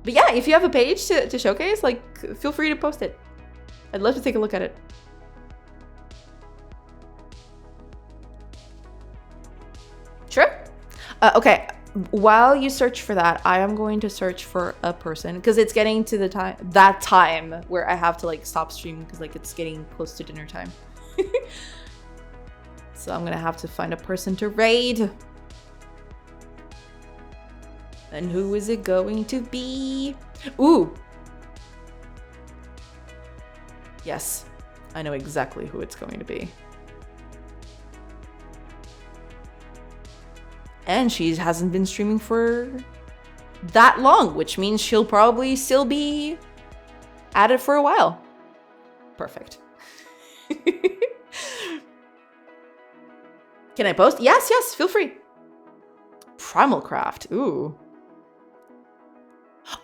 S1: But yeah, if you have a page to showcase, like, feel free to post it. I'd love to take a look at it. Sure. Okay, while you search for that, I am going to search for a person because it's getting to the time where I have to like stop streaming because like it's getting close to dinner time. So I'm gonna have to find a person to raid. And who is it going to be? Ooh. Yes, I know exactly who it's going to be. And she hasn't been streaming for that long, which means she'll probably still be at it for a while. Perfect. Can I post? Yes, feel free. Primal Craft, ooh.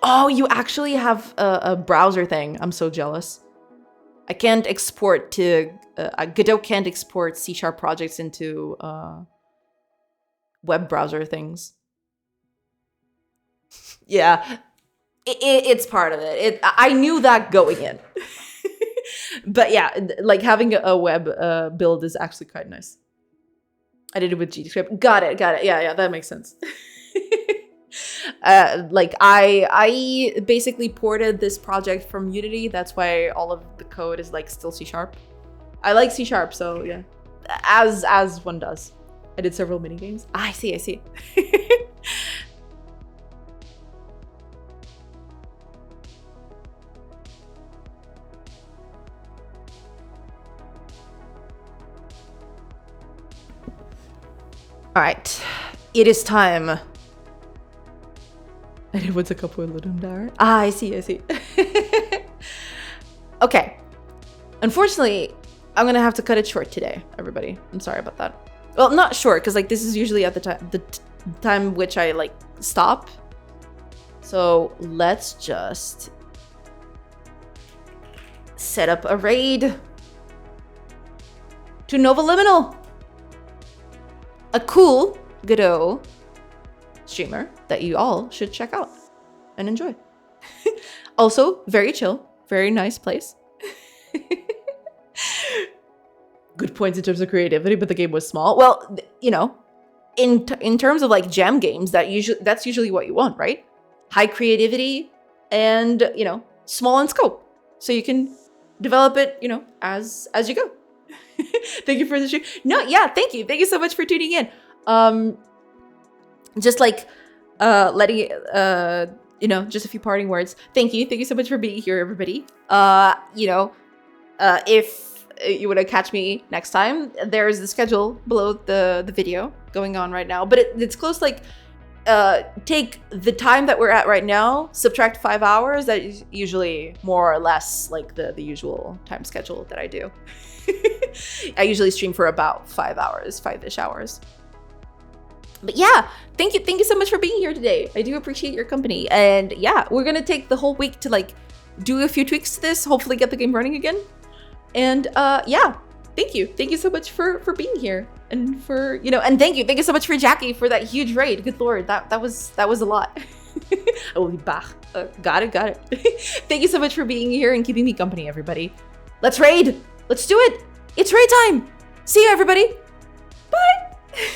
S1: Oh, you actually have a browser thing. I'm so jealous. I can't export to... Godot can't export C# projects into web browser things. Yeah, it's part of it. I knew that going in. But yeah, like having a web build is actually quite nice. I did it with GDScript. Got it. Yeah, that makes sense. Like I basically ported this project from Unity. That's why all of the code is like still C#. I like C#, so yeah, as one does. I did several mini games. I see. All right, it is time. I did what's a couple of Ludum Dare. Ah, I see. Okay. Unfortunately, I'm gonna have to cut it short today, everybody. I'm sorry about that. Well, not short, because like this is usually at the time which I like stop. So let's just set up a raid to Nova Liminal, a cool Godot streamer that you all should check out and enjoy. Also, very chill, very nice place. Good points in terms of creativity, but the game was small. Well, you know, in terms of like jam games, that's usually what you want, right? High creativity and, you know, small in scope, so you can develop it, you know, as you go. Thank you for the stream. No, yeah, thank you so much for tuning in. Just like letting you know, just a few parting words. Thank you so much for being here, everybody. You know, if you want to catch me next time, there's the schedule below the video going on right now, but it's close. Like take the time that we're at right now, subtract 5 hours. That is usually more or less like the usual time schedule that I do. I usually stream for about 5 hours, 5-ish hours. But yeah, thank you so much for being here today. I do appreciate your company. And yeah, we're gonna take the whole week to like do a few tweaks to this, hopefully get the game running again. And yeah, thank you so much for being here. and for, you know, and thank you so much for Jackie for that huge raid. Good lord, that was a lot. I will be back. Got it. Thank you so much for being here and keeping me company, everybody. Let's raid. Let's do it. It's raid time. See you, everybody. Bye.